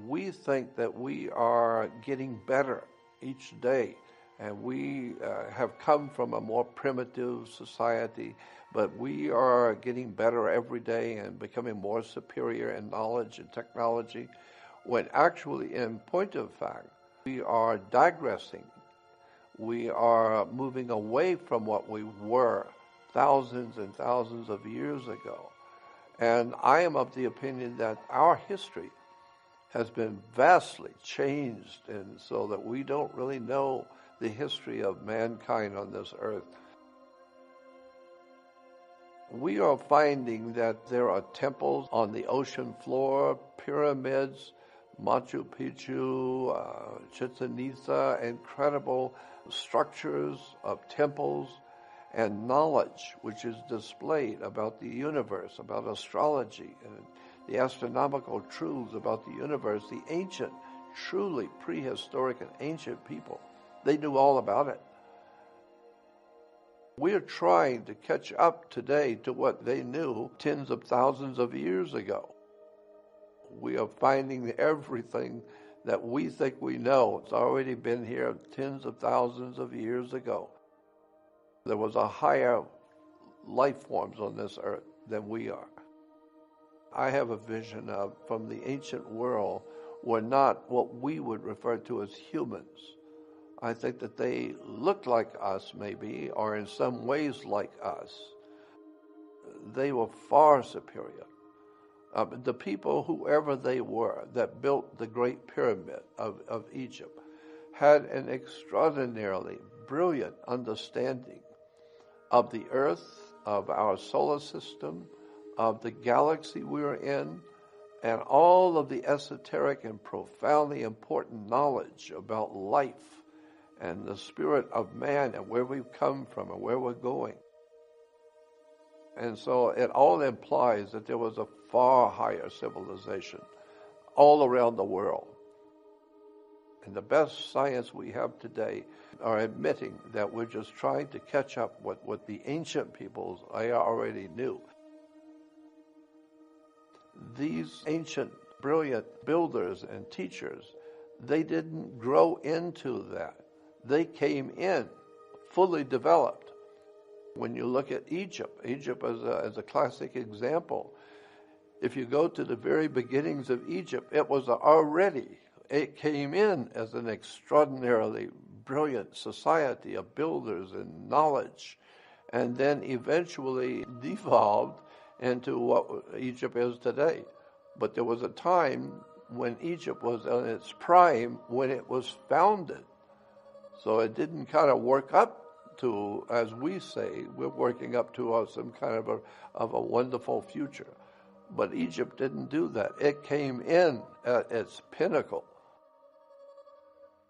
We think that we are getting better each day, and we have come from a more primitive society, but we are getting better every day and becoming more superior in knowledge and technology, when actually, in point of fact, we are digressing. We are moving away from what we were thousands and thousands of years ago. And I am of the opinion that our history has been vastly changed, and so that we don't really know the history of mankind on this earth. We are finding that there are temples on the ocean floor, pyramids, Machu Picchu, Chichen Itza, incredible structures of temples and knowledge which is displayed about the universe, about astrology, and the astronomical truths about the universe. The ancient, truly prehistoric and ancient people, they knew all about it. We're trying to catch up today to what they knew tens of thousands of years ago. We are finding everything that we think we know. It's already been here tens of thousands of years ago. There was a higher life forms on this earth than we are. I have a vision of, from the ancient world, were not what we would refer to as humans. I think that they looked like us, maybe, or in some ways like us. They were far superior. The people, whoever they were, that built the Great Pyramid of Egypt, had an extraordinarily brilliant understanding of the earth, of our solar system, of the galaxy we are in, and all of the esoteric and profoundly important knowledge about life and the spirit of man and where we've come from and where we're going. And so it all implies that there was a far higher civilization all around the world. And the best science we have today are admitting that we're just trying to catch up with what the ancient peoples already knew. These ancient, brilliant builders and teachers, they didn't grow into that. They came in fully developed. When you look at Egypt as a classic example. If you go to the very beginnings of Egypt, it came in as an extraordinarily brilliant society of builders and knowledge, and then eventually devolved into what Egypt is today. But there was a time when Egypt was in its prime when it was founded. So it didn't kind of work up to, as we say, we're working up to some kind of a wonderful future. But Egypt didn't do that. It came in at its pinnacle.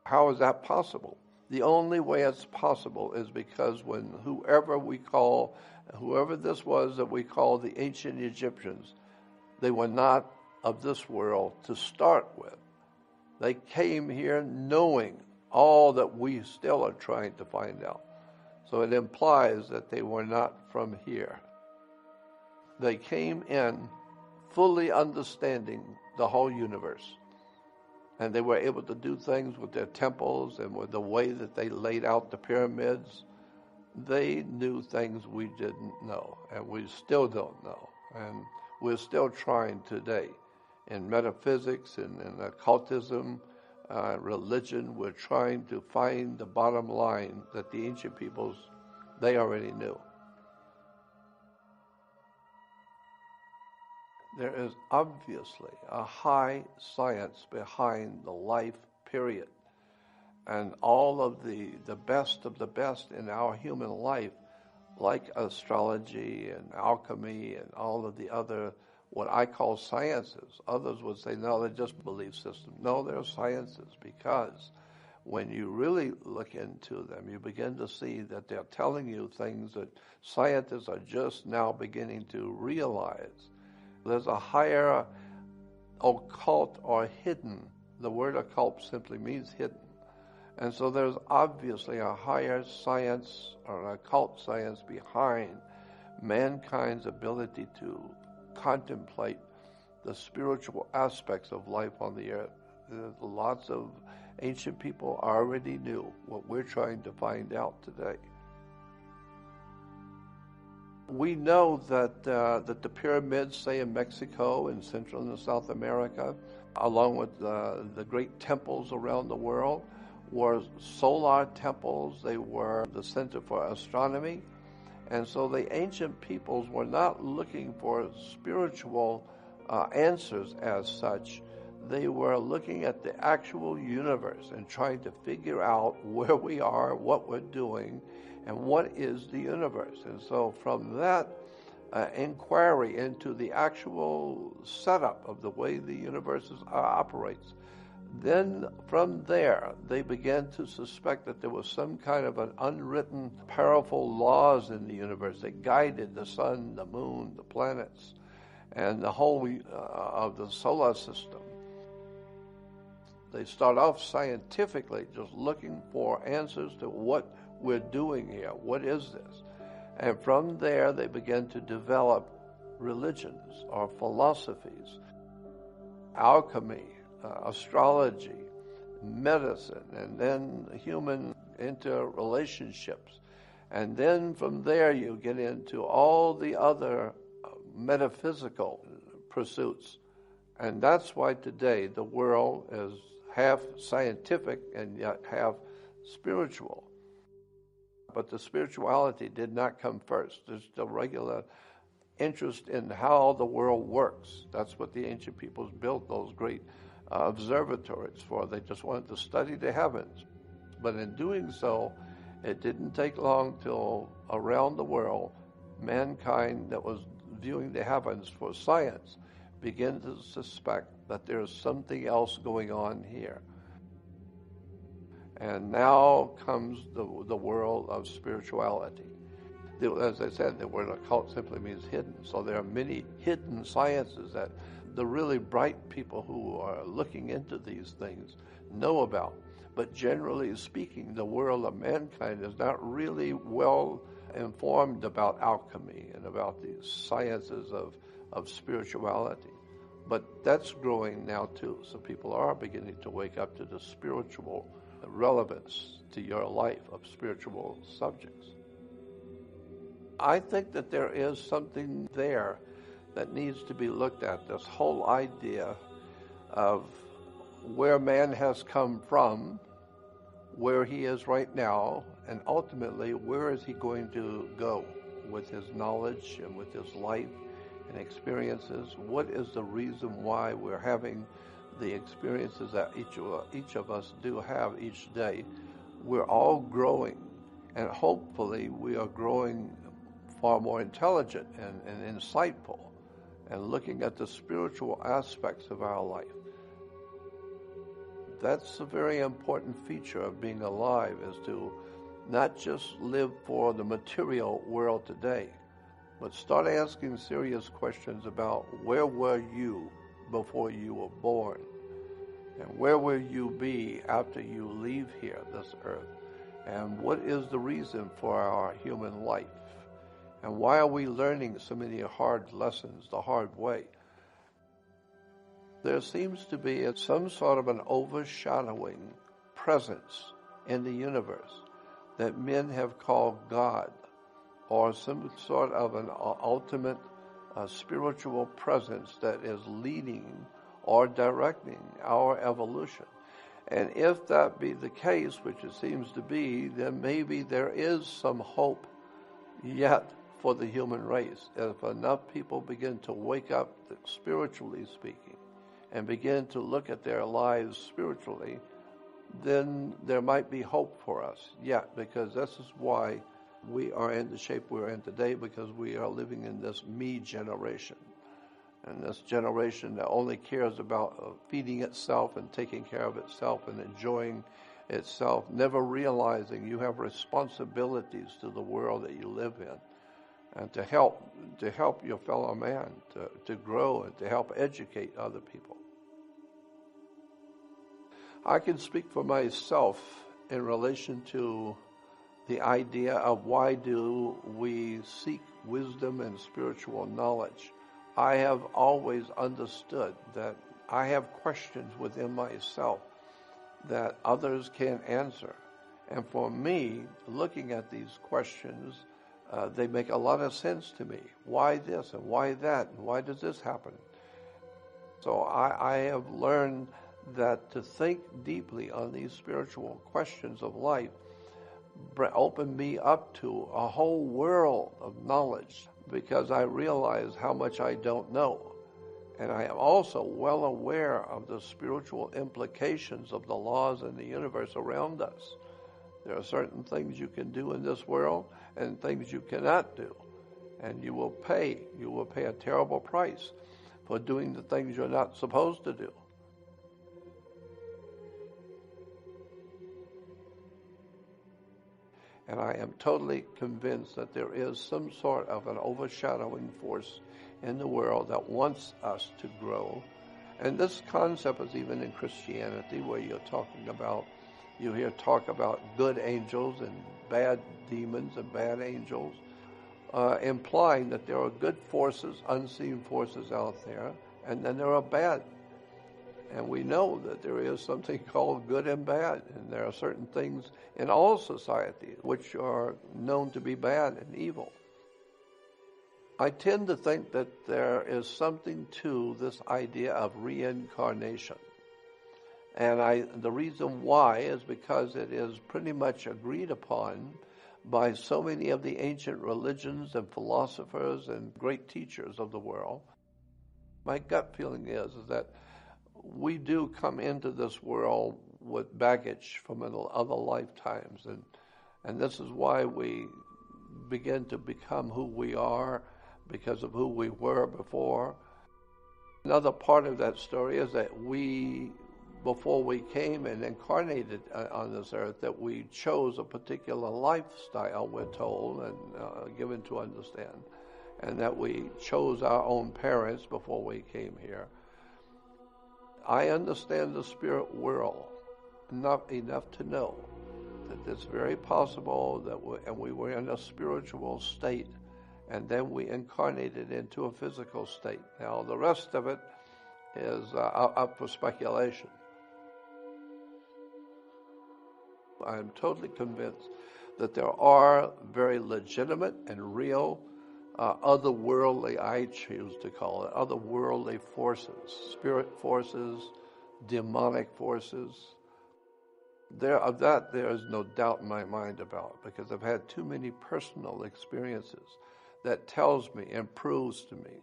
How is that possible? The only way it's possible is because when whoever this was that we call the ancient Egyptians, they were not of this world to start with. They came here knowing all that we still are trying to find out. So it implies that they were not from here. They came in fully understanding the whole universe. And they were able to do things with their temples and with the way that they laid out the pyramids. They knew things we didn't know, and we still don't know. And we're still trying today in metaphysics and in occultism, religion. We're trying to find the bottom line that the ancient peoples, they already knew. There is obviously a high science behind the life period. And all of the best of the best in our human life, like astrology and alchemy and all of the other, what I call sciences. Others would say, no, they're just belief systems. No, they're sciences, because when you really look into them, you begin to see that they're telling you things that scientists are just now beginning to realize. There's a higher occult or hidden. The word occult simply means hidden. And so there's obviously a higher science or an occult science behind mankind's ability to contemplate the spiritual aspects of life on the earth. Lots of ancient people already knew what we're trying to find out today. We know that the pyramids, say in Mexico and Central and South America, along with the great temples around the world, were solar temples. They were the center for astronomy. And so the ancient peoples were not looking for spiritual answers as such. They were looking at the actual universe and trying to figure out where we are, what we're doing, and what is the universe. And so from that inquiry into the actual setup of the way the universe operates, then from there they began to suspect that there was some kind of an unwritten, powerful laws in the universe that guided the sun, the moon, the planets, and the whole of the solar system. They start off scientifically just looking for answers to what we're doing here. What is this? And from there, they began to develop religions or philosophies, alchemy, astrology, medicine, and then human interrelationships. And then from there, you get into all the other metaphysical pursuits. And that's why today the world is half scientific and yet half spiritual. But the spirituality did not come first. There's the regular interest in how the world works. That's what the ancient peoples built those great observatories for. They just wanted to study the heavens. But in doing so, it didn't take long till around the world, mankind that was viewing the heavens for science began to suspect that there's something else going on here. And now comes the world of spirituality. As I said, the word occult simply means hidden. So there are many hidden sciences that the really bright people who are looking into these things know about. But generally speaking, the world of mankind is not really well informed about alchemy and about the sciences of spirituality. But that's growing now too. So people are beginning to wake up to the spiritual relevance to your life of spiritual subjects. I think that there is something there that needs to be looked at, this whole idea of where man has come from, where he is right now, and ultimately where is he going to go with his knowledge and with his life and experiences. What is the reason why we're having the experiences that each of us do have each day? We're all growing, and hopefully we are growing far more intelligent and insightful and looking at the spiritual aspects of our life. That's a very important feature of being alive, is to not just live for the material world today, but start asking serious questions about where were you before you were born, and where will you be after you leave here, this earth, and what is the reason for our human life, and why are we learning so many hard lessons the hard way? There seems to be some sort of an overshadowing presence in the universe that men have called God, or some sort of an ultimate spiritual presence that is leading or directing our evolution. And if that be the case, which it seems to be, then maybe there is some hope yet for the human race. If enough people begin to wake up, spiritually speaking, and begin to look at their lives spiritually, then there might be hope for us yet, because this is why we are in the shape we're in today, because we are living in this me generation. And this generation that only cares about feeding itself and taking care of itself and enjoying itself, never realizing you have responsibilities to the world that you live in, and to help your fellow man to grow and to help educate other people. I can speak for myself in relation to the idea of why do we seek wisdom and spiritual knowledge I have always understood that I have questions within myself that others can't answer. And for me, looking at these questions, they make a lot of sense to me. Why this and why that? And why does this happen? So I have learned that to think deeply on these spiritual questions of life opened me up to a whole world of knowledge, because I realize how much I don't know. And I am also well aware of the spiritual implications of the laws in the universe around us. There are certain things you can do in this world and things you cannot do. And you will pay a terrible price for doing the things you're not supposed to do. And I am totally convinced that there is some sort of an overshadowing force in the world that wants us to grow. And this concept is even in Christianity, where you hear talk about good angels and bad demons and bad angels, implying that there are good forces, unseen forces out there, and then there are bad. And we know that there is something called good and bad, and there are certain things in all societies which are known to be bad and evil. I tend to think that there is something to this idea of reincarnation. And the reason why is because it is pretty much agreed upon by so many of the ancient religions and philosophers and great teachers of the world. My gut feeling is that we do come into this world with baggage from other lifetimes, and this is why we begin to become who we are, because of who we were before. Another part of that story is that before we came and incarnated on this earth, that we chose a particular lifestyle, we're told and given to understand, and that we chose our own parents before we came here. I understand the spirit world enough to know that it's very possible that we were in a spiritual state, and then we incarnated into a physical state. Now, the rest of it is up for speculation. I'm totally convinced that there are very legitimate and real otherworldly, I choose to call it, otherworldly forces, spirit forces, demonic forces. There is no doubt in my mind about, because I've had too many personal experiences that tells me and proves to me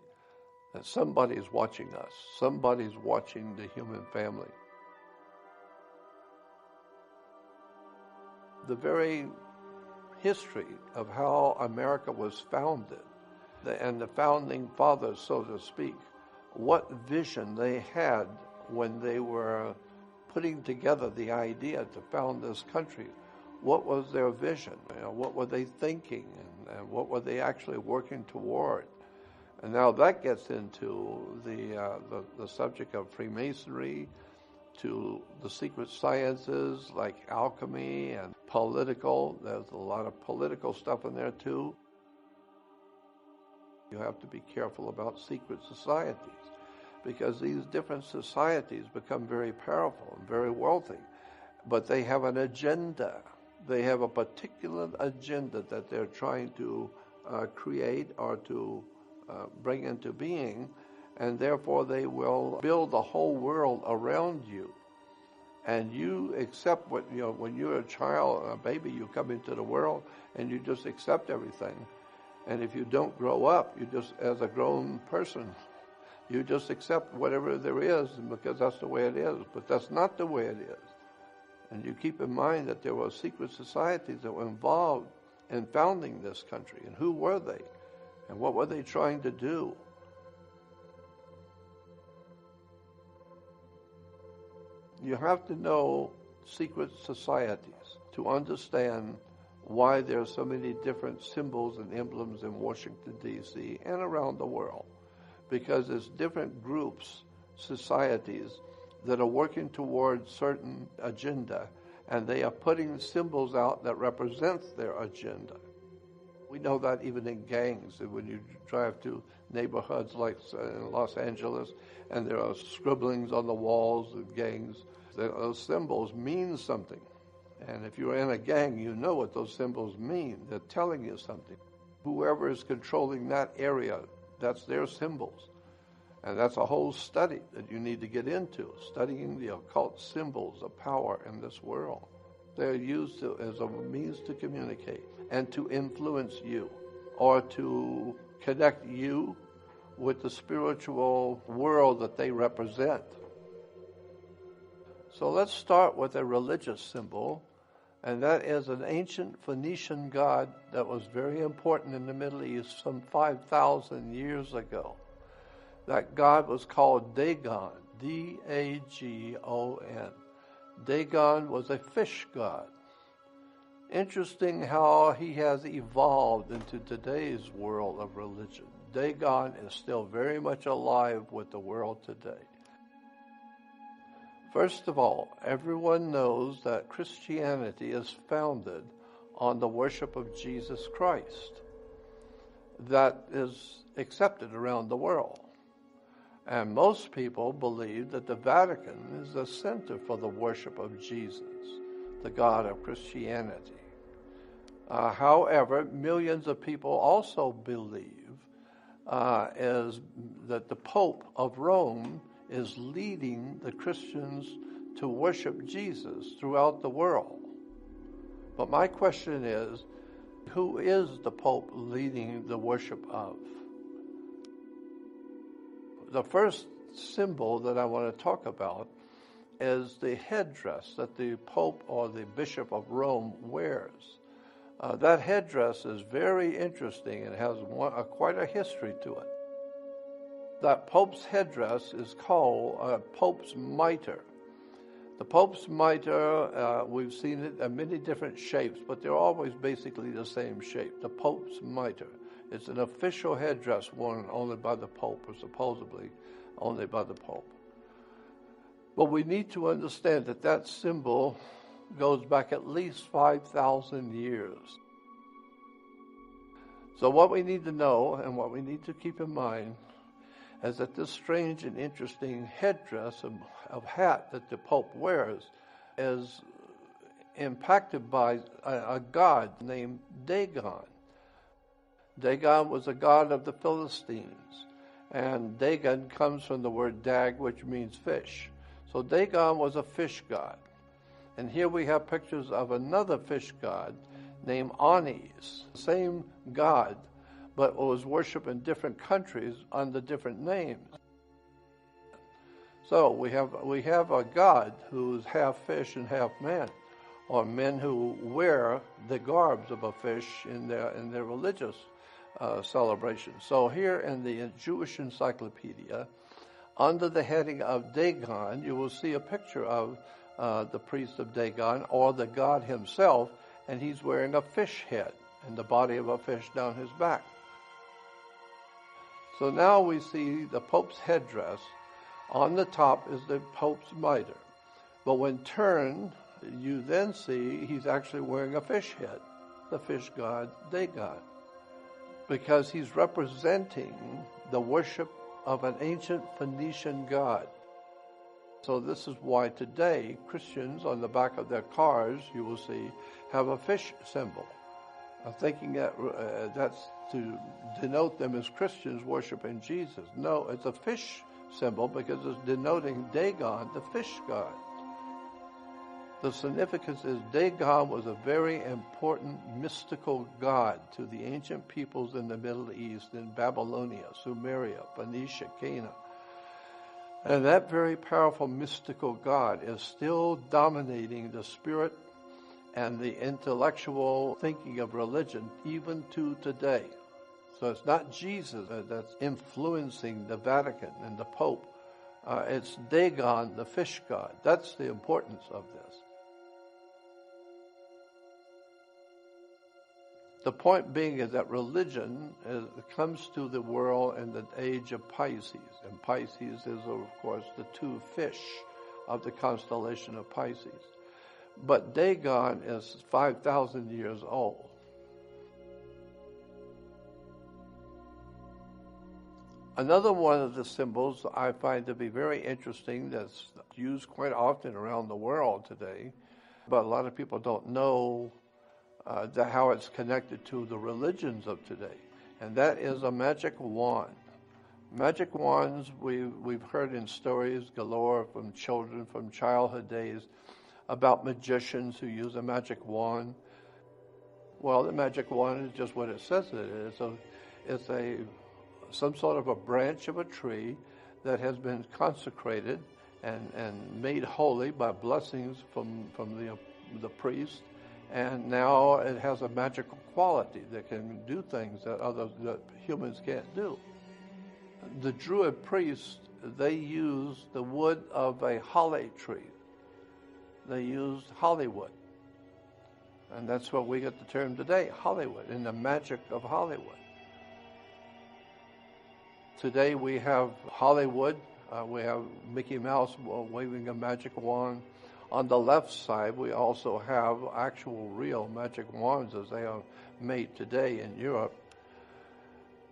that somebody's watching us, somebody's watching the human family. The very history of how America was founded, and the founding fathers, so to speak, what vision they had when they were putting together the idea to found this country. What was their vision? What were they thinking, and what were they actually working toward? And now that gets into the subject of Freemasonry, to the secret sciences like alchemy and political. There's a lot of political stuff in there too. You have to be careful about secret societies, because these different societies become very powerful and very wealthy, but they have an agenda. They have a particular agenda that they're trying to create or to bring into being, and therefore they will build the whole world around you. And you accept when you're a child, a baby, you come into the world and you just accept everything. And if you don't grow up, you just, as a grown person, you just accept whatever there is, because that's the way it is. But that's not the way it is. And you keep in mind that there were secret societies that were involved in founding this country. And who were they? And what were they trying to do? You have to know secret societies to understand why there are so many different symbols and emblems in Washington, D.C. and around the world. Because there's different groups, societies, that are working towards certain agenda, and they are putting symbols out that represents their agenda. We know that even in gangs, when you drive to neighborhoods like in Los Angeles, and there are scribblings on the walls of gangs, those symbols mean something. And if you're in a gang, you know what those symbols mean. They're telling you something. Whoever is controlling that area, that's their symbols. And that's a whole study that you need to get into, studying the occult symbols of power in this world. They're used as a means to communicate and to influence you, or to connect you with the spiritual world that they represent. So let's start with a religious symbol, and that is an ancient Phoenician god that was very important in the Middle East some 5,000 years ago. That god was called Dagon, D-A-G-O-N. Dagon was a fish god. Interesting how he has evolved into today's world of religion. Dagon is still very much alive with the world today. First of all, everyone knows that Christianity is founded on the worship of Jesus Christ. That is accepted around the world. And most people believe that the Vatican is the center for the worship of Jesus, the God of Christianity. However, millions of people also believe that the Pope of Rome is leading the Christians to worship Jesus throughout the world. But my question is, who is the Pope leading the worship of? The first symbol that I want to talk about is the headdress that the Pope or the Bishop of Rome wears. That headdress is very interesting and has quite a history to it. That Pope's headdress is called Pope's mitre. The Pope's mitre, we've seen it in many different shapes, but they're always basically the same shape. The Pope's mitre. It's an official headdress worn only by the Pope, or supposedly only by the Pope. But we need to understand that that symbol goes back at least 5,000 years. So what we need to know and what we need to keep in mind is that this strange and interesting headdress of hat that the Pope wears is impacted by a god named Dagon. Dagon was a god of the Philistines, and Dagon comes from the word dag, which means fish. So Dagon was a fish god. And here we have pictures of another fish god named Anis, same god, but was worshipped in different countries under different names. So we have a god who's half fish and half man, or men who wear the garbs of a fish in their religious celebration. So here in the Jewish Encyclopedia, under the heading of Dagon, you will see a picture of the priest of Dagon, or the god himself, and he's wearing a fish head and the body of a fish down his back. So now we see the Pope's headdress. On the top is the Pope's mitre. But when turned, you then see he's actually wearing a fish head, the fish god Dagon, because he's representing the worship of an ancient Phoenician god. So this is why today Christians on the back of their cars, you will see, have a fish symbol, thinking that that's to denote them as Christians worshiping Jesus. No, it's a fish symbol because it's denoting Dagon, the fish god. The significance is Dagon was a very important mystical god to the ancient peoples in the Middle East, in Babylonia, Sumeria, Phoenicia, Canaan. And that very powerful mystical god is still dominating the spirit and the intellectual thinking of religion even to today. So it's not Jesus that's influencing the Vatican and the Pope. It's Dagon, the fish god. That's the importance of this. The point being is that religion comes to the world in the age of Pisces. And Pisces is, of course, the two fish of the constellation of Pisces. But Dagon is 5,000 years old. Another one of the symbols I find to be very interesting that's used quite often around the world today, but a lot of people don't know how it's connected to the religions of today, and that is a magic wand. Magic wands, we've heard in stories galore from children, from childhood days, about magicians who use a magic wand. Well, the magic wand is just what it says it is. It's some sort of a branch of a tree that has been consecrated and made holy by blessings from the priest, and now it has a magical quality that can do things that humans can't do. The Druid priests, they used the wood of a holly tree. They used Hollywood. And that's where we get the term today, Hollywood, and the magic of Hollywood. Today we have Hollywood. We have Mickey Mouse waving a magic wand. On the left side, we also have actual real magic wands as they are made today in Europe.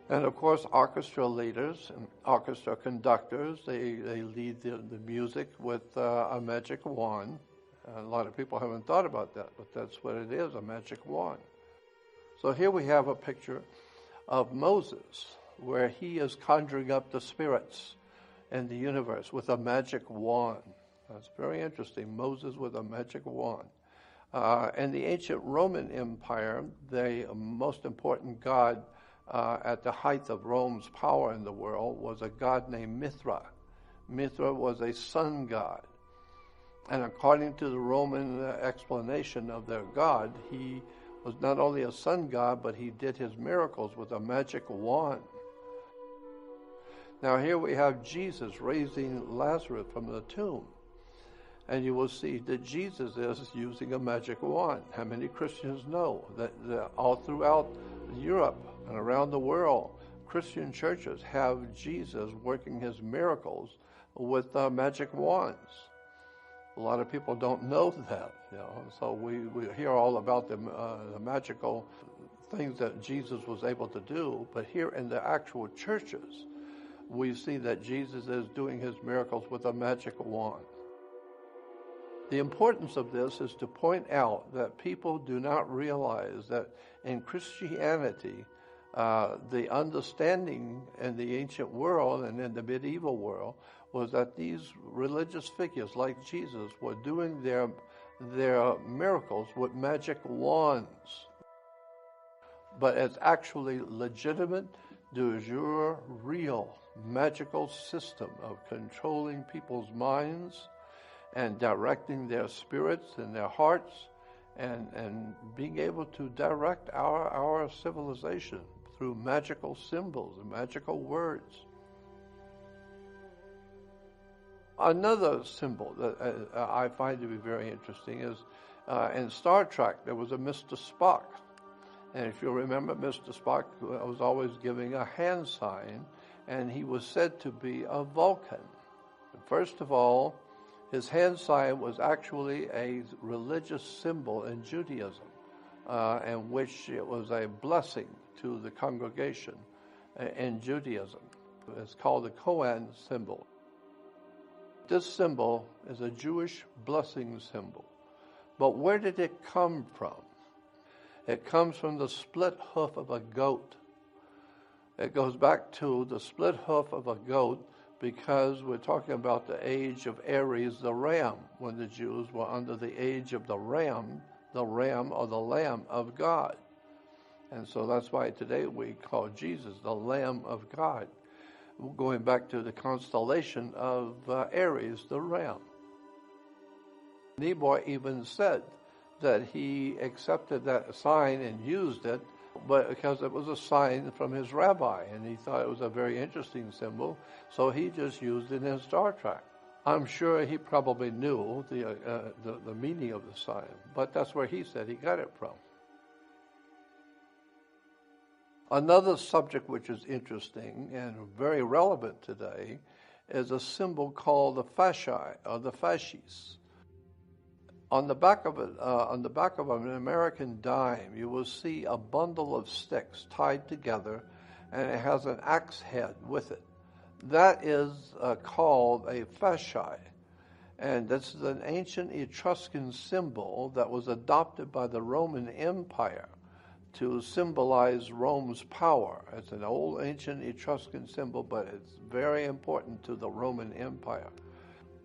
And of course, orchestra leaders and orchestra conductors, they lead the music with a magic wand. A lot of people haven't thought about that, but that's what it is, a magic wand. So here we have a picture of Moses, where he is conjuring up the spirits in the universe with a magic wand. That's very interesting, Moses with a magic wand. In the ancient Roman Empire, the most important god at the height of Rome's power in the world was a god named Mithra. Mithra was a sun god. And according to the Roman explanation of their god, he was not only a sun god, but he did his miracles with a magic wand. Now here we have Jesus raising Lazarus from the tomb. And you will see that Jesus is using a magic wand. How many Christians know that all throughout Europe and around the world, Christian churches have Jesus working his miracles with magic wands? A lot of people don't know that, So we hear all about the magical things that Jesus was able to do, but here in the actual churches, we see that Jesus is doing his miracles with a magic wand. The importance of this is to point out that people do not realize that in Christianity, the understanding in the ancient world and in the medieval world was that these religious figures like Jesus were doing their miracles with magic wands. But it's actually legitimate, de jure, real magical system of controlling people's minds and directing their spirits and their hearts and being able to direct our civilization through magical symbols and magical words. Another symbol that I find to be very interesting is in Star Trek there was a Mr. Spock. And if you remember, Mr. Spock was always giving a hand sign, and he was said to be a Vulcan. First of all, his hand sign was actually a religious symbol in Judaism, in which it was a blessing to the congregation in Judaism. It's called the Kohen symbol. This symbol is a Jewish blessing symbol. But where did it come from? It comes from the split hoof of a goat. It goes back to the split hoof of a goat because we're talking about the age of Aries, the ram, when the Jews were under the age of the ram or the Lamb of God. And so that's why today we call Jesus the Lamb of God, going back to the constellation of Aries, the ram. Niebuhr even said that he accepted that sign and used it, but because it was a sign from his rabbi, and he thought it was a very interesting symbol, so he just used it in Star Trek. I'm sure he probably knew the meaning of the sign, but that's where he said he got it from. Another subject which is interesting and very relevant today is a symbol called the fasci, or the fasces. On the back of an American dime, you will see a bundle of sticks tied together, and it has an axe head with it. That is called a fasci. And this is an ancient Etruscan symbol that was adopted by the Roman Empire to symbolize Rome's power. It's an old ancient Etruscan symbol, but it's very important to the Roman Empire.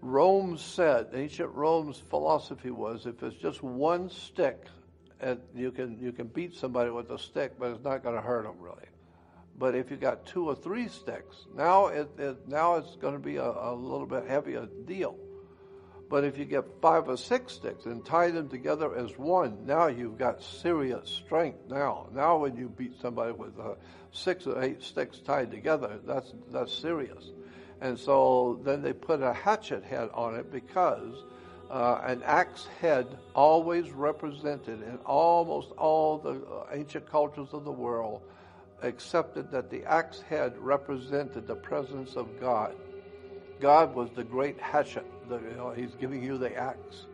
Rome said, ancient Rome's philosophy was, if it's just one stick, you can beat somebody with a stick, but it's not going to hurt them really. But if you got 2 or 3 sticks, now it's going to be a little bit heavier deal. But if you get 5 or 6 sticks and tie them together as one, now you've got serious strength. Now when you beat somebody with 6 or 8 sticks tied together, that's serious. And so then they put a hatchet head on it because an axe head always represented in almost all the ancient cultures of the world accepted that the axe head represented the presence of God. God was the great hatchet. He's giving you the axe.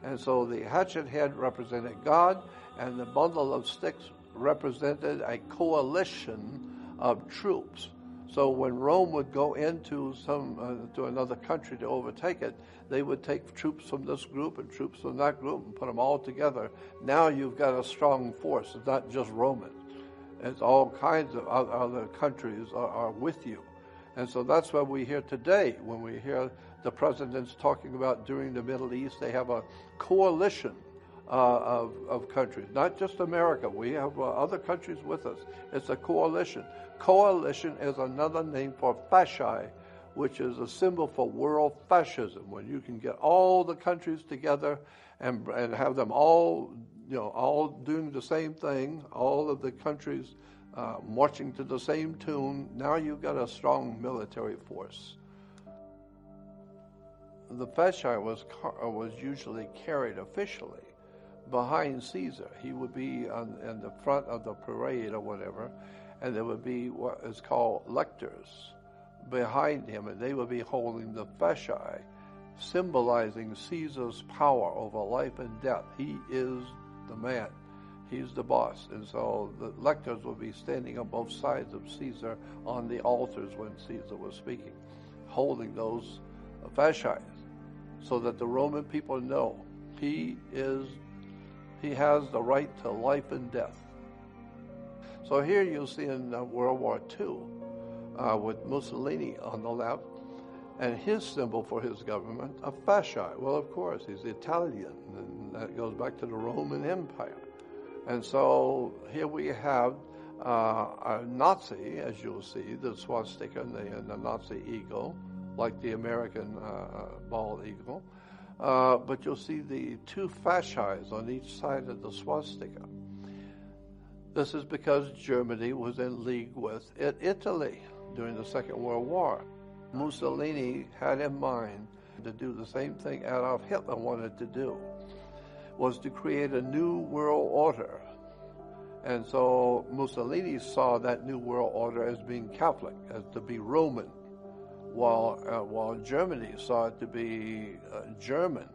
And so the hatchet head represented God, and the bundle of sticks represented a coalition of troops. So when Rome would go into to another country to overtake it, they would take troops from this group and troops from that group and put them all together. Now you've got a strong force. It's not just Roman. It's all kinds of other countries are with you. And so that's what we hear today when we hear the presidents talking about during the Middle East. They have a coalition of countries, not just America. We have other countries with us. It's a coalition. Coalition is another name for fasci, which is a symbol for world fascism, when you can get all the countries together and have them all doing the same thing, all of the countries marching to the same tune. Now you've got a strong military force. The fasci was usually carried officially behind Caesar. He would be in the front of the parade or whatever, and there would be what is called lectors behind him, and they would be holding the fasci, symbolizing Caesar's power over life and death. He is the man. He's the boss. And so the lectors would be standing on both sides of Caesar on the altars when Caesar was speaking, holding those fasci, so that the Roman people know he has the right to life and death. So here you'll see in World War II with Mussolini on the left, and his symbol for his government, a fasci. Well, of course, he's Italian, and that goes back to the Roman Empire. And so here we have a Nazi, as you'll see, the swastika and the Nazi eagle, like the American bald eagle. But you'll see the 2 fascis on each side of the swastika. This is because Germany was in league with Italy during the Second World War. Mussolini had in mind to do the same thing Adolf Hitler wanted to do, was to create a new world order. And so Mussolini saw that new world order as being Catholic, as to be Roman, while Germany saw it to be German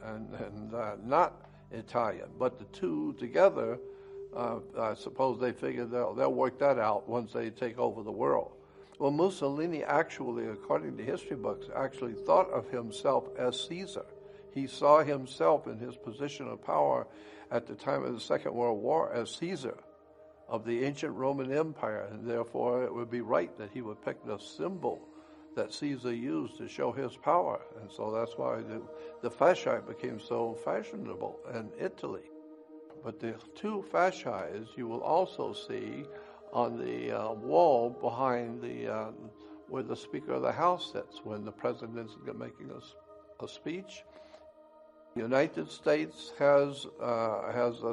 and not Italian. But the two together, I suppose they figured they'll work that out once they take over the world. Well, Mussolini actually, according to history books, actually thought of himself as Caesar. He saw himself in his position of power at the time of the Second World War as Caesar of the ancient Roman Empire, and therefore it would be right that he would pick the symbol that Caesar used to show his power. And so that's why the fasci became so fashionable in Italy. But the 2 fasci you will also see on the wall behind where the Speaker of the House sits when the President's making a speech. The United States has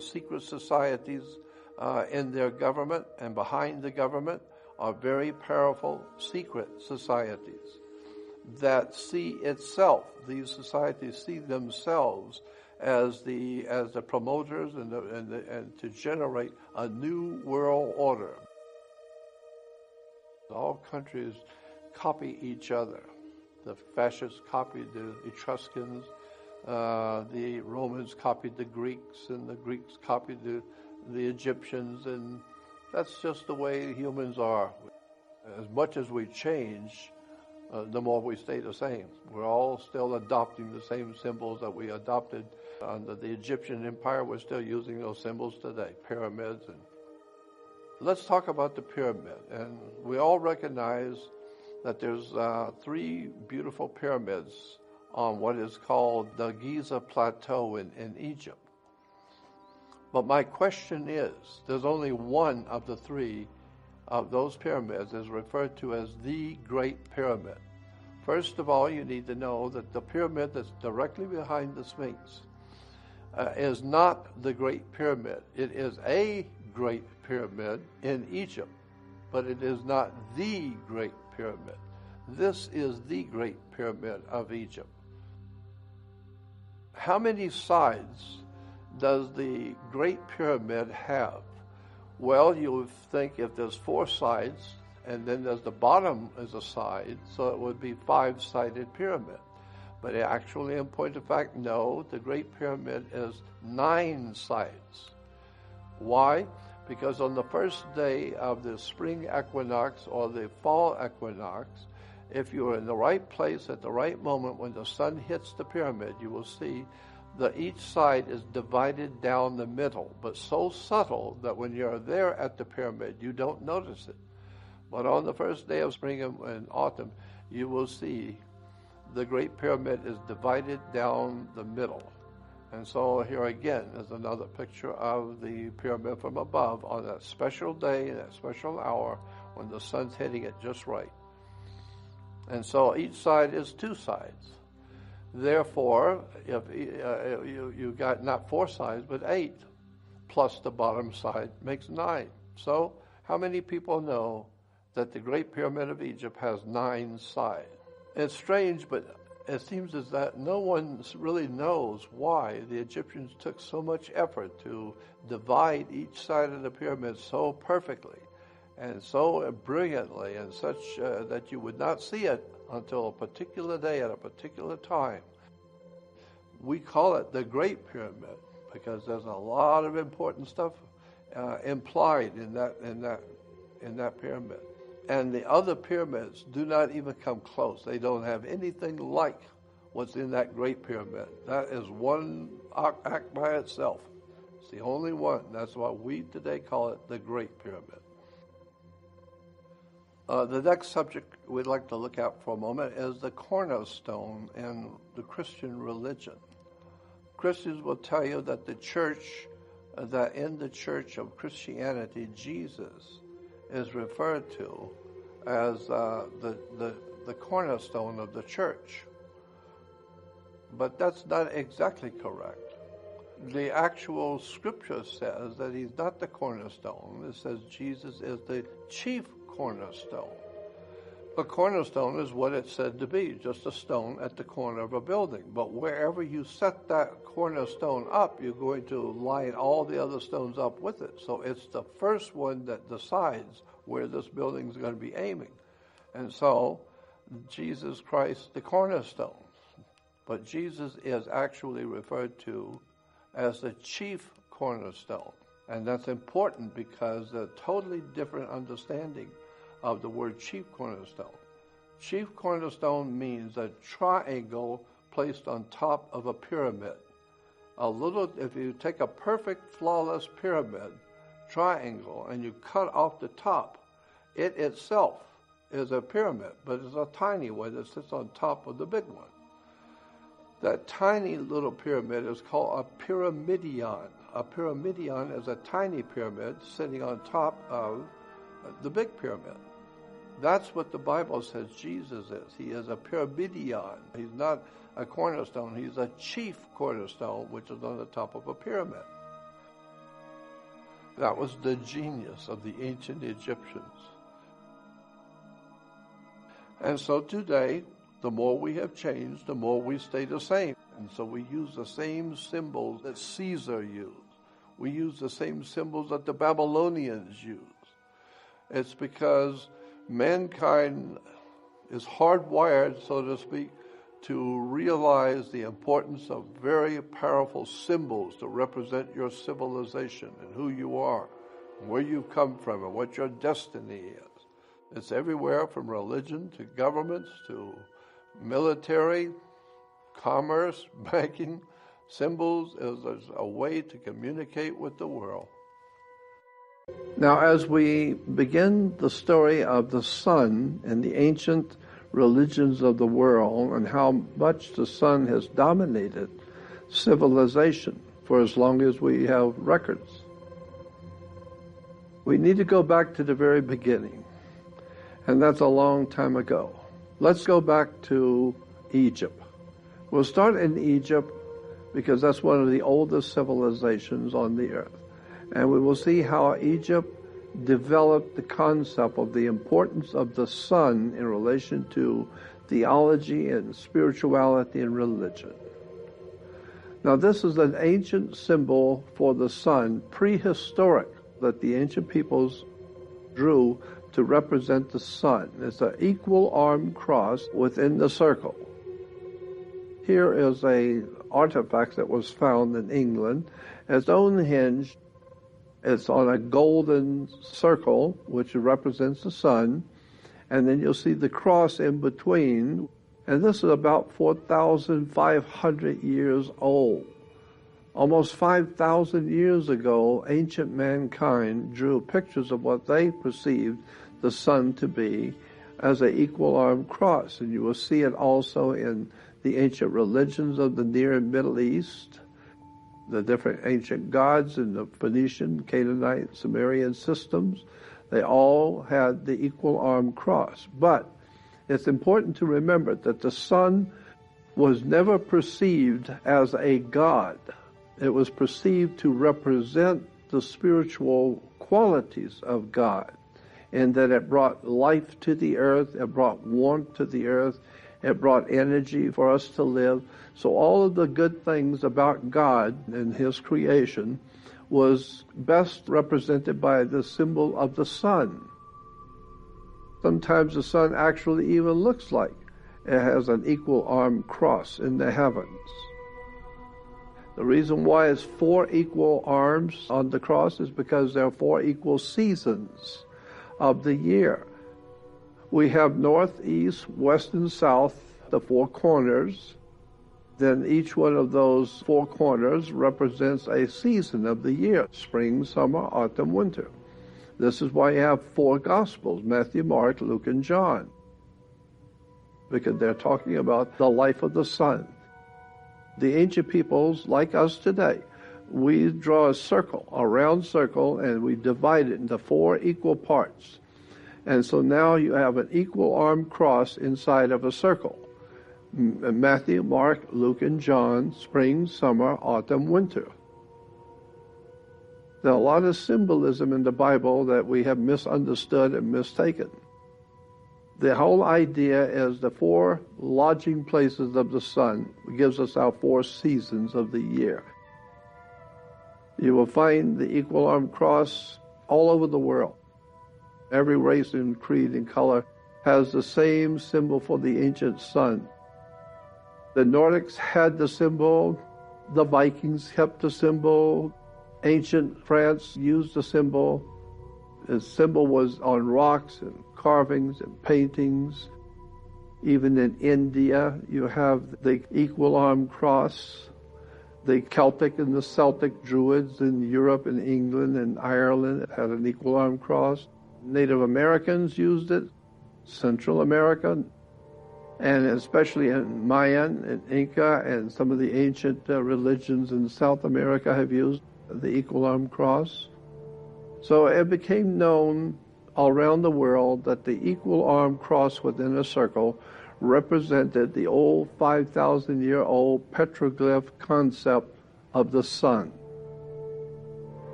secret societies in their government, and behind the government are very powerful secret societies that see itself. These societies see themselves as the promoters and to generate a new world order. All countries copy each other. The fascists copied the Etruscans. The Romans copied the Greeks, and the Greeks copied the Egyptians, and that's just the way humans are. As much as we change, the more we stay the same. We're all still adopting the same symbols that we adopted under the Egyptian Empire. We're still using those symbols today, pyramids. And let's talk about the pyramid. And we all recognize that there's 3 beautiful pyramids on what is called the Giza Plateau in Egypt. But my question is, there's only one of the 3 of those pyramids is referred to as the Great Pyramid. First of all, you need to know that the pyramid that's directly behind the Sphinx is not the Great Pyramid. It is a Great Pyramid in Egypt, but it is not the Great Pyramid. This is the Great Pyramid of Egypt. How many sides does the Great Pyramid have? Well, you would think if there's 4 sides, and then there's the bottom is a side, so it would be 5-sided pyramid. But actually, in point of fact, no, the Great Pyramid is 9 sides. Why? Because on the first day of the spring equinox or the fall equinox, if you're in the right place at the right moment when the sun hits the pyramid, you will see that each side is divided down the middle, but so subtle that when you're there at the pyramid, you don't notice it. But on the first day of spring and autumn, you will see the Great Pyramid is divided down the middle. And so here again is another picture of the pyramid from above on that special day, that special hour, when the sun's hitting it just right. And so each side is 2 sides. Therefore, if you got not 4 sides, but 8, plus the bottom side makes 9. So how many people know that the Great Pyramid of Egypt has 9 sides? It's strange, but it seems as that no one really knows why the Egyptians took so much effort to divide each side of the pyramid so perfectly and so brilliantly and such that you would not see it until a particular day at a particular time. We call it the Great Pyramid because there's a lot of important stuff implied in that pyramid. And the other pyramids do not even come close. They don't have anything like what's in that Great Pyramid. That is one act by itself. It's the only one. That's why we today call it the Great Pyramid. The next subject we'd like to look at for a moment is the cornerstone in the Christian religion. Christians will tell you that in the church of Christianity, Jesus is referred to as the cornerstone of the church. But that's not exactly correct. The actual scripture says that he's not the cornerstone. It says Jesus is the chief cornerstone. A cornerstone is what it's said to be, just a stone at the corner of a building. But wherever you set that cornerstone up, you're going to line all the other stones up with it. So it's the first one that decides where this building is going to be aiming. And so Jesus Christ, the cornerstone. But Jesus is actually referred to as the chief cornerstone. And that's important because a totally different understanding of the word chief cornerstone. Chief cornerstone means a triangle placed on top of a pyramid. If you take a perfect, flawless pyramid triangle and you cut off the top, it itself is a pyramid, but it's a tiny one that sits on top of the big one. That tiny little pyramid is called a pyramidion. A pyramidion is a tiny pyramid sitting on top of the big pyramid. That's what the Bible says Jesus is. He is a pyramidion. He's not a cornerstone. He's a chief cornerstone, which is on the top of a pyramid. That was the genius of the ancient Egyptians. And so today, the more we have changed, the more we stay the same. And so we use the same symbols that Caesar used. We use the same symbols that the Babylonians used. It's because mankind is hardwired, so to speak, to realize the importance of very powerful symbols to represent your civilization and who you are, and where you've come from, and what your destiny is. It's everywhere from religion to governments to military, commerce, banking. Symbols is a way to communicate with the world. Now, as we begin the story of the sun and the ancient religions of the world and how much the sun has dominated civilization for as long as we have records, we need to go back to the very beginning, and that's a long time ago. Let's go back to Egypt. We'll start in Egypt because that's one of the oldest civilizations on the earth. And we will see how Egypt developed the concept of the importance of the sun in relation to theology and spirituality and religion. Now, this is an ancient symbol for the sun, prehistoric, that the ancient peoples drew to represent the sun. It's an equal arm cross within the circle. Here is an artifact that was found in England. It's unhinged. It's on a golden circle, which represents the sun, and then you'll see the cross in between, and this is about 4,500 years old. Almost 5,000 years ago, ancient mankind drew pictures of what they perceived the sun to be as an equal arm cross, and you will see it also in the ancient religions of the Near and Middle East, the different ancient gods in the Phoenician, Canaanite, Sumerian systems. They all had the equal arm cross. But it's important to remember that the sun was never perceived as a god. It was perceived to represent the spiritual qualities of God, in that it brought life to the earth, it brought warmth to the earth, it brought energy for us to live. So all of the good things about God and His creation was best represented by the symbol of the sun. Sometimes the sun actually even looks like it has an equal arm cross in the heavens. The reason why it's 4 equal arms on the cross is because there are 4 equal seasons of the year. We have north, east, west, and south, the 4 corners. Then each one of those 4 corners represents a season of the year: spring, summer, autumn, winter. This is why you have 4 Gospels: Matthew, Mark, Luke, and John, because they're talking about the life of the sun. The ancient peoples, like us today, we draw a circle, a round circle, and we divide it into 4 equal parts. And so now you have an equal arm cross inside of a circle. Matthew, Mark, Luke, and John, spring, summer, autumn, winter. There are a lot of symbolism in the Bible that we have misunderstood and mistaken. The whole idea is the 4 lodging places of the sun gives us our 4 seasons of the year. You will find the equal arm cross all over the world. Every race and creed and color has the same symbol for the ancient sun. The Nordics had the symbol, the Vikings kept the symbol, ancient France used the symbol. The symbol was on rocks and carvings and paintings. Even in India, you have the equal arm cross. The Celtic and the Celtic Druids in Europe and England and Ireland had an equal arm cross. Native Americans used it, Central America, and especially in Mayan and Inca and some of the ancient religions in South America have used the equal arm cross. So it became known all around the world that the equal arm cross within a circle represented the old 5,000-year-old petroglyph concept of the sun.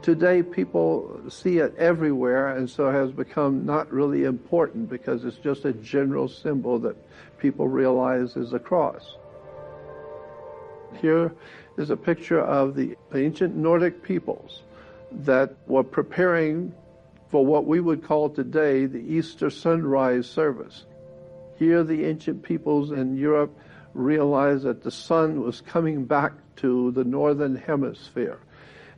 Today people see it everywhere, and so it has become not really important because it's just a general symbol that people realize is a cross. Here is a picture of the ancient Nordic peoples that were preparing for what we would call today the Easter sunrise service. Here the ancient peoples in Europe realized that the sun was coming back to the northern hemisphere,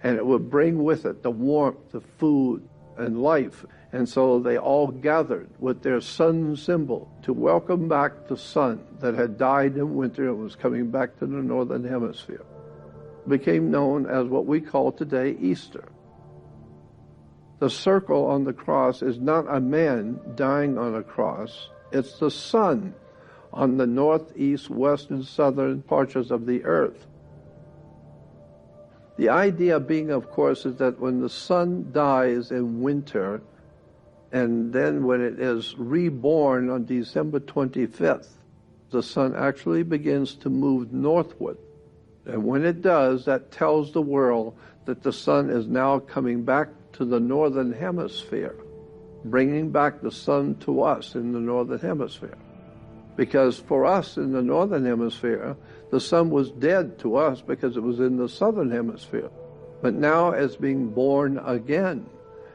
and it would bring with it the warmth, the food, and life. And so they all gathered with their sun symbol to welcome back the sun that had died in winter and was coming back to the northern hemisphere. It became known as what we call today Easter. The circle on the cross is not a man dying on a cross, it's the sun on the north, east, west, and southern parts of the earth. The idea being, of course, is that when the sun dies in winter, and then when it is reborn on December 25th, the sun actually begins to move northward. And when it does, that tells the world that the sun is now coming back to the northern hemisphere, bringing back the sun to us in the northern hemisphere. Because for us in the northern hemisphere, the sun was dead to us because it was in the southern hemisphere. But now it's being born again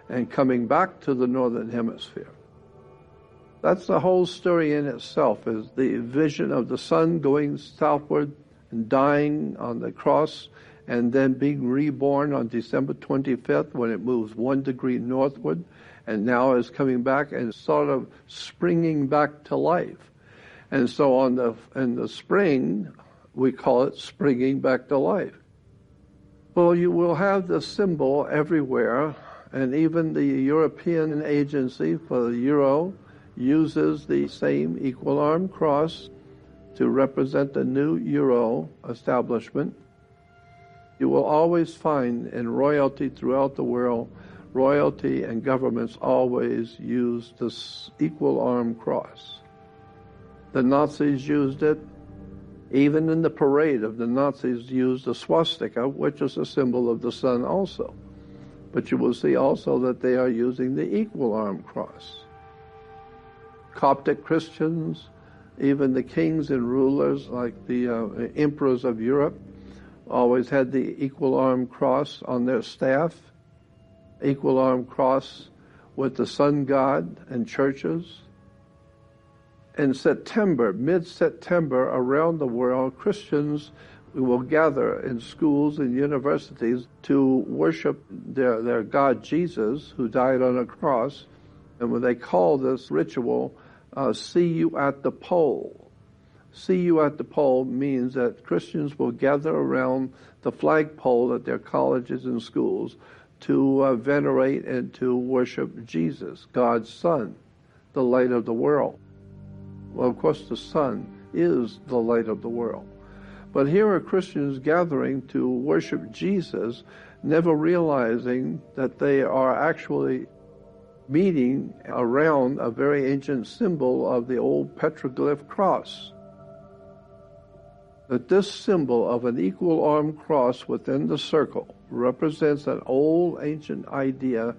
and coming back to the northern hemisphere. That's the whole story in itself, is the vision of the sun going southward and dying on the cross and then being reborn on December 25th when it moves 1 degree northward and now is coming back and sort of springing back to life. And so in the spring, we call it springing back to life. Well, you will have the symbol everywhere, and even the European Agency for the Euro uses the same equal arm cross to represent the new Euro establishment. You will always find in royalty throughout the world, royalty and governments always use this equal arm cross. The Nazis used it. Even in the parade of the Nazis used the swastika, which is a symbol of the sun also. But you will see also that they are using the equal arm cross. Coptic Christians, even the kings and rulers like the emperors of Europe, always had the equal arm cross on their staff, equal arm cross with the sun god and churches. In September, mid-September, around the world, Christians will gather in schools and universities to worship their God Jesus, who died on a cross. And when they call this ritual, see you at the pole. See you at the pole means that Christians will gather around the flagpole at their colleges and schools to venerate and to worship Jesus, God's Son, the light of the world. Well, of course, the sun is the light of the world. But here are Christians gathering to worship Jesus, never realizing that they are actually meeting around a very ancient symbol of the old petroglyph cross. That this symbol of an equal arm cross within the circle represents an old ancient idea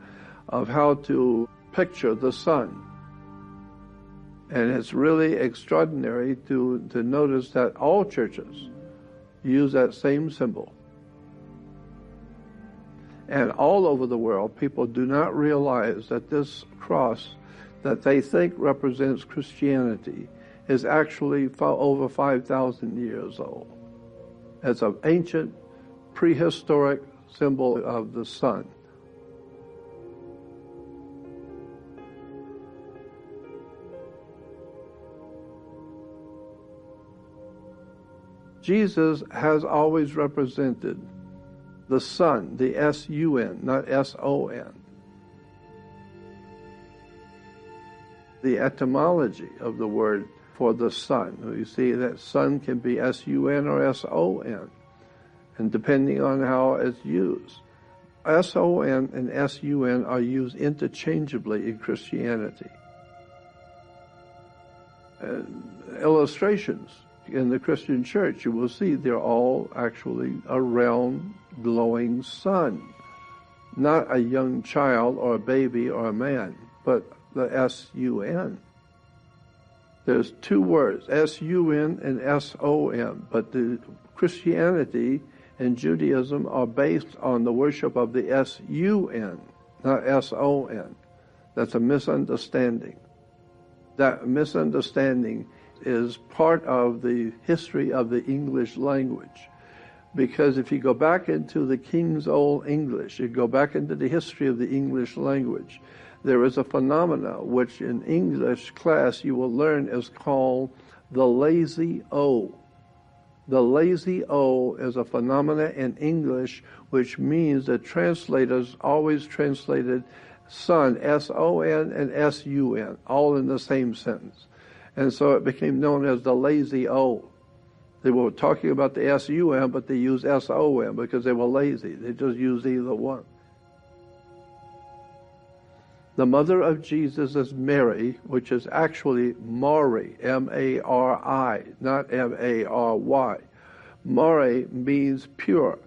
of how to picture the sun. And it's really extraordinary to notice that all churches use that same symbol. And all over the world, people do not realize that this cross that they think represents Christianity is actually over 5,000 years old. It's an ancient, prehistoric symbol of the sun. Jesus has always represented the sun, the S-U-N, not S-O-N. The etymology of the word for the sun. You see that sun can be S-U-N or S-O-N, and depending on how it's used. S-O-N and S-U-N are used interchangeably in Christianity. Illustrations in the Christian church, you will see they're all actually a round, glowing sun. Not a young child or a baby or a man, but the S-U-N. There's two words, S-U-N and S-O-N, but the Christianity and Judaism are based on the worship of the S-U-N, not S-O-N. That's a misunderstanding. That misunderstanding is part of the history of the English language. Because if you go back into the King's Old English, you go back into the history of the English language, there is a phenomena which in English class you will learn is called the lazy O. The lazy O is a phenomena in English which means that translators always translated son, S-O-N and S-U-N, all in the same sentence. And so it became known as the lazy O. They were talking about the S-U-N, but they used S-O-N because they were lazy. They just used either one. The mother of Jesus is Mary, which is actually Mari, M-A-R-I, not M-A-R-Y. Mari means pure.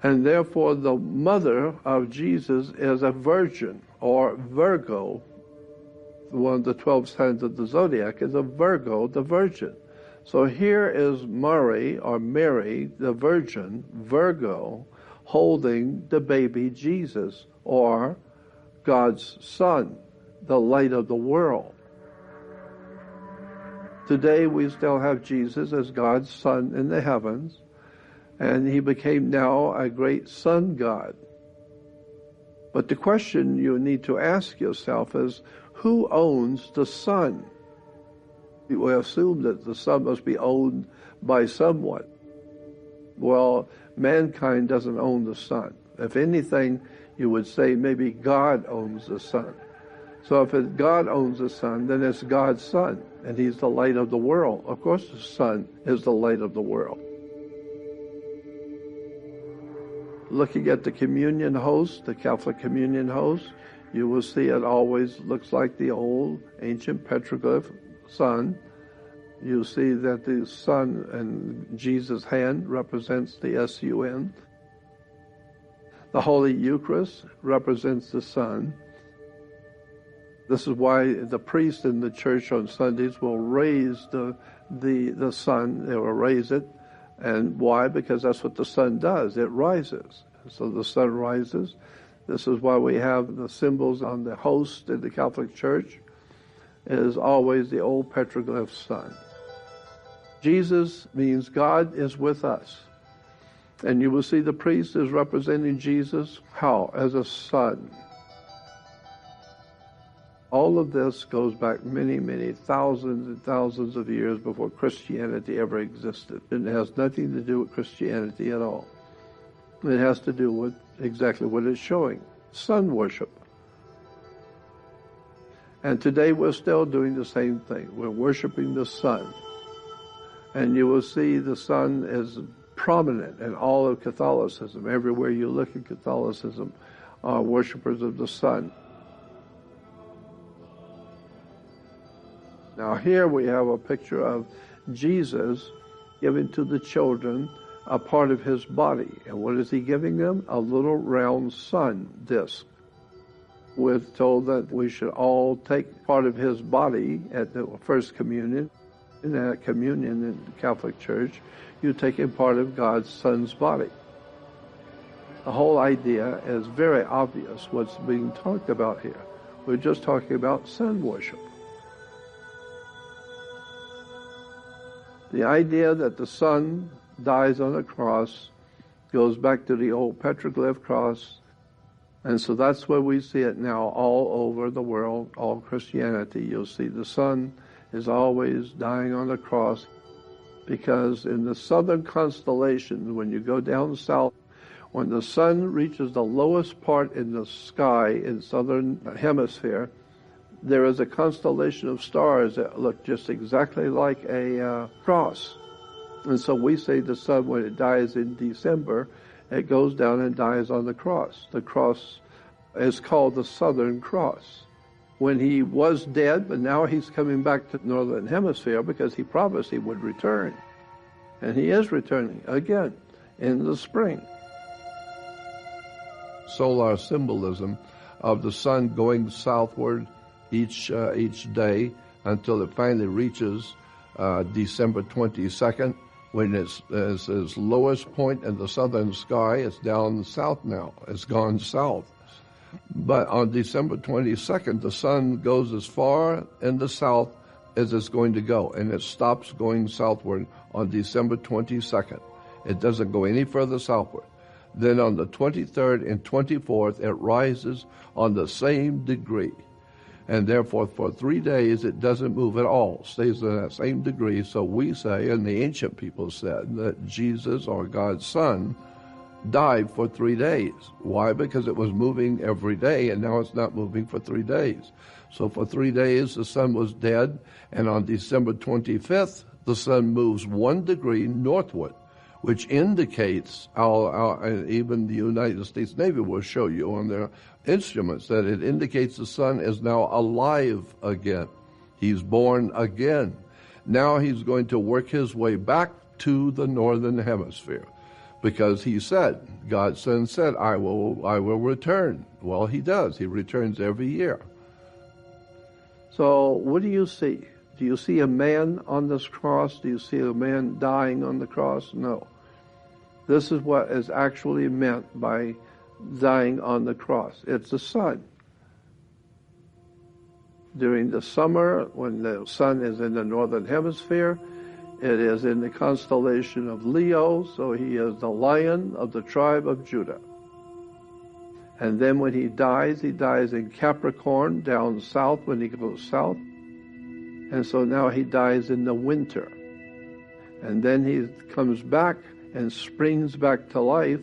And therefore the mother of Jesus is a virgin, or Virgo. One of the 12 signs of the zodiac is a Virgo, the virgin. So here is Mari, or Mary, the virgin, Virgo, holding the baby Jesus, or God's Son, the light of the world. Today we still have Jesus as God's Son in the heavens, and he became now a great sun god. But the question you need to ask yourself is, who owns the sun? We assume that the sun must be owned by someone. Well, mankind doesn't own the sun. If anything, you would say maybe God owns the sun. So if God owns the sun, then it's God's Son, and he's the light of the world. Of course the sun is the light of the world. Looking at the communion host, the Catholic communion host, you will see it always looks like the old ancient petroglyph sun. You see that the sun in Jesus' hand represents the S-U-N. The Holy Eucharist represents the sun. This is why the priest in the church on Sundays will raise the sun. They will raise it. And why? Because that's what the sun does. It rises. So the sun rises. This is why we have the symbols on the host in the Catholic Church. It is always the old petroglyph sun. Jesus means God is with us. And you will see the priest is representing Jesus. How? As a son. All of this goes back many, many thousands and thousands of years before Christianity ever existed. It has nothing to do with Christianity at all. It has to do with exactly what it's showing, sun worship. And today we're still doing the same thing. We're worshiping the sun. And you will see the sun is prominent in all of Catholicism. Everywhere you look at Catholicism are worshipers of the sun. Now here we have a picture of Jesus giving to the children a part of his body. And what is he giving them? A little round sun disk. We're told that we should all take part of his body at the first communion. In that communion in the Catholic Church, you're taking part of God's Son's body. The whole idea is very obvious what's being talked about here. We're just talking about sun worship. The idea that the Son dies on a cross goes back to the old petroglyph cross, and so that's where we see it now all over the world, all Christianity. You'll see the Son is always dying on the cross, because in the southern constellations, when you go down south, when the sun reaches the lowest part in the sky in southern hemisphere, there is a constellation of stars that look just exactly like a cross. And so we say the sun, when it dies in December, it goes down and dies on the cross. The cross is called the Southern Cross. When he was dead, but now he's coming back to the northern hemisphere because he promised he would return. And he is returning again in the spring. Solar symbolism of the sun going southward each day until it finally reaches December 22nd, when it's its lowest point in the southern sky. It's down south now. It's gone south. But on December 22nd, the sun goes as far in the south as it's going to go, and it stops going southward on December 22nd. It doesn't go any further southward. Then on the 23rd and 24th, it rises on the same degree. And therefore, for 3 days, it doesn't move at all, stays in that same degree. So we say, and the ancient people said, that Jesus, or God's Son, died for 3 days. Why? Because it was moving every day, and now it's not moving for 3 days. So for 3 days, the sun was dead, and on December 25th, the sun moves 1 degree northward, which indicates, even the United States Navy will show you on their instruments, that it indicates the sun is now alive again. He's born again. Now he's going to work his way back to the northern hemisphere, because he said, God's Son said, I will return. Well, he does. He returns every year. So what do you see? Do you see a man on this cross? Do you see a man dying on the cross? No. This is what is actually meant by dying on the cross. It's the sun. During the summer, when the sun is in the northern hemisphere, it is in the constellation of Leo, so he is the lion of the tribe of Judah. And then when he dies in Capricorn, down south when he goes south. And so now he dies in the winter. And then he comes back and springs back to life.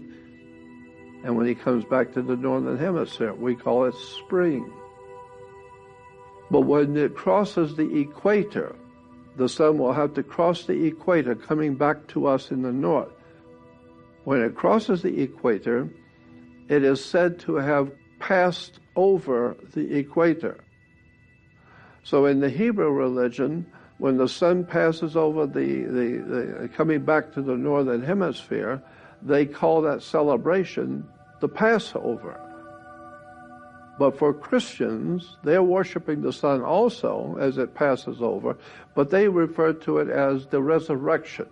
And when he comes back to the northern hemisphere, we call it spring. But when it crosses the equator, the sun will have to cross the equator, coming back to us in the north. When it crosses the equator, it is said to have passed over the equator. So in the Hebrew religion, when the sun passes over the coming back to the northern hemisphere, they call that celebration the Passover. But for Christians, they're worshiping the sun also as it passes over, but they refer to it as the resurrection.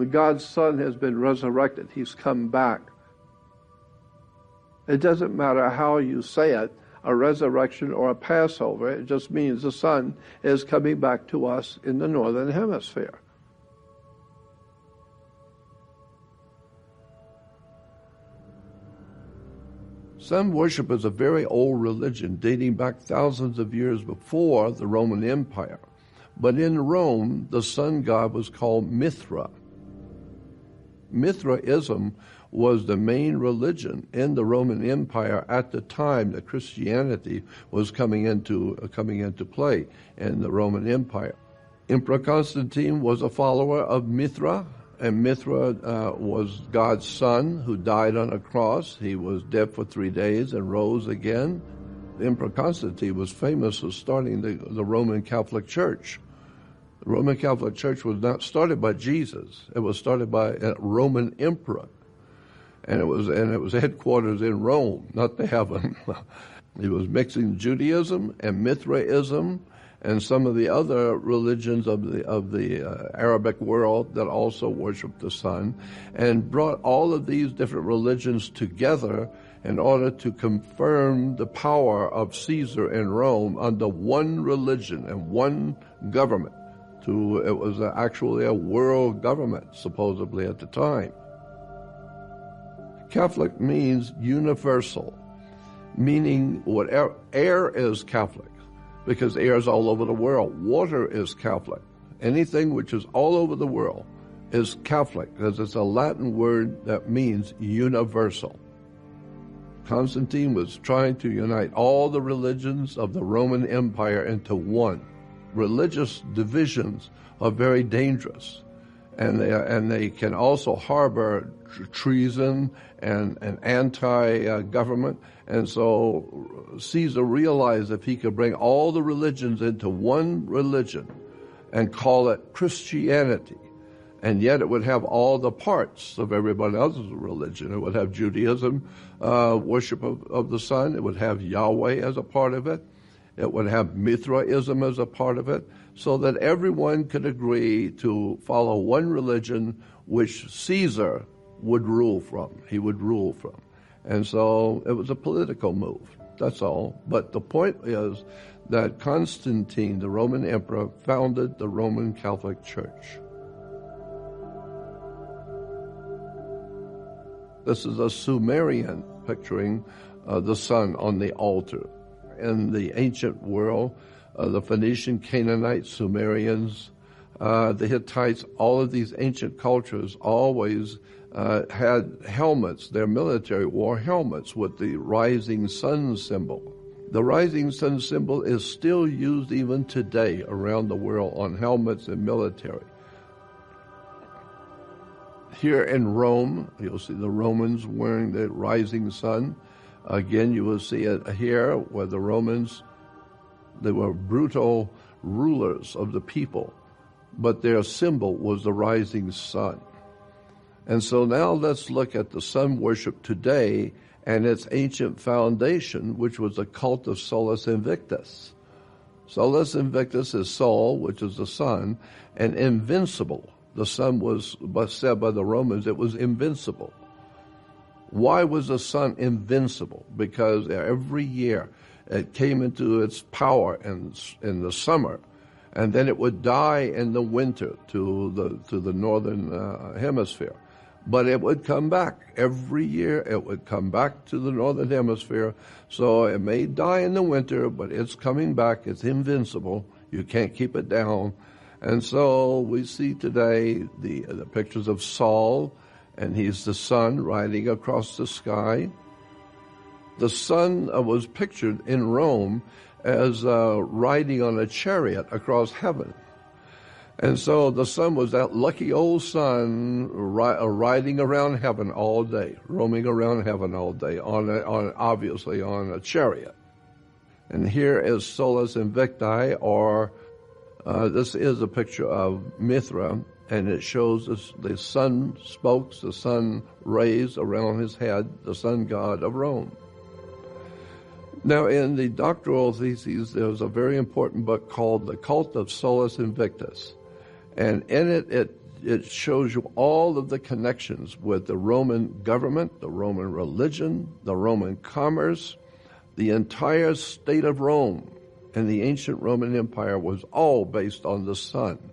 God's Son has been resurrected. He's come back. It doesn't matter how you say it, a resurrection or a Passover. It just means the sun is coming back to us in the northern hemisphere. Sun worship is a very old religion dating back thousands of years before the Roman Empire. But in Rome, the sun god was called Mithra. Mithraism was the main religion in the Roman Empire at the time that Christianity was coming into play in the Roman Empire. Emperor Constantine was a follower of Mithra, and Mithra was God's son who died on a cross. He was dead for 3 days and rose again. Emperor Constantine was famous for starting the Roman Catholic Church. The Roman Catholic Church was not started by Jesus. It was started by a Roman emperor. And it was headquarters in Rome, not the heaven. He was mixing Judaism and Mithraism and some of the other religions of the Arabic world that also worshiped the sun, and brought all of these different religions together in order to confirm the power of Caesar in Rome under one religion and one government. It was actually a world government, supposedly at the time. Catholic means universal, meaning whatever air is Catholic, because air is all over the world. Water is Catholic. Anything which is all over the world is Catholic, because it's a Latin word that means universal. Constantine was trying to unite all the religions of the Roman Empire into one. Religious divisions are very dangerous, and they can also harbor treason and anti-government. And so Caesar realized if he could bring all the religions into one religion and call it Christianity, and yet it would have all the parts of everybody else's religion. It would have Judaism, worship of the sun. It would have Yahweh as a part of it. It would have Mithraism as a part of it, so that everyone could agree to follow one religion which Caesar would rule from. He would rule from. And so it was a political move. That's all. But the point is that Constantine, the Roman emperor, founded the Roman Catholic Church. This is a Sumerian picturing the sun on the altar. In the ancient world, the Phoenician, Canaanites, Sumerians, the Hittites, all of these ancient cultures always had helmets. Their military wore helmets with the rising sun symbol. The rising sun symbol is still used even today around the world on helmets and military. Here in Rome, you'll see the Romans wearing the rising sun. Again, you will see it here where the Romans, they were brutal rulers of the people, but their symbol was the rising sun. And so now let's look at the sun worship today and its ancient foundation, which was the cult of Solus Invictus. Solus Invictus is Sol, which is the sun, and invincible. The sun was said by the Romans, it was invincible. Why was the sun invincible? Because every year it came into its power in the summer, and then it would die in the winter to the northern hemisphere. But it would come back. Every year it would come back to the northern hemisphere. So it may die in the winter, but it's coming back. It's invincible. You can't keep it down. And so we see today the pictures of Sol, and he's the sun riding across the sky. The sun was pictured in Rome as riding on a chariot across heaven. And so the sun was that lucky old sun riding around heaven all day, roaming around heaven all day, obviously on a chariot. And here is Solus Invicti, or this is a picture of Mithra, and it shows the sun spokes, the sun rays around his head, the sun god of Rome. Now, in the doctoral theses, there's a very important book called The Cult of Solus Invictus. And in it shows you all of the connections with the Roman government, the Roman religion, the Roman commerce. The entire state of Rome and the ancient Roman Empire was all based on the sun.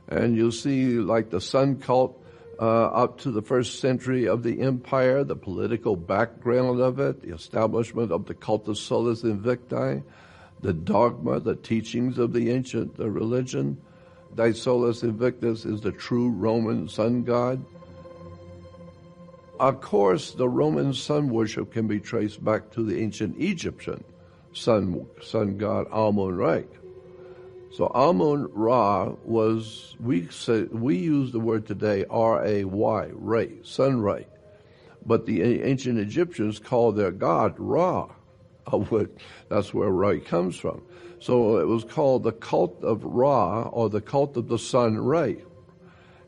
And you see like the sun cult up to the first century of the empire, the political background of it, the establishment of the cult of Solus Invicti, the dogma, the teachings of the ancient religion. Solus Invictus is the true Roman sun god. Of course, the Roman sun worship can be traced back to the ancient Egyptian sun god Amun-Ra. So Amun-Ra was, we use the word today R-A-Y, ray, sun ray. But the ancient Egyptians called their god Ra, that's where Ra comes from. So it was called the cult of Ra, or the cult of the sun ray.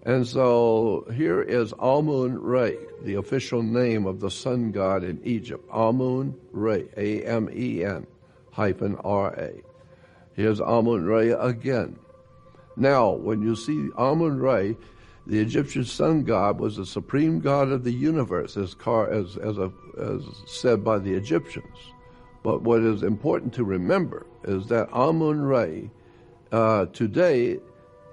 And so here is Amun-Ra, the official name of the sun god in Egypt. Amun-Ra, A-M-E-N-R-A. Here's Amun-Ra again. Now, when you see Amun-Ra, the Egyptian sun god was the supreme god of the universe, as said by the Egyptians. But what is important to remember is that Amun-Ra, today,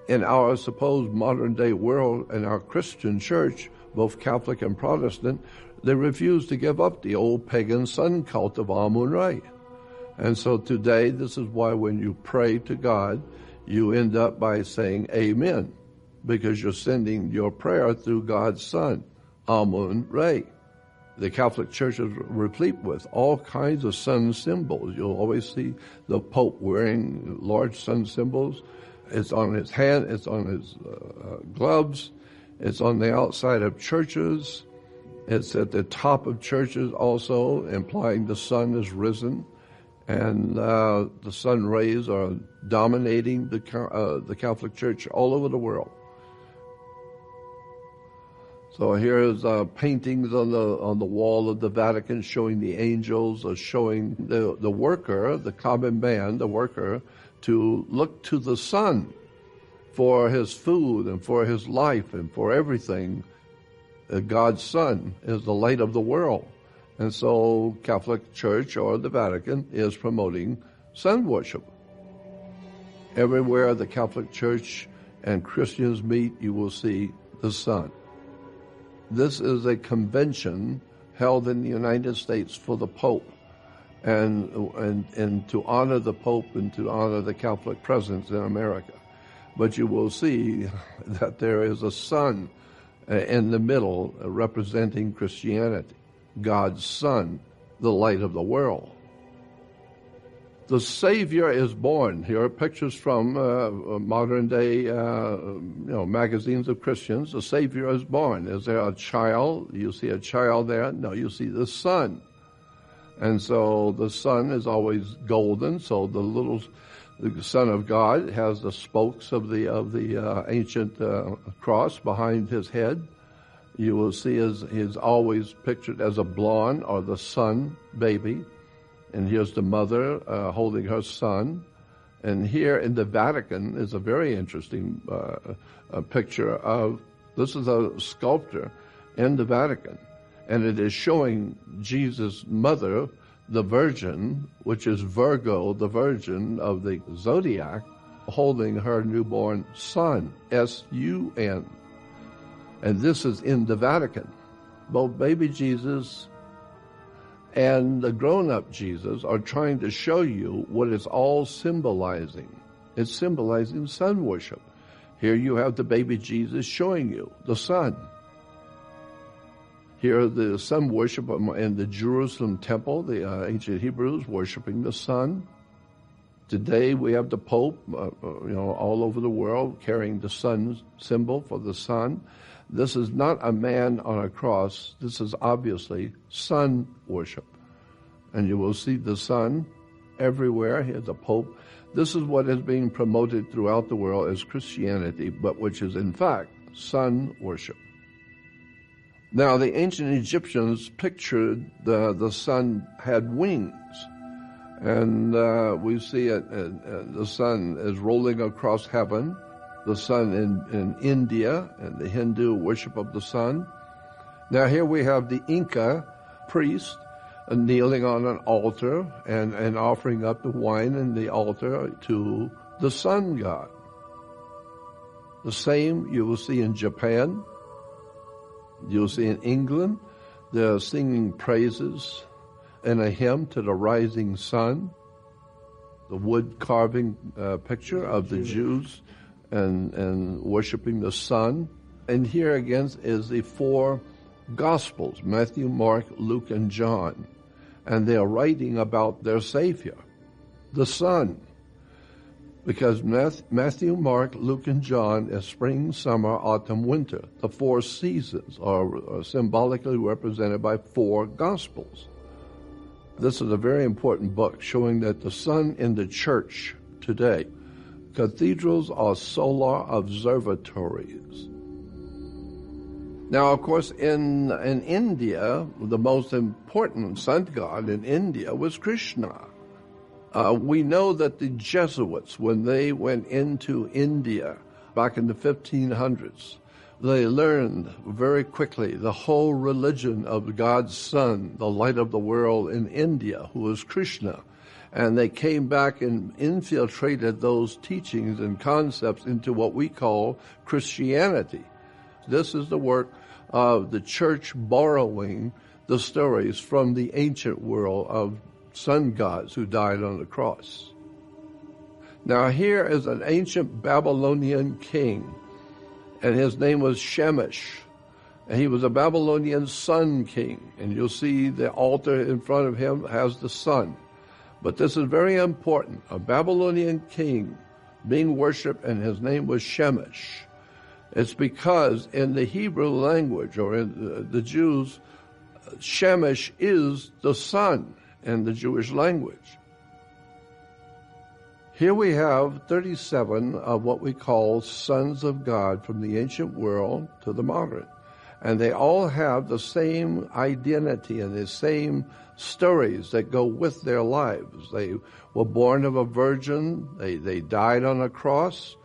in our supposed modern-day world, in our Christian church, both Catholic and Protestant, they refuse to give up the old pagan sun cult of Amun-Ra. And so today, this is why when you pray to God, you end up by saying Amen, because you're sending your prayer through God's Son, Amun-Ra. The Catholic Church is replete with all kinds of sun symbols. You'll always see the Pope wearing large sun symbols. It's on his hand, it's on his gloves, it's on the outside of churches, it's at the top of churches also, implying the sun is risen, and the sun rays are dominating the Catholic Church all over the world. So here's paintings on the wall of the Vatican showing the angels, showing the worker, the common man, the worker, to look to the sun for his food and for his life and for everything. God's Son is the light of the world. And so Catholic Church, or the Vatican, is promoting sun worship. Everywhere the Catholic Church and Christians meet, you will see the sun. This is a convention held in the United States for the Pope, and to honor the Pope and to honor the Catholic presence in America. But you will see that there is a sun in the middle representing Christianity, God's Son, the light of the world. The Savior is born. Here are pictures from modern day magazines of Christians. The Savior is born. Is there a child? You see a child there? No, you see the sun. And so the sun is always golden, so the Son of God has the spokes of the ancient cross behind his head. You will see he's always pictured as a blonde or the sun baby. And here's the mother holding her son. And here in the Vatican is a very interesting picture of, this is a sculpture in the Vatican. And it is showing Jesus' mother, the Virgin, which is Virgo, the Virgin of the zodiac, holding her newborn son, S-U-N. And this is in the Vatican. Both baby Jesus and the grown-up Jesus are trying to show you what it's all symbolizing. It's symbolizing sun worship. Here you have the baby Jesus showing you the sun. Here the sun worship in the Jerusalem temple, the ancient Hebrews worshiping the sun. Today we have the Pope, all over the world carrying the sun symbol for the sun. This is not a man on a cross. This is obviously sun worship. And you will see the sun everywhere. Here's the Pope. This is what is being promoted throughout the world as Christianity, but which is in fact sun worship. Now, the ancient Egyptians pictured the sun had wings. And we see it, the sun is rolling across heaven. The sun in India and the Hindu worship of the sun. Now here we have the Inca priest kneeling on an altar and offering up the wine in the altar to the sun god. The same you will see in Japan. You'll see in England. They're singing praises in a hymn to the rising sun. The wood carving picture of the Jews and worshiping the sun. And here again is the four Gospels, Matthew, Mark, Luke, and John. And they are writing about their Savior, the sun. Because Matthew, Mark, Luke, and John is spring, summer, autumn, winter. The four seasons are symbolically represented by four Gospels. This is a very important book showing that the sun in the church today, cathedrals are solar observatories. Now, of course, in India, the most important sun god in India was Krishna. We know that the Jesuits, when they went into India back in the 1500s, they learned very quickly the whole religion of God's Son, the light of the world in India, who was Krishna. And they came back and infiltrated those teachings and concepts into what we call Christianity. This is the work of the church borrowing the stories from the ancient world of sun gods who died on the cross. Now here is an ancient Babylonian king, and his name was Shamash. And he was a Babylonian sun king. And you'll see the altar in front of him has the sun. But this is very important. A Babylonian king being worshipped, and his name was Shamash. It's because in the Hebrew language, or in the Jews, Shamash is the sun in the Jewish language. Here we have 37 of what we call sons of God from the ancient world to the modern. And they all have the same identity and the same stories that go with their lives. They were born of a virgin. They died on a cross.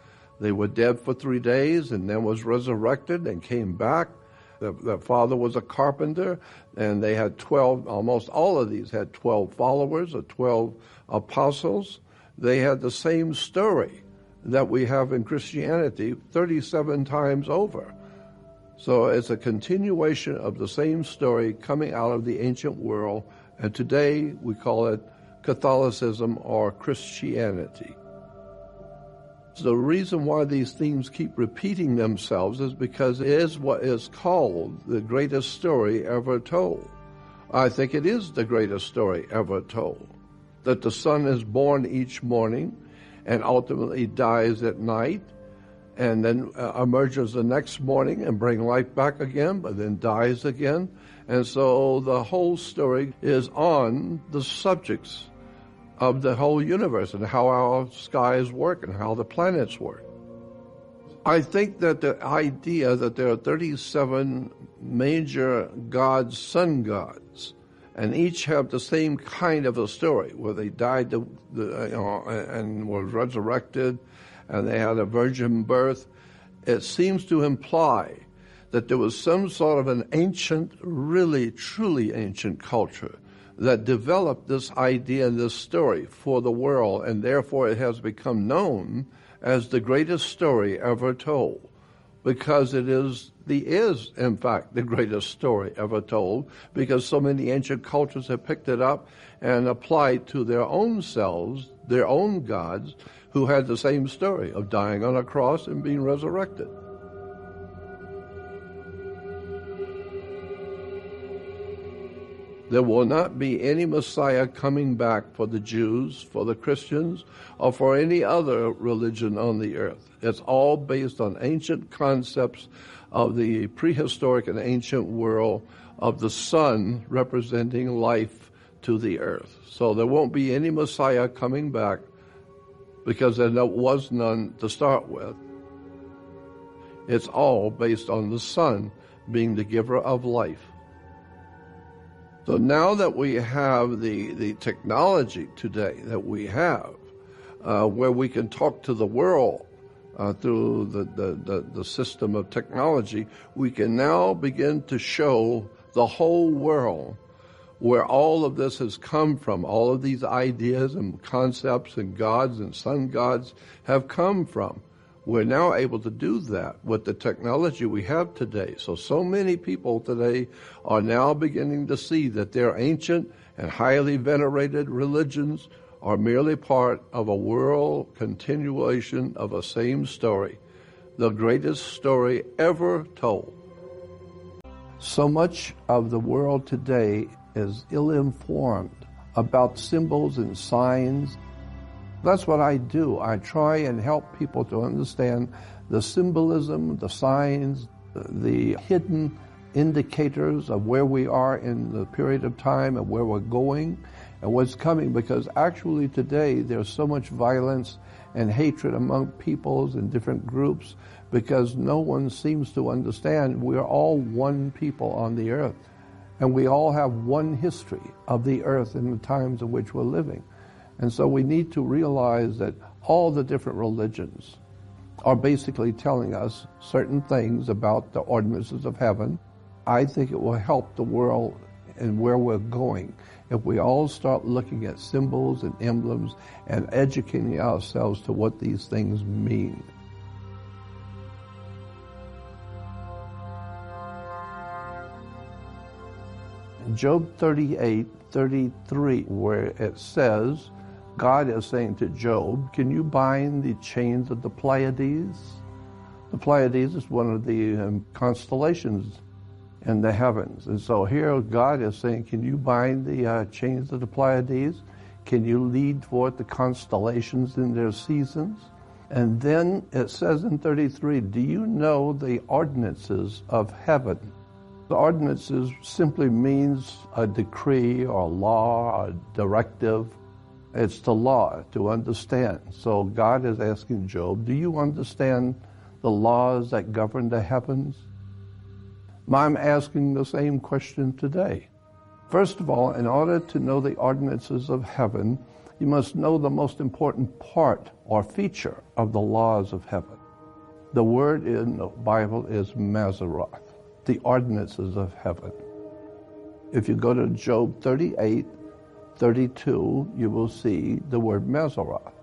They were dead for 3 days and then was resurrected and came back. Their father was a carpenter, and they had 12, almost all of these had 12 followers or 12 apostles. They had the same story that we have in Christianity 37 times over. So it's a continuation of the same story coming out of the ancient world, and today we call it Catholicism or Christianity. So the reason why these themes keep repeating themselves is because it is what is called the greatest story ever told. I think it is the greatest story ever told, that the sun is born each morning and ultimately dies at night, and then emerges the next morning and brings life back again, but then dies again. And so the whole story is on the subjects of the whole universe and how our skies work and how the planets work. I think that the idea that there are 37 major gods, sun gods, and each have the same kind of a story, where they died and were resurrected, and they had a virgin birth, it seems to imply that there was some sort of an ancient, really, truly ancient culture that developed this idea and this story for the world, and therefore it has become known as the greatest story ever told, because it is in fact the greatest story ever told, because so many ancient cultures have picked it up and applied to their own selves, their own gods, who had the same story of dying on a cross and being resurrected. There will not be any Messiah coming back for the Jews, for the Christians, or for any other religion on the earth. It's all based on ancient concepts of the prehistoric and ancient world of the sun representing life to the earth. So there won't be any Messiah coming back, because there was none to start with. It's all based on the sun being the giver of life. So now that we have the technology today that we have, where we can talk to the world through the system of technology, we can now begin to show the whole world where all of this has come from. All of these ideas and concepts and gods and sun gods have come from. We're now able to do that with the technology we have today. So many people today are now beginning to see that their ancient and highly venerated religions are merely part of a world continuation of a same story, the greatest story ever told. So much of the world today is ill-informed about symbols and signs. That's what I do. I try and help people to understand the symbolism, the signs, the hidden indicators of where we are in the period of time and where we're going and what's coming, because actually today there's so much violence and hatred among peoples and different groups because no one seems to understand we're all one people on the earth. And we all have one history of the earth in the times in which we're living. And so we need to realize that all the different religions are basically telling us certain things about the ordinances of heaven. I think it will help the world and where we're going if we all start looking at symbols and emblems and educating ourselves to what these things mean. Job 38:33, where it says, God is saying to Job, can you bind the chains of the Pleiades? The Pleiades is one of the constellations in the heavens. And so here God is saying, can you bind the chains of the Pleiades? Can you lead forth the constellations in their seasons? And then it says in 33, do you know the ordinances of heaven? The ordinances simply means a decree or law or directive. It's the law to understand. So God is asking Job, do you understand the laws that govern the heavens? I'm asking the same question today. First of all, in order to know the ordinances of heaven, you must know the most important part or feature of the laws of heaven. The word in the Bible is Mazaroth, the ordinances of heaven. If you go to Job 38:32, you will see the word Mazaroth.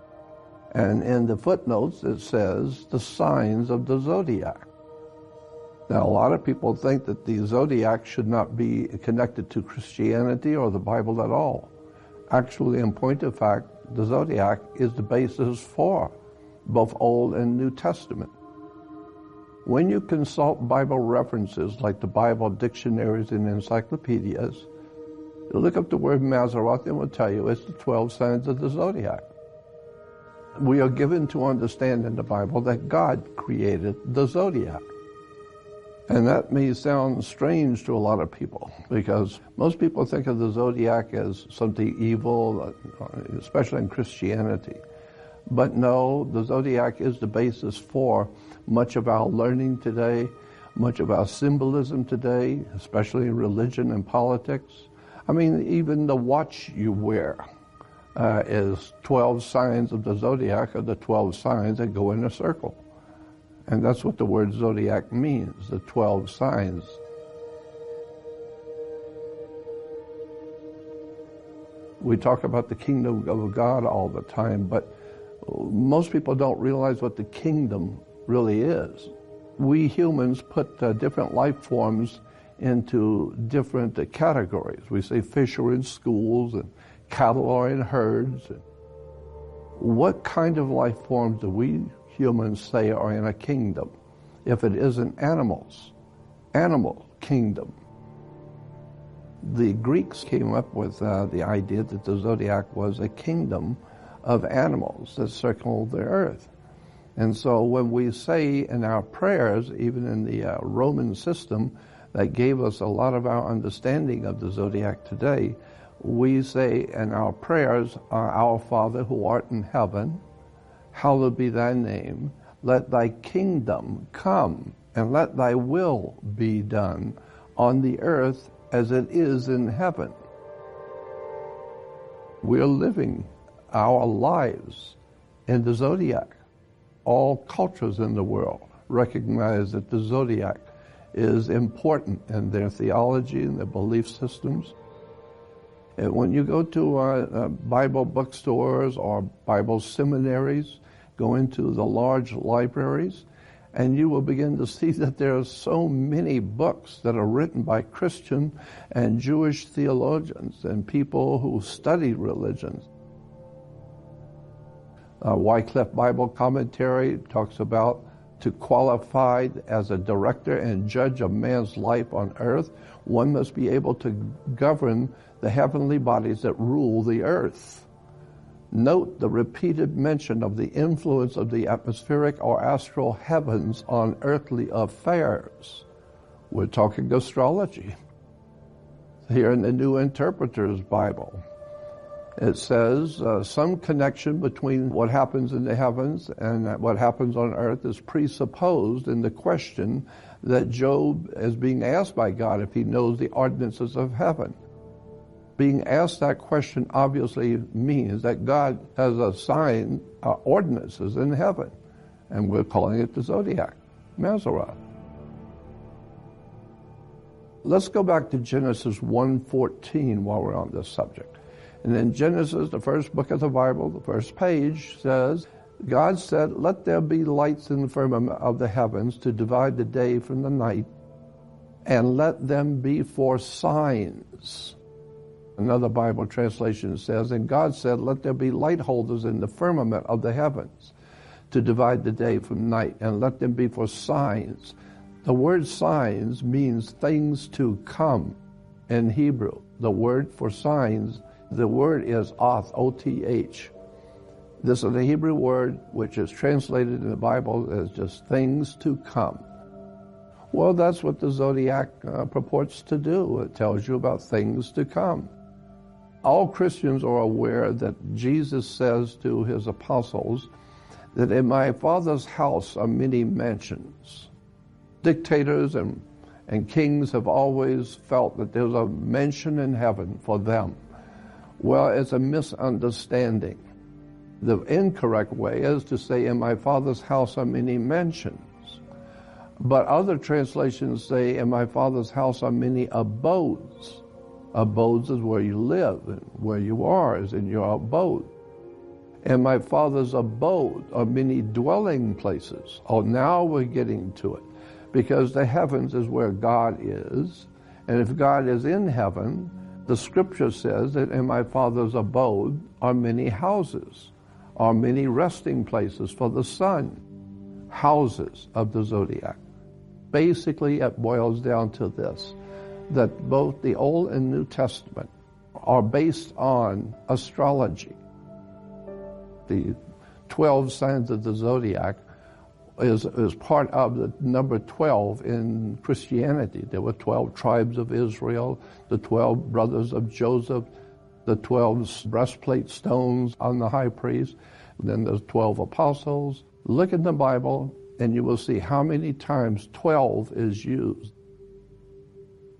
And in the footnotes it says the signs of the zodiac. Now, a lot of people think that the zodiac should not be connected to Christianity or the Bible at all. Actually, in point of fact, the zodiac is the basis for both Old and New Testament. When you consult Bible references like the Bible dictionaries and encyclopedias, you look up the word Mazzaroth and it will tell you it's the 12 signs of the zodiac. We are given to understand in the Bible that God created the zodiac. And that may sound strange to a lot of people because most people think of the zodiac as something evil, especially in Christianity. But no, the zodiac is the basis for much of our learning today, much of our symbolism today, especially in religion and politics. I mean, even the watch you wear is 12 signs of the zodiac, or the 12 signs that go in a circle. And that's what the word zodiac means, the 12 signs. We talk about the kingdom of God all the time, but most people don't realize what the kingdom really is. We humans put different life forms into different categories. We say fish are in schools and cattle are in herds. What kind of life forms do we humans say are in a kingdom if it isn't animals? Animal kingdom. The Greeks came up with the idea that the zodiac was a kingdom of animals that circled the earth. And so when we say in our prayers, even in the Roman system that gave us a lot of our understanding of the zodiac today, we say in our prayers, Our Father who art in heaven, hallowed be thy name, let thy kingdom come, and let thy will be done on the earth as it is in heaven. We're living our lives in the zodiac. All cultures in the world recognize that the zodiac is important in their theology and their belief systems. And when you go to Bible bookstores or Bible seminaries, go into the large libraries, and you will begin to see that there are so many books that are written by Christian and Jewish theologians and people who study religions. Wycliffe Bible Commentary talks about to qualify as a director and judge of man's life on earth, one must be able to govern the heavenly bodies that rule the earth. Note the repeated mention of the influence of the atmospheric or astral heavens on earthly affairs. We're talking astrology. Here in the New Interpreter's Bible, it says some connection between what happens in the heavens and what happens on earth is presupposed in the question that Job is being asked by God if he knows the ordinances of heaven. Being asked that question obviously means that God has assigned ordinances in heaven, and we're calling it the zodiac, Mazzaroth. Let's go back to Genesis 1:14 while we're on this subject. And in Genesis, the first book of the Bible, the first page says, God said, let there be lights in the firmament of the heavens to divide the day from the night, and let them be for signs. Another Bible translation says, and God said, let there be light holders in the firmament of the heavens to divide the day from night, and let them be for signs. The word signs means things to come in Hebrew. The word for signs, the word is oth, O-T-H. This is the Hebrew word which is translated in the Bible as just things to come. Well, that's what the zodiac purports to do. It tells you about things to come. All Christians are aware that Jesus says to his apostles that in my Father's house are many mansions. Dictators and kings have always felt that there's a mansion in heaven for them. Well, it's a misunderstanding. The incorrect way is to say, in my Father's house are many mansions. But other translations say, in my Father's house are many abodes. Abodes is where you live, and where you are is in your abode. In my Father's abode are many dwelling places. Oh, now we're getting to it. because the heavens is where God is. And if God is in heaven, the scripture says that in my Father's abode are many houses, are many resting places for the sun, houses of the zodiac. Basically, it boils down to this, that both the Old and New Testament are based on astrology. The 12 signs of the zodiac is part of the number 12 in Christianity. There were 12 tribes of Israel, the 12 brothers of Joseph, the 12 breastplate stones on the high priest, and then there's 12 apostles. Look in the Bible and you will see how many times 12 is used.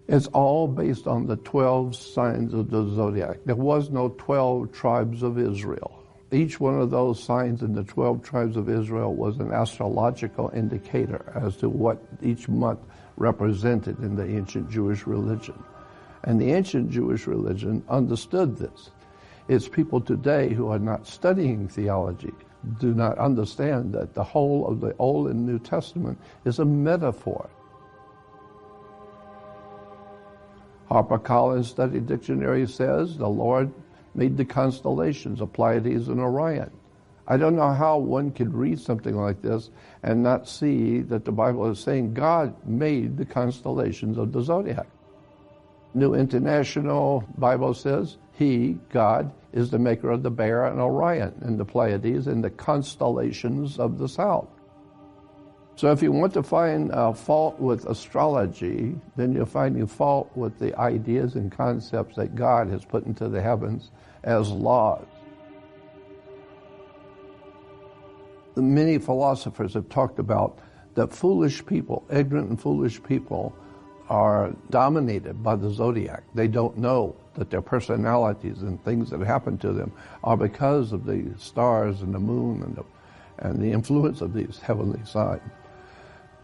It's all based on the 12 signs of the zodiac. There was no 12 tribes of Israel. Each one of those signs in the 12 tribes of Israel was an astrological indicator as to what each month represented in the ancient Jewish religion. And the ancient Jewish religion understood this. It's people today who are not studying theology do not understand that the whole of the Old and New Testament is a metaphor. HarperCollins Study Dictionary says the Lord made the constellations of Pleiades and Orion. I don't know how one could read something like this and not see that the Bible is saying God made the constellations of the zodiac. New International Bible says He, God, is the maker of the Bear and Orion and the Pleiades and the constellations of the south. So if you want to find fault with astrology, then you're finding fault with the ideas and concepts that God has put into the heavens as laws. Many philosophers have talked about that foolish people, ignorant and foolish people, are dominated by the zodiac. They don't know that their personalities and things that happen to them are because of the stars and the moon and the influence of these heavenly signs.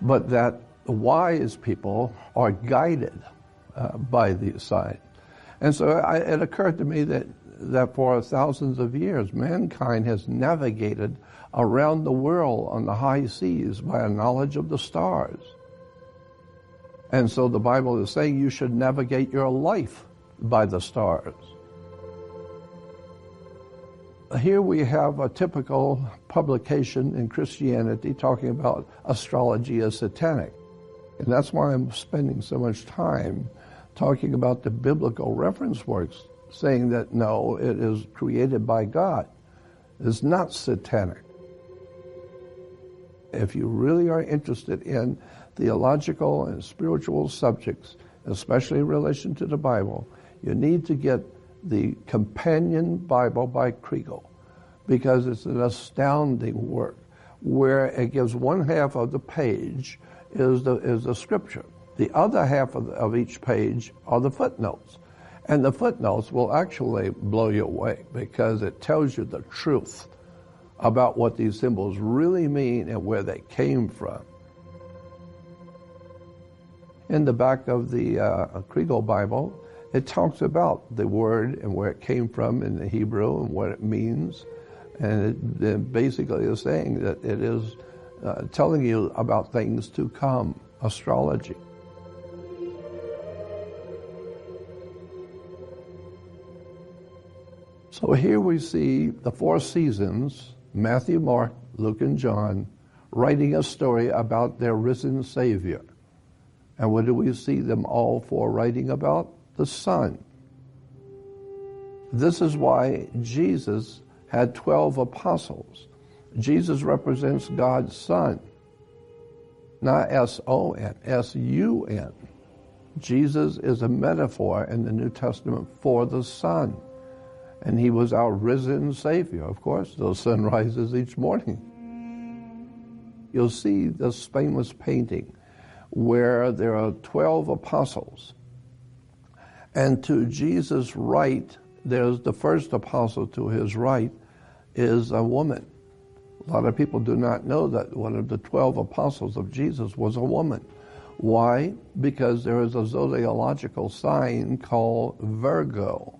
But that wise people are guided by these signs. And so it occurred to me that for thousands of years, mankind has navigated around the world on the high seas by a knowledge of the stars. And so the Bible is saying you should navigate your life by the stars. Here we have a typical publication in Christianity talking about astrology as satanic. And that's why I'm spending so much time talking about the biblical reference works, saying that no, it is created by God. It's not satanic. If you really are interested in theological and spiritual subjects, especially in relation to the Bible, you need to get the Companion Bible by Kriegel, because it's an astounding work where it gives one half of the page is the scripture. The other half of each page are the footnotes. And the footnotes will actually blow you away because it tells you the truth about what these symbols really mean and where they came from. In the back of the Kriegel Bible, it talks about the word and where it came from in the Hebrew and what it means. And it basically is saying that it is telling you about things to come, astrology. So here we see the four seasons, Matthew, Mark, Luke, and John, writing a story about their risen Savior. And what do we see them all for writing about? The Son. This is why Jesus had 12 apostles. Jesus represents God's Son, not S-O-N, S-U-N. Jesus is a metaphor in the New Testament for the Son. And he was our risen Savior. Of course, the sun rises each morning. You'll see this famous painting where there are 12 apostles. And to Jesus' right, there's the first apostle to his right is a woman. A lot of people do not know that one of the 12 apostles of Jesus was a woman. Why? Because there is a zodiacal sign called Virgo.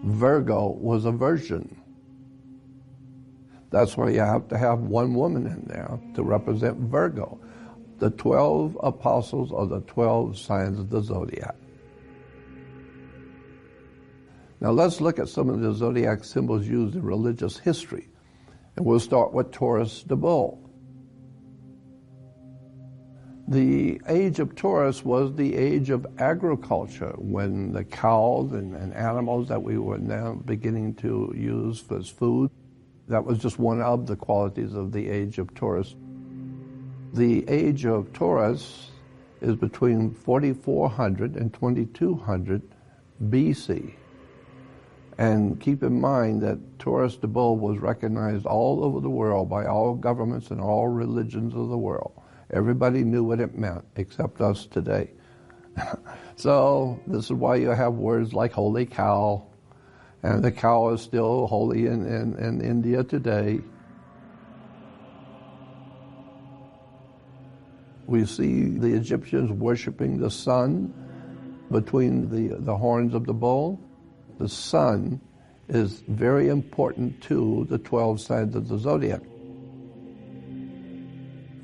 Virgo was a virgin. That's why you have to have one woman in there to represent Virgo. the 12 apostles or the 12 signs of the zodiac. Now let's look at some of the zodiac symbols used in religious history. And we'll start with Taurus the bull. The age of Taurus was the age of agriculture, when the cows and animals that we were now beginning to use as food, that was just one of the qualities of the age of Taurus. The age of Taurus is between 4400 and 2200 BC. And keep in mind that Taurus the bull was recognized all over the world by all governments and all religions of the world. Everybody knew what it meant, except us today. So this is why you have words like holy cow, and the cow is still holy in India today. We see the Egyptians worshiping the sun between the horns of the bull. The sun is very important to the 12 signs of the zodiac.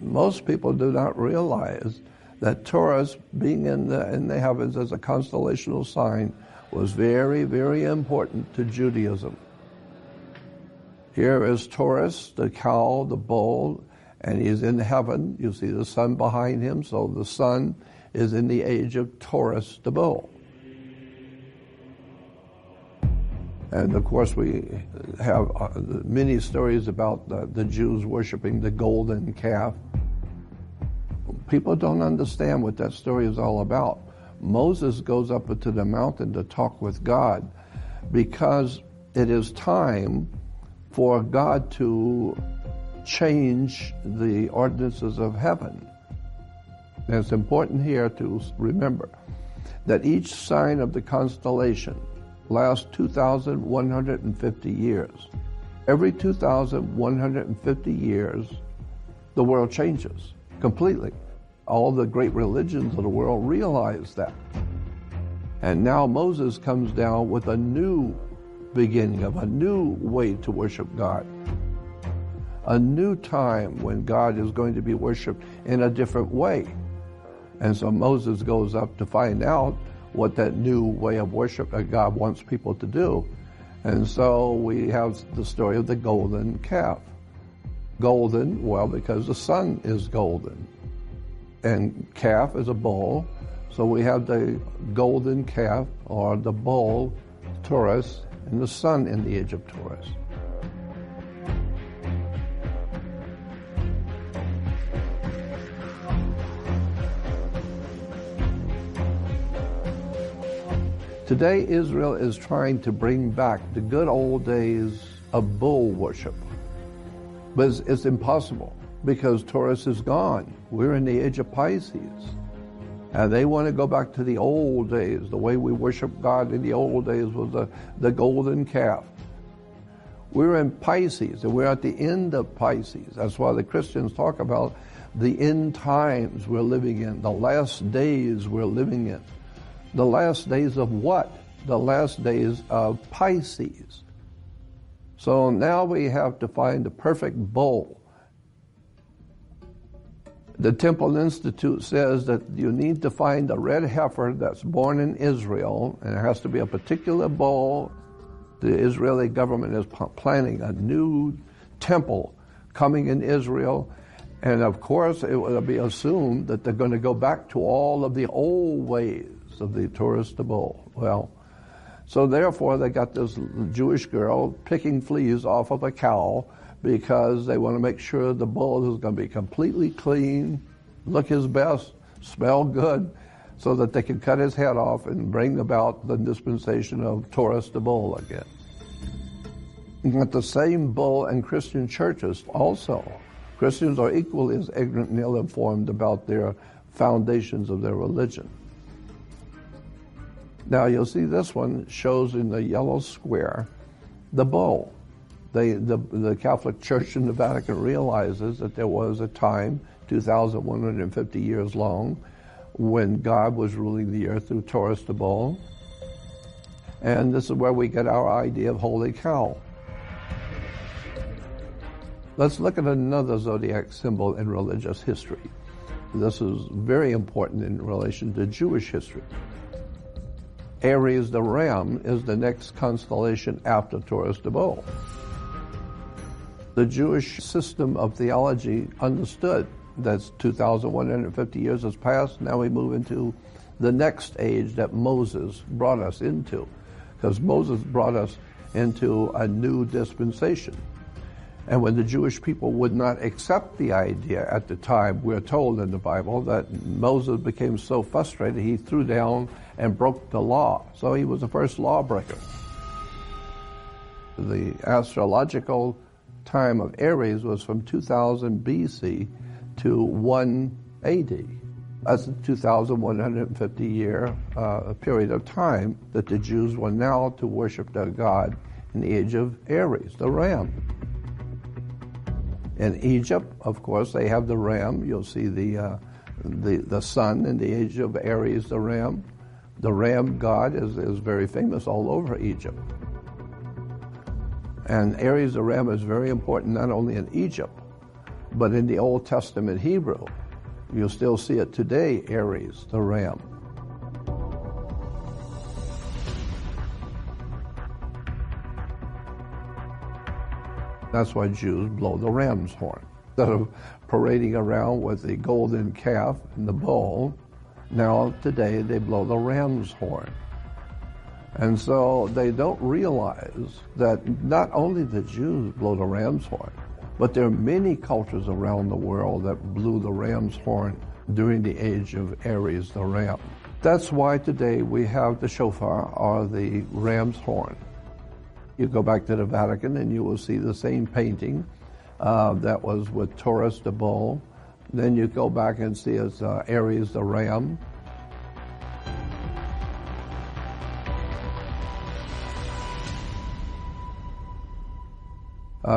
Most people do not realize that Taurus, being in the heavens as a constellational sign, was very, very important to Judaism. Here is Taurus, the cow, the bull, and he's in heaven. You see the sun behind him, so the sun is in the age of Taurus, the bull. And of course we have many stories about the Jews worshiping the golden calf. People don't understand what that story is all about. Moses goes up into the mountain to talk with God because it is time for God to change the ordinances of heaven. And it's important here to remember that each sign of the constellation lasts 2,150 years. Every 2,150 years, the world changes completely. All the great religions of the world realize that. And now Moses comes down with a new beginning of a new way to worship God. A new time when God is going to be worshiped in a different way. And so Moses goes up to find out what that new way of worship that God wants people to do. And so we have the story of the golden calf. Golden, well, because the sun is golden. And calf is a bull. So we have the golden calf, or the bull, Taurus, and the sun in the age of Taurus. Today, Israel is trying to bring back the good old days of bull worship. But it's impossible because Taurus is gone. We're in the age of Pisces. And they want to go back to the old days. The way we worship God in the old days was the golden calf. We're in Pisces, and we're at the end of Pisces. That's why the Christians talk about the end times we're living in, the last days we're living in. The last days of what? The last days of Pisces. So now we have to find the perfect bull. The Temple Institute says that you need to find a red heifer that's born in Israel, and it has to be a particular bull. The Israeli government is planning a new temple coming in Israel, and of course it will be assumed that they're going to go back to all of the old ways of the Taurus the bull. Well, so therefore they got this Jewish girl picking fleas off of a cow because they want to make sure the bull is going to be completely clean, look his best, smell good, so that they can cut his head off and bring about the dispensation of Taurus the bull again. But the same bull in Christian churches also. Christians are equally as ignorant and ill-informed about their foundations of their religion. Now you'll see this one shows in the yellow square the bull. The Catholic Church in the Vatican realizes that there was a time, 2,150 years long, when God was ruling the earth through Taurus the bull. And this is where we get our idea of holy cow. Let's look at another zodiac symbol in religious history. This is very important in relation to Jewish history. Aries the Ram is the next constellation after Taurus the Bull. The Jewish system of theology understood that 2,150 years has passed. Now we move into the next age that Moses brought us into, because Moses brought us into a new dispensation. And when the Jewish people would not accept the idea at the time, we're told in the Bible that Moses became so frustrated he threw down and broke the law. So he was the first lawbreaker. The astrological time of Aries was from 2000 BC to 1 AD. That's a 2,150 year period of time that the Jews were now to worship their God in the age of Aries, the ram. In Egypt, of course, they have the ram. You'll see the sun in the age of Aries, the ram. The ram god is very famous all over Egypt. And Aries, the ram, is very important not only in Egypt, but in the Old Testament Hebrew. You'll still see it today, Aries, the ram. That's why Jews blow the ram's horn. Instead of parading around with the golden calf and the bull, now today they blow the ram's horn. And so they don't realize that not only the Jews blow the ram's horn, but there are many cultures around the world that blew the ram's horn during the age of Aries the ram. That's why today we have the shofar, or the ram's horn. You go back to the Vatican and you will see the same painting that was with Taurus the bull. Then you go back and see it's Aries the ram.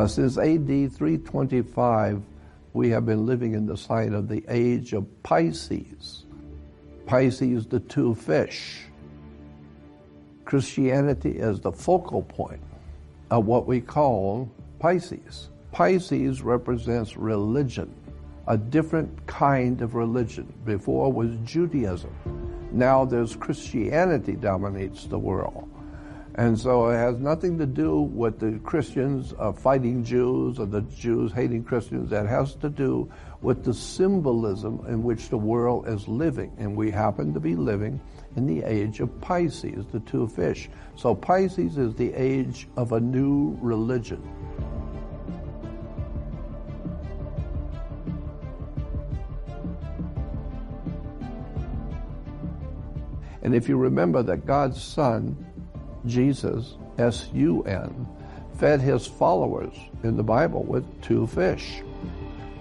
Since AD 325, we have been living in the sign of the age of Pisces. Pisces, the two fish. Christianity is the focal point of what we call Pisces. Pisces represents religion, a different kind of religion. Before was Judaism. Now there's Christianity dominates the world. And so it has nothing to do with the Christians fighting Jews or the Jews hating Christians. That has to do with the symbolism in which the world is living. And we happen to be living in the age of Pisces, the two fish. So Pisces is the age of a new religion. And if you remember that God's Son, Jesus, S-U-N, fed his followers in the Bible with two fish.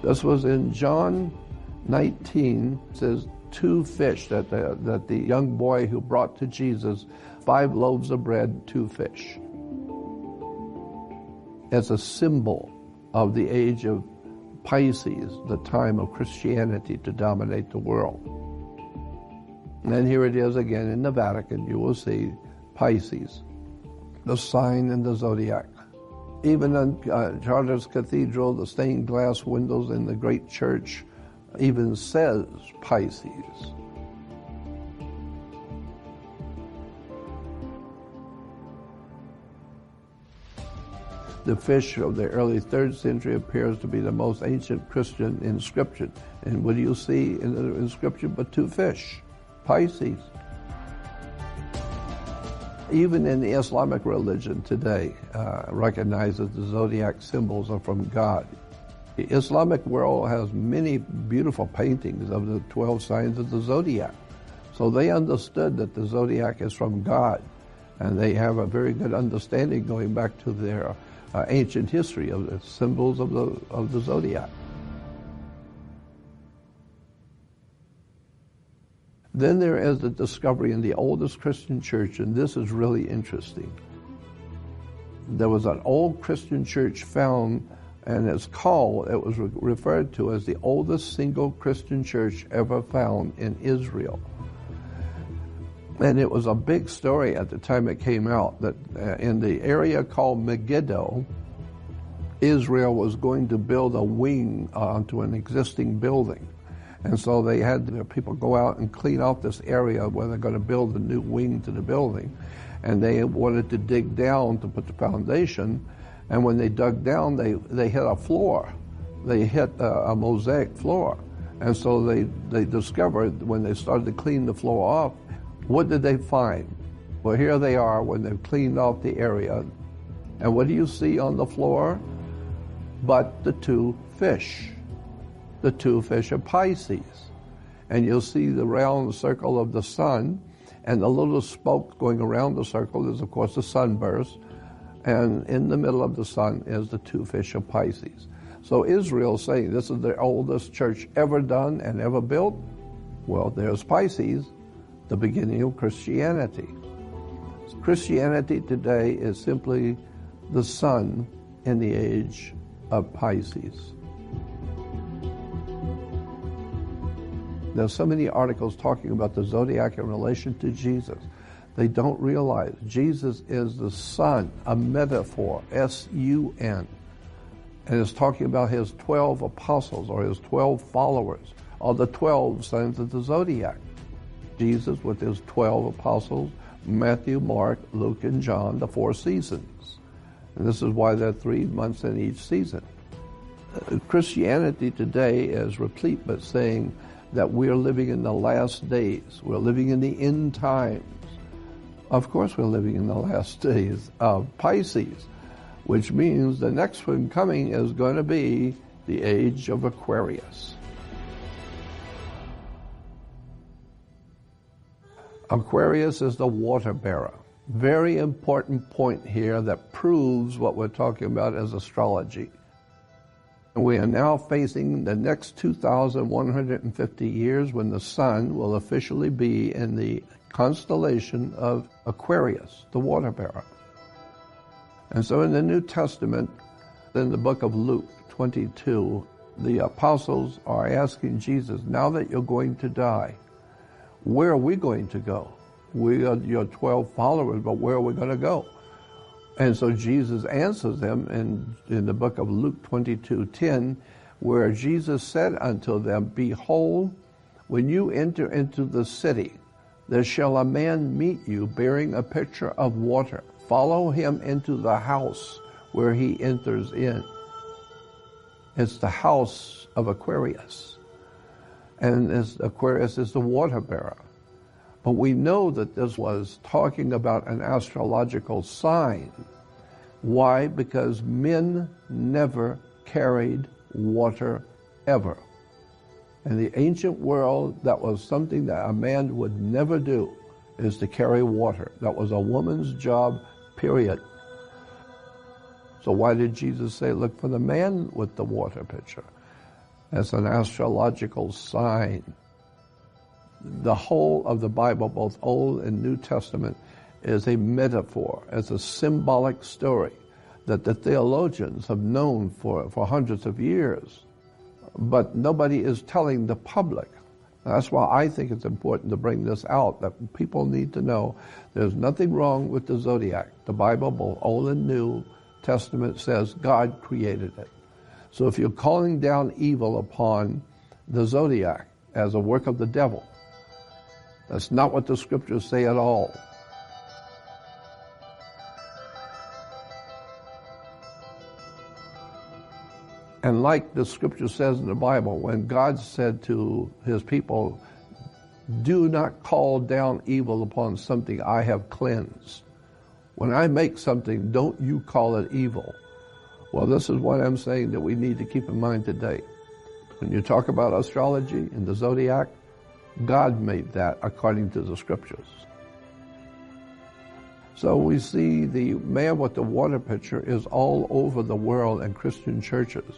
This was in John 19, it says 2 fish that the young boy who brought to Jesus 5 loaves of bread, 2 fish. As a symbol of the age of Pisces, the time of Christianity to dominate the world. And then here it is again in the Vatican. You will see Pisces, the sign in the zodiac. Even in Chartres Cathedral, the stained glass windows in the great church even says Pisces. The fish of the early 3rd century appears to be the most ancient Christian inscription. And what do you see in the inscription but 2 fish? Pisces. Even in the Islamic religion today, recognizes the zodiac symbols are from God. The Islamic world has many beautiful paintings of the 12 signs of the zodiac. So they understood that the zodiac is from God, and they have a very good understanding going back to their ancient history of the symbols of the zodiac. Then there is the discovery in the oldest Christian church, and this is really interesting. There was an old Christian church found, and it was referred to as the oldest single Christian church ever found in Israel. And it was a big story at the time it came out that in the area called Megiddo, Israel was going to build a wing onto an existing building. And so they had their people go out and clean out this area where they're going to build a new wing to the building. And they wanted to dig down to put the foundation. And when they dug down, they hit a floor. They hit a mosaic floor. And so they discovered when they started to clean the floor off, what did they find? Well, here they are when they've cleaned out the area. And what do you see on the floor? But the two fish. The two fish of Pisces. And you'll see the round circle of the sun, and the little spoke going around the circle is, of course, the sunburst. And in the middle of the sun is the two fish of Pisces. So Israel saying this is the oldest church ever done and ever built. Well, there's Pisces, the beginning of Christianity. Christianity today is simply the sun in the age of Pisces. There's so many articles talking about the zodiac in relation to Jesus. They don't realize Jesus is the sun, a metaphor, S-U-N. And it's talking about his 12 apostles or his 12 followers, or the 12 signs of the zodiac. Jesus with his 12 apostles, Matthew, Mark, Luke, and John, the 4 seasons. And this is why there are 3 months in each season. Christianity today is replete with saying that we're living in the last days. We're living in the end times. Of course we're living in the last days of Pisces, which means the next one coming is going to be the age of Aquarius. Aquarius is the water bearer. Very important point here that proves what we're talking about as astrology. We are now facing the next 2,150 years when the sun will officially be in the constellation of Aquarius, the water bearer. And so in the New Testament, in the book of Luke 22, the apostles are asking Jesus, now that you're going to die, where are we going to go? We are your 12 followers, but where are we going to go? And so Jesus answers them in the book of Luke 22:10, where Jesus said unto them, behold, when you enter into the city, there shall a man meet you bearing a pitcher of water. Follow him into the house where he enters in. It's the house of Aquarius. And Aquarius is the water bearer. But we know that this was talking about an astrological sign. Why? Because men never carried water ever. In the ancient world, that was something that a man would never do, is to carry water. That was a woman's job, period. So why did Jesus say, look for the man with the water pitcher? As an astrological sign. The whole of the Bible, both Old and New Testament, is a metaphor, as a symbolic story that the theologians have known for hundreds of years. But nobody is telling the public. That's why I think it's important to bring this out, that people need to know there's nothing wrong with the zodiac. The Bible, both Old and New Testament, says God created it. So if you're calling down evil upon the zodiac as a work of the devil, that's not what the scriptures say at all. And like the scripture says in the Bible, when God said to his people, do not call down evil upon something I have cleansed. When I make something, don't you call it evil. Well, this is what I'm saying that we need to keep in mind today. When you talk about astrology and the zodiac, God made that according to the scriptures. So we see the man with the water pitcher is all over the world in Christian churches.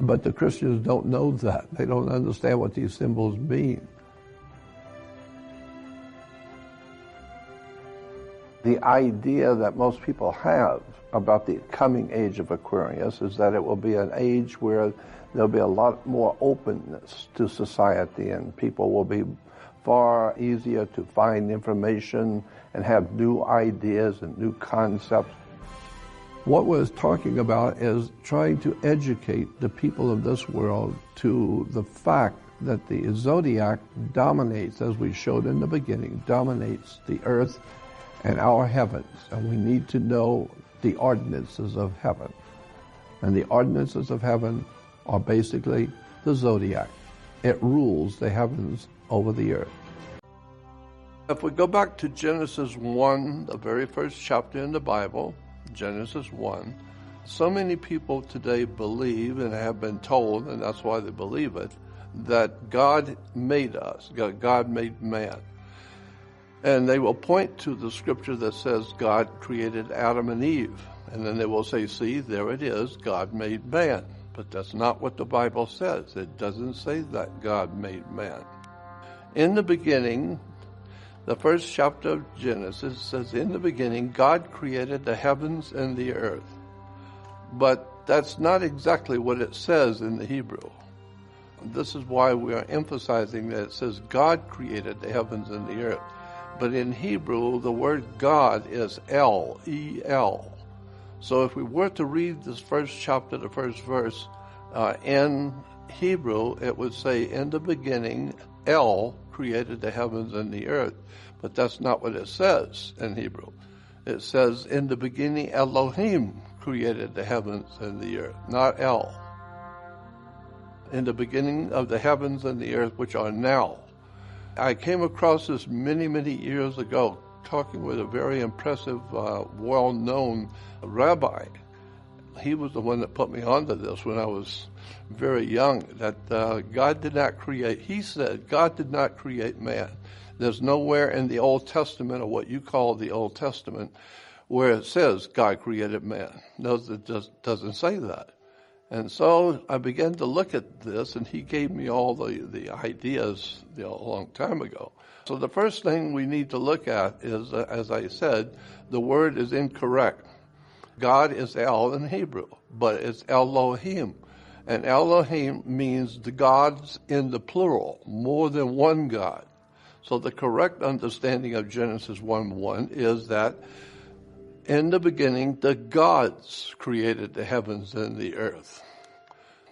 But the Christians don't know that. They don't understand what these symbols mean. The idea that most people have about the coming age of Aquarius is that it will be an age where there'll be a lot more openness to society, and people will be far easier to find information and have new ideas and new concepts. What we're talking about is trying to educate the people of this world to the fact that the zodiac dominates, as we showed in the beginning, dominates the earth and our heavens. And we need to know the ordinances of heaven. And the ordinances of heaven are basically the zodiac. It rules the heavens over the earth. If we go back to Genesis 1, the very first chapter in the Bible, Genesis 1, so many people today believe and have been told, and that's why they believe it, that God made us, God made man. And they will point to the scripture that says God created Adam and Eve. And then they will say, see, there it is, God made man. But that's not what the Bible says. It doesn't say that God made man. In the beginning, the first chapter of Genesis says, in the beginning, God created the heavens and the earth. But that's not exactly what it says in the Hebrew. This is why we are emphasizing that it says God created the heavens and the earth. But in Hebrew, the word God is El, E-L. So if we were to read this first chapter, the first verse, in Hebrew, it would say, in the beginning, El created the heavens and the earth. But that's not what it says in Hebrew. It says, in the beginning, Elohim created the heavens and the earth, not El. In the beginning of the heavens and the earth, which are now. I came across this many, many years ago, talking with a very impressive, well-known rabbi. He was the one that put me onto this when I was very young, that God did not create, he said, God did not create man. There's nowhere in the Old Testament, or what you call the Old Testament, where it says God created man. No, it just doesn't say that. And so I began to look at this, and he gave me all the ideas a long time ago. So the first thing we need to look at is, as I said, the word is incorrect. God is El in Hebrew, but it's Elohim. And Elohim means the gods in the plural, more than one God. So the correct understanding of Genesis 1:1 is that in the beginning, the gods created the heavens and the earth.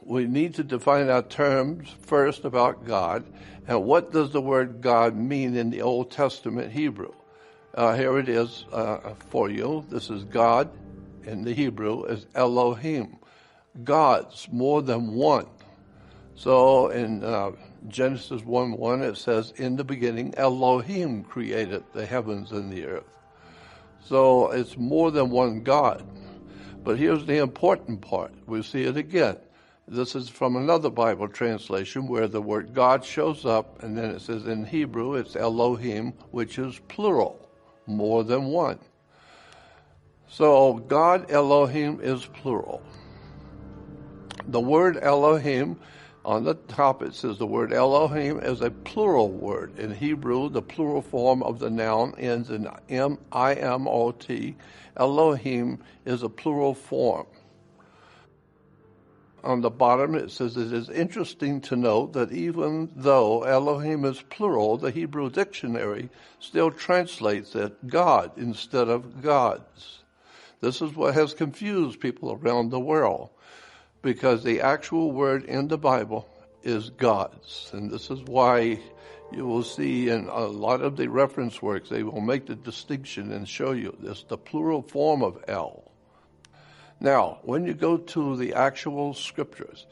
We need to define our terms first about God. And what does the word God mean in the Old Testament Hebrew? Here it is for you. This is God in the Hebrew is Elohim. Gods, more than one. So in Genesis 1:1 it says, in the beginning Elohim created the heavens and the earth. So it's more than one God. But here's the important part. We'll see it again. This is from another Bible translation where the word God shows up, and then it says in Hebrew it's Elohim, which is plural, more than one. So God Elohim is plural. The word Elohim, on the top it says the word Elohim is a plural word. In Hebrew, the plural form of the noun ends in I-M-O-T. Elohim is a plural form. On the bottom it says, it is interesting to note that even though Elohim is plural, the Hebrew dictionary still translates it God instead of gods. This is what has confused people around the world, because the actual word in the Bible is gods. And this is why you will see in a lot of the reference works, they will make the distinction and show you this, the plural form of El. Now, when you go to the actual scriptures,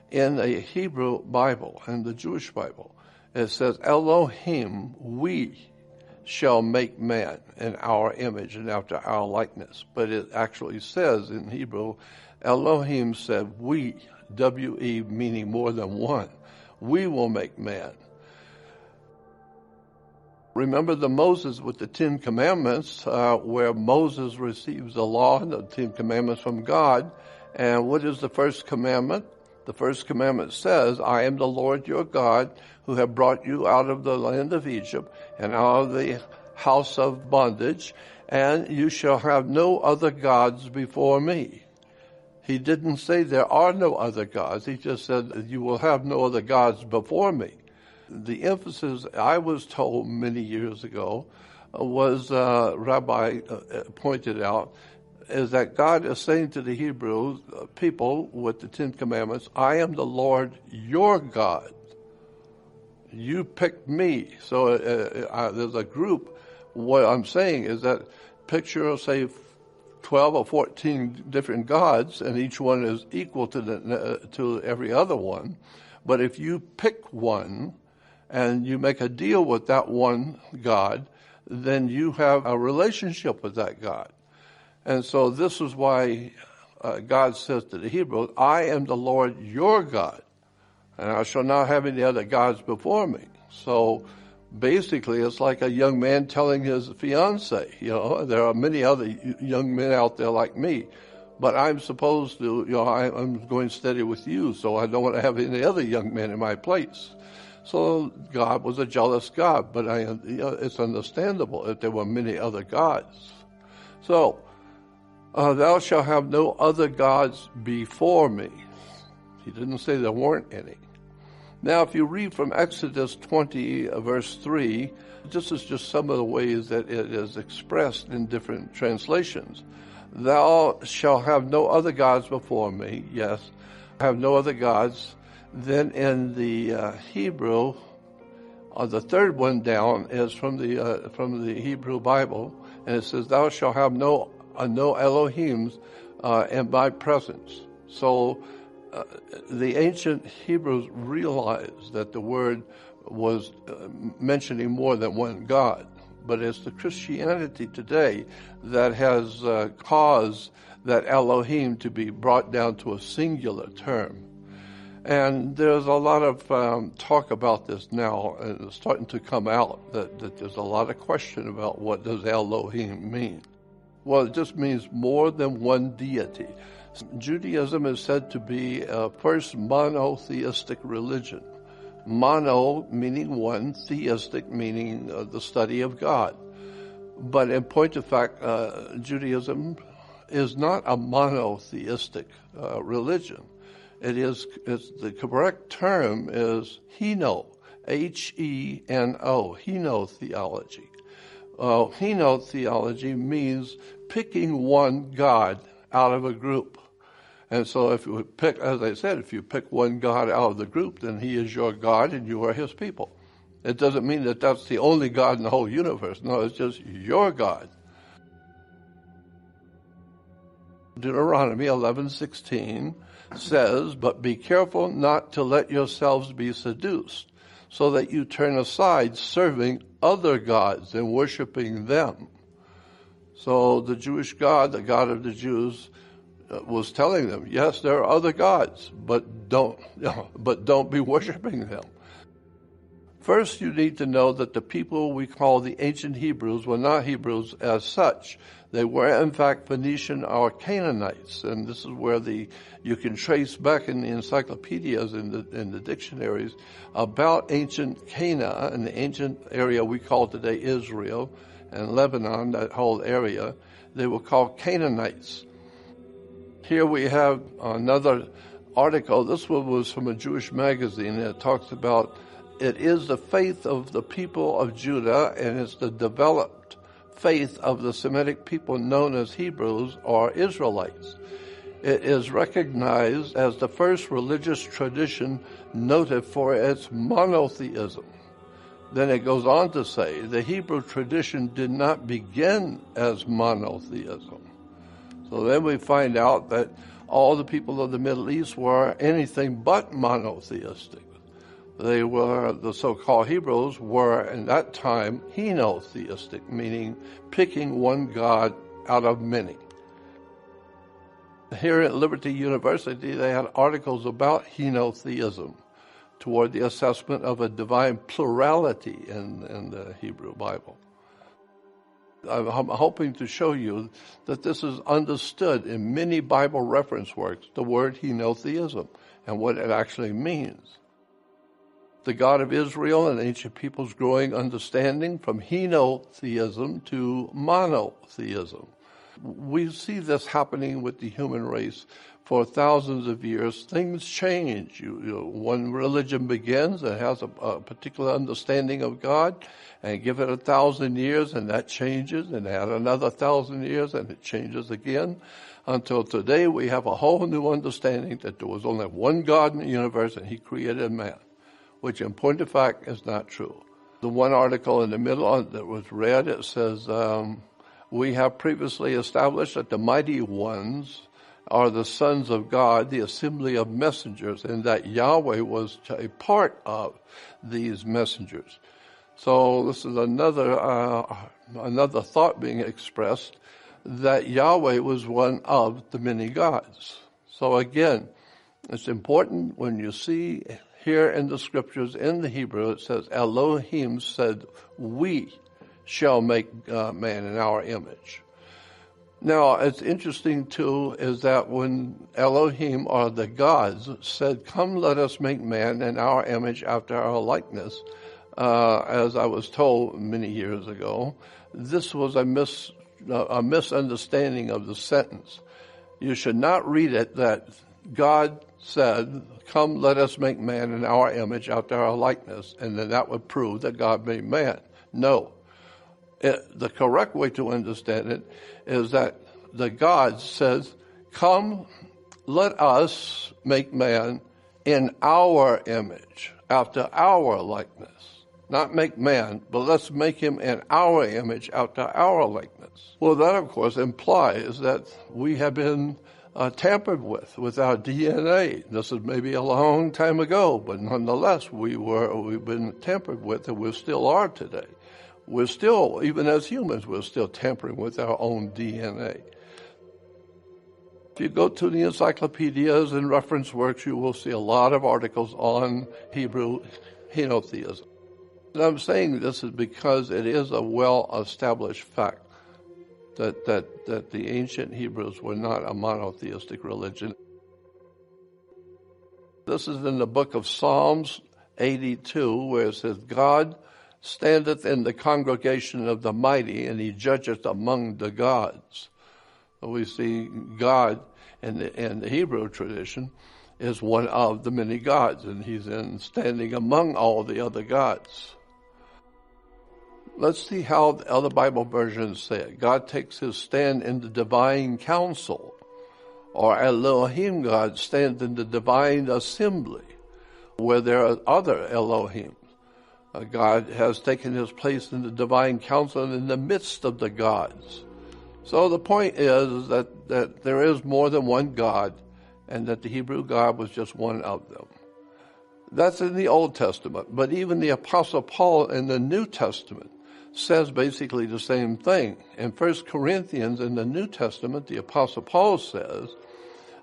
in the Hebrew Bible and the Jewish Bible, it says, Elohim, we shall make man in our image and after our likeness. But it actually says in Hebrew, Elohim said, we, W-E, meaning more than one, we will make man. Remember the Moses with the Ten Commandments, where Moses receives the law and the Ten Commandments from God. And what is the first commandment? The first commandment says, I am the Lord your God who have brought you out of the land of Egypt and out of the house of bondage, and you shall have no other gods before me. He didn't say there are no other gods. He just said you will have no other gods before me. The emphasis I was told many years ago was, Rabbi pointed out, is that God is saying to the Hebrew people with the Ten Commandments, I am the Lord your God. You pick me. So there's a group. What I'm saying is that picture, say, 12 or 14 different gods, and each one is equal to every other one. But if you pick one and you make a deal with that one God, then you have a relationship with that God. And so this is why God says to the Hebrews, I am the Lord your God, and I shall not have any other gods before me. So basically, it's like a young man telling his fiancée, there are many other young men out there like me, but I'm supposed to, I'm going steady with you, so I don't want to have any other young men in my place. So God was a jealous God, but it's understandable if there were many other gods. So, thou shalt have no other gods before me. He didn't say there weren't any. Now, if you read from Exodus 20, verse 3, this is just some of the ways that it is expressed in different translations. Thou shalt have no other gods before me. Yes, have no other gods. Then in the Hebrew, the third one down is from the Hebrew Bible, and it says, "Thou shalt have no Elohims in my presence." So the ancient Hebrews realized that the word was mentioning more than one God, but it's the Christianity today that has caused that Elohim to be brought down to a singular term. And there's a lot of talk about this now, and it's starting to come out that there's a lot of question about what does Elohim mean. Well, it just means more than one deity. Judaism is said to be a first monotheistic religion. Mono meaning one, theistic meaning the study of God. But in point of fact, Judaism is not a monotheistic religion. It's the correct term is Heno, H-E-N-O, Henotheology. Henotheology means picking one God out of a group. And so if you pick, as I said, if you pick one God out of the group, then he is your God and you are his people. It doesn't mean that that's the only God in the whole universe. No, it's just your God. Deuteronomy 11:16 says, "But be careful not to let yourselves be seduced, so that you turn aside serving other gods and worshiping them." So the Jewish God, the God of the Jews, was telling them, yes, there are other gods, but don't be worshiping them. First, you need to know that the people we call the ancient Hebrews were not Hebrews as such. They were, in fact, Phoenician or Canaanites, and this is where you can trace back in the encyclopedias, in the dictionaries, about ancient Cana, and the ancient area we call today Israel, and Lebanon, that whole area. They were called Canaanites. Here we have another article. This one was from a Jewish magazine, and it talks about it is the faith of the people of Judah, and it's the developed faith of the Semitic people known as Hebrews or Israelites. It is recognized as the first religious tradition noted for its monotheism. Then it goes on to say the Hebrew tradition did not begin as monotheism. So then we find out that all the people of the Middle East were anything but monotheistic. They were, the so-called Hebrews were, in that time, henotheistic, meaning picking one God out of many. Here at Liberty University, they had articles about henotheism toward the assessment of a divine plurality in the Hebrew Bible. I'm hoping to show you that this is understood in many Bible reference works, the word henotheism, and what it actually means. The God of Israel and ancient peoples' growing understanding from henotheism to monotheism. We see this happening with the human race for thousands of years. Things change. One religion begins and has a particular understanding of God, and give it 1,000 years and that changes, and add another 1,000 years and it changes again, until today we have a whole new understanding that there was only one God in the universe and he created man. which in point of fact is not true. The one article in the middle that was read, it says, we have previously established that the mighty ones are the sons of God, the assembly of messengers, and that Yahweh was a part of these messengers. So this is another thought being expressed, that Yahweh was one of the many gods. So again, it's important when you see here in the scriptures in the Hebrew, it says Elohim said, we shall make man in our image. Now, it's interesting, too, is that when Elohim, or the gods, said, come, let us make man in our image after our likeness, as I was told many years ago, this was a misunderstanding of the sentence. You should not read it that God said, come, let us make man in our image after our likeness, and then that would prove that God made man. No. The correct way to understand it is that the God says, come, let us make man in our image, after our likeness. Not make man, but let's make him in our image, after our likeness. Well, that, of course, implies that we have been tampered with our DNA. This is maybe a long time ago, but nonetheless, we've been tampered with, and we still are today. We're still, even as humans, we're still tampering with our own DNA. If you go to the encyclopedias and reference works, you will see a lot of articles on Hebrew henotheism. And I'm saying this is because it is a well-established fact that the ancient Hebrews were not a monotheistic religion. This is in the book of Psalms 82, where it says, God standeth in the congregation of the mighty, and he judgeth among the gods. So we see God in the Hebrew tradition is one of the many gods, and he's standing among all the other gods. Let's see how the other Bible versions say it. God takes his stand in the divine council, or Elohim God stands in the divine assembly, where there are other Elohim. God has taken his place in the divine council and in the midst of the gods. So the point is that there is more than one God, and that the Hebrew God was just one of them. That's in the Old Testament, but even the Apostle Paul in the New Testament says basically the same thing. In 1 Corinthians in the New Testament, the Apostle Paul says,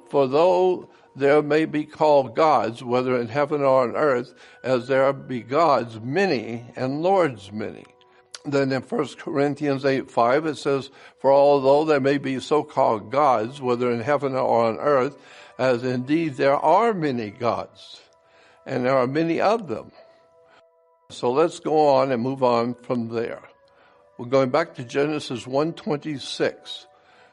for though there may be called gods, whether in heaven or on earth, as there be gods many and lords many. Then in 1 Corinthians 8:5 it says, for although there may be so-called gods, whether in heaven or on earth, as indeed there are many gods, and there are many of them. So let's go on and move on from there. We're going back to Genesis 1:26.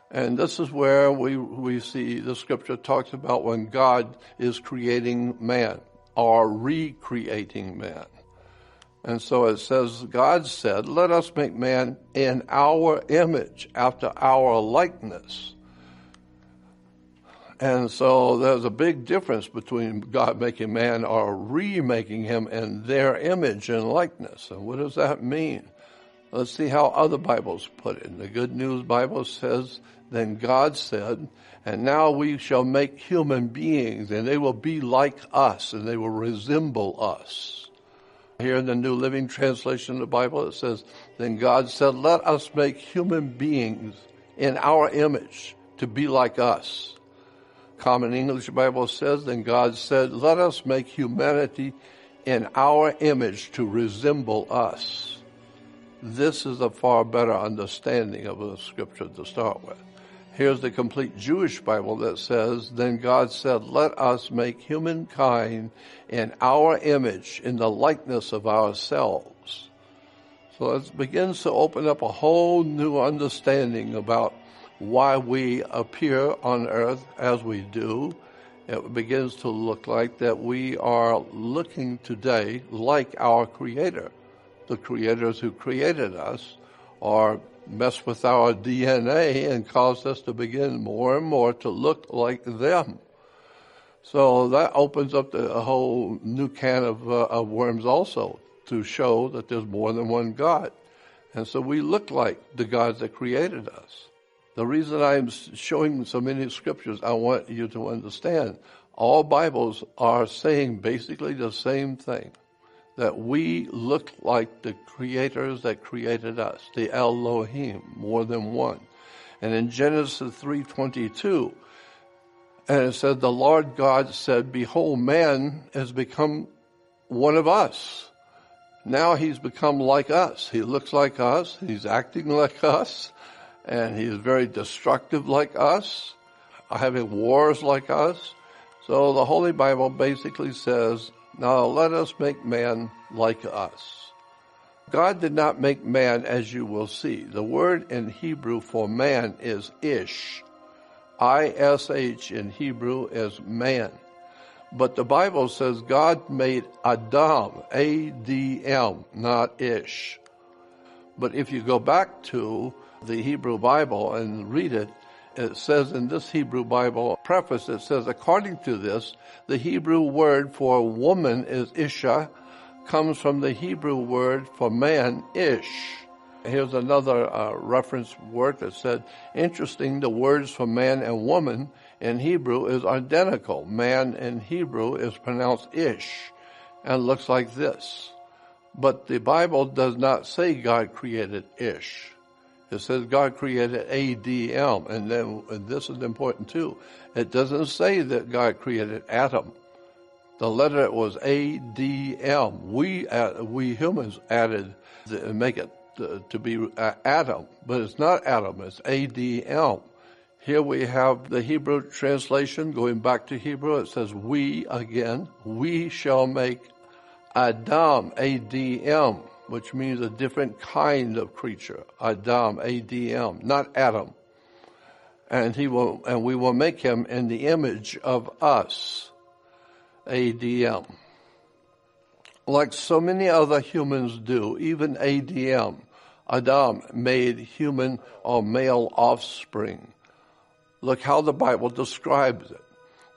And this is where we see the scripture talks about when God is creating man, or recreating man. And so it says, God said, let us make man in our image, after our likeness. And so there's a big difference between God making man or remaking him in their image and likeness. And what does that mean? Let's see how other Bibles put it. The Good News Bible says, then God said, and now we shall make human beings, and they will be like us, and they will resemble us. Here in the New Living Translation of the Bible, it says, then God said, let us make human beings in our image to be like us. Common English Bible says, then God said, let us make humanity in our image to resemble us. This is a far better understanding of the scripture to start with. Here's the complete Jewish Bible that says, then God said, let us make humankind in our image, in the likeness of ourselves. So it begins to open up a whole new understanding about why we appear on earth as we do. It begins to look like that we are looking today like our Creator. The creators who created us are mess with our DNA and cause us to begin more and more to look like them. So that opens up a whole new can of worms also, to show that there's more than one God. And so we look like the gods that created us. The reason I'm showing so many scriptures, I want you to understand, all Bibles are saying basically the same thing, that we look like the creators that created us, the Elohim, more than one. And in Genesis 3:22, and it said, the Lord God said, behold, man has become one of us. Now he's become like us. He looks like us. He's acting like us. And he's very destructive like us, having wars like us. So the Holy Bible basically says, now let us make man like us. God did not make man, as you will see. The word in Hebrew for man is ish. I-S-H in Hebrew is man. But the Bible says God made Adam, A-D-M, not ish. But if you go back to the Hebrew Bible and read it, it says in this Hebrew Bible preface, it says, according to this, the Hebrew word for woman is Isha, comes from the Hebrew word for man, Ish. Here's another reference work that said, interesting, the words for man and woman in Hebrew is identical. Man in Hebrew is pronounced Ish and looks like this. But the Bible does not say God created Ish. It says God created ADM, and then and this is important too. It doesn't say that God created Adam. The letter was ADM. We humans added make it to be Adam, but it's not Adam. It's ADM. Here we have the Hebrew translation going back to Hebrew. It says we again. We shall make Adam, ADM, which means a different kind of creature. Adam, A-D-M, not Adam. And we will make him in the image of us, A-D-M. Like so many other humans do, even ADM, Adam made human or male offspring. Look how the Bible describes it.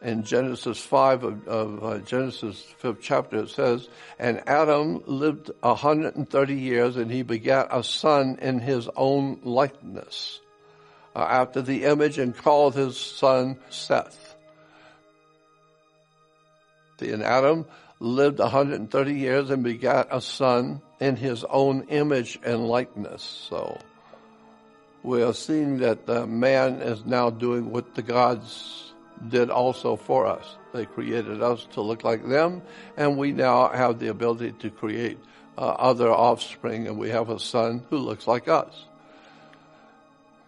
In Genesis 5 of Genesis 5th chapter, it says, and Adam lived 130 years, and he begat a son in his own likeness, after the image, and called his son Seth. And Adam lived 130 years and begat a son in his own image and likeness. So we are seeing that man is now doing what the gods did also for us. They created us to look like them, and we now have the ability to create other offspring, and we have a son who looks like us.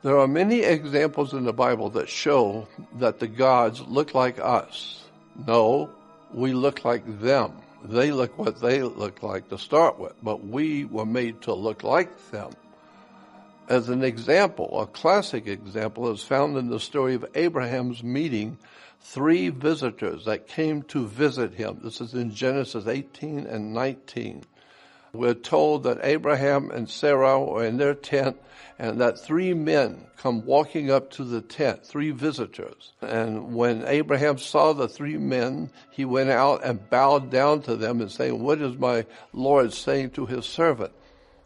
There are many examples in the Bible that show that the gods look like us. No, we look like them. They look what they look like to start with, but we were made to look like them. As an example, a classic example is found in the story of Abraham's meeting 3 visitors that came to visit him. This is in Genesis 18 and 19. We're told that Abraham and Sarah were in their tent, and that 3 men come walking up to the tent, 3 visitors. And when Abraham saw the 3 men, he went out and bowed down to them and saying, what is my Lord saying to his servant?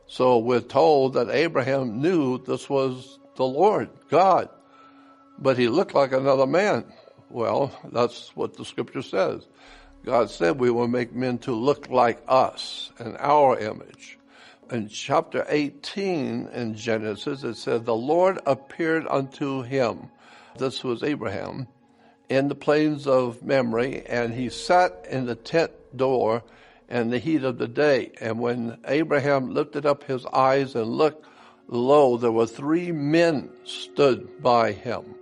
So we're told that Abraham knew this was the Lord, God, but he looked like another man. Well, that's what the scripture says. God said we will make men to look like us in our image. In chapter 18 in Genesis, it said, the Lord appeared unto him, this was Abraham, in the plains of Mamre, and he sat in the tent door in the heat of the day. And when Abraham lifted up his eyes and looked, lo, there were 3 men stood by him.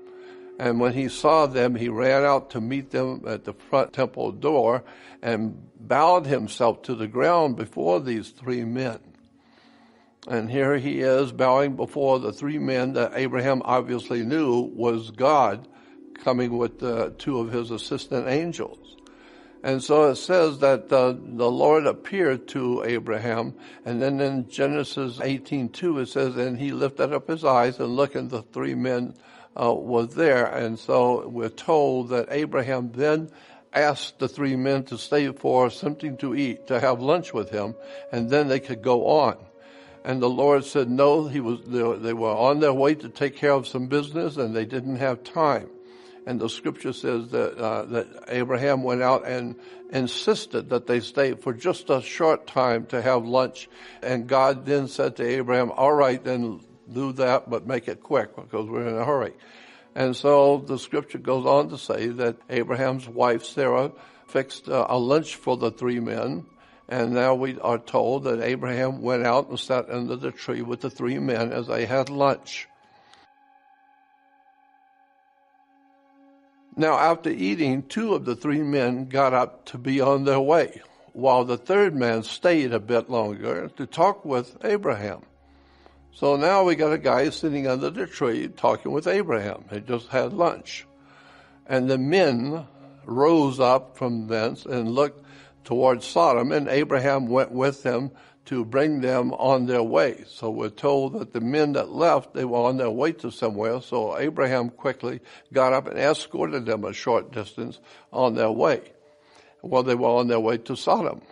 And when he saw them, he ran out to meet them at the front temple door and bowed himself to the ground before these 3 men. And here he is bowing before the 3 men that Abraham obviously knew was God, coming with 2 of his assistant angels. And so it says that the Lord appeared to Abraham, and then in Genesis 18:2 it says, and he lifted up his eyes and looked, and the 3 men were there. And so we're told that Abraham then asked the three men to stay for something to eat, to have lunch with him, and then they could go on. And the Lord said no, they were on their way to take care of some business, and they didn't have time. And the scripture says that Abraham went out and insisted that they stay for just a short time to have lunch. And God then said to Abraham, all right, then do that, but make it quick because we're in a hurry. And so the scripture goes on to say that Abraham's wife, Sarah, fixed a lunch for the three men. And now we are told that Abraham went out and sat under the tree with the three men as they had lunch. Now, after eating, two of the three men got up to be on their way, while the third man stayed a bit longer to talk with Abraham. So now we got a guy sitting under the tree talking with Abraham. They just had lunch. And the men rose up from thence and looked towards Sodom, and Abraham went with them to bring them on their way. So we're told that the men that left, they were on their way to somewhere, so Abraham quickly got up and escorted them a short distance on their way. Well, they were on their way to Sodom.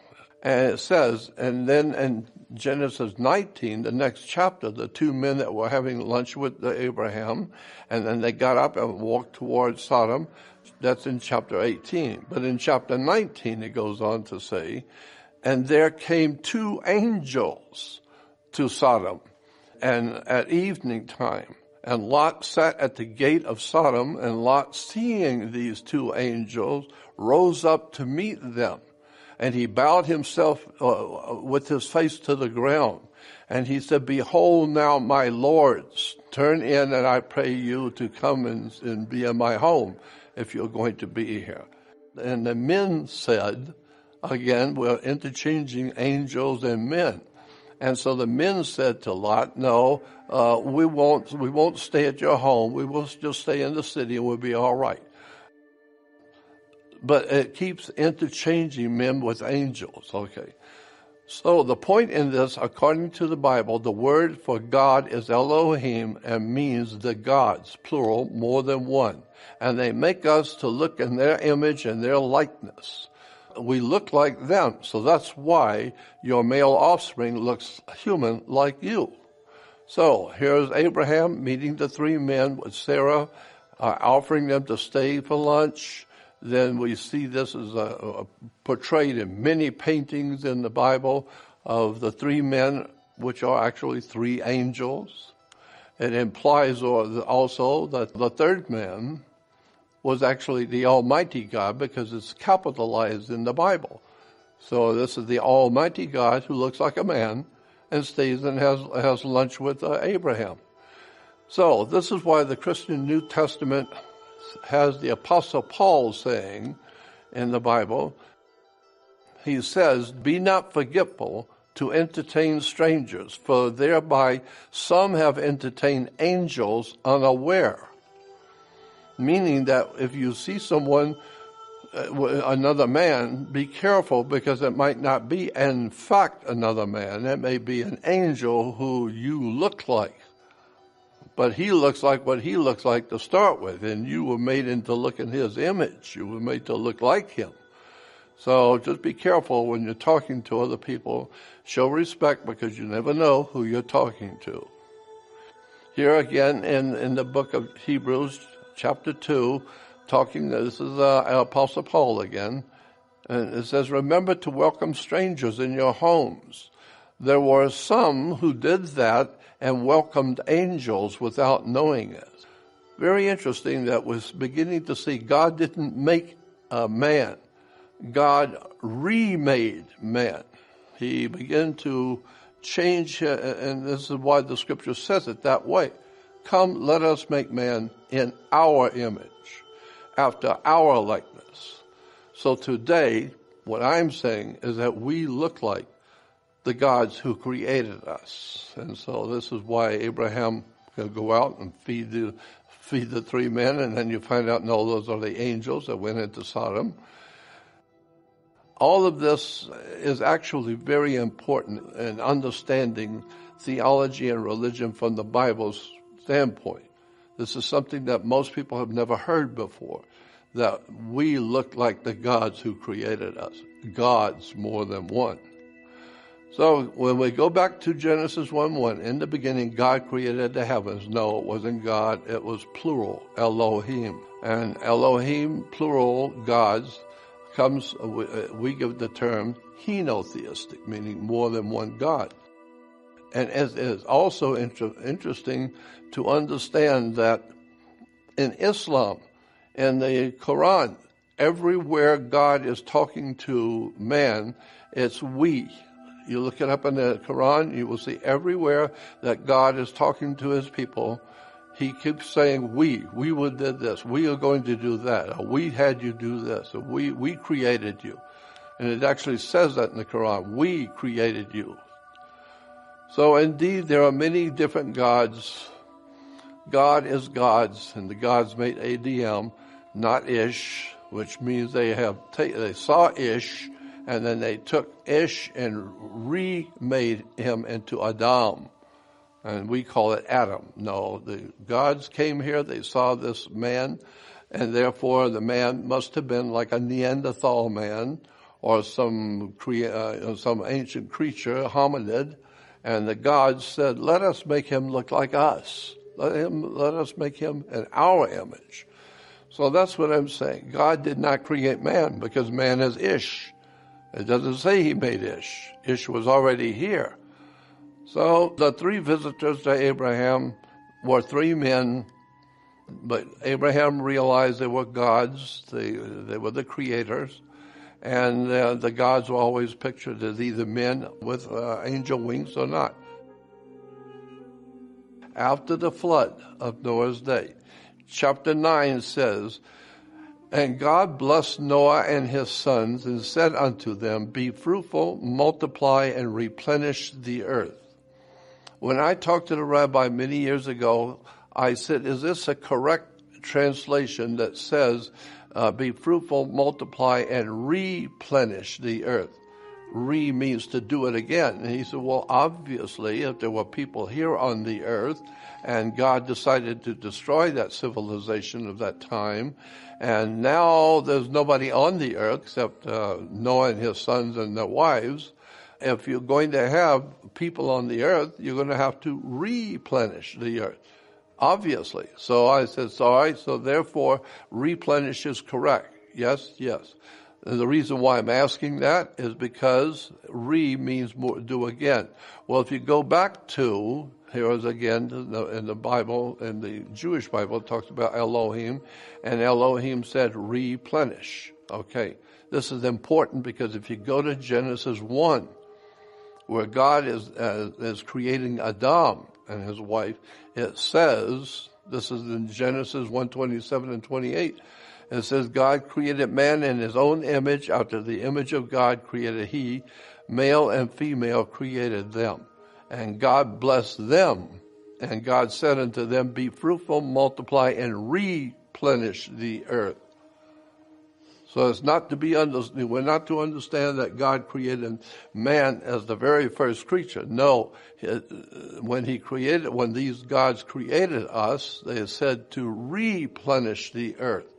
And it says, and then in Genesis 19, the next chapter, the two men that were having lunch with Abraham, and then they got up and walked towards Sodom. That's in chapter 18. But in chapter 19, it goes on to say, and there came two angels to Sodom, and at evening time. And Lot sat at the gate of Sodom, and Lot, seeing these two angels, rose up to meet them. And he bowed himself with his face to the ground. And he said, behold now, my lords, turn in, and I pray you to come and be in my home, if you're going to be here. And the men said, again, we're interchanging angels and men. And so the men said to Lot, no, we won't stay at your home. We will just stay in the city and we'll be all right. But it keeps interchanging men with angels. Okay. So the point in this, according to the Bible, the word for God is Elohim and means the gods, plural, more than one. And they make us to look in their image and their likeness. We look like them, so that's why your male offspring looks human like you. So here's Abraham meeting the three men with Sarah, offering them to stay for lunch. Then we see this as portrayed in many paintings in the Bible of the three men, which are actually three angels. It implies also that the third man was actually the Almighty God because it's capitalized in the Bible. So this is the Almighty God who looks like a man and stays and has lunch with Abraham. So this is why the Christian New Testament has the Apostle Paul saying in the Bible, he says, be not forgetful to entertain strangers, for thereby some have entertained angels unaware. Meaning that if you see someone, another man, be careful because it might not be in fact another man. It may be an angel who you look like. But he looks like what he looks like to start with, and you were made into look in his image. You were made to look like him. So just be careful when you're talking to other people. Show respect because you never know who you're talking to. Here again in the book of Hebrews, chapter 2, this is Apostle Paul again, and it says, remember to welcome strangers in your homes. There were some who did that and welcomed angels without knowing it. Very interesting that we're beginning to see God didn't make a man. God remade man. He began to change, and this is why the scripture says it that way. Come, let us make man in our image, after our likeness. So today, what I'm saying is that we look like the gods who created us. And so this is why Abraham could go out and feed the three men, and then you find out, no, those are the angels that went into Sodom. All of this is actually very important in understanding theology and religion from the Bible's standpoint. This is something that most people have never heard before, that we look like the gods who created us. Gods, more than one. So when we go back to Genesis 1:1, in the beginning God created the heavens. No, it wasn't God, it was plural, Elohim. And Elohim, plural, gods, comes, we give the term henotheistic, meaning more than one God. And it is also interesting to understand that in Islam, in the Quran, everywhere God is talking to man, it's we. You look it up in the Quran, you will see everywhere that God is talking to his people, he keeps saying we did this, we are going to do that, or we had you do this, or we created you. And it actually says that in the Quran, we created you. So indeed, there are many different gods. God is gods, and the gods made ADM, not Ish, which means they saw Ish, and then they took Ish and remade him into Adam. And we call it Adam. No, the gods came here, they saw this man, and therefore the man must have been like a Neanderthal man or some ancient creature, hominid, and the gods said, let us make him look like us. Let us make him in our image. So that's what I'm saying. God did not create man because man is Ish. It doesn't say he made Ish. Ish was already here. So the three visitors to Abraham were three men, but Abraham realized they were gods. They were the creators. And the gods were always pictured as either men with angel wings or not. After the flood of Noah's day, chapter 9 says, and God blessed Noah and his sons and said unto them, be fruitful, multiply, and replenish the earth. When I talked to the rabbi many years ago, I said, is this a correct translation that says, be fruitful, multiply, and replenish the earth? Re means to do it again. And he said, well, obviously, if there were people here on the earth, and God decided to destroy that civilization of that time, and now there's nobody on the earth except Noah and his sons and their wives, if you're going to have people on the earth, you're going to have to replenish the earth, obviously. So I said, all right, so therefore replenish is correct. Yes, yes. And the reason why I'm asking that is because re means more, do again. Well, if you go back to, here is again in the Bible, in the Jewish Bible, it talks about Elohim, and Elohim said replenish. Okay, this is important because if you go to Genesis 1, where God is creating Adam and his wife, it says, this is in Genesis 1:27 and 28, it says, God created man in his own image, after the image of God created he, male and female created them. And God blessed them, and God said unto them, be fruitful, multiply, and replenish the earth. So it's not to be understood. We're not to understand that God created man as the very first creature. No, when these gods created us, they said to replenish the earth,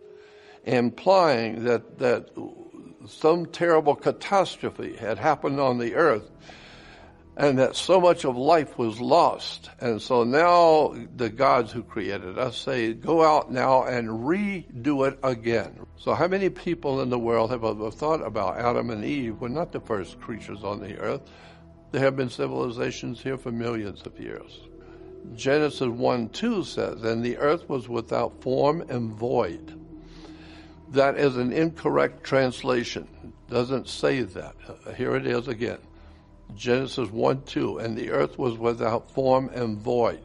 implying that some terrible catastrophe had happened on the earth, and that so much of life was lost. And so now the gods who created us say, go out now and redo it again. So how many people in the world have ever thought about Adam and Eve were not the first creatures on the earth? There have been civilizations here for millions of years. Genesis 1:2 says, and the earth was without form and void. That is an incorrect translation. It doesn't say that. Here it is again. Genesis 1:2, and the earth was without form and void.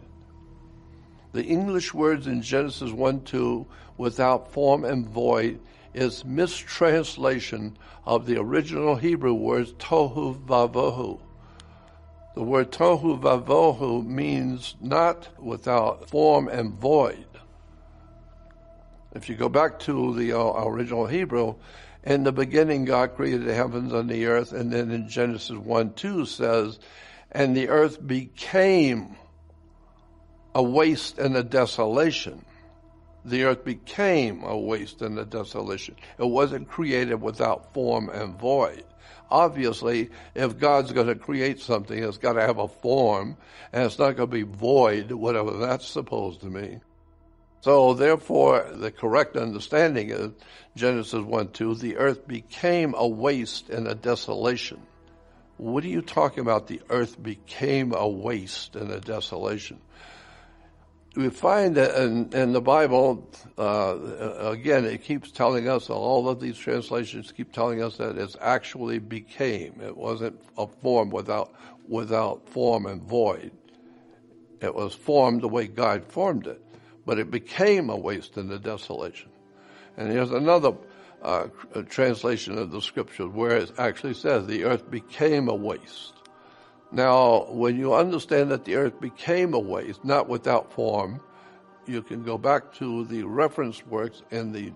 The English words in Genesis 1:2, without form and void, is mistranslation of the original Hebrew words tohu vavohu. The word tohu vavohu means not without form and void. If you go back to the original Hebrew, in the beginning, God created the heavens and the earth, and then in Genesis 1:2 says, and the earth became a waste and a desolation. The earth became a waste and a desolation. It wasn't created without form and void. Obviously, if God's going to create something, it's got to have a form, and it's not going to be void, whatever that's supposed to mean. So therefore, the correct understanding is Genesis 1:2, the earth became a waste and a desolation. What are you talking about? The earth became a waste and a desolation. We find that in the Bible, again, it keeps telling us, all of these translations keep telling us that it actually became. It wasn't a form without form and void. It was formed the way God formed it, but it became a waste and a desolation. And here's another translation of the scriptures where it actually says the earth became a waste. Now, when you understand that the earth became a waste, not without form, you can go back to the reference works in the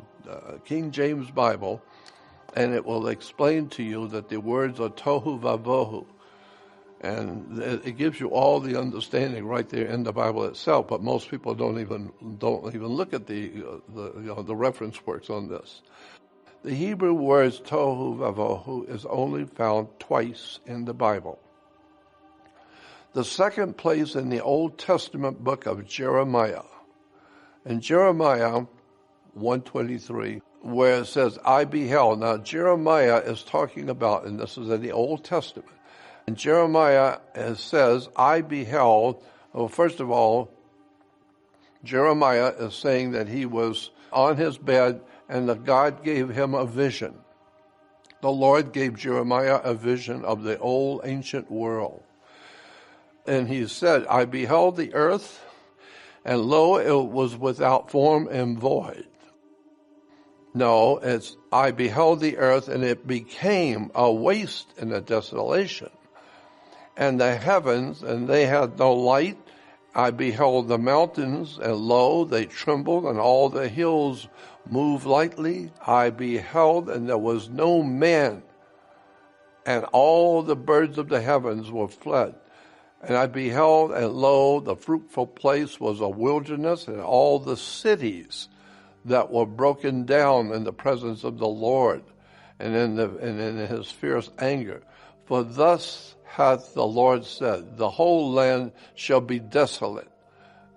King James Bible, and it will explain to you that the words are tohu vavohu. And it gives you all the understanding right there in the Bible itself, but most people don't even look at the reference works on this. The Hebrew words tohu vavohu is only found twice in the Bible. The second place in the Old Testament book of Jeremiah. In Jeremiah 1:23, where it says, I beheld. Now, Jeremiah is talking about, and this is in the Old Testament, and Jeremiah says, I beheld. Well, first of all, Jeremiah is saying that he was on his bed and that God gave him a vision. The Lord gave Jeremiah a vision of the old ancient world. And he said, I beheld the earth, and lo, it was without form and void. No, it's, I beheld the earth, and it became a waste and a desolation. And the heavens, and they had no light. I beheld the mountains, and lo, they trembled, and all the hills moved lightly. I beheld, and there was no man, and all the birds of the heavens were fled. And I beheld, and lo, the fruitful place was a wilderness, and all the cities that were broken down in the presence of the Lord, and in his fierce anger. For thus hath the Lord said, the whole land shall be desolate,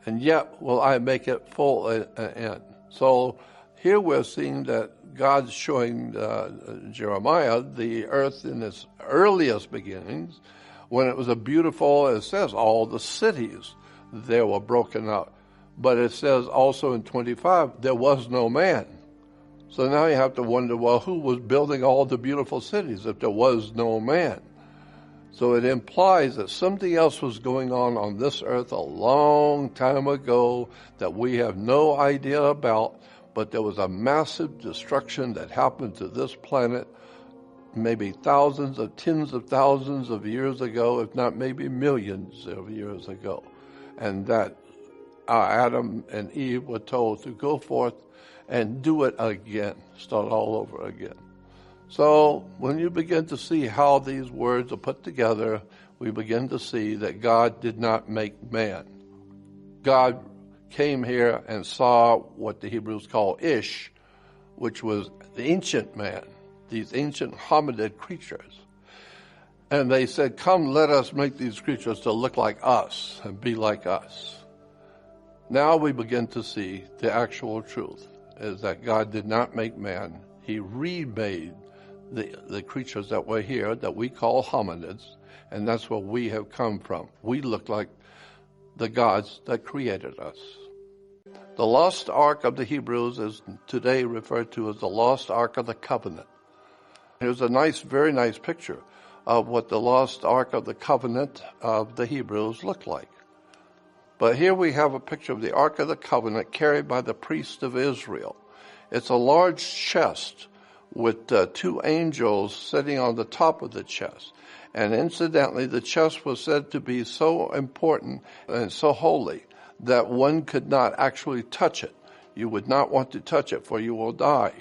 and yet will I make it full an end. So here we're seeing that God's showing Jeremiah the earth in its earliest beginnings, when it was a beautiful, it says, all the cities there were broken up. But it says also in 25, there was no man. So now you have to wonder, well, who was building all the beautiful cities if there was no man? So it implies that something else was going on this earth a long time ago that we have no idea about, but there was a massive destruction that happened to this planet maybe thousands of tens of thousands of years ago, if not maybe millions of years ago. And that Adam and Eve were told to go forth and do it again, start all over again. So when you begin to see how these words are put together, we begin to see that God did not make man. God came here and saw what the Hebrews call Ish, which was the ancient man, these ancient hominid creatures. And they said, come, let us make these creatures to look like us and be like us. Now we begin to see the actual truth, is that God did not make man. He remade the creatures that were here, that we call hominids, and that's where we have come from. We look like the gods that created us. The lost ark of the Hebrews is today referred to as the lost ark of the covenant. Here's a nice, very nice picture of what the lost ark of the covenant of the Hebrews looked like. But here we have a picture of the Ark of the Covenant carried by the priest of Israel. It's a large chest with two angels sitting on the top of the chest. And incidentally, the chest was said to be so important and so holy that one could not actually touch it. You would not want to touch it, for you will die.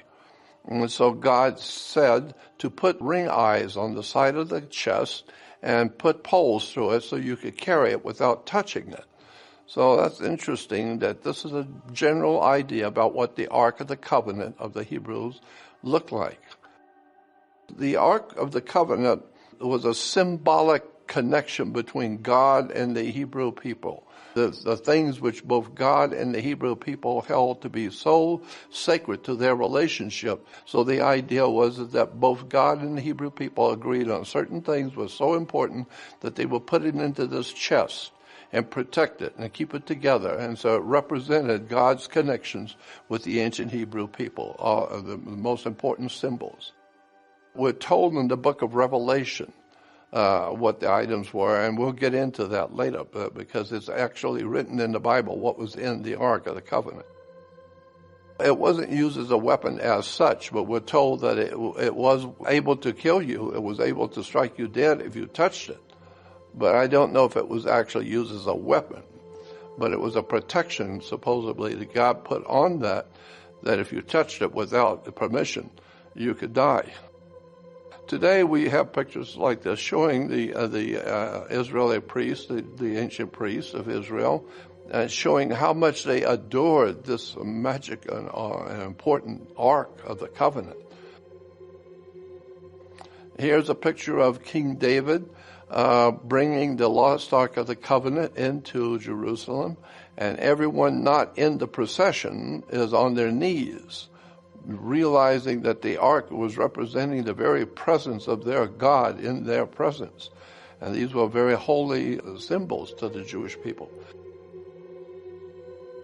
And so God said to put ring eyes on the side of the chest and put poles through it so you could carry it without touching it. So that's interesting that this is a general idea about what the Ark of the Covenant of the Hebrews looked like. The Ark of the Covenant was a symbolic connection between God and the Hebrew people. The things which both God and the Hebrew people held to be so sacred to their relationship. So the idea was that both God and the Hebrew people agreed on certain things were so important that they would put it into this chest and protect it and keep it together. And so it represented God's connections with the ancient Hebrew people, the most important symbols. We're told in the book of Revelation what the items were, and we'll get into that later because it's actually written in the Bible what was in the Ark of the Covenant. It wasn't used as a weapon as such, but we're told that it was able to kill you. It was able to strike you dead if you touched it. But I don't know if it was actually used as a weapon. But it was a protection, supposedly, that God put on that if you touched it without the permission, you could die. Today we have pictures like this showing the Israeli priests, the ancient priests of Israel, showing how much they adored this magic and important Ark of the Covenant. Here's a picture of King David bringing the lost Ark of the Covenant into Jerusalem, and everyone not in the procession is on their knees, realizing that the Ark was representing the very presence of their God in their presence. And these were very holy symbols to the Jewish people.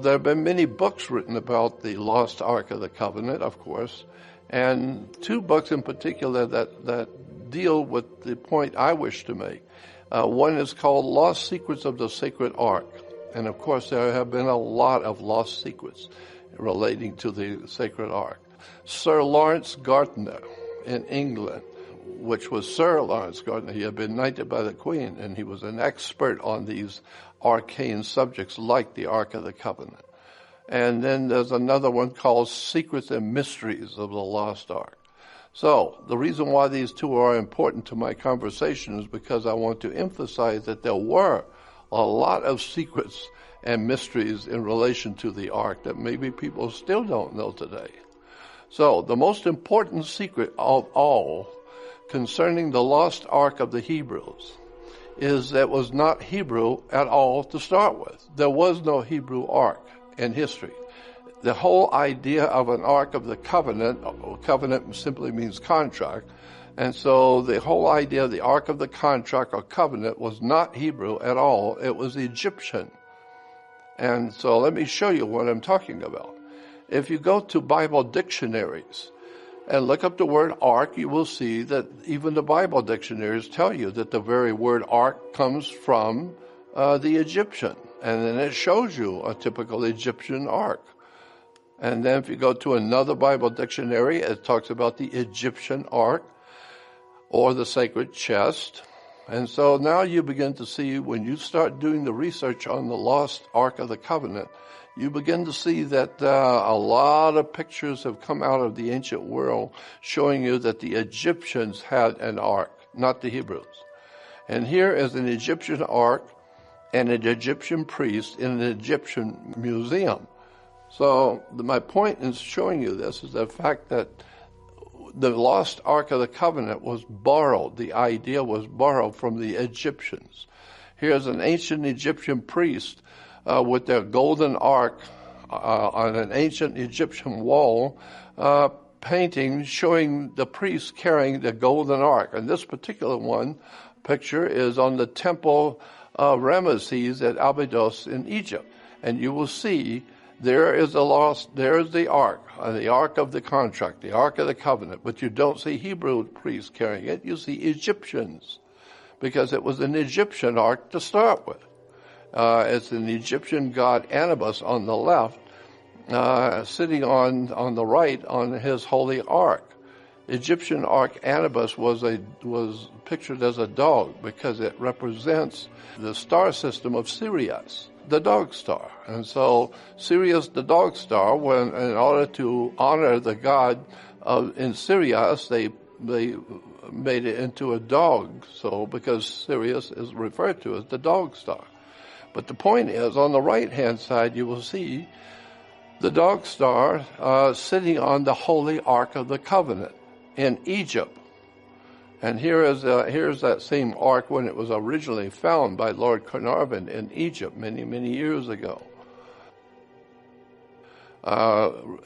There have been many books written about the lost Ark of the Covenant, of course, and two books in particular that deal with the point I wish to make. One is called Lost Secrets of the Sacred Ark. And of course there have been a lot of lost secrets relating to the Sacred Ark. Sir Lawrence Gardner in England, which was Sir Lawrence Gardner. He had been knighted by the Queen, and he was an expert on these arcane subjects like the Ark of the Covenant. And then there's another one called Secrets and Mysteries of the Lost Ark. So the reason why these two are important to my conversation is because I want to emphasize that there were a lot of secrets and mysteries in relation to the Ark that maybe people still don't know today. So the most important secret of all concerning the lost Ark of the Hebrews is that it was not Hebrew at all to start with. There was no Hebrew Ark in history. The whole idea of an Ark of the Covenant simply means contract, and so the whole idea of the Ark of the Contract or Covenant was not Hebrew at all. It was Egyptian. And so let me show you what I'm talking about. If you go to Bible dictionaries and look up the word ark, you will see that even the Bible dictionaries tell you that the very word ark comes from the Egyptian. And then it shows you a typical Egyptian ark. And then if you go to another Bible dictionary, it talks about the Egyptian ark or the sacred chest. And so now you begin to see, when you start doing the research on the lost Ark of the Covenant, you begin to see that a lot of pictures have come out of the ancient world showing you that the Egyptians had an ark, not the Hebrews. And here is an Egyptian ark and an Egyptian priest in an Egyptian museum. So my point in showing you this is the fact that the lost Ark of the Covenant was borrowed. The idea was borrowed from the Egyptians. Here's an ancient Egyptian priest with their golden ark on an ancient Egyptian wall, painting showing the priest carrying the golden ark. And this particular picture is on the temple of Ramesses at Abydos in Egypt. And you will see there is the ark, the Ark of the Contract, the Ark of the Covenant, but you don't see Hebrew priests carrying it. You see Egyptians, because it was an Egyptian ark to start with. It's an Egyptian god Anubis on the left, sitting on the right on his holy ark. Egyptian ark Anubis was pictured as a dog because it represents the star system of Sirius, the dog star. And so Sirius, the dog star, in order to honor the god in Sirius, they made it into a dog. So because Sirius is referred to as the dog star. But the point is, on the right-hand side, you will see the dog star sitting on the Holy Ark of the Covenant in Egypt. And here's that same ark when it was originally found by Lord Carnarvon in Egypt many, many years ago.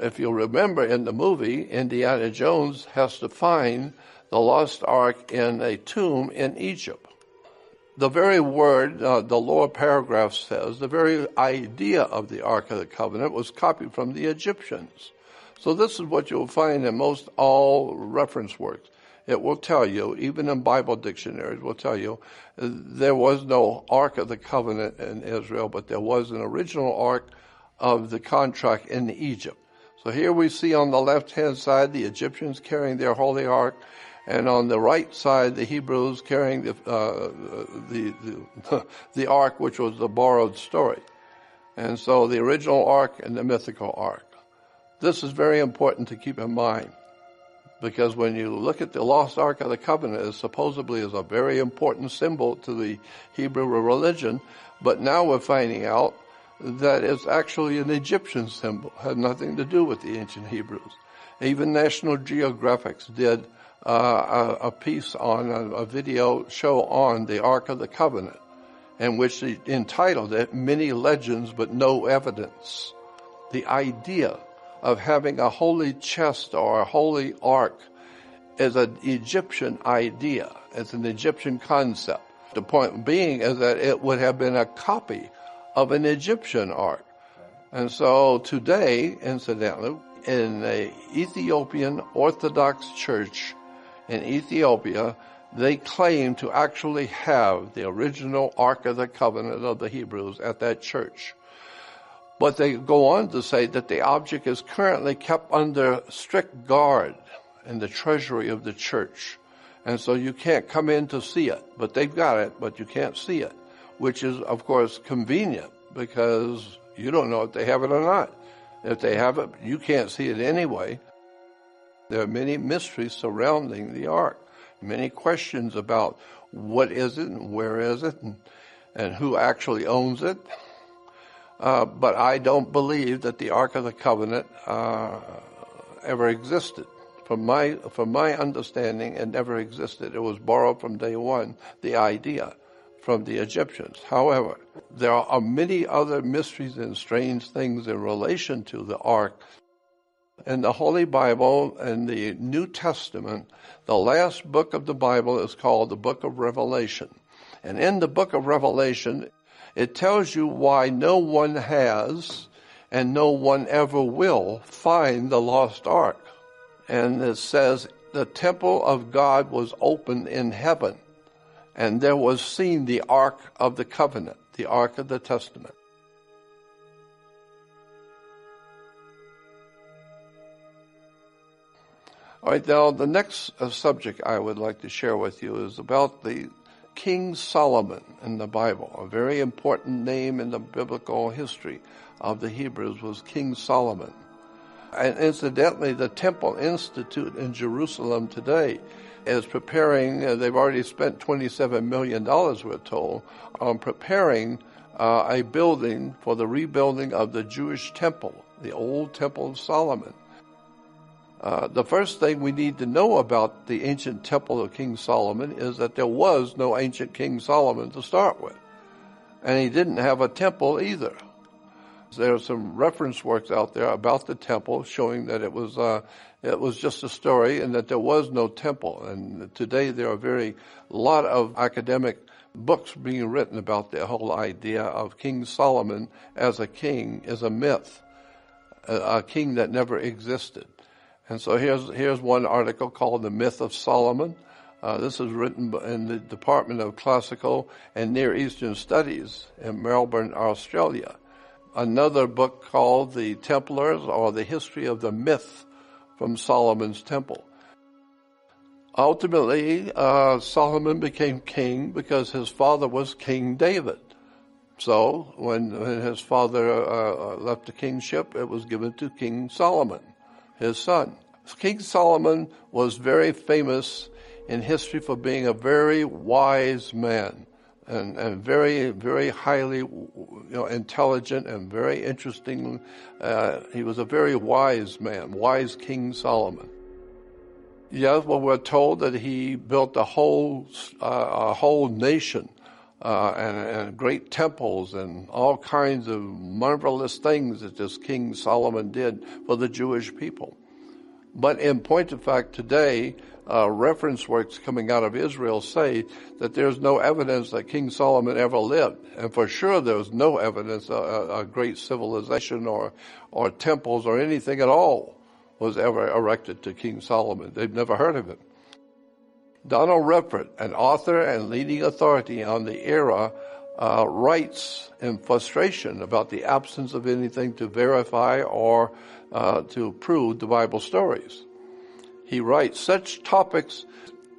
If you remember in the movie, Indiana Jones has to find the lost ark in a tomb in Egypt. The very word, the lower paragraph says, the very idea of the Ark of the Covenant was copied from the Egyptians. So this is what you'll find in most all reference works. It will tell you, even in Bible dictionaries, will tell you there was no Ark of the Covenant in Israel, but there was an original Ark of the contract in Egypt. So here we see on the left-hand side the Egyptians carrying their holy ark, and on the right side the Hebrews carrying the ark, which was the borrowed story. And so the original ark and the mythical ark. This is very important to keep in mind, because when you look at the lost Ark of the Covenant, it supposedly is a very important symbol to the Hebrew religion, but now we're finding out that it's actually an Egyptian symbol, had nothing to do with the ancient Hebrews. Even National Geographic did a piece on a video show on the Ark of the Covenant, in which they entitled it "Many Legends but No Evidence." The idea of having a holy chest or a holy ark is an Egyptian idea. It's an Egyptian concept. The point being is that it would have been a copy of an Egyptian ark. And so today, incidentally, in an Ethiopian Orthodox church in Ethiopia, they claim to actually have the original Ark of the Covenant of the Hebrews at that church. But they go on to say that the object is currently kept under strict guard in the treasury of the church. And so you can't come in to see it. But they've got it, but you can't see it, which is, of course, convenient, because you don't know if they have it or not. If they have it, you can't see it anyway. There are many mysteries surrounding the ark, many questions about what is it and where is it and who actually owns it. But I don't believe that the Ark of the Covenant ever existed. From my understanding, it never existed. It was borrowed from day one, the idea, from the Egyptians. However, there are many other mysteries and strange things in relation to the Ark. In the Holy Bible and the New Testament, the last book of the Bible is called the Book of Revelation. And in the Book of Revelation, it tells you why no one has and no one ever will find the lost ark. And it says, the temple of God was opened in heaven, and there was seen the Ark of the Covenant, the Ark of the Testament. All right, now the next subject I would like to share with you is about the King Solomon in the Bible. A very important name in the biblical history of the Hebrews was King Solomon. And incidentally, the Temple Institute in Jerusalem today is preparing, they've already spent $27 million, we're told, on preparing a building for the rebuilding of the Jewish temple, the old Temple of Solomon. The first thing we need to know about the ancient temple of King Solomon is that there was no ancient King Solomon to start with. And he didn't have a temple either. There are some reference works out there about the temple showing that it was just a story and that there was no temple. And today there are a lot of academic books being written about the whole idea of King Solomon as a king is a myth, a king that never existed. And so here's one article called The Myth of Solomon. This is written in the Department of Classical and Near Eastern Studies in Melbourne, Australia. Another book called The Templars, or The History of the Myth from Solomon's Temple. Ultimately, Solomon became king because his father was King David. So when his father left the kingship, it was given to King Solomon, his son. King Solomon was very famous in history for being a very wise man, and very, very highly intelligent and very interesting. He was a very wise man, wise King Solomon. Yes, well, we're told that he built a whole nation and great temples and all kinds of marvelous things that this King Solomon did for the Jewish people. But in point of fact, today, reference works coming out of Israel say that there's no evidence that King Solomon ever lived. And for sure there's no evidence a great civilization or temples or anything at all was ever erected to King Solomon. They've never heard of it. Donald Redford, an author and leading authority on the era, writes in frustration about the absence of anything to verify or to prove the Bible stories. He writes, such topics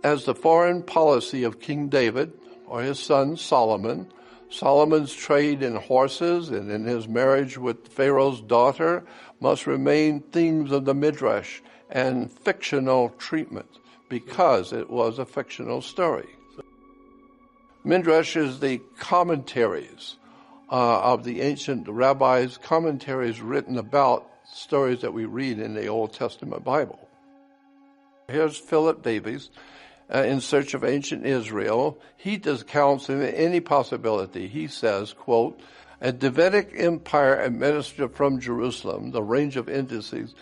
as the foreign policy of King David or his son Solomon, Solomon's trade in horses and in his marriage with Pharaoh's daughter must remain themes of the Midrash and fictional treatment because it was a fictional story. Midrash is the commentaries of the ancient rabbis, commentaries written about stories that we read in the Old Testament Bible. Here's Philip Davies in Search of Ancient Israel. He discounts any possibility. He says, quote, a Davidic empire administered from Jerusalem, the range of indices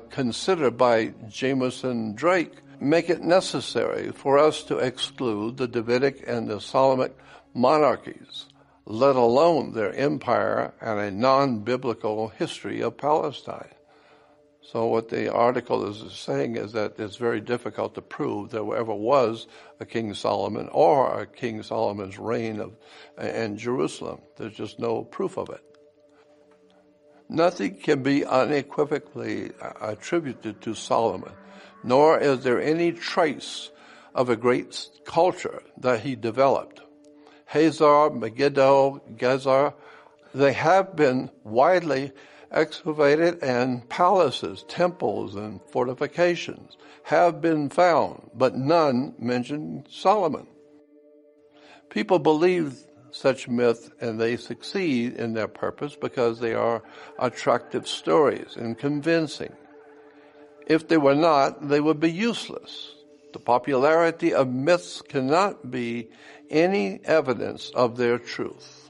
considered by Jameson Drake, make it necessary for us to exclude the Davidic and the Solomonic monarchies, let alone their empire and a non-biblical history of Palestine. So what the article is saying is that it's very difficult to prove there ever was a King Solomon or a King Solomon's reign in Jerusalem. There's just no proof of it. Nothing can be unequivocally attributed to Solomon, nor is there any trace of a great culture that he developed. Hazar, Megiddo, Gezer, they have been widely excavated, and palaces, temples, and fortifications have been found, but none mention Solomon. People believe such myth, and they succeed in their purpose because they are attractive stories and convincing. If they were not, they would be useless. The popularity of myths cannot be any evidence of their truth.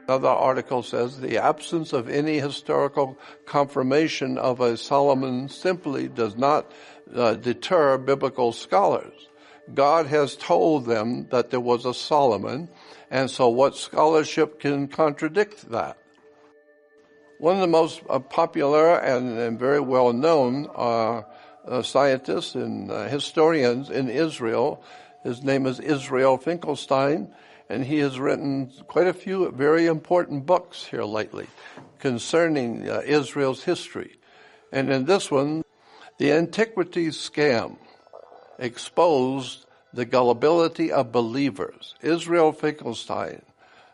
Another article says the absence of any historical confirmation of a Solomon simply does not deter biblical scholars. God has told them that there was a Solomon, and so what scholarship can contradict that? One of the most popular and very well-known scientists and historians in Israel, his name is Israel Finkelstein, and he has written quite a few very important books here lately concerning Israel's history. And in this one, The Antiquities Scam exposed the gullibility of believers. Israel Finkelstein,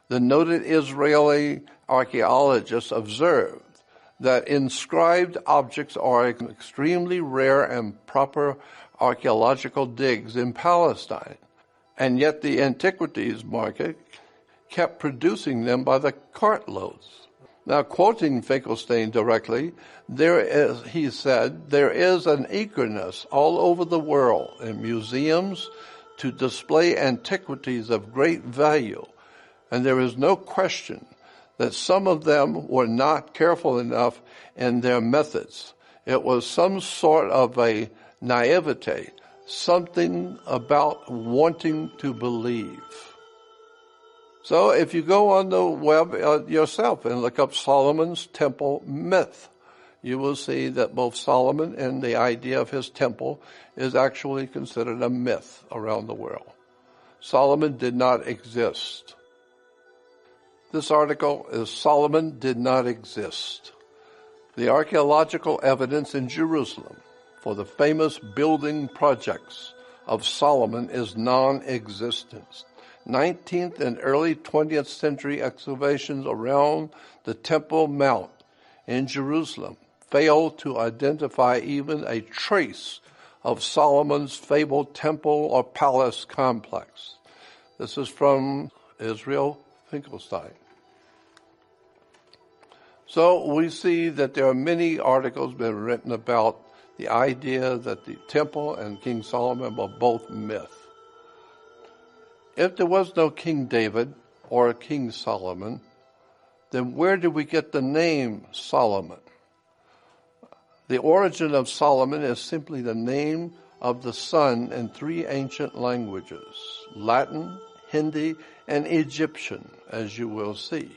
the noted Israeli archaeologist, observed that inscribed objects are extremely rare and proper archaeological digs in Palestine. And yet the antiquities market kept producing them by the cartloads. Now, quoting Finkelstein directly, he said, there is an eagerness all over the world in museums to display antiquities of great value, and there is no question that some of them were not careful enough in their methods. It was some sort of a naivete, something about wanting to believe. So if you go on the web yourself and look up Solomon's temple myth, you will see that both Solomon and the idea of his temple is actually considered a myth around the world. Solomon did not exist. This article is Solomon did not exist. The archaeological evidence in Jerusalem for the famous building projects of Solomon is non-existent. 19th and early 20th century excavations around the Temple Mount in Jerusalem failed to identify even a trace of Solomon's fabled temple or palace complex. This is from Israel Finkelstein. So we see that there are many articles been written about the idea that the temple and King Solomon were both myth. If there was no King David or King Solomon, then where did we get the name Solomon? The origin of Solomon is simply the name of the sun in three ancient languages, Latin, Hindi, and Egyptian, as you will see.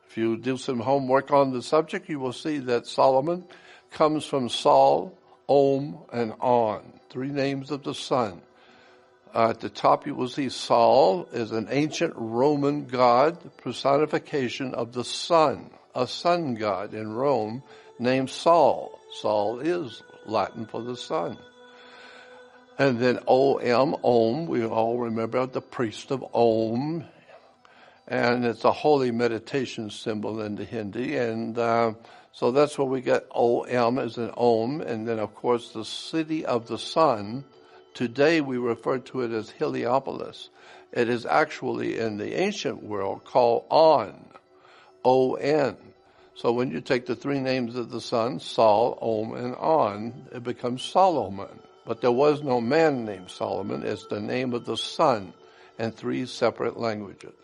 If you do some homework on the subject, you will see that Solomon comes from Sol, Om, and On, three names of the sun. At the top you will see Sol is an ancient Roman god, personification of the sun, a sun god in Rome named Sol. Sol is Latin for the sun. And then Om, we all remember the priest of Om, and it's a holy meditation symbol in the Hindi, and so that's where we get Om as an Om, and then of course the city of the sun. Today we refer to it as Heliopolis. It is actually in the ancient world called On, O-N. So when you take the three names of the sun, Sol, Om, and On, it becomes Solomon. But there was no man named Solomon. It's the name of the sun in three separate languages.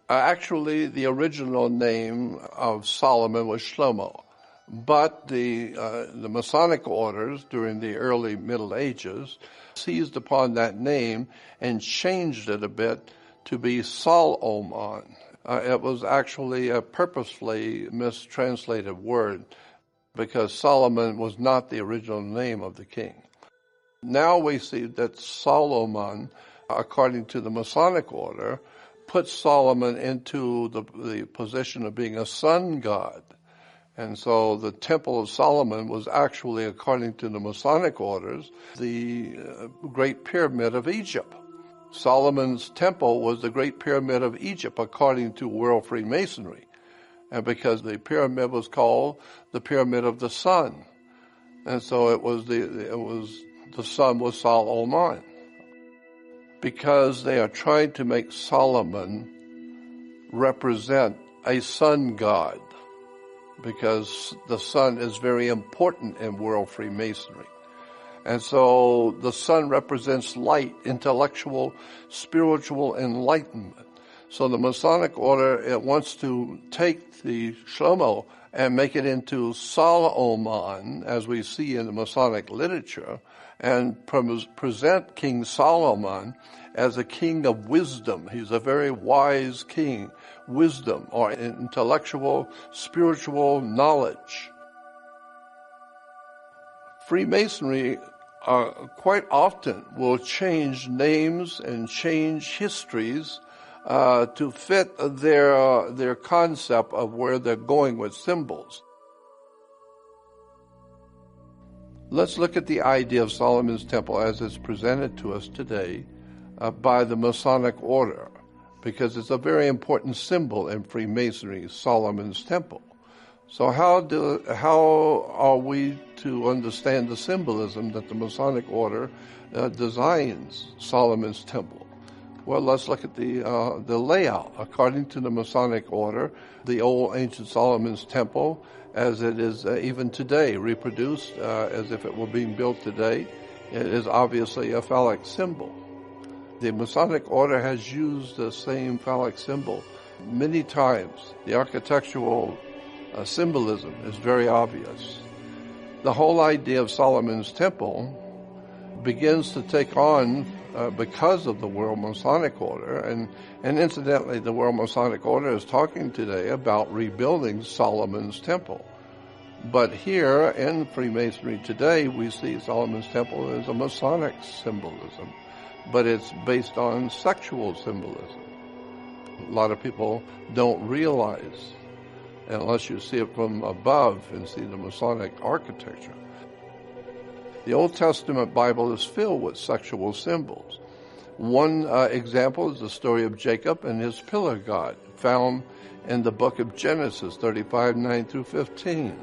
Actually, the original name of Solomon was Shlomo. But the Masonic orders during the early Middle Ages seized upon that name and changed it a bit to be Solomon. It was actually a purposefully mistranslated word because Solomon was not the original name of the king. Now we see that Solomon, according to the Masonic order, puts Solomon into the position of being a sun god. And so the Temple of Solomon was actually, according to the Masonic orders, the Great Pyramid of Egypt. Solomon's temple was the Great Pyramid of Egypt, according to World Freemasonry. And because the pyramid was called the Pyramid of the Sun. And so the sun was Solomon. Because they are trying to make Solomon represent a sun god. Because the sun is very important in World Freemasonry. And so the sun represents light, intellectual, spiritual enlightenment. So the Masonic order, it wants to take the Shlomo and make it into Solomon, as we see in the Masonic literature, and present King Solomon as a king of wisdom. He's a very wise king. Wisdom, or intellectual, spiritual knowledge. Freemasonry quite often will change names and change histories to fit their concept of where they're going with symbols. Let's look at the idea of Solomon's Temple as it's presented to us today by the Masonic order, because it's a very important symbol in Freemasonry, Solomon's Temple. So how are we to understand the symbolism that the Masonic order designs Solomon's Temple? Well, let's look at the layout. According to the Masonic order, the old ancient Solomon's Temple, as it is even today, reproduced as if it were being built today, it is obviously a phallic symbol. The Masonic order has used the same phallic symbol many times. The architectural symbolism is very obvious. The whole idea of Solomon's Temple begins to take on because of the World Masonic Order, and incidentally, the World Masonic Order is talking today about rebuilding Solomon's Temple. But here in Freemasonry today, we see Solomon's Temple as a Masonic symbolism, but it's based on sexual symbolism. A lot of people don't realize, unless you see it from above and see the Masonic architecture. The Old Testament Bible is filled with sexual symbols. One example is the story of Jacob and his pillar god, found in the book of Genesis 35, 9 through 15,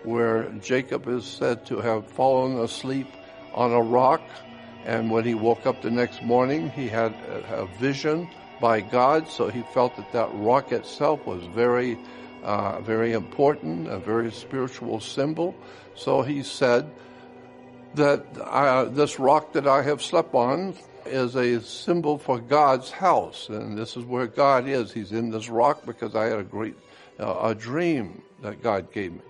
where Jacob is said to have fallen asleep on a rock, And when he woke up the next morning, he had a vision by God, so he felt that that rock itself was very important, a very spiritual symbol. So he said that this rock that I have slept on is a symbol for God's house, and this is where God is. He's in this rock because I had a dream that God gave me.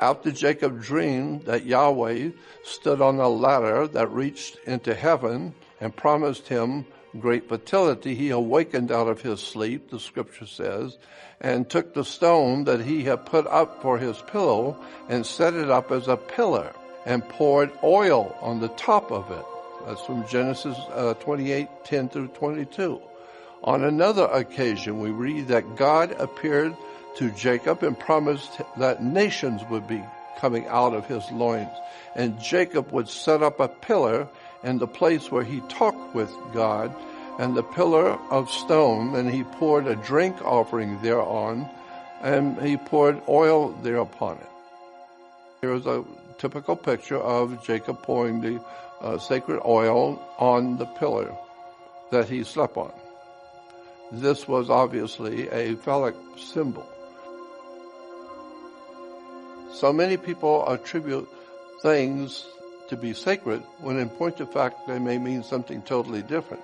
After Jacob dreamed that Yahweh stood on a ladder that reached into heaven and promised him great fertility, he awakened out of his sleep, the scripture says, and took the stone that he had put up for his pillow and set it up as a pillar and poured oil on the top of it. That's from Genesis 28:10 through 22. On another occasion, we read that God appeared to Jacob and promised that nations would be coming out of his loins. And Jacob would set up a pillar in the place where he talked with God, and the pillar of stone, and he poured a drink offering thereon, and he poured oil thereupon it. Here's a typical picture of Jacob pouring the sacred oil on the pillar that he slept on. This was obviously a phallic symbol. So many people attribute things to be sacred when in point of fact they may mean something totally different.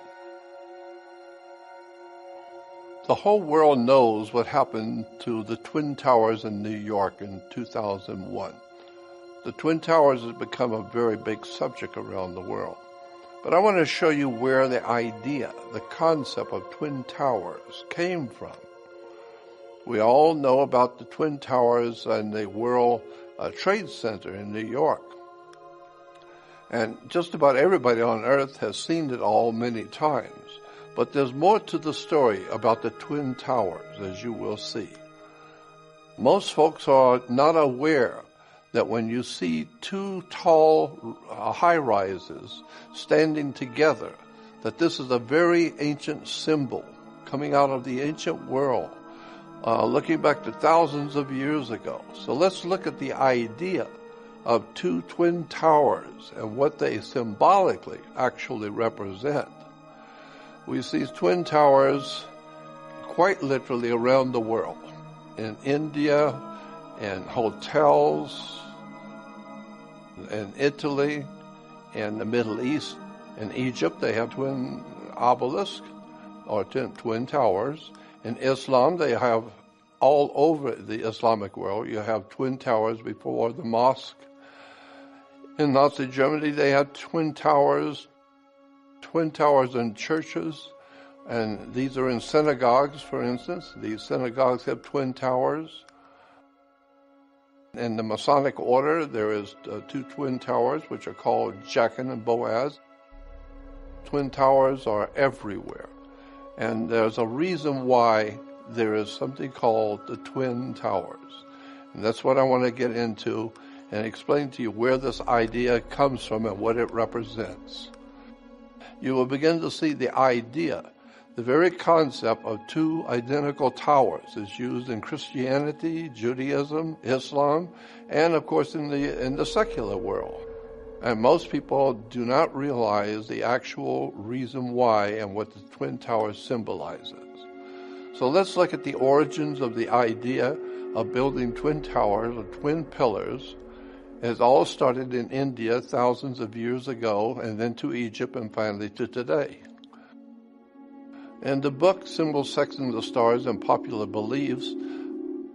The whole world knows what happened to the Twin Towers in New York in 2001. The Twin Towers has become a very big subject around the world. But I want to show you where the idea, the concept of Twin Towers came from. We all know about the Twin Towers and the World Trade Center in New York. And just about everybody on Earth has seen it all many times. But there's more to the story about the Twin Towers, as you will see. Most folks are not aware that when you see two tall high-rises standing together, that this is a very ancient symbol coming out of the ancient world, looking back to thousands of years ago. So let's look at the idea of two twin towers and what they symbolically actually represent. We see twin towers quite literally around the world. In India, in hotels, in Italy, in the Middle East, in Egypt, they have twin obelisks or twin towers. In Islam, they have all over the Islamic world, you have twin towers before the mosque. In Nazi Germany, they had twin towers in churches, and these are in synagogues, for instance. These synagogues have twin towers. In the Masonic order, there is two twin towers, which are called Jachin and Boaz. Twin towers are everywhere, and there's a reason why there is something called the Twin Towers. And that's what I want to get into and explain to you where this idea comes from and what it represents. You will begin to see the idea, the very concept of two identical towers is used in Christianity, Judaism, Islam, and of course in the secular world. And most people do not realize the actual reason why and what the Twin Towers symbolizes. So let's look at the origins of the idea of building twin towers or twin pillars. It all started in India thousands of years ago, and then to Egypt, and finally to today. In the book Symbols, Sections of Stars and Popular Beliefs,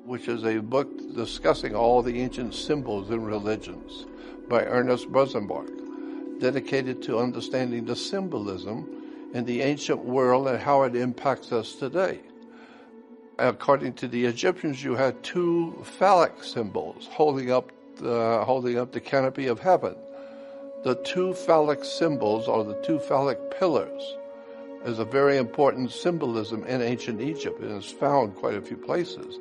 which is a book discussing all the ancient symbols in religions by Ernest Rosenbach, dedicated to understanding the symbolism in the ancient world and how it impacts us today. According to the Egyptians, you had two phallic symbols holding up the canopy of heaven. The two phallic symbols, or the two phallic pillars, is a very important symbolism in ancient Egypt and is found quite a few places.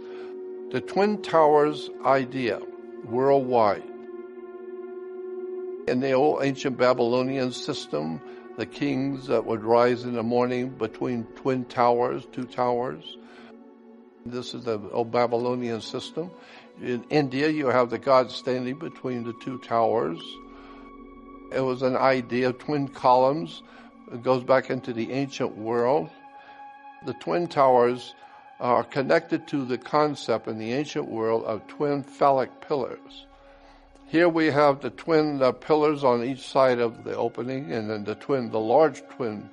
The Twin Towers idea worldwide. In the old ancient Babylonian system, the kings that would rise in the morning between twin towers, two towers. This is the old Babylonian system. In India, you have the god standing between the two towers. It was an idea of twin columns. It goes back into the ancient world. The twin towers are connected to the concept in the ancient world of twin phallic pillars. Here we have the twin pillars on each side of the opening, and then the large twin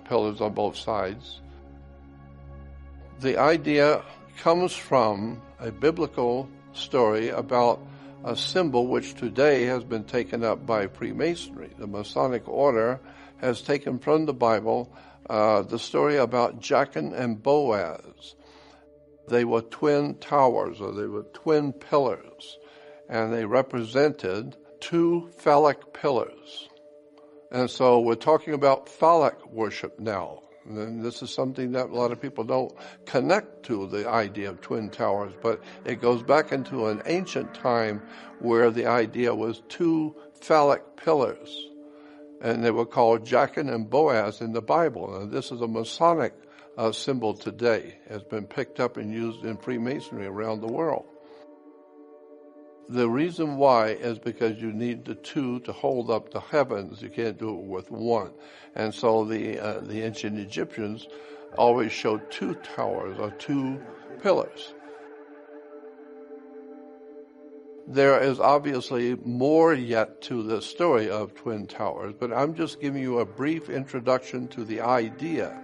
pillars on both sides. The idea comes from a biblical story about a symbol which today has been taken up by Freemasonry. The Masonic order has taken from the Bible the story about Jachin and Boaz. They were twin towers, or they were twin pillars, and they represented two phallic pillars. And so we're talking about phallic worship now. And this is something that a lot of people don't connect to, the idea of twin towers, but it goes back into an ancient time where the idea was two phallic pillars. And they were called Jachin and Boaz in the Bible. And this is a Masonic symbol today. It has been picked up and used in Freemasonry around the world. The reason why is because you need the two to hold up the heavens. You can't do it with one. And so the ancient Egyptians always showed two towers or two pillars. There is obviously more yet to the story of twin towers, but I'm just giving you a brief introduction to the idea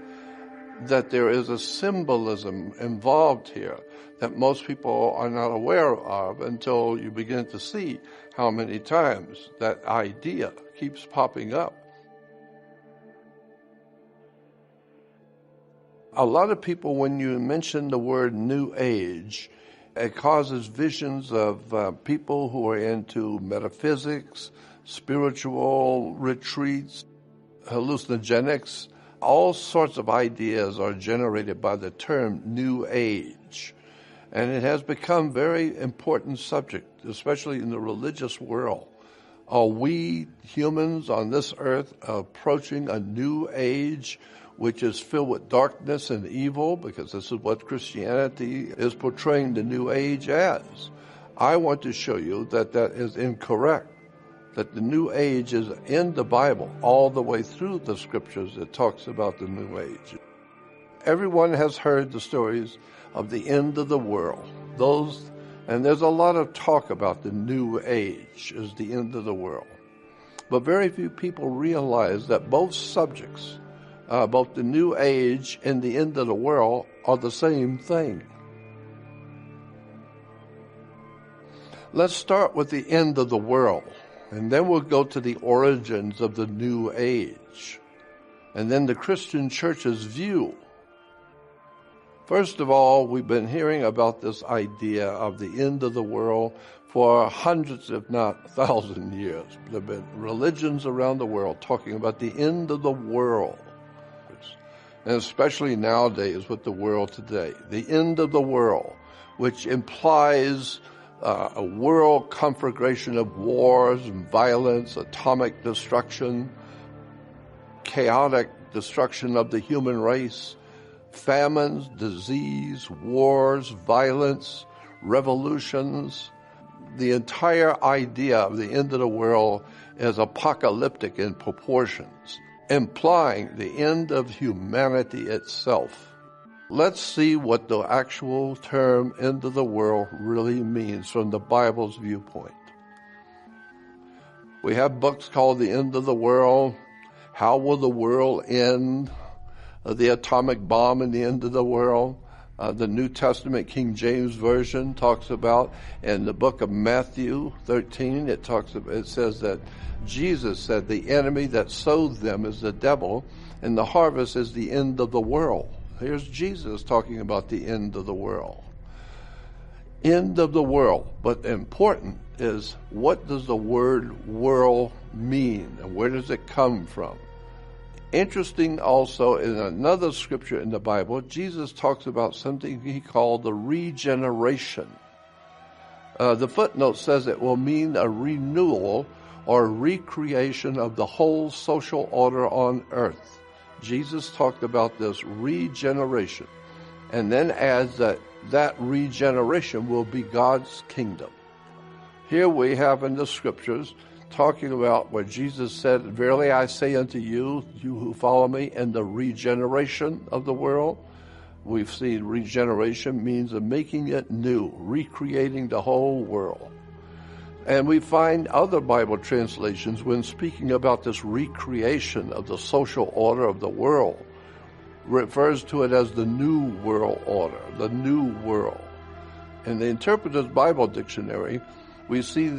that there is a symbolism involved here that most people are not aware of until you begin to see how many times that idea keeps popping up. A lot of people, when you mention the word New Age, it causes visions of people who are into metaphysics, spiritual retreats, hallucinogenics. All sorts of ideas are generated by the term New Age. And it has become a very important subject, especially in the religious world. Are we humans on this earth approaching a new age which is filled with darkness and evil? Because this is what Christianity is portraying the new age as. I want to show you that that is incorrect. That the new age is in the Bible all the way through the scriptures that talks about the new age. Everyone has heard the stories of the end of the world. And there's a lot of talk about the new age as the end of the world. But very few people realize that both subjects, both the new age and the end of the world, are the same thing. Let's start with the end of the world. And then we'll go to the origins of the New Age. And then the Christian church's view. First of all, we've been hearing about this idea of the end of the world for hundreds, if not 1,000 years. There have been religions around the world talking about the end of the world. And especially nowadays with the world today. The end of the world, which implies a world conflagration of wars and violence, atomic destruction, chaotic destruction of the human race, famines, disease, wars, violence, revolutions. The entire idea of the end of the world is apocalyptic in proportions, implying the end of humanity itself. Let's see what the actual term end of the world really means from the Bible's viewpoint. We have books called The End of the World, How Will the World End, The Atomic Bomb and the End of the World. The New Testament King James Version talks about, in the book of Matthew 13, it says that Jesus said the enemy that sowed them is the devil, and the harvest is the end of the world. Here's Jesus talking about the end of the world. End of the world. But important is, what does the word world mean, and where does it come from? Interesting also, in another scripture in the Bible, Jesus talks about something he called the regeneration. The footnote says it will mean a renewal or recreation of the whole social order on earth. Jesus talked about this regeneration, and then adds that regeneration will be God's kingdom. Here we have in the scriptures talking about what Jesus said, "Verily I say unto you, you who follow me, in the regeneration of the world." We've seen regeneration means of making it new, recreating the whole world. And we find other Bible translations when speaking about this recreation of the social order of the world, refers to it as the New World Order, the New World. In the Interpretive Bible Dictionary, we see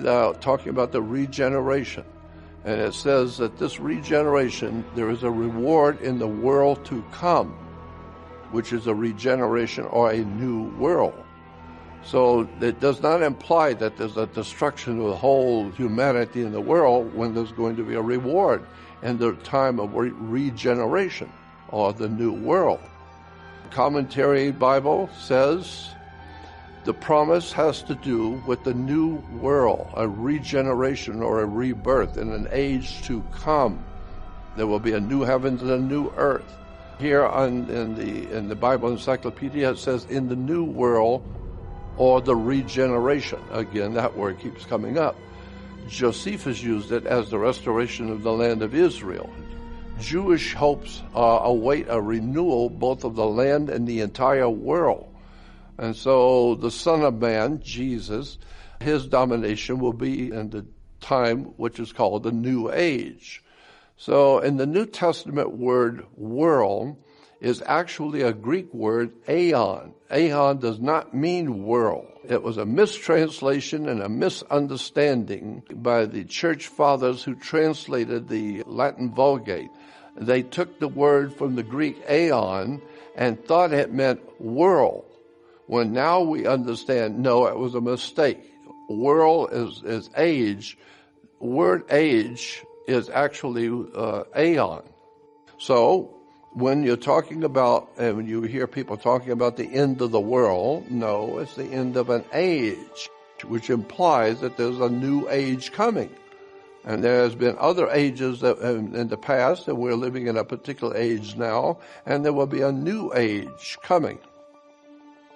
talking about the regeneration. And it says that this regeneration, there is a reward in the world to come, which is a regeneration or a new world. So it does not imply that there's a destruction of the whole humanity in the world when there's going to be a reward in the time of regeneration or the new world. Commentary Bible says the promise has to do with the new world, a regeneration or a rebirth in an age to come. There will be a new heavens and a new earth. Here in the Bible Encyclopedia, it says in the new world, or the regeneration. Again, that word keeps coming up. Josephus used it as the restoration of the land of Israel. Jewish hopes await a renewal both of the land and the entire world. And so the Son of Man, Jesus, his domination will be in the time which is called the New Age. So in the New Testament word world is actually a Greek word, aeon. Aeon does not mean world. It was a mistranslation and a misunderstanding by the church fathers who translated the Latin Vulgate. They took the word from the Greek aeon and thought it meant world, when now we understand, no, it was a mistake. World is age. Word age is actually aeon. So when you're talking about, and when you hear people talking about the end of the world, no, it's the end of an age, which implies that there's a new age coming. And there's been other ages that in the past, and we're living in a particular age now, and there will be a new age coming.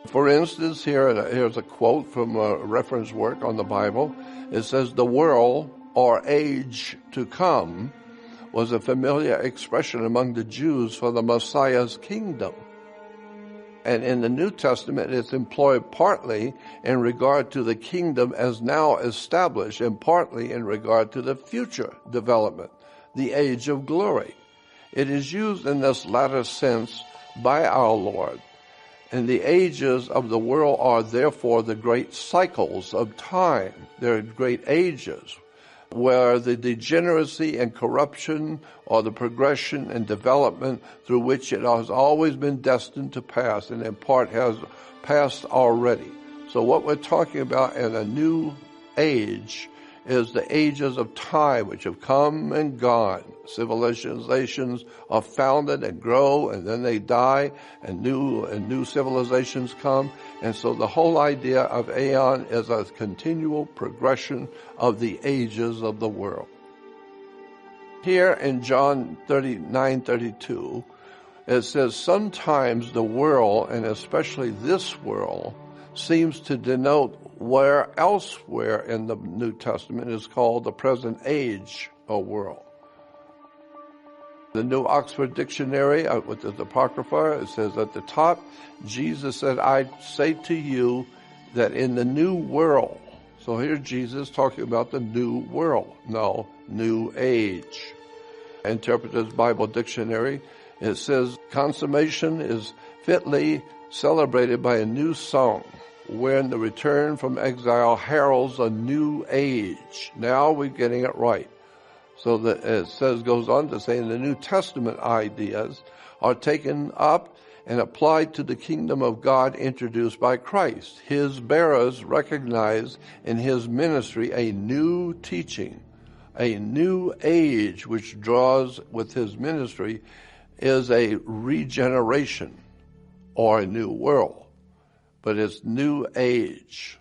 For instance, here's a quote from a reference work on the Bible. It says, "The world, or age to come, was a familiar expression among the Jews for the Messiah's kingdom." And in the New Testament, it's employed partly in regard to the kingdom as now established, and partly in regard to the future development, the age of glory. It is used in this latter sense by our Lord. And the ages of the world are therefore the great cycles of time. They're great ages, where the degeneracy and corruption or the progression and development through which it has always been destined to pass, and in part has passed already. So what we're talking about in a new age is the ages of time which have come and gone. Civilizations are founded and grow, and then they die, and new civilizations come. And so the whole idea of aeon is a continual progression of the ages of the world. Here in John 39:32, it says, "Sometimes the world, and especially this world, seems to denote where elsewhere in the New Testament is called the present age or world." The New Oxford Dictionary, with the Apocrypha, it says at the top, Jesus said, "I say to you that in the new world," so here Jesus talking about the new world, no, new age. Interpretive Bible Dictionary, it says, "Consummation is fitly celebrated by a new song, when the return from exile heralds a new age." Now we're getting it right. So that it goes on to say, in the New Testament ideas are taken up and applied to the kingdom of God introduced by Christ. His bearers recognize in his ministry a new teaching, a new age which draws with his ministry is a regeneration or a new world. But it's new age.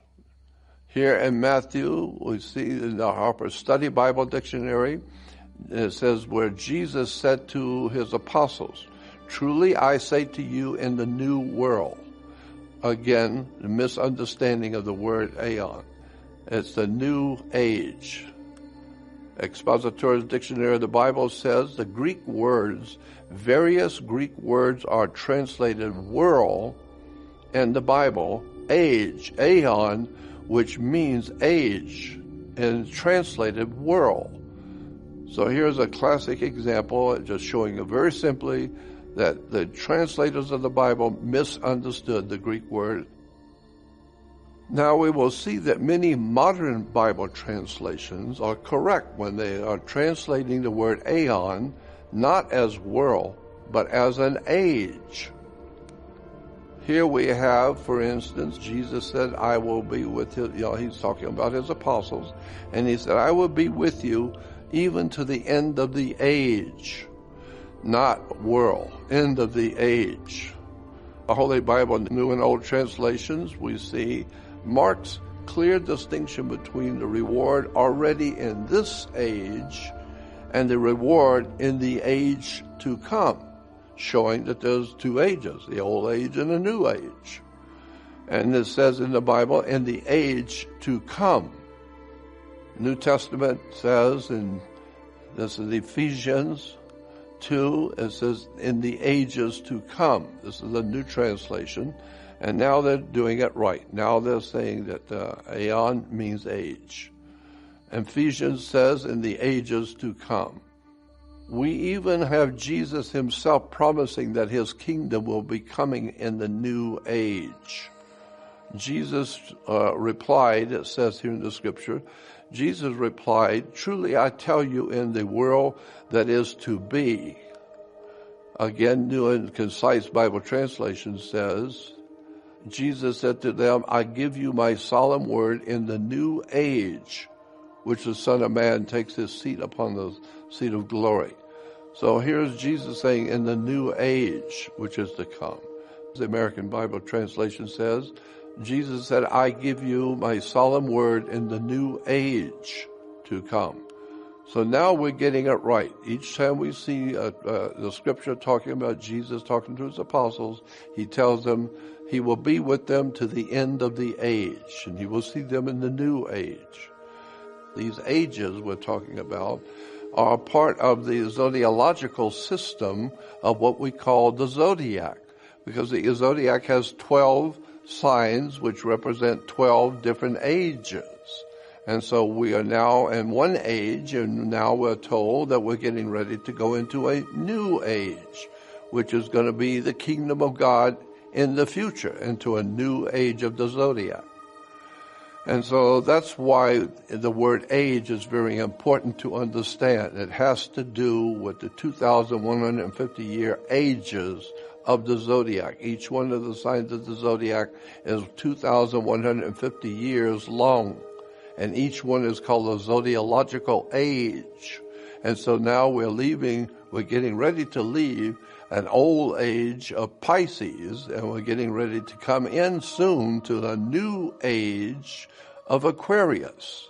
Here in Matthew, we see in the Harper Study Bible Dictionary, it says, where Jesus said to his apostles, "Truly I say to you, in the new world." Again, the misunderstanding of the word aeon. It's the new age. Expository's Dictionary of the Bible says the Greek words, various Greek words are translated world in the Bible, age, aeon, which means age, and translated world. So here's a classic example, just showing you very simply that the translators of the Bible misunderstood the Greek word. Now we will see that many modern Bible translations are correct when they are translating the word aeon not as world, but as an age. Here we have, for instance, Jesus said, I will be with you. He's talking about his apostles, and he said, I will be with you even to the end of the age. Not world, end of the age. The Holy Bible, New and Old translations, we see marks clear distinction between the reward already in this age and the reward in the age to come, showing that there's two ages, the old age and the new age. And it says in the Bible, in the age to come. New Testament says, and this is Ephesians 2, it says, in the ages to come. This is a new translation. And now they're doing it right. Now they're saying that aeon means age. Ephesians says, in the ages to come. We even have Jesus himself promising that his kingdom will be coming in the new age. Jesus replied, it says here in the scripture, Jesus replied, truly I tell you, in the world that is to be. Again, New and Concise Bible Translation says, Jesus said to them, I give you my solemn word, in the new age, which the Son of Man takes his seat upon the seat of glory. So here's Jesus saying, in the new age, which is to come. The American Bible Translation says, Jesus said, I give you my solemn word, in the new age to come. So now we're getting it right. Each time we see the scripture talking about Jesus talking to his apostles, he tells them he will be with them to the end of the age, and he will see them in the new age. These ages we're talking about are part of the zodiacal system of what we call the zodiac, because the zodiac has 12 signs which represent 12 different ages. And so we are now in one age, and now we're told that we're getting ready to go into a new age, which is going to be the kingdom of God in the future, into a new age of the zodiac. And so that's why the word age is very important to understand. It has to do with the 2,150-year ages of the zodiac. Each one of the signs of the zodiac is 2,150 years long, and each one is called a zodiacal age. And so now we're getting ready to leave an old age of Pisces, and we're getting ready to come in soon to a new age of Aquarius.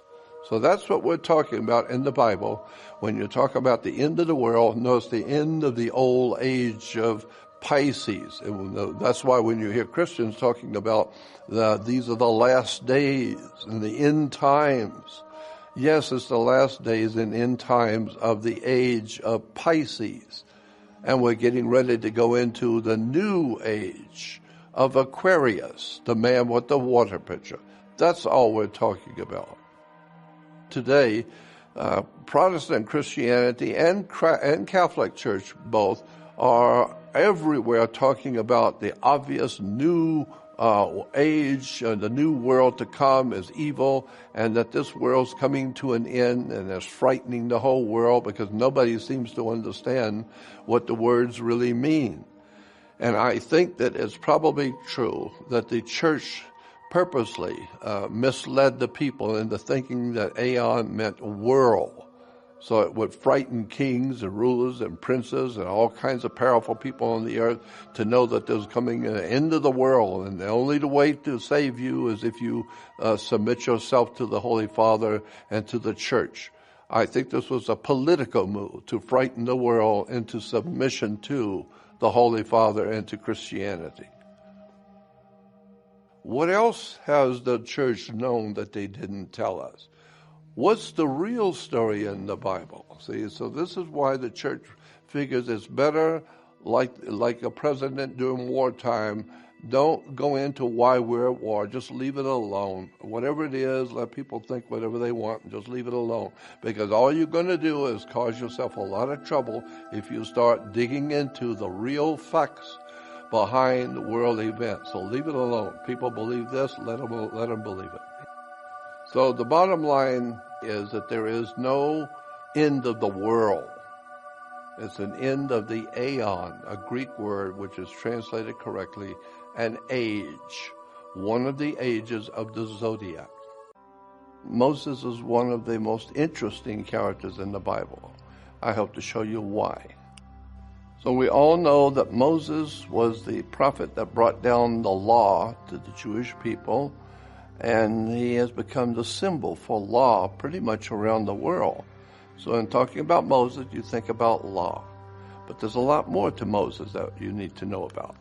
So that's what we're talking about in the Bible. When you talk about the end of the world, notice the end of the old age of Pisces. And that's why when you hear Christians talking about these are the last days and the end times, yes, it's the last days and end times of the age of Pisces. And we're getting ready to go into the new age of Aquarius, the man with the water pitcher. That's all we're talking about. Today, Protestant Christianity and Catholic Church both are everywhere talking about the obvious new age, the new world to come is evil, and that this world's coming to an end, and it's frightening the whole world because nobody seems to understand what the words really mean. And I think that it's probably true that the church purposely misled the people into thinking that aeon meant world. So it would frighten kings and rulers and princes and all kinds of powerful people on the earth to know that there's coming an end of the world, and the only way to save you is if you submit yourself to the Holy Father and to the church. I think this was a political move to frighten the world into submission to the Holy Father and to Christianity. What else has the church known that they didn't tell us? What's the real story in the Bible? See, so this is why the church figures it's better, like a president during wartime, don't go into why we're at war. Just leave it alone. Whatever it is, let people think whatever they want, and just leave it alone. Because all you're going to do is cause yourself a lot of trouble if you start digging into the real facts behind the world events. So leave it alone. People believe this, let them believe it. So the bottom line is that there is no end of the world. It's an end of the aeon, a Greek word which is translated correctly, an age, one of the ages of the zodiac. Moses is one of the most interesting characters in the Bible. I hope to show you why. So we all know that Moses was the prophet that brought down the law to the Jewish people, and he has become the symbol for law pretty much around the world. So in talking about Moses, you think about law. But there's a lot more to Moses that you need to know about.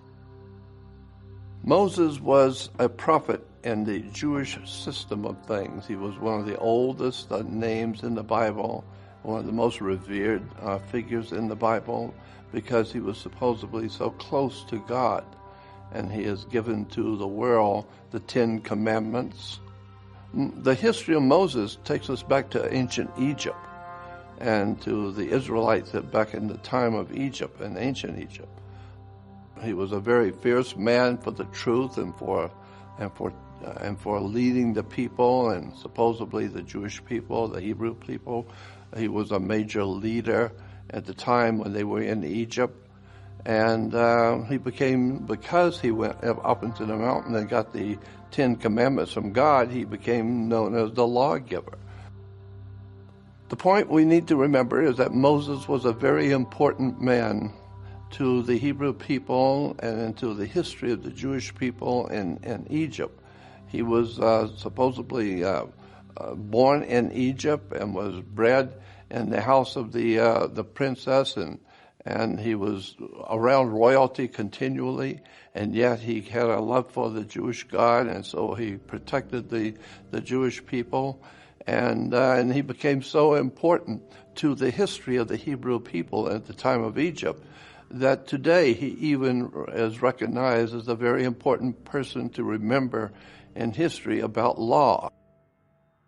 Moses was a prophet in the Jewish system of things. He was one of the oldest names in the Bible, one of the most revered figures in the Bible, because he was supposedly so close to God. And he has given to the world the 10 Commandments. The history of Moses takes us back to ancient Egypt and to the Israelites back in the time of Egypt and ancient Egypt. He was a very fierce man for the truth and for leading the people, and supposedly the Jewish people, the Hebrew people. He was a major leader at the time when they were in Egypt. And he became, because he went up into the mountain and got the 10 Commandments from God, he became known as the lawgiver. The point we need to remember is that Moses was a very important man to the Hebrew people and into the history of the Jewish people in Egypt. He was supposedly born in Egypt and was bred in the house of the princess, and he was around royalty continually, and yet he had a love for the Jewish God, and so he protected the Jewish people, and he became so important to the history of the Hebrew people at the time of Egypt that today he even is recognized as a very important person to remember in history about law.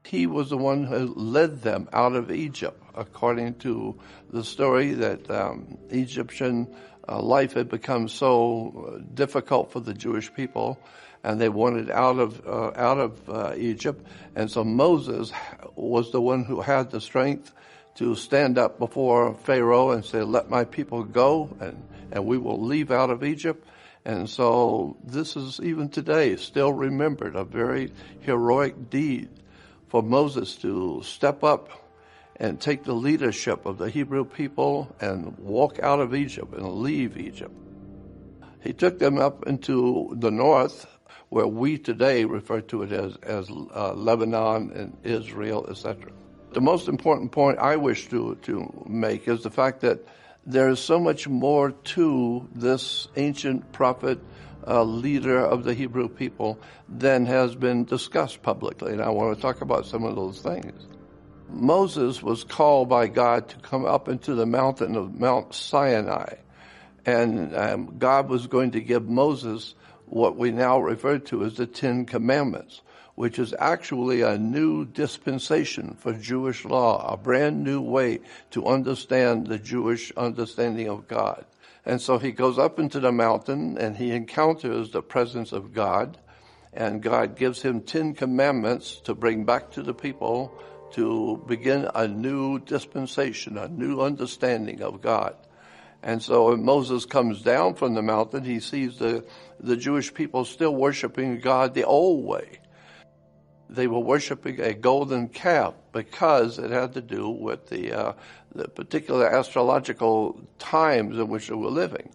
He was the one who led them out of Egypt, according to the story that Egyptian life had become so difficult for the Jewish people, and they wanted out of Egypt. And so Moses was the one who had the strength to stand up before Pharaoh and say, "Let my people go, and we will leave out of Egypt." And so this is even today still remembered, a very heroic deed for Moses to step up and take the leadership of the Hebrew people and walk out of Egypt and leave Egypt. He took them up into the north, where we today refer to it as Lebanon and Israel, etc. The most important point I wish to make is the fact that there is so much more to this ancient prophet, leader of the Hebrew people, than has been discussed publicly, and I want to talk about some of those things. Moses was called by God to come up into the mountain of Mount Sinai, and God was going to give Moses what we now refer to as the 10 Commandments, which is actually a new dispensation for Jewish law, a brand new way to understand the Jewish understanding of God. And so he goes up into the mountain and he encounters the presence of God, and God gives him 10 commandments to bring back to the people to begin a new dispensation, a new understanding of God. And so when Moses comes down from the mountain, he sees the Jewish people still worshiping God the old way. They were worshiping a golden calf because it had to do with the particular astrological times in which they were living.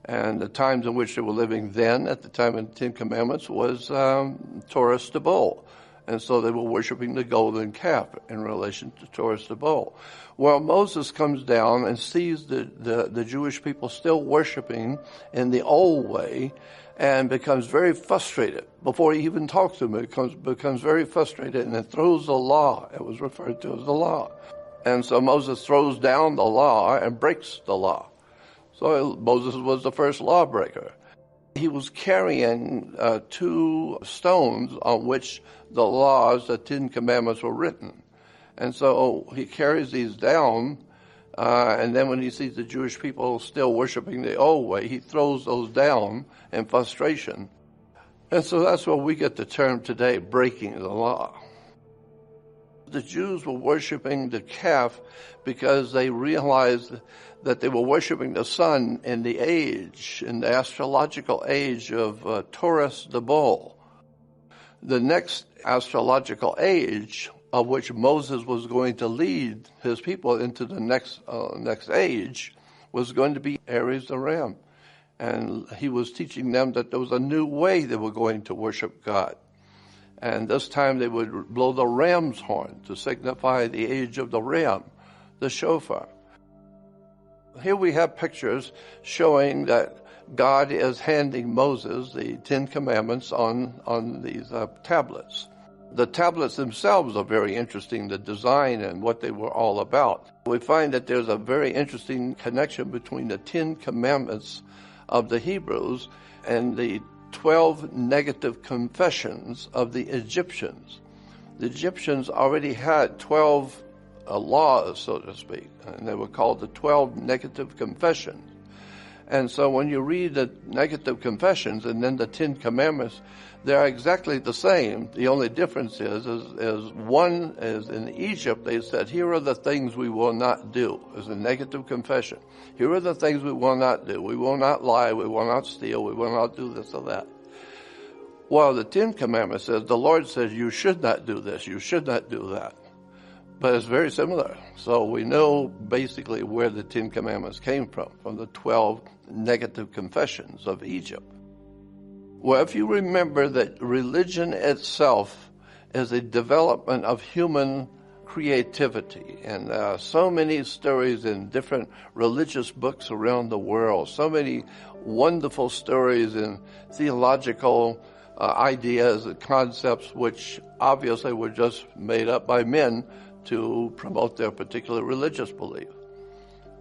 And the times in which they were living then, at the time of the 10 Commandments, was Taurus Tabor. And so they were worshiping the golden calf in relation to Taurus the bull. Well, Moses comes down and sees the Jewish people still worshiping in the old way and becomes very frustrated. Before he even talks to them, he becomes very frustrated and then throws the law. It was referred to as the law. And so Moses throws down the law and breaks the law. So Moses was the first lawbreaker. He was carrying 2 stones on which the laws, the 10 Commandments, were written. And so he carries these down, and then when he sees the Jewish people still worshiping the old way, he throws those down in frustration. And so that's where we get the term today, breaking the law. The Jews were worshiping the calf because they realized that they were worshiping the sun in the astrological age of Taurus the bull. The next astrological age of which Moses was going to lead his people into the next age was going to be Aries the ram. And he was teaching them that there was a new way they were going to worship God. And this time they would blow the ram's horn to signify the age of the ram, the shofar. Here we have pictures showing that God is handing Moses the 10 Commandments on these tablets. The tablets themselves are very interesting, the design and what they were all about. We find that there's a very interesting connection between the 10 Commandments of the Hebrews and the 12 negative confessions of the Egyptians. The Egyptians already had 12 laws, so to speak, and they were called the 12 negative confessions. And so when you read the negative confessions and then the 10 Commandments, they're exactly the same. The only difference is one is in Egypt, they said, here are the things we will not do, as a negative confession. Here are the things we will not do. We will not lie, we will not steal, we will not do this or that. Well, the 10 Commandments says, the Lord says, you should not do this, you should not do that. But it's very similar. So we know basically where the 10 Commandments came from the 12 negative confessions of Egypt. Well, if you remember that religion itself is a development of human creativity, and so many stories in different religious books around the world, so many wonderful stories in theological ideas and concepts which obviously were just made up by men to promote their particular religious belief.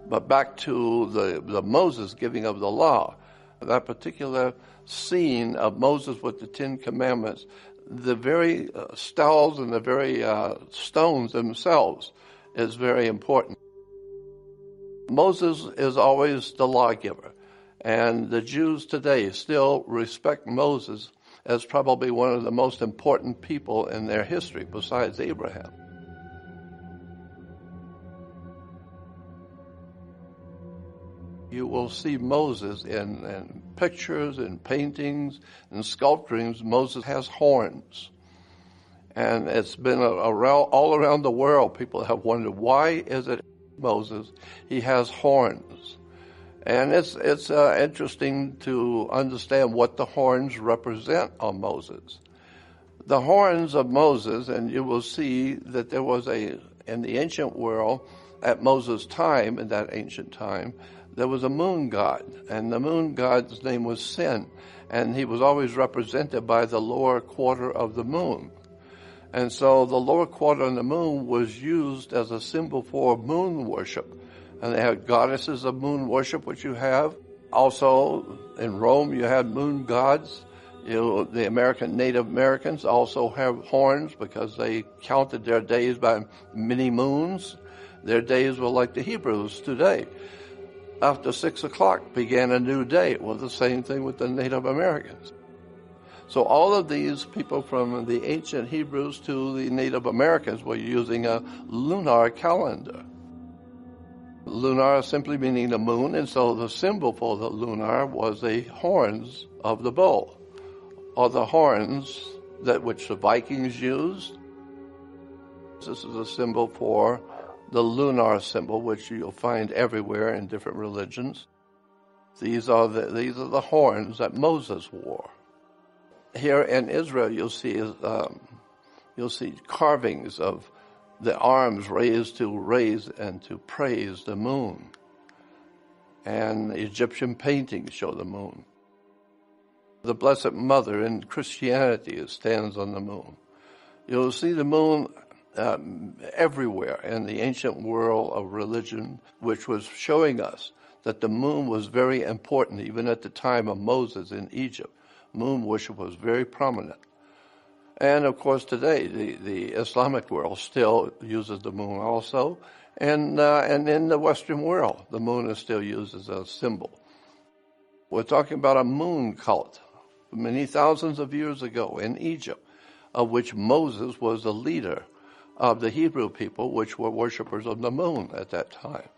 But back to the Moses giving of the law, that particular scene of Moses with the 10 Commandments, the very stalls and the very stones themselves is very important. Moses is always the lawgiver, and the Jews today still respect Moses as probably one of the most important people in their history besides Abraham. You will see Moses in pictures and paintings and sculptures. Moses has horns. And it's been all around the world. People have wondered, why is it Moses? He has horns. And it's interesting to understand what the horns represent on Moses. The horns of Moses, and you will see that there was in the ancient world, at Moses' time, in that ancient time, there was a moon god, and the moon god's name was Sin, and he was always represented by the lower quarter of the moon. And so the lower quarter of the moon was used as a symbol for moon worship. And they had goddesses of moon worship, which you have. Also, in Rome, you had moon gods. The Native Americans also have horns because they counted their days by many moons. Their days were like the Hebrews today. After 6 o'clock began a new day. Well, the same thing with the Native Americans. So all of these people from the ancient Hebrews to the Native Americans were using a lunar calendar. Lunar simply meaning the moon, and so the symbol for the lunar was the horns of the bull, or the horns which the Vikings used. This is a symbol for the lunar symbol, which you'll find everywhere in different religions. These are the horns that Moses wore. Here in Israel, you'll see you'll see carvings of the arms raised to raise and to praise the moon. And Egyptian paintings show the moon. The Blessed Mother in Christianity stands on the moon. You'll see the moon everywhere in the ancient world of religion, which was showing us that the moon was very important. Even at the time of Moses in Egypt, moon worship was very prominent. And of course today, the Islamic world still uses the moon also. And in the Western world, the moon is still used as a symbol. We're talking about a moon cult many thousands of years ago in Egypt, of which Moses was the leader of the Hebrew people, which were worshipers of the moon at that time.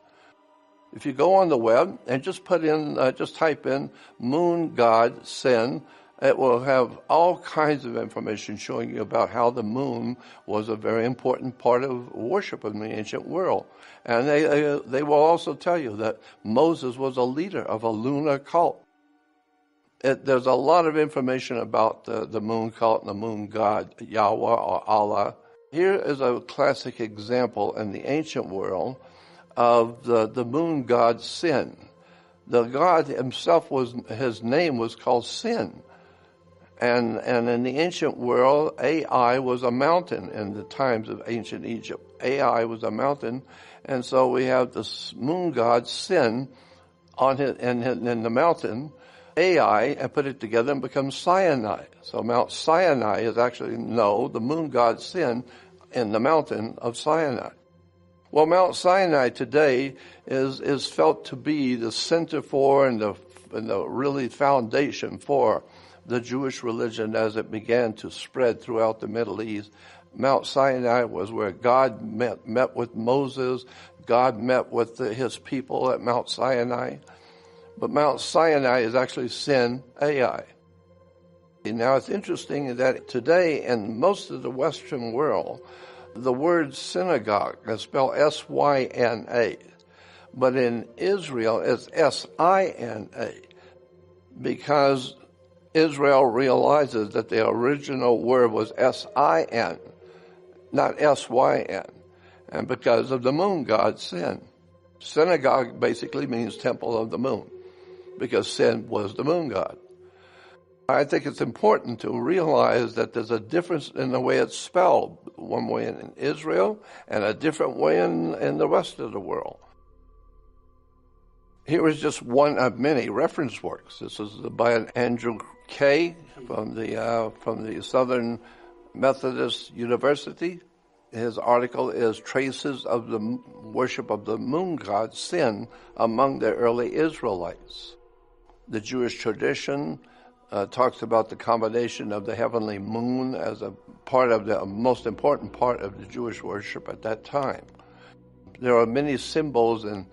If you go on the web and just type in moon god Sin, it will have all kinds of information showing you about how the moon was a very important part of worship in the ancient world. And they will also tell you that Moses was a leader of a lunar cult. There's a lot of information about the moon cult and the moon god, Yahweh or Allah. Here is a classic example in the ancient world of the moon god Sin. The god himself his name was called Sin. And in the ancient world, Ai was a mountain in the times of ancient Egypt. Ai was a mountain, and so we have this moon god Sin on in the mountain, Ai, and put it together and becomes Sinai. So Mount Sinai is actually the moon god Sin in the mountain of Sinai. Well, Mount Sinai today is felt to be the center for and the really foundation for the Jewish religion as it began to spread throughout the Middle East. Mount Sinai was where God met with Moses. God met with his people at Mount Sinai. But Mount Sinai is actually Sin Ai. Now it's interesting that today in most of the Western world, the word synagogue is spelled S-Y-N-A. But in Israel it's S-I-N-A, because Israel realizes that the original word was S-I-N, not S-Y-N, and because of the moon god Sin. Synagogue basically means temple of the moon, because Sin was the moon god. I think it's important to realize that there's a difference in the way it's spelled, one way in Israel and a different way in the rest of the world. Here is just one of many reference works. This is by an Andrew Kay from the Southern Methodist University. His article is Traces of the Worship of the Moon God Sin Among the Early Israelites. The Jewish tradition talks about the combination of the heavenly moon as a part of the most important part of the Jewish worship at that time. There are many symbols and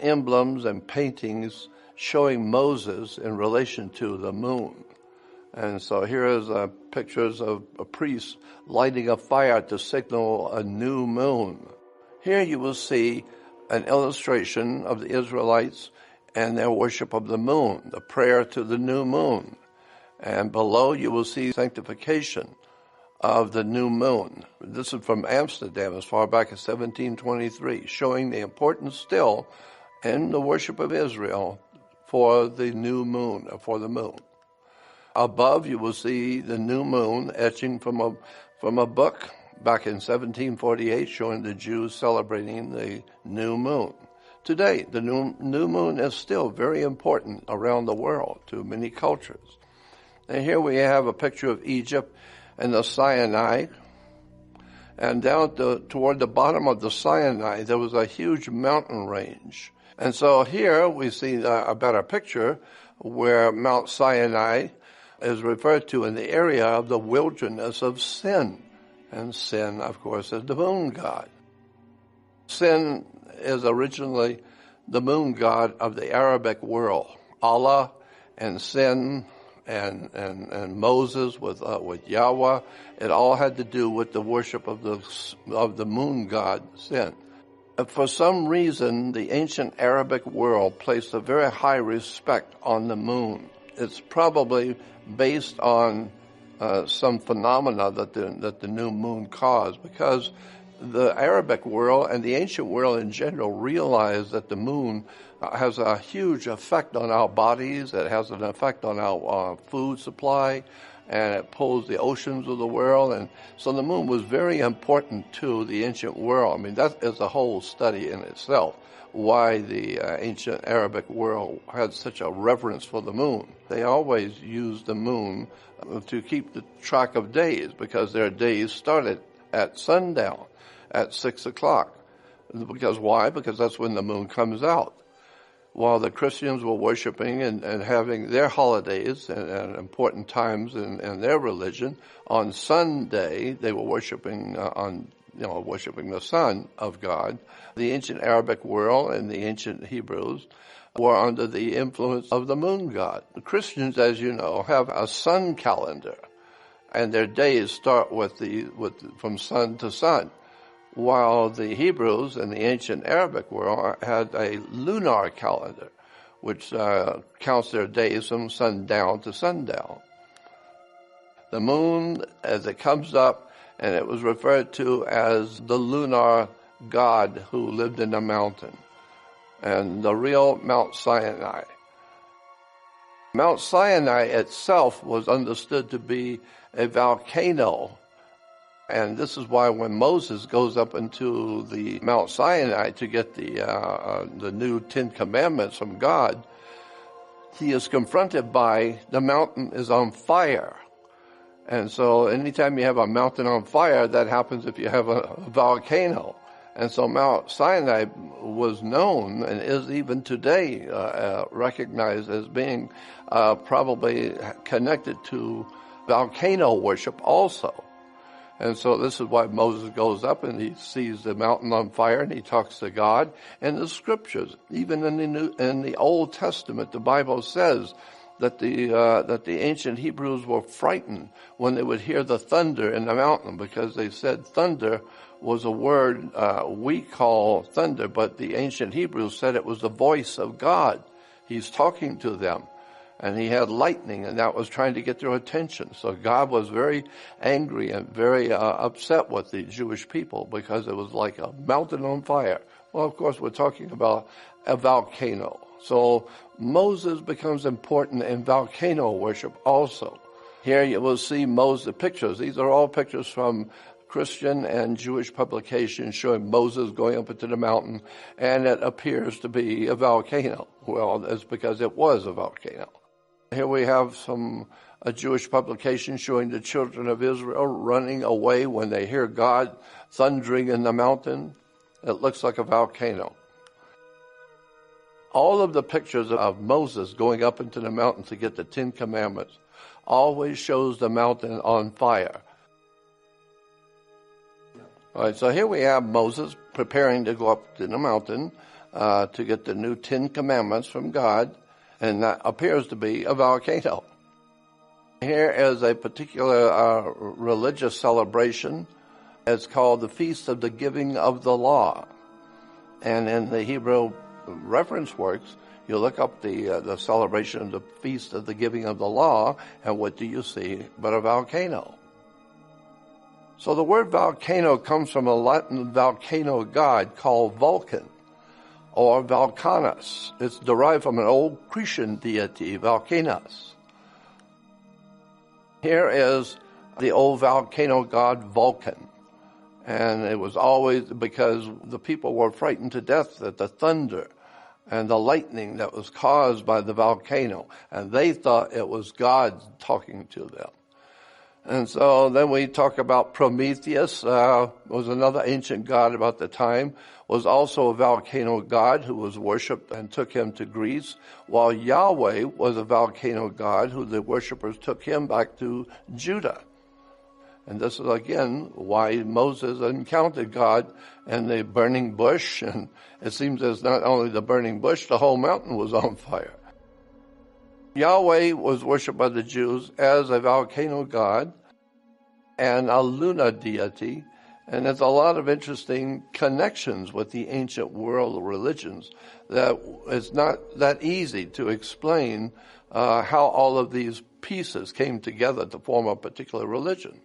emblems and paintings showing Moses in relation to the moon. And so here is pictures of a priest lighting a fire to signal a new moon. Here you will see an illustration of the Israelites and their worship of the moon, the prayer to the new moon. And below you will see sanctification of the new moon. This is from Amsterdam as far back as 1723, showing the importance still in the worship of Israel for the new moon, or for the moon. Above you will see the new moon etching from a book back in 1748, showing the Jews celebrating the new moon. Today, the new moon is still very important around the world to many cultures. And here we have a picture of Egypt and the Sinai. And down toward the bottom of the Sinai, there was a huge mountain range. And so here we see a better picture where Mount Sinai is referred to in the area of the wilderness of Sin. And Sin, of course, is the moon god. Sin is originally the moon god of the Arabic world. Allah and Sin and Moses with Yahweh, it all had to do with the worship of the moon god Sin. For some reason, the ancient Arabic world placed a very high respect on the moon. It's probably based on some phenomena that the new moon caused, because the Arabic world and the ancient world in general realized that the moon has a huge effect on our bodies. It has an effect on our food supply, and it pulls the oceans of the world. And so the moon was very important to the ancient world. I mean, that is a whole study in itself, why the ancient Arabic world had such a reverence for the moon. They always used the moon to keep the track of days, because their days started at sundown, at 6 o'clock. Because why? Because that's when the moon comes out. While the Christians were worshiping and having their holidays and important times in their religion, on Sunday they were worshiping worshiping the Son of God. The ancient Arabic world and the ancient Hebrews were under the influence of the moon god. The Christians, as you know, have a sun calendar, and their days start from sun to sun, while the Hebrews and the ancient Arabic world had a lunar calendar, which counts their days from sundown to sundown. The moon, as it comes up, and it was referred to as the lunar god who lived in the mountain, and the real Mount Sinai. Mount Sinai itself was understood to be a volcano, and this is why when Moses goes up into the Mount Sinai to get the new 10 Commandments from God, he is confronted by the mountain is on fire. And so anytime you have a mountain on fire, that happens if you have a volcano. And so Mount Sinai was known, and is even today recognized as being probably connected to volcano worship also. And so this is why Moses goes up and he sees the mountain on fire and he talks to God. And the scriptures, even in the Old Testament, the Bible says that the ancient Hebrews were frightened when they would hear the thunder in the mountain, because they said thunder was a word we call thunder, but the ancient Hebrews said it was the voice of God. He's talking to them. And he had lightning, and that was trying to get their attention. So God was very angry and very upset with the Jewish people, because it was like a mountain on fire. Well, of course, we're talking about a volcano. So Moses becomes important in volcano worship also. Here you will see Moses pictures. These are all pictures from Christian and Jewish publications showing Moses going up into the mountain, and it appears to be a volcano. Well, it's because it was a volcano. Here we have a Jewish publication showing the children of Israel running away when they hear God thundering in the mountain. It looks like a volcano. All of the pictures of Moses going up into the mountain to get the 10 Commandments always shows the mountain on fire. All right, so here we have Moses preparing to go up to the mountain to get the new 10 Commandments from God, and that appears to be a volcano. Here is a particular religious celebration. It's called the Feast of the Giving of the Law. And in the Hebrew reference works, you look up the celebration of the Feast of the Giving of the Law, and what do you see but a volcano? So the word volcano comes from a Latin volcano god called Vulcan, or Vulcanus. It's derived from an old Cretan deity, Vulcanus. Here is the old volcano god Vulcan. And it was always because the people were frightened to death at the thunder and the lightning that was caused by the volcano. And they thought it was God talking to them. And so then we talk about Prometheus, was another ancient god about the time, was also a volcano god who was worshipped and took him to Greece, while Yahweh was a volcano god who the worshippers took him back to Judah. And this is again why Moses encountered God in the burning bush, and it seems as not only the burning bush, the whole mountain was on fire. Yahweh was worshipped by the Jews as a volcano god and a lunar deity, And there's a lot of interesting connections with the ancient world religions that it's not that easy to explain how all of these pieces came together to form a particular religion.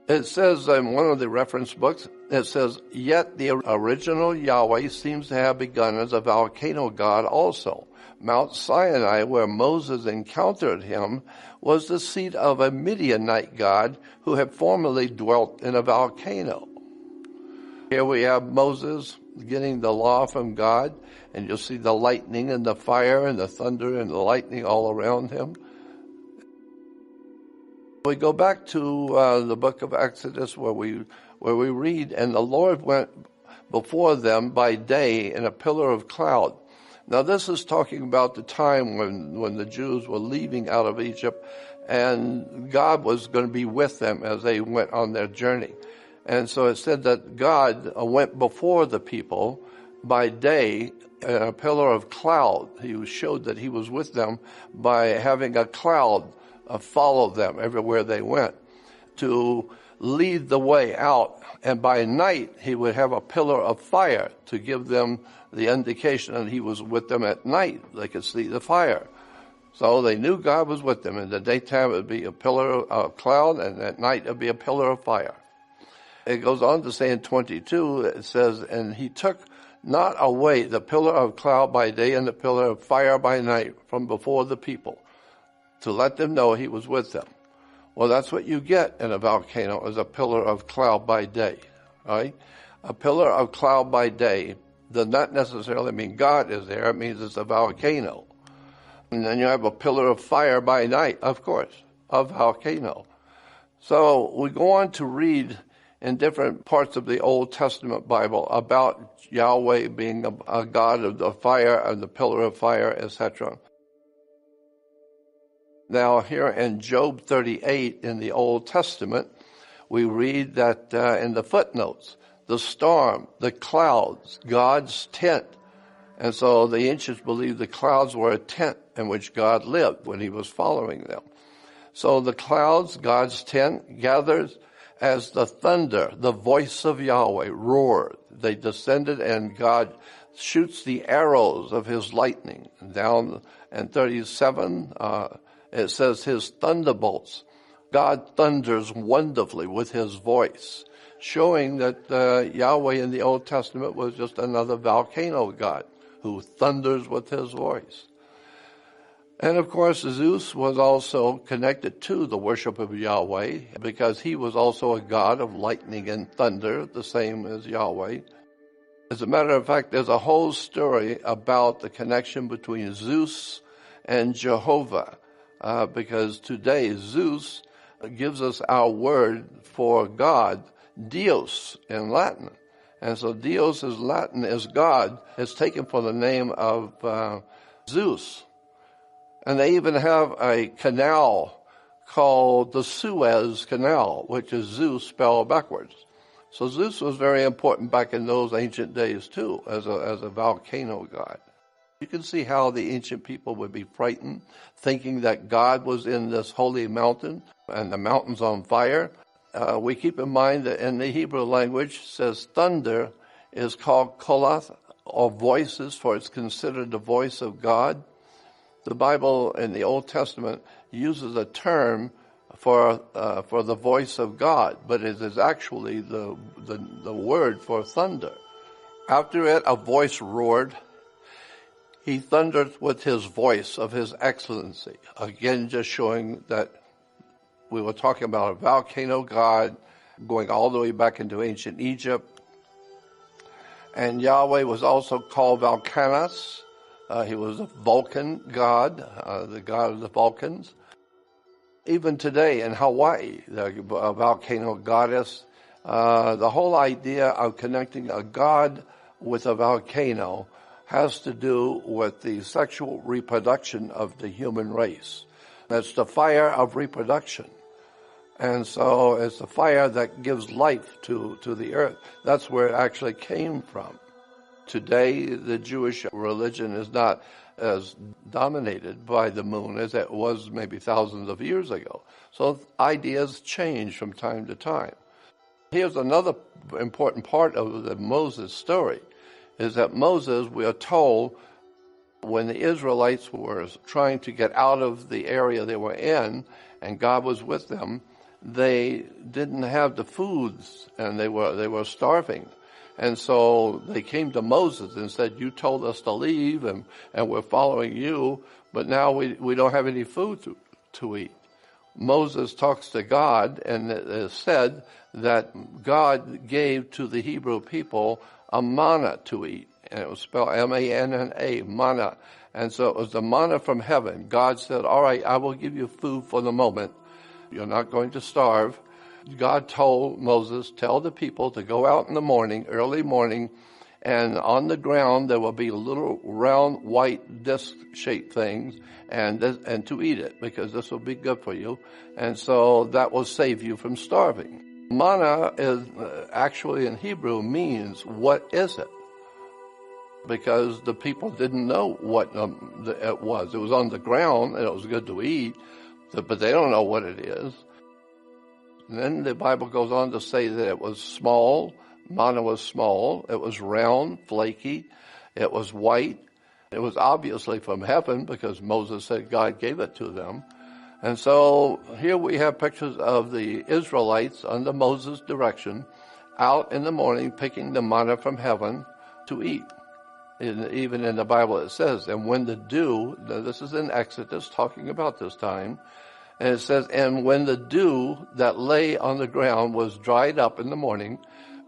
It says in one of the reference books, it says, yet the original Yahweh seems to have begun as a volcano god also. Mount Sinai, where Moses encountered him, was the seat of a Midianite god who had formerly dwelt in a volcano. Here we have Moses getting the law from God, and you'll see the lightning and the fire and the thunder and the lightning all around him. We go back to the book of Exodus where we read, and the Lord went before them by day in a pillar of cloud. Now this is talking about the time when the Jews were leaving out of Egypt, and God was going to be with them as they went on their journey. And so it said that God went before the people by day in a pillar of cloud. He showed that he was with them by having a cloud follow them everywhere they went to lead the way out. And by night, he would have a pillar of fire to give them the indication that he was with them at night. They could see the fire. So they knew God was with them. In the daytime, it would be a pillar of cloud, and at night, it would be a pillar of fire. It goes on to say in 22, it says, and he took not away the pillar of cloud by day and the pillar of fire by night from before the people, to let them know he was with them. Well, that's what you get in a volcano, is a pillar of cloud by day, right? A pillar of cloud by day does not necessarily mean God is there. It means it's a volcano. And then you have a pillar of fire by night, of course, a volcano. So we go on to read in different parts of the Old Testament Bible about Yahweh being a God of the fire and the pillar of fire, etc. Now here in Job 38 in the Old Testament, we read that in the footnotes, the storm, the clouds, God's tent. And so the ancients believed the clouds were a tent in which God lived when he was following them. So the clouds, God's tent, gathers as the thunder, the voice of Yahweh, roared. They descended, and God shoots the arrows of his lightning. Down in 37, it says his thunderbolts. God thunders wonderfully with his voice, showing that Yahweh in the Old Testament was just another volcano god who thunders with his voice. And of course, Zeus was also connected to the worship of Yahweh because he was also a god of lightning and thunder, the same as Yahweh. As a matter of fact, there's a whole story about the connection between Zeus and Jehovah, because today Zeus gives us our word for God, Dios in Latin. And so Dios is Latin as God. It's taken from the name of Zeus. And they even have a canal called the Suez Canal, which is Zeus spelled backwards. So Zeus was very important back in those ancient days too, as a volcano god. You can see how the ancient people would be frightened, thinking that God was in this holy mountain and the mountain's on fire. We keep in mind that in the Hebrew language, says thunder is called kolath, or voices, for it's considered the voice of God. The Bible in the Old Testament uses a term for the voice of God, but it is actually the word for thunder. After it, a voice roared. He thundered with his voice of his excellency. Again, just showing that we were talking about a volcano god going all the way back into ancient Egypt. And Yahweh was also called Volcanus. He was a Vulcan god, the god of the Vulcans. Even today in Hawaii, the volcano goddess, the whole idea of connecting a god with a volcano has to do with the sexual reproduction of the human race. That's the fire of reproduction. And so it's the fire that gives life to the earth. That's where it actually came from. Today, the Jewish religion is not as dominated by the moon as it was maybe thousands of years ago. So ideas change from time to time. Here's another important part of the Moses story, is that Moses, we are told, when the Israelites were trying to get out of the area they were in, and God was with them, they didn't have the foods, and they were starving. And so they came to Moses and said, you told us to leave, and we're following you, but now we don't have any food to eat. Moses talks to God, and it is said that God gave to the Hebrew people a manna to eat. And it was spelled M-A-N-N-A, manna. And so it was the manna from heaven. God said, all right, I will give you food for the moment. You're not going to starve. God told Moses, tell the people to go out in the morning, early morning, and on the ground there will be little round white disc-shaped things, and to eat it, because this will be good for you. And so that will save you from starving. Manna is actually in Hebrew means, what is it? Because the people didn't know what it was. It was on the ground, and it was good to eat, but they don't know what it is. And then the Bible goes on to say that it was small. Manna was small. It was round, flaky. It was white. It was obviously from heaven, because Moses said God gave it to them. And so here we have pictures of the Israelites under Moses' direction out in the morning picking the manna from heaven to eat. Even in the Bible it says, and when the dew, this is in Exodus talking about this time, and it says, and when the dew that lay on the ground was dried up in the morning,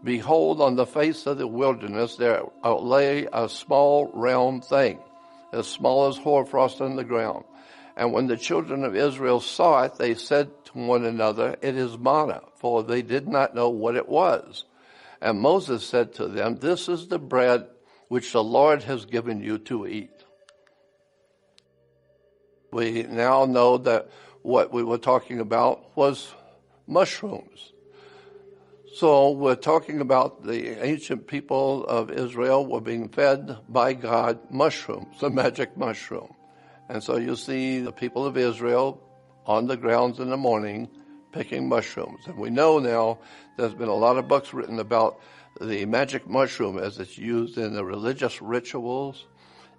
behold, on the face of the wilderness there lay a small round thing, as small as hoarfrost on the ground. And when the children of Israel saw it, they said to one another, it is manna, for they did not know what it was. And Moses said to them, this is the bread which the Lord has given you to eat. We now know that what we were talking about was mushrooms. So we're talking about the ancient people of Israel were being fed by God mushrooms, the magic mushroom. And so you see the people of Israel on the grounds in the morning picking mushrooms. And we know now there's been a lot of books written about the magic mushroom as it's used in the religious rituals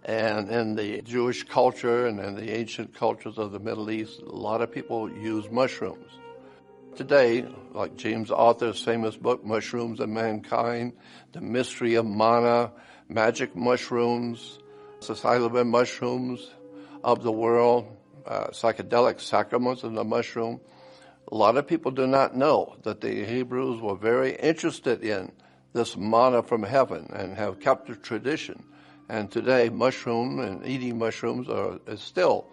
and in the Jewish culture and in the ancient cultures of the Middle East. A lot of people use mushrooms. Today, like James Arthur's famous book, Mushrooms and Mankind, The Mystery of Manna, Magic Mushrooms, psilocybin mushrooms of the world, psychedelic sacraments of the mushroom. A lot of people do not know that the Hebrews were very interested in this manna from heaven and have kept the tradition. And today, mushroom and eating mushrooms is still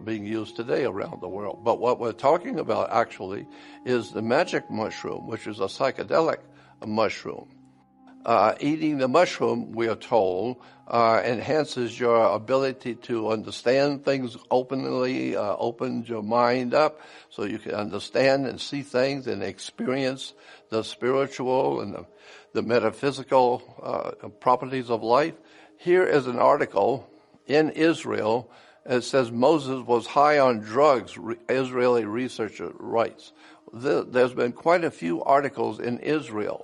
being used today around the world. But what we're talking about actually is the magic mushroom, which is a psychedelic mushroom. Eating the mushroom, we are told, enhances your ability to understand things openly, opens your mind up so you can understand and see things and experience the spiritual and the metaphysical properties of life. Here is an article in Israel. It says Moses was high on drugs, Israeli researcher writes. There's been quite a few articles in Israel.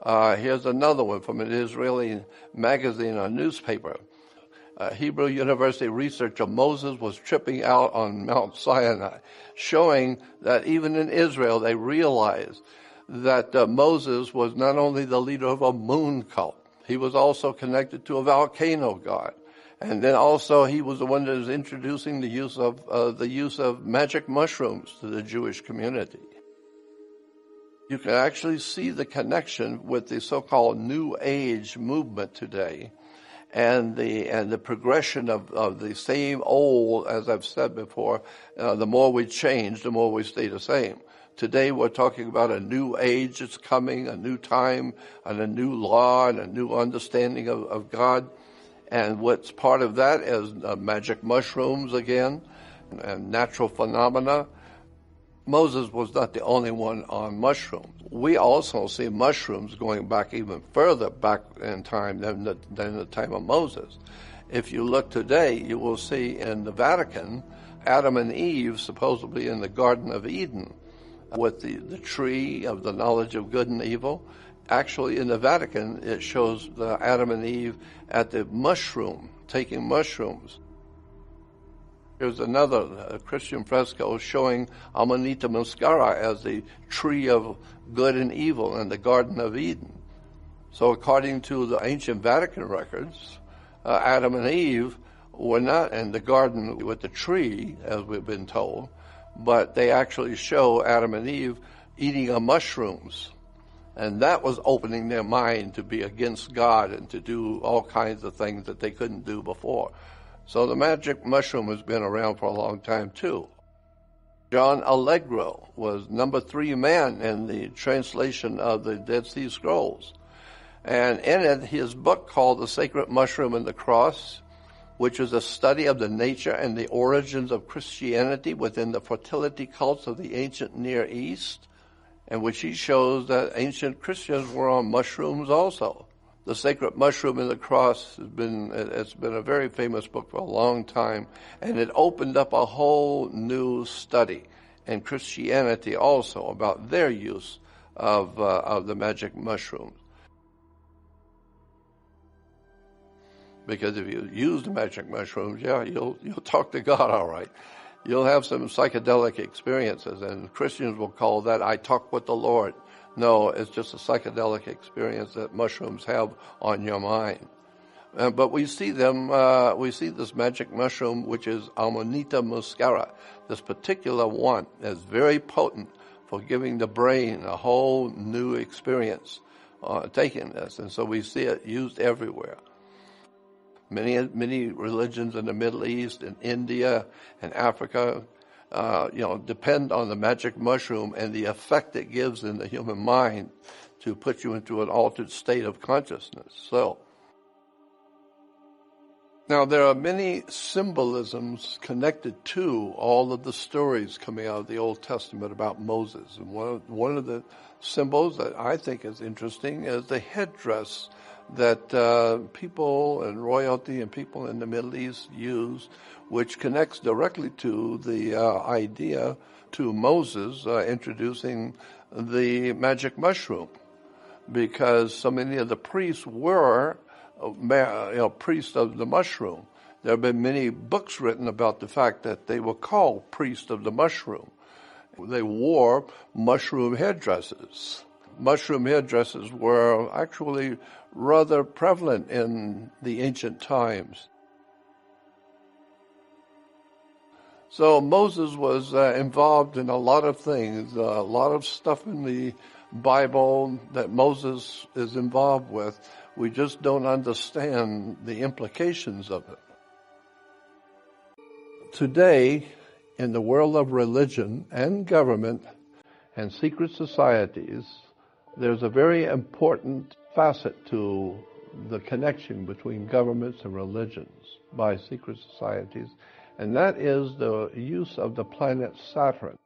Here's another one from an Israeli magazine or newspaper. Hebrew University researcher Moses was tripping out on Mount Sinai, showing that even in Israel they realized that Moses was not only the leader of a moon cult, he was also connected to a volcano god. And then also he was the one that was introducing the use of magic mushrooms to the Jewish community. You can actually see the connection with the so-called New Age movement today, and the progression of the same old, as I've said before. The more we change, the more we stay the same. Today we're talking about a new age that's coming, a new time, and a new law, and a new understanding of God. And what's part of that is magic mushrooms again, and natural phenomena. Moses was not the only one on mushrooms. We also see mushrooms going back even further back in time than the time of Moses. If you look today, you will see in the Vatican, Adam and Eve, supposedly in the Garden of Eden, with the tree of the knowledge of good and evil. Actually, in the Vatican, it shows the Adam and Eve at the mushroom, taking mushrooms. Here's another Christian fresco showing Amanita muscara as the tree of good and evil in the Garden of Eden. So according to the ancient Vatican records, Adam and Eve were not in the garden with the tree, as we've been told, but they actually show Adam and Eve eating of mushrooms. And that was opening their mind to be against God and to do all kinds of things that they couldn't do before. So the magic mushroom has been around for a long time too. John Allegro was number 3 man in the translation of the Dead Sea Scrolls. And in it, his book called The Sacred Mushroom and the Cross, which is a study of the nature and the origins of Christianity within the fertility cults of the ancient Near East, in which he shows that ancient Christians were on mushrooms also. The Sacred Mushroom and the Cross it's been a very famous book for a long time, and it opened up a whole new study in Christianity also about their use of the magic mushrooms. Because if you use the magic mushrooms, you'll talk to God all right. You'll have some psychedelic experiences, and Christians will call that, I talk with the Lord. No, it's just a psychedelic experience that mushrooms have on your mind. But we see this magic mushroom, which is Amanita muscara. This particular one is very potent for giving the brain a whole new experience taking this. And so we see it used everywhere. Many religions in the Middle East and India and Africa depend on the magic mushroom and the effect it gives in the human mind to put you into an altered state of consciousness. So, now there are many symbolisms connected to all of the stories coming out of the Old Testament about Moses. And one of the symbols that I think is interesting is the headdress that people and royalty and people in the Middle East use, which connects directly to the idea to Moses introducing the magic mushroom, because so many of the priests were priests of the mushroom. There have been many books written about the fact that they were called priests of the mushroom. They wore mushroom headdresses. Mushroom headdresses were actually rather prevalent in the ancient times. So Moses was involved in a lot of things, a lot of stuff in the Bible that Moses is involved with. We just don't understand the implications of it. Today, in the world of religion and government and secret societies, there's a very important facet to the connection between governments and religions by secret societies, and that is the use of the planet Saturn.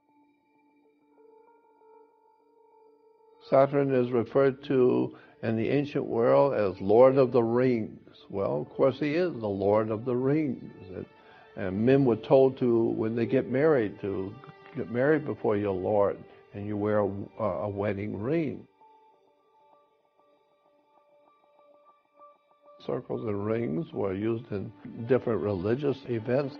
Saturn is referred to in the ancient world as Lord of the Rings. Well, of course he is the Lord of the Rings. And men were told to, when they get married, to get married before your Lord, and you wear a wedding ring. Circles and rings were used in different religious events.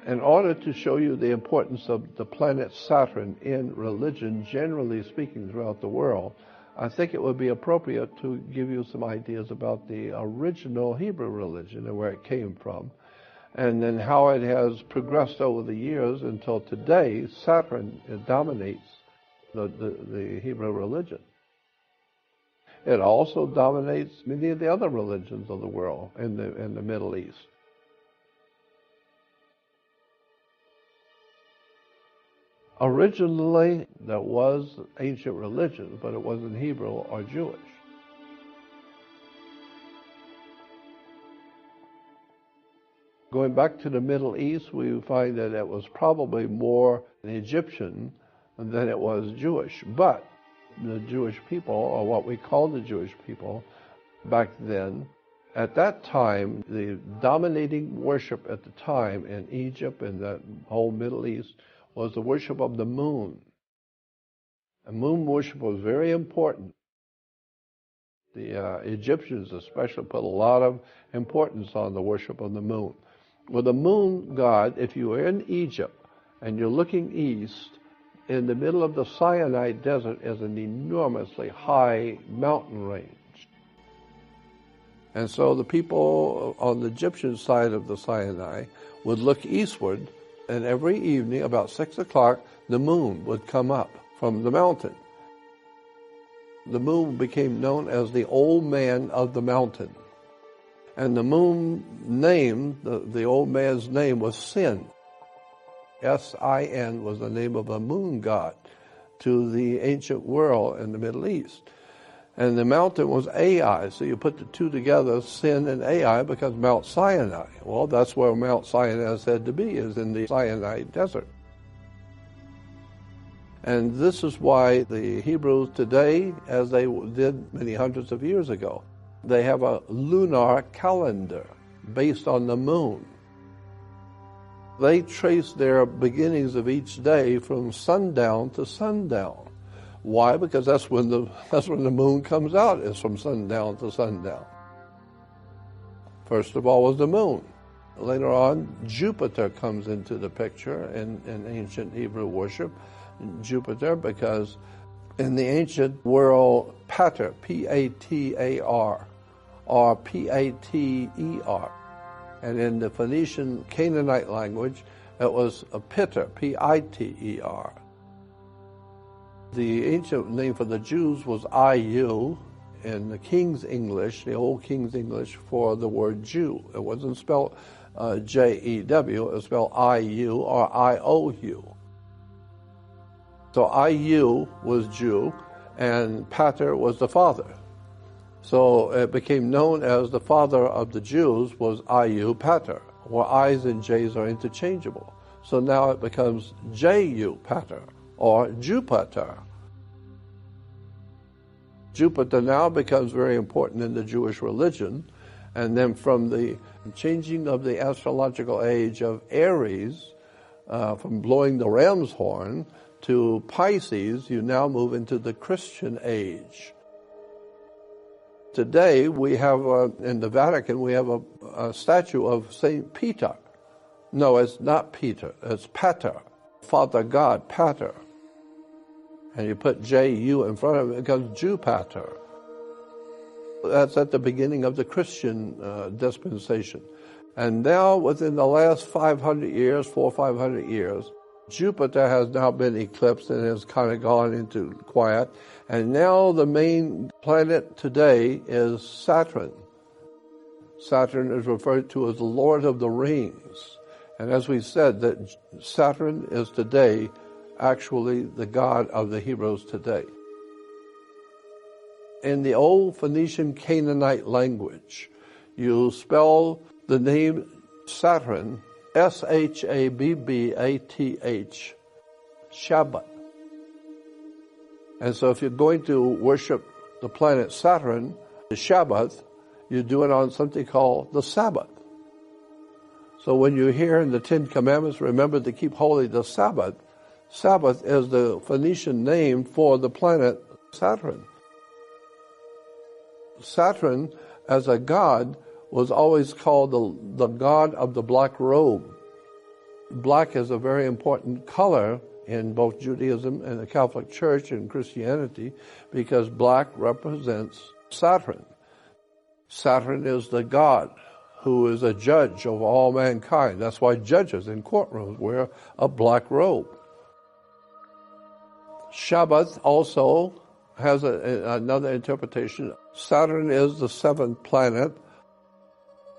In order to show you the importance of the planet Saturn in religion, generally speaking, throughout the world, I think it would be appropriate to give you some ideas about the original Hebrew religion and where it came from, and then how it has progressed over the years until today. Saturn dominates the Hebrew religion. It also dominates many of the other religions of the world in the Middle East. Originally, there was ancient religion, but it wasn't Hebrew or Jewish. Going back to the Middle East, we find that it was probably more Egyptian than it was Jewish. But the Jewish people, or what we call the Jewish people back then, At that time, the dominating worship at the time in Egypt and the whole Middle East was the worship of the moon. And moon worship was very important. The Egyptians especially put a lot of importance on the worship of the moon. Well, the moon god, if you are in Egypt and you're looking east, in the middle of the Sinai desert is an enormously high mountain range. And so the people on the Egyptian side of the Sinai would look eastward, and every evening about 6 o'clock, the moon would come up from the mountain. The moon became known as the old man of the mountain. And the moon name, the old man's name was Sin. S-I-N was the name of a moon god to the ancient world in the Middle East. And the mountain was Ai, so you put the two together, Sin and Ai, becomes Mount Sinai. Well, that's where Mount Sinai is said to be, is in the Sinai desert. And this is why the Hebrews today, as they did many hundreds of years ago, they have a lunar calendar based on the moon. They trace their beginnings of each day from sundown to sundown. Why? Because that's when the moon comes out, is from sundown to sundown. First of all was the moon. Later on, Jupiter comes into the picture in ancient Hebrew worship. Jupiter, because in the ancient world, Pater, P-A-T-A-R, or P-A-T-E-R. And in the Phoenician Canaanite language, it was a Piter, P-I-T-E-R. The ancient name for the Jews was I-U in the King's English, the old King's English, for the word Jew. It wasn't spelled J-E-W, it was spelled I-U or I-O-U. So I-U was Jew, and Pater was the father. So it became known as the father of the Jews was I-U Pater, where I's and J's are interchangeable. So now it becomes J-U Pater, or Jupiter. Jupiter now becomes very important in the Jewish religion, and then from the changing of the astrological age of Aries, from blowing the ram's horn, to Pisces, you now move into the Christian age. Today, we have, in the Vatican, we have a statue of Saint Peter. No, it's not Peter, it's Pater, Father God, Pater. And you put J-U in front of it, it becomes Jupater. That's at the beginning of the Christian dispensation. And now, within the last 500 years, 400 or 500 years, Jupiter has now been eclipsed and has kind of gone into quiet. And now the main planet today is Saturn. Saturn is referred to as the Lord of the Rings. And as we said, that Saturn is today actually the god of the Hebrews today. In the old Phoenician Canaanite language, you spell the name Saturn S-H-A-B-B-A-T-H, Shabbat. And so if you're going to worship the planet Saturn, the Shabbat, you do it on something called the Sabbath. So when you hear in the Ten Commandments, remember to keep holy the Sabbath. Sabbath is the Phoenician name for the planet Saturn. Saturn, as a god, was always called the god of the black robe. Black is a very important color in both Judaism and the Catholic Church and Christianity because black represents Saturn. Saturn is the god who is a judge of all mankind. That's why judges in courtrooms wear a black robe. Shabbat also has another interpretation. Saturn is the seventh planet.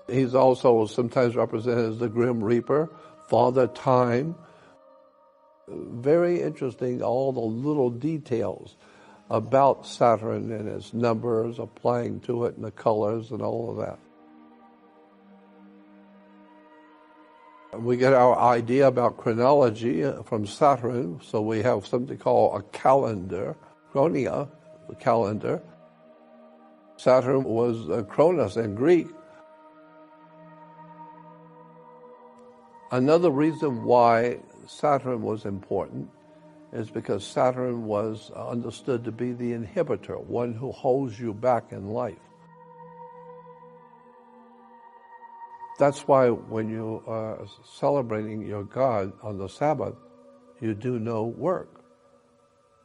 He's also sometimes represented as the Grim Reaper, Father Time. Very interesting, all the little details about Saturn and its numbers applying to it and the colors and all of that. We get our idea about chronology from Saturn, so we have something called a calendar, chronia, the calendar. Saturn was Chronos in Greek, Another reason why Saturn was important is because Saturn was understood to be the inhibitor, one who holds you back in life. That's why when you are celebrating your God on the Sabbath, you do no work.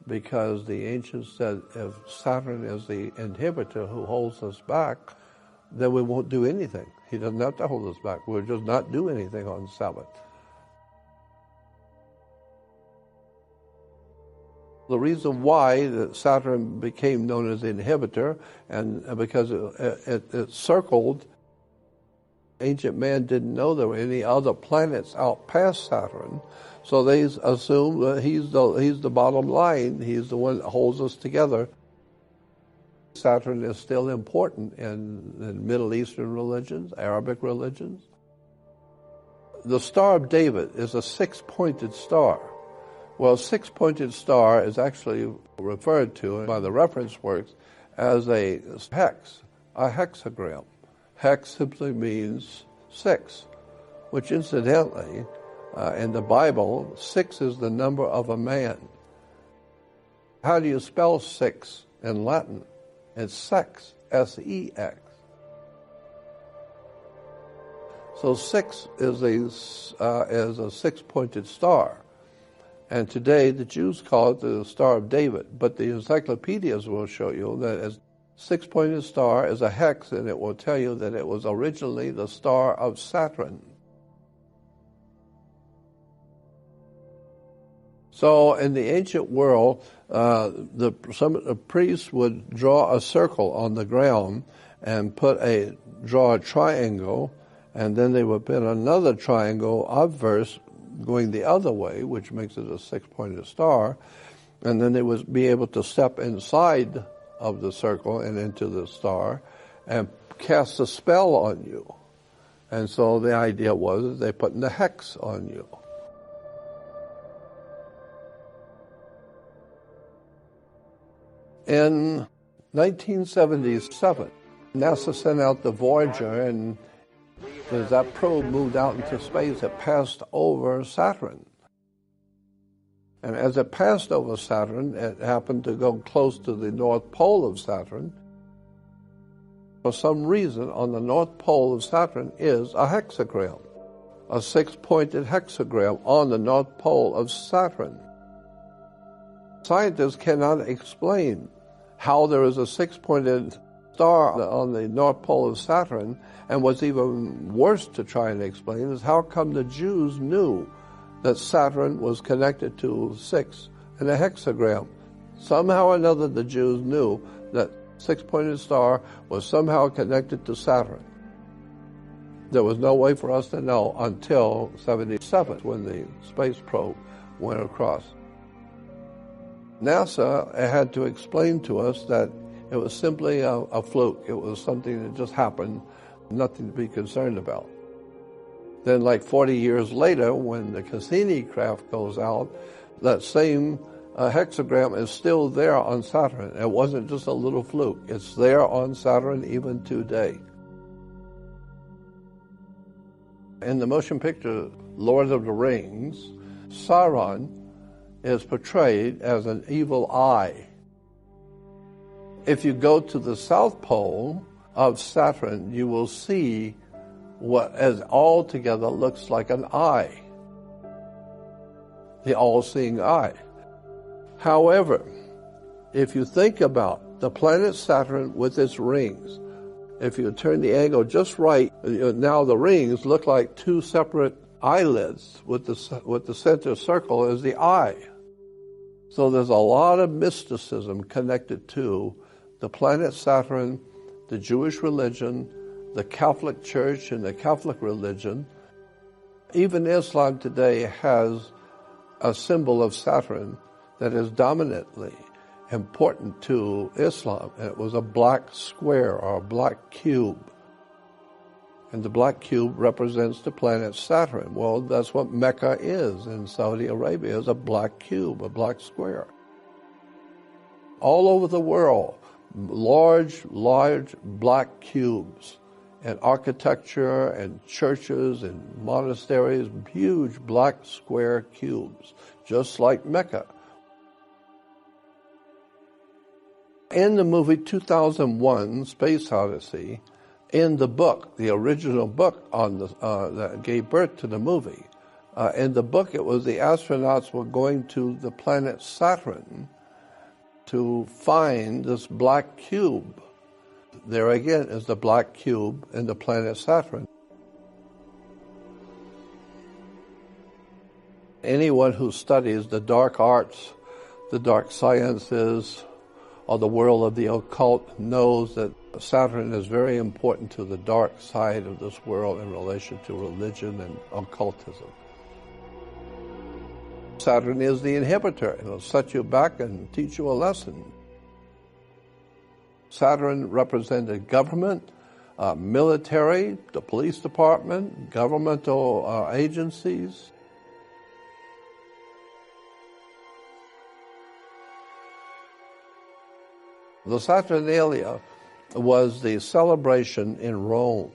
Because the ancients said if Saturn is the inhibitor who holds us back, then we won't do anything. He doesn't have to hold us back. We'll just not do anything on Sabbath. The reason why that Saturn became known as the inhibitor, and because it circled, ancient man didn't know there were any other planets out past Saturn, so they assumed that he's the bottom line. He's the one that holds us together. Saturn is still important in Middle Eastern religions, Arabic religions. The Star of David is a six-pointed star. Well, a six-pointed star is actually referred to by the reference works as a hex, a hexagram. Hex simply means six, which incidentally, in the Bible, 6 is the number of a man. How do you spell 6 in Latin? It's sex, S-E-X. So 6 is a six-pointed star. And today the Jews call it the Star of David, but the encyclopedias will show you that as six-pointed star is a hex, and it will tell you that it was originally the star of Saturn. So in the ancient world, some of the priests would draw a circle on the ground and draw a triangle, and then they would put another triangle obverse going the other way, which makes it a six-pointed star, and then they would be able to step inside of the circle and into the star and cast a spell on you. And so the idea was that they put the hex on you. In 1977, NASA sent out the Voyager, and as that probe moved out into space, it passed over Saturn. And as it passed over Saturn, it happened to go close to the North Pole of Saturn. For some reason, on the North Pole of Saturn is a hexagram, a six-pointed hexagram on the North Pole of Saturn. Scientists cannot explain how there is a six-pointed star on the North Pole of Saturn, and what's even worse to try and explain is how come the Jews knew that Saturn was connected to 6 in a hexagram. Somehow or another the Jews knew that six-pointed star was somehow connected to Saturn. There was no way for us to know until 77 when the space probe went across. NASA had to explain to us that it was simply a fluke. It was something that just happened, nothing to be concerned about. Then like 40 years later, when the Cassini craft goes out, that same hexagram is still there on Saturn. It wasn't just a little fluke. It's there on Saturn even today. In the motion picture Lord of the Rings, Sauron is portrayed as an evil eye. If you go to the South Pole of Saturn, you will see what as altogether looks like an eye, the all-seeing eye. However, if you think about the planet Saturn with its rings, if you turn the angle just right, now the rings look like two separate eyelids with the center circle as the eye. So there's a lot of mysticism connected to the planet Saturn, the Jewish religion, the Catholic Church and the Catholic religion. Even Islam today has a symbol of Saturn that is dominantly important to Islam. And it was a black square or a black cube. And the black cube represents the planet Saturn. Well, that's what Mecca is in Saudi Arabia, is a black cube, a black square. All over the world, large black cubes and architecture and churches and monasteries, huge black square cubes, just like Mecca. In the movie 2001, Space Odyssey, in the book, the original book on that gave birth to the movie, in the book it was the astronauts were going to the planet Saturn to find this black cube. There again is the black cube in the planet Saturn. Anyone who studies the dark arts, the dark sciences, or the world of the occult knows that Saturn is very important to the dark side of this world in relation to religion and occultism. Saturn is the inhibitor. It'll set you back and teach you a lesson. Saturn represented government, military, the police department, governmental agencies. The Saturnalia was the celebration in Rome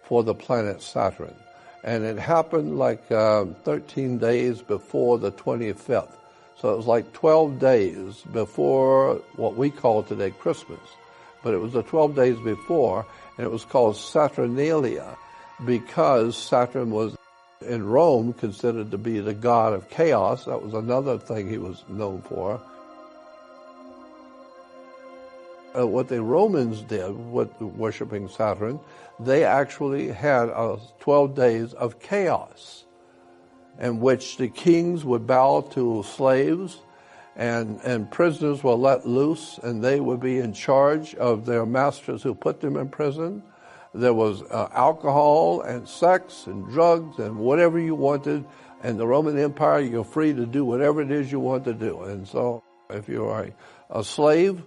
for the planet Saturn. And it happened like 13 days before the 25th. So it was like 12 days before what we call today Christmas. But it was the 12 days before, and it was called Saturnalia because Saturn was in Rome considered to be the god of chaos. That was another thing he was known for. What the Romans did with worshiping Saturn, they actually had 12 days of chaos in which the kings would bow to slaves and prisoners were let loose and they would be in charge of their masters who put them in prison. There was alcohol and sex and drugs and whatever you wanted. In the Roman Empire, you're free to do whatever it is you want to do. And so if you are a slave,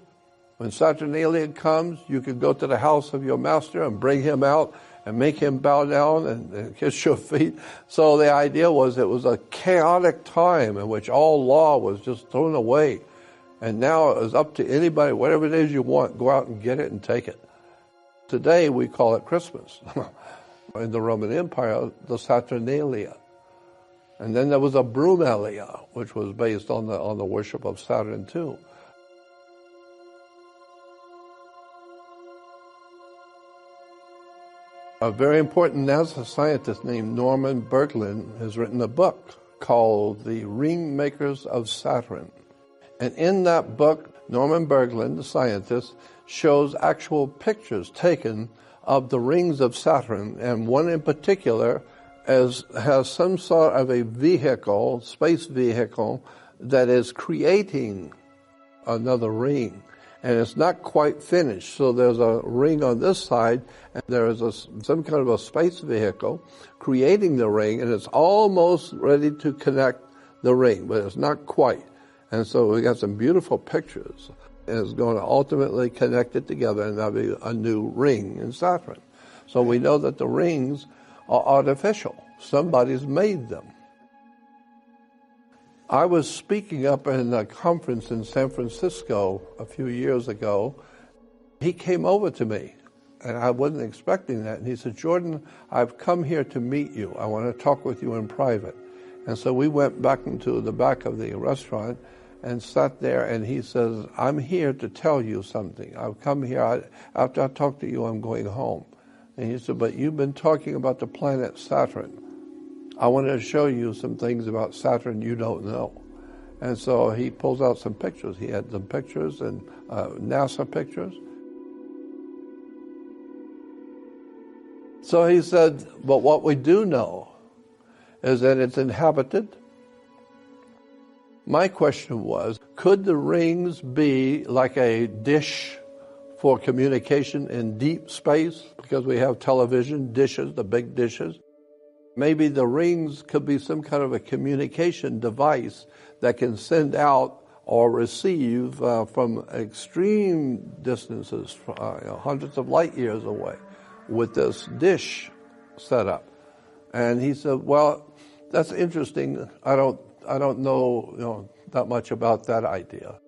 when Saturnalia comes, you can go to the house of your master and bring him out and make him bow down and kiss your feet. So the idea was it was a chaotic time in which all law was just thrown away. And now it was up to anybody, whatever it is you want, go out and get it and take it. Today we call it Christmas. In the Roman Empire, the Saturnalia. And then there was a Brumalia, which was based on the worship of Saturn too. A very important NASA scientist named Norman Berglund has written a book called The Ring Makers of Saturn. And in that book, Norman Berglund, the scientist, shows actual pictures taken of the rings of Saturn, and one in particular has some sort of a vehicle, space vehicle, that is creating another ring. And it's not quite finished. So there's a ring on this side, and there is some kind of a space vehicle creating the ring, and it's almost ready to connect the ring, but it's not quite. And so we got some beautiful pictures, and it's going to ultimately connect it together, and that'll be a new ring in Saturn. So we know that the rings are artificial. Somebody's made them. I was speaking up in a conference in San Francisco a few years ago. He came over to me, and I wasn't expecting that. And he said, "Jordan, I've come here to meet you. I want to talk with you in private." And so we went back into the back of the restaurant and sat there, and he says, "I'm here to tell you something. I've come here. After I talk to you, I'm going home." And he said, "But you've been talking about the planet Saturn. I want to show you some things about Saturn you don't know." And so he pulls out some pictures. He had some pictures and NASA pictures. So he said, "But what we do know is that it's inhabited." My question was, could the rings be like a dish for communication in deep space? Because we have television dishes, the big dishes. Maybe the rings could be some kind of a communication device that can send out or receive from extreme distances, hundreds of light years away, with this dish set up. And he said, "Well, that's interesting. I don't know, that much about that idea."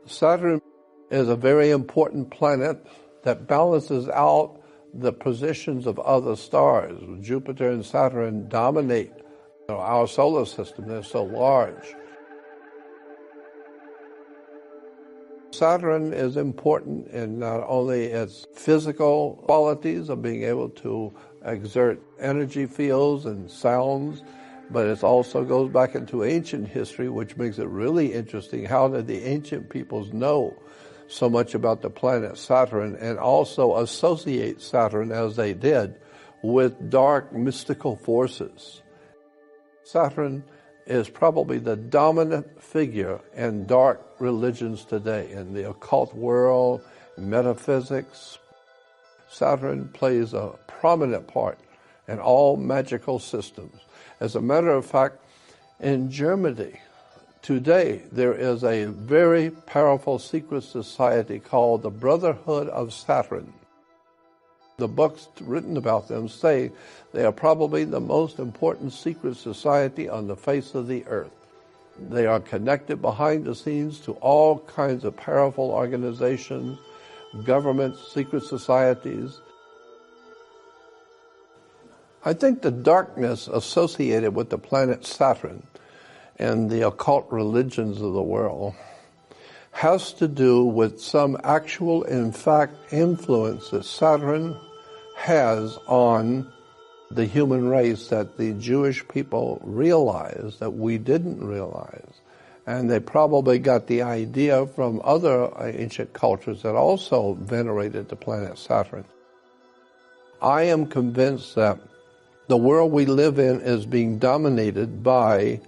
Saturn is a very important planet that balances out the positions of other stars. Jupiter and Saturn dominate our solar system. They're so large. Saturn is important in not only its physical qualities of being able to exert energy fields and sounds, but it also goes back into ancient history, which makes it really interesting. How did the ancient peoples know so much about the planet Saturn and also associate Saturn, as they did, with dark mystical forces? Saturn is probably the dominant figure in dark religions today, in the occult world, metaphysics. Saturn plays a prominent part in all magical systems. As a matter of fact, in Germany today, there is a very powerful secret society called the Brotherhood of Saturn. The books written about them say they are probably the most important secret society on the face of the earth. They are connected behind the scenes to all kinds of powerful organizations, governments, secret societies. I think the darkness associated with the planet Saturn and the occult religions of the world has to do with some actual, in fact, influence that Saturn has on the human race that the Jewish people realized that we didn't realize. And they probably got the idea from other ancient cultures that also venerated the planet Saturn. I am convinced that the world we live in is being dominated by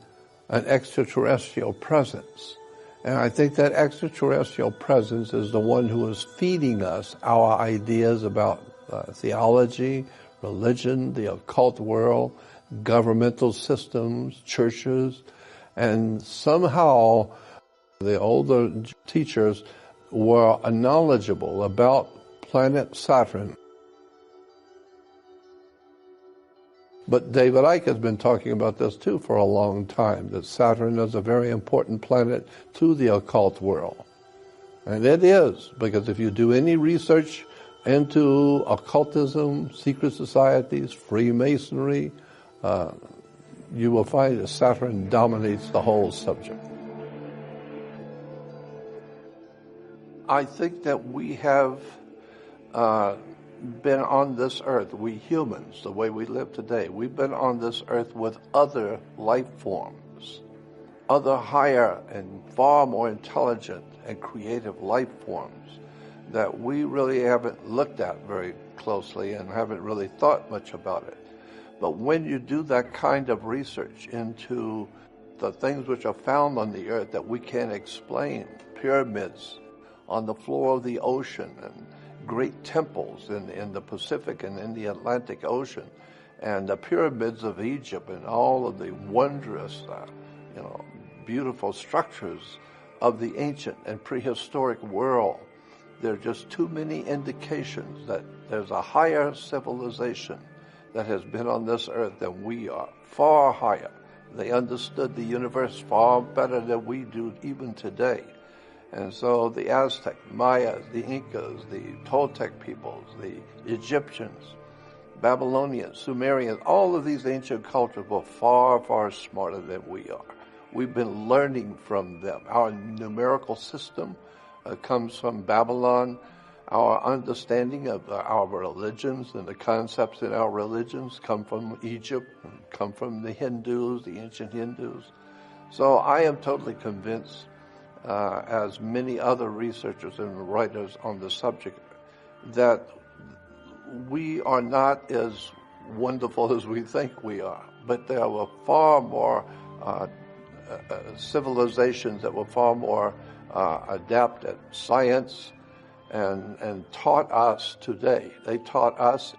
an extraterrestrial presence. And I think that extraterrestrial presence is the one who is feeding us our ideas about theology, religion, the occult world, governmental systems, churches, and somehow the older teachers were knowledgeable about planet Saturn. But David Icke has been talking about this too for a long time, that Saturn is a very important planet to the occult world. And it is, because if you do any research into occultism, secret societies, Freemasonry, you will find that Saturn dominates the whole subject. I think that we have been on this earth, we humans, the way we live today, we've been on this earth with other life forms, other higher and far more intelligent and creative life forms that we really haven't looked at very closely and haven't really thought much about it. But when you do that kind of research into the things which are found on the earth that we can't explain, pyramids on the floor of the ocean and great temples in the Pacific and in the Atlantic Ocean, and the pyramids of Egypt and all of the wondrous, beautiful structures of the ancient and prehistoric world, there are just too many indications that there's a higher civilization that has been on this earth than we are, far higher. They understood the universe far better than we do even today. And so the Aztec, Mayas, the Incas, the Toltec peoples, the Egyptians, Babylonians, Sumerians, all of these ancient cultures were far, far smarter than we are. We've been learning from them. Our numerical system comes from Babylon. Our understanding of our religions and the concepts in our religions come from Egypt, come from the Hindus, the ancient Hindus. So I am totally convinced, as many other researchers and writers on the subject, that we are not as wonderful as we think we are, but there were far more civilizations that were far more adept at science and taught us today. They taught us.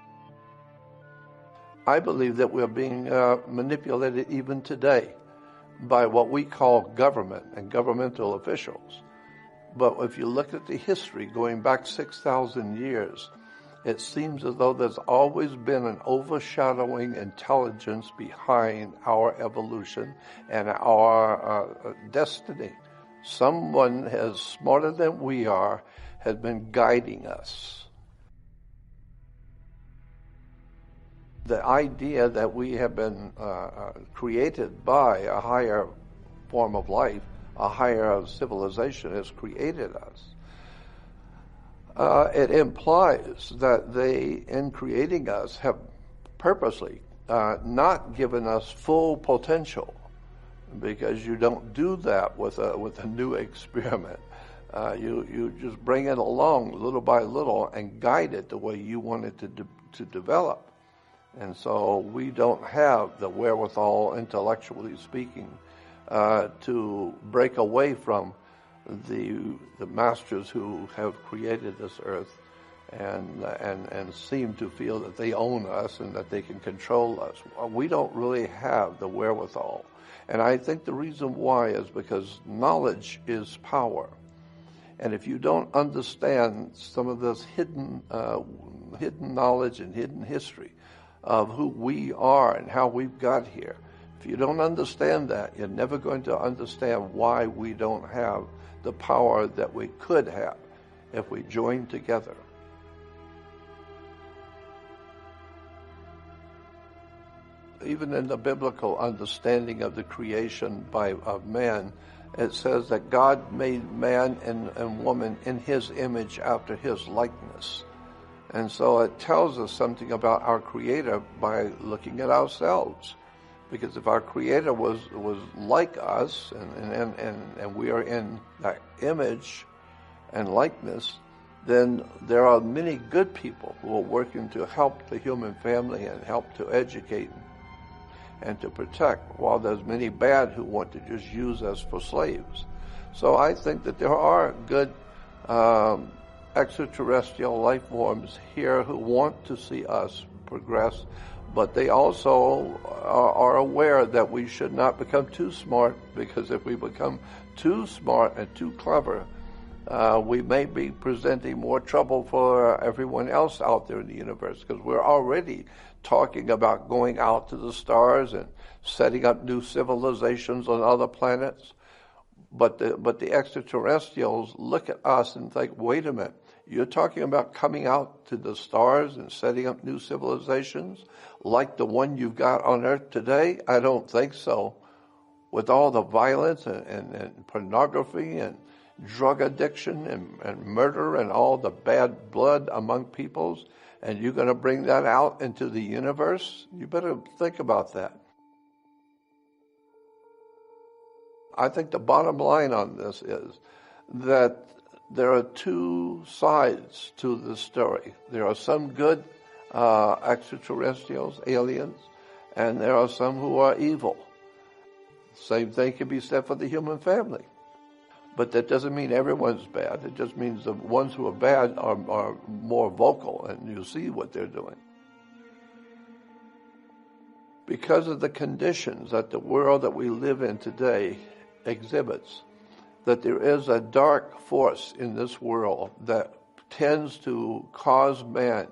I believe that we're being manipulated even today by what we call government and governmental officials. But if you look at the history going back 6,000 years, it seems as though there's always been an overshadowing intelligence behind our evolution and our destiny. Someone as smarter than we are has been guiding us. The idea that we have been created by a higher form of life, a higher civilization has created us. It implies that they, in creating us, have purposely not given us full potential, because you don't do that with a new experiment. You just bring it along little by little and guide it the way you want it to develop. And so we don't have the wherewithal, intellectually speaking, to break away from the masters who have created this earth and seem to feel that they own us and that they can control us. We don't really have the wherewithal. And I think the reason why is because knowledge is power. And if you don't understand some of this hidden knowledge and hidden history of who we are and how we've got here, if you don't understand that, you're never going to understand why we don't have the power that we could have if we joined together. Even in the biblical understanding of the creation of man, it says that God made man and woman in his image after his likeness. And so it tells us something about our Creator by looking at ourselves. Because if our Creator was like us and we are in that image and likeness, then there are many good people who are working to help the human family and help to educate and to protect, while there's many bad who want to just use us for slaves. So I think that there are good extraterrestrial life forms here who want to see us progress, but they also are aware that we should not become too smart, because if we become too smart and too clever, we may be presenting more trouble for everyone else out there in the universe, because we're already talking about going out to the stars and setting up new civilizations on other planets. But the extraterrestrials look at us and think, wait a minute, you're talking about coming out to the stars and setting up new civilizations like the one you've got on Earth today? I don't think so. With all the violence and pornography and drug addiction and murder and all the bad blood among peoples, and you're going to bring that out into the universe? You better think about that. I think the bottom line on this is that there are two sides to the story. There are some good extraterrestrials, aliens, and there are some who are evil. Same thing can be said for the human family. But that doesn't mean everyone's bad. It just means the ones who are bad are more vocal, and you see what they're doing. Because of the conditions that the world that we live in today exhibits, that there is a dark force in this world that tends to cause man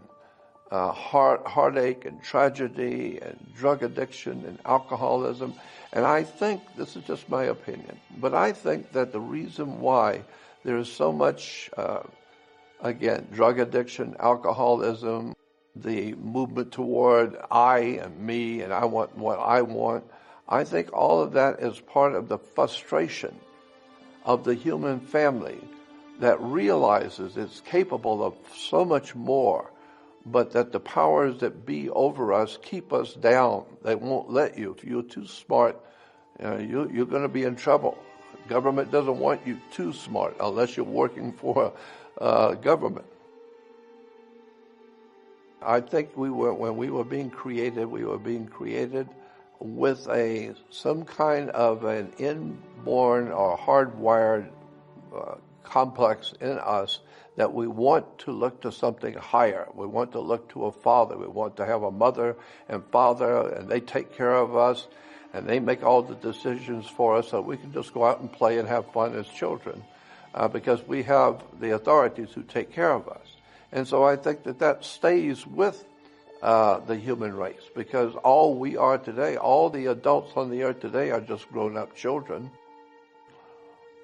heartache and tragedy and drug addiction and alcoholism. And I think, this is just my opinion, but I think that the reason why there is so much, again, drug addiction, alcoholism, the movement toward I and me and I want what I want, I think all of that is part of the frustration of the human family that realizes it's capable of so much more, but that the powers that be over us keep us down. They won't let you. If you're too smart, you're going to be in trouble. Government doesn't want you too smart unless you're working for government. I think when we were being created with some kind of an inborn or hardwired complex in us that we want to look to something higher. We want to look to a father. We want to have a mother and father, and they take care of us, and they make all the decisions for us so we can just go out and play and have fun as children because we have the authorities who take care of us. And so I think that stays with the human race, because all we are today, all the adults on the earth today are just grown-up children.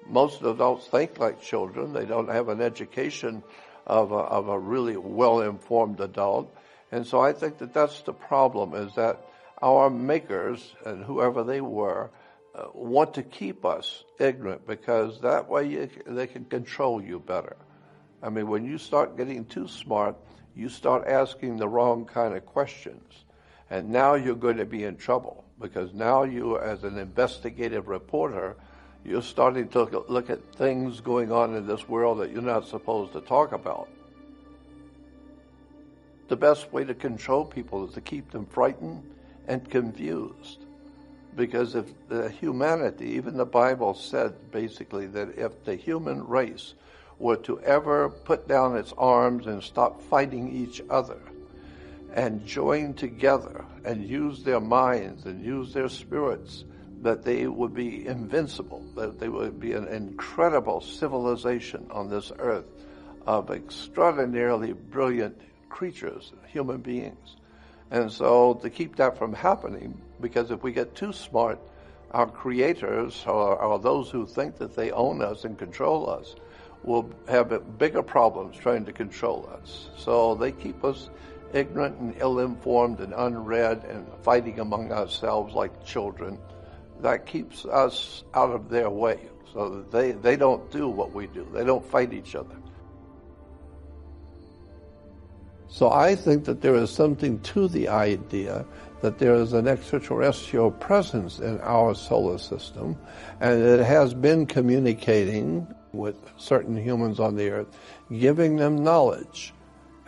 Most adults think like children. They don't have an education of a really well-informed adult. And so I think that that's the problem, is that our makers, and whoever they were, want to keep us ignorant, because that way they can control you better. I mean, when you start getting too smart, you start asking the wrong kind of questions. And now you're going to be in trouble, because now you, as an investigative reporter, you're starting to look at things going on in this world that you're not supposed to talk about. The best way to control people is to keep them frightened and confused. Because if the humanity, even the Bible said basically that if the human race were to ever put down its arms and stop fighting each other and join together and use their minds and use their spirits, that they would be invincible, that they would be an incredible civilization on this earth of extraordinarily brilliant creatures, human beings. And so to keep that from happening, because if we get too smart, our creators, or those who think that they own us and control us, will have bigger problems trying to control us. So they keep us ignorant and ill-informed and unread and fighting among ourselves like children. That keeps us out of their way, so that they don't do what we do. They don't fight each other. So I think that there is something to the idea that there is an extraterrestrial presence in our solar system, and it has been communicating with certain humans on the earth, giving them knowledge.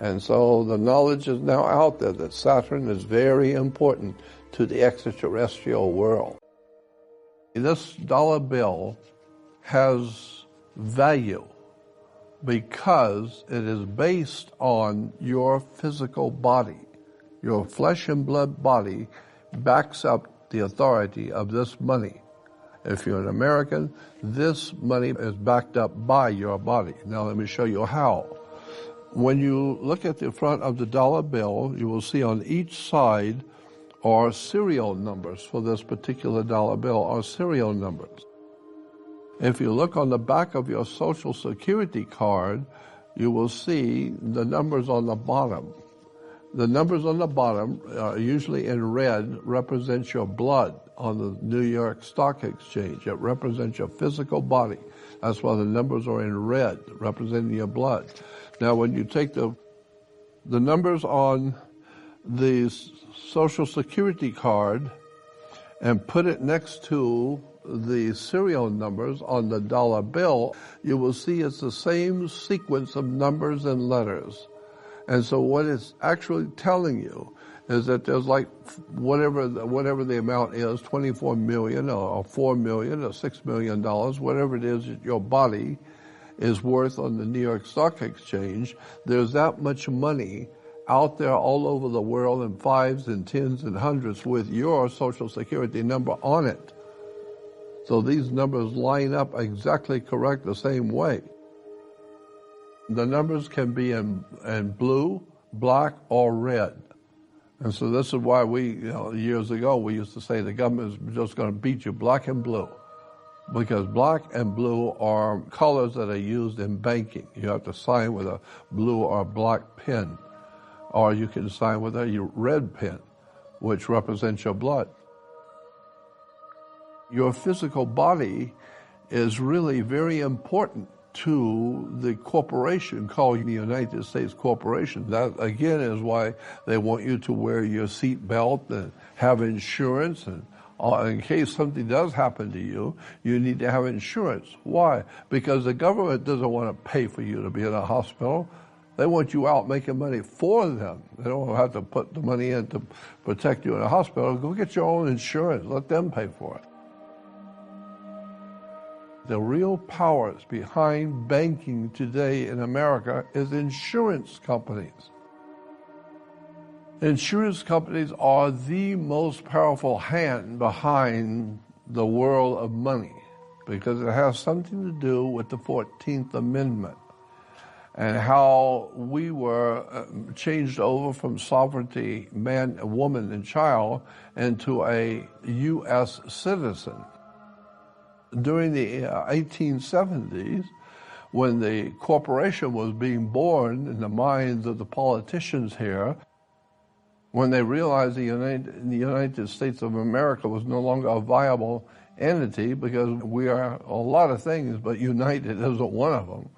And so the knowledge is now out there that Saturn is very important to the extraterrestrial world. This dollar bill has value because it is based on your physical body. Your flesh and blood body backs up the authority of this money. If you're an American, this money is backed up by your body. Now let me show you how. When you look at the front of the dollar bill, you will see on each side are serial numbers for this particular dollar bill, are serial numbers. If you look on the back of your Social Security card, you will see the numbers on the bottom. The numbers on the bottom, usually in red, represent your blood on the New York Stock Exchange. It represents your physical body. That's why the numbers are in red, representing your blood. Now, when you take the numbers on the Social Security card and put it next to the serial numbers on the dollar bill, you will see it's the same sequence of numbers and letters. And so what it's actually telling you is that there's like whatever the amount is, 24 million or 4 million or $6 million, whatever it is that your body is worth on the New York Stock Exchange, there's that much money out there all over the world in fives and tens and hundreds with your Social Security number on it. So these numbers line up exactly correct the same way. The numbers can be in blue, black, or red. And so this is why years ago, we used to say the government is just going to beat you black and blue. Because black and blue are colors that are used in banking. You have to sign with a blue or black pen. Or you can sign with a red pen, which represents your blood. Your physical body is really very important to the corporation called the United States Corporation. That, again, is why they want you to wear your seat belt and have insurance. And in case something does happen to you, you need to have insurance. Why? Because the government doesn't want to pay for you to be in a hospital. They want you out making money for them. They don't have to put the money in to protect you in a hospital. Go get your own insurance. Let them pay for it. The real powers behind banking today in America is insurance companies. Insurance companies are the most powerful hand behind the world of money because it has something to do with the 14th Amendment and how we were changed over from sovereignty, man, woman, and child, into a U.S. citizen. During the 1870s, when the corporation was being born in the minds of the politicians here, when they realized the United States of America was no longer a viable entity because we are a lot of things, but united isn't one of them.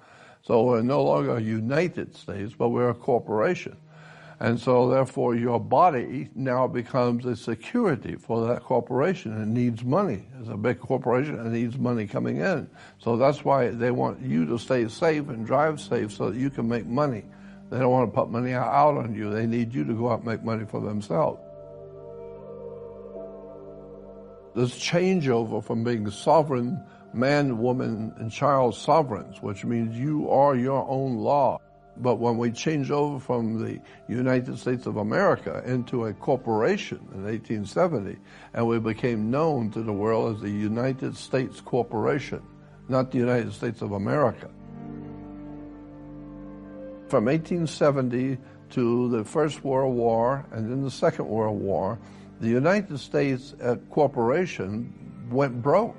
So we're no longer a United States, but we're a corporation. And so therefore your body now becomes a security for that corporation. It needs money. It's a big corporation and it needs money coming in. So that's why they want you to stay safe and drive safe so that you can make money. They don't want to put money out on you. They need you to go out and make money for themselves. This changeover from being sovereign man, woman, and child sovereigns, which means you are your own law. But when we changed over from the United States of America into a corporation in 1870, and we became known to the world as the United States Corporation, not the United States of America. From 1870 to the First World War and then the Second World War, the United States corporation went broke,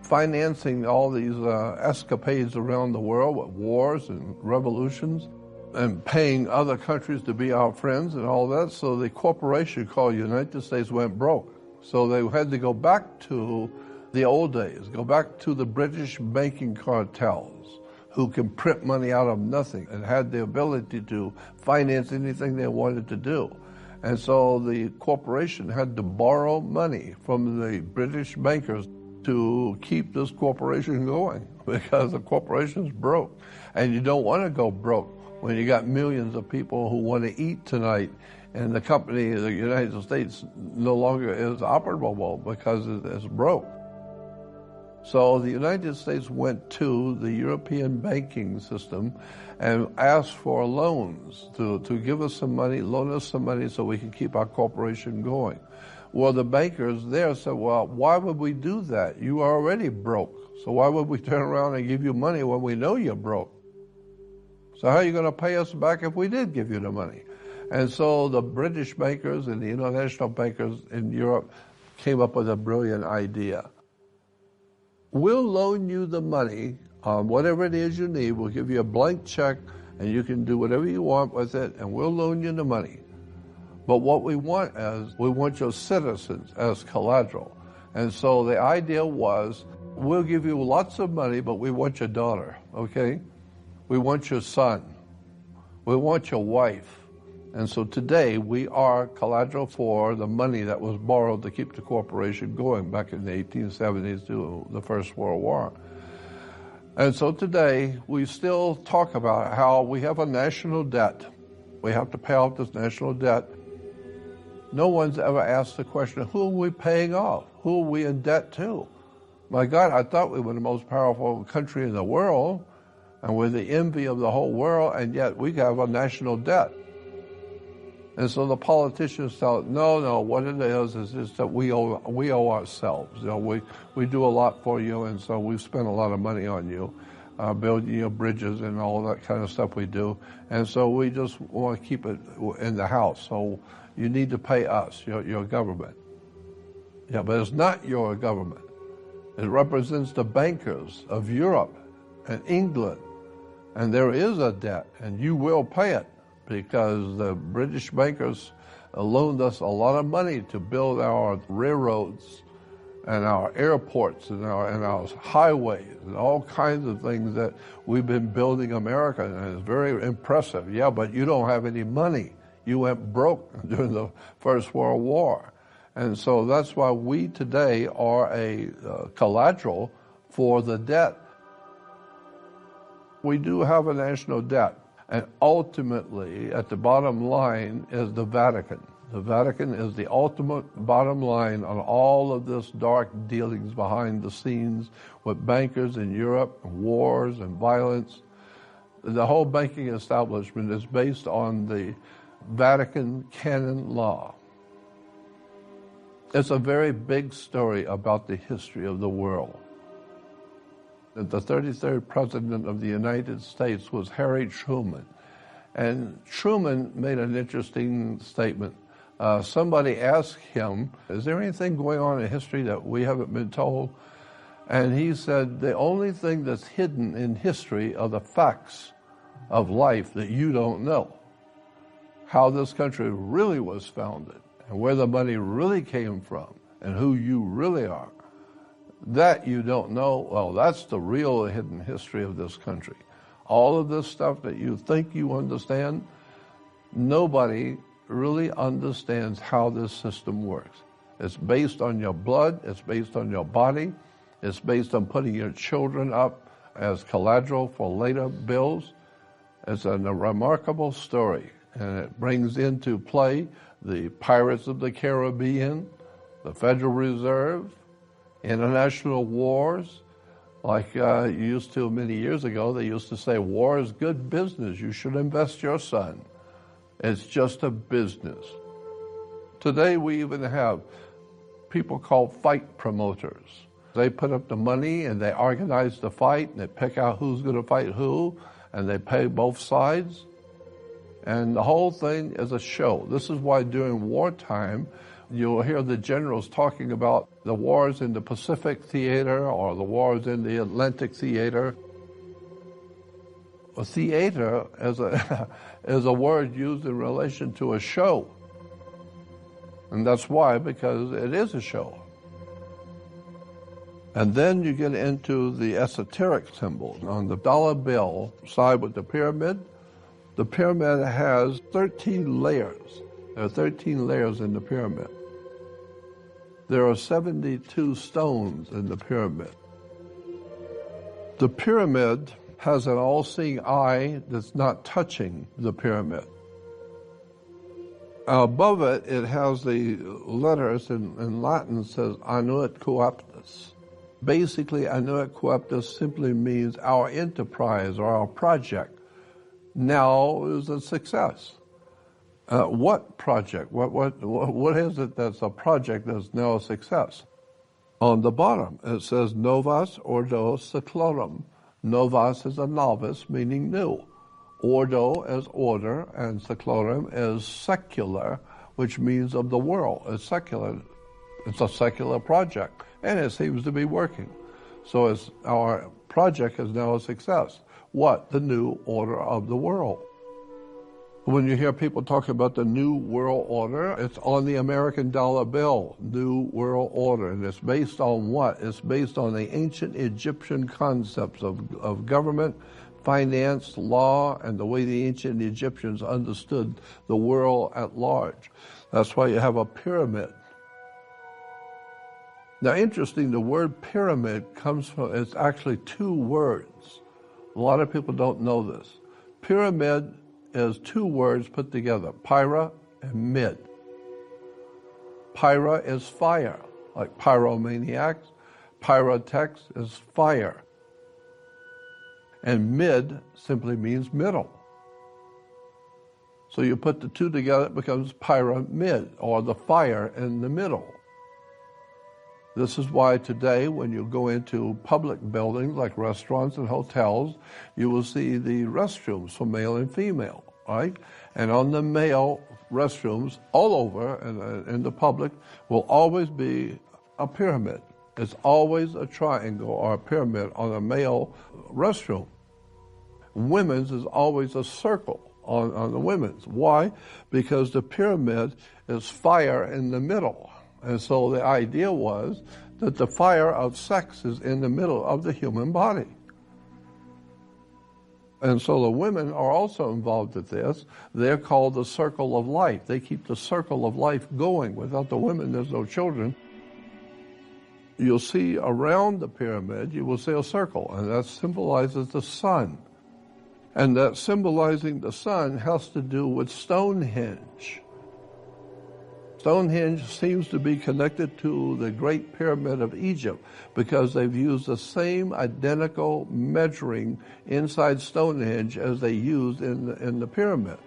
financing all these escapades around the world with wars and revolutions and paying other countries to be our friends and all that. So the corporation called United States went broke. So they had to go back to the old days, go back to the British banking cartels who can print money out of nothing and had the ability to finance anything they wanted to do. And so the corporation had to borrow money from the British bankers to keep this corporation going because the corporation's broke. And you don't want to go broke when you got millions of people who want to eat tonight and the company, the United States, no longer is operable because it's broke. So the United States went to the European banking system and asked for loans to give us some money, loan us some money so we can keep our corporation going. Well, the bankers there said, well, why would we do that? You are already broke. So why would we turn around and give you money when we know you're broke? So how are you going to pay us back if we did give you the money? And so the British bankers and the international bankers in Europe came up with a brilliant idea. We'll loan you the money on whatever it is you need. We'll give you a blank check and you can do whatever you want with it and we'll loan you the money. But what we want is, we want your citizens as collateral. And so the idea was, we'll give you lots of money, but we want your daughter, okay? We want your son. We want your wife. And so today we are collateral for the money that was borrowed to keep the corporation going back in the 1870s to the First World War. And so today we still talk about how we have a national debt. We have to pay off this national debt. No one's ever asked the question, who are we paying off? Who are we in debt to? My God, I thought we were the most powerful country in the world, and we're the envy of the whole world, and yet we have a national debt. And so the politicians tell, no, what it is just that we owe ourselves. You know, we do a lot for you, and so we've spent a lot of money on you, building your bridges and all that kind of stuff we do. And so we just want to keep it in the house. So you need to pay us, your government. Yeah, but it's not your government. It represents the bankers of Europe and England. And there is a debt, and you will pay it because the British bankers loaned us a lot of money to build our railroads and our airports and our highways and all kinds of things that we've been building America, and it's very impressive. Yeah, but you don't have any money. You went broke during the First World War. And so that's why we today are a collateral for the debt. We do have a national debt, and ultimately, at the bottom line, is the Vatican. The Vatican is the ultimate bottom line on all of this dark dealings behind the scenes with bankers in Europe, wars and violence. The whole banking establishment is based on the Vatican canon law. It's a very big story about the history of the world. The 33rd President of the United States was Harry Truman. And Truman made an interesting statement. Somebody asked him, is there anything going on in history that we haven't been told? And he said the only thing that's hidden in history are the facts of life that you don't know. How this country really was founded, and where the money really came from, and who you really are. That you don't know, well, that's the real hidden history of this country. All of this stuff that you think you understand, nobody really understands how this system works. It's based on your blood, it's based on your body, it's based on putting your children up as collateral for later bills. It's a remarkable story, and it brings into play the Pirates of the Caribbean, the Federal Reserve, international wars. Like you used to many years ago, they used to say, war is good business. You should invest your son. It's just a business. Today we even have people called fight promoters. They put up the money and they organize the fight and they pick out who's going to fight who, and they pay both sides. And the whole thing is a show. This is why during wartime, you'll hear the generals talking about the wars in the Pacific theater or the wars in the Atlantic theater. A theater is a word used in relation to a show. And that's why, because it is a show. And then you get into the esoteric symbols. On the dollar bill side with the pyramid has 13 layers. There are 13 layers in the pyramid. There are 72 stones in the pyramid. The pyramid has an all-seeing eye that's not touching the pyramid. Above it, it has the letters in Latin says Annuit Coeptus. Basically, Annuit Coeptus simply means our enterprise or our project now is a success. What project? What is it that's a project that's now a success? On the bottom, it says Novus Ordo Seclorum. Novus is a novice, meaning new. Ordo as order, and seclorum as secular, which means of the world. It's secular. It's a secular project, and it seems to be working. So our project is now a success. What? The new order of the world. When you hear people talk about the New World Order, it's on the American dollar bill, New World Order. And it's based on what? It's based on the ancient Egyptian concepts of government, finance, law, and the way the ancient Egyptians understood the world at large. That's why you have a pyramid. Now, interesting, the word pyramid comes from, it's actually two words. A lot of people don't know this. Pyramid is two words put together, pyra and mid. Pyra is fire, like pyromaniacs. Pyrotex is fire. And mid simply means middle. So you put the two together, it becomes pyramid, or the fire in the middle. This is why today, when you go into public buildings like restaurants and hotels, you will see the restrooms for male and female, right? And on the male restrooms, all over in the public, will always be a pyramid. It's always a triangle or a pyramid on a male restroom. Women's is always a circle on the women's. Why? Because the pyramid is fire in the middle. And so the idea was that the fire of sex is in the middle of the human body. And so the women are also involved with this. They're called the circle of life. They keep the circle of life going. Without the women, there's no children. You'll see around the pyramid, you will see a circle, and that symbolizes the sun. And that symbolizing the sun has to do with Stonehenge. Stonehenge seems to be connected to the Great Pyramid of Egypt because they've used the same identical measuring inside Stonehenge as they used in the pyramid.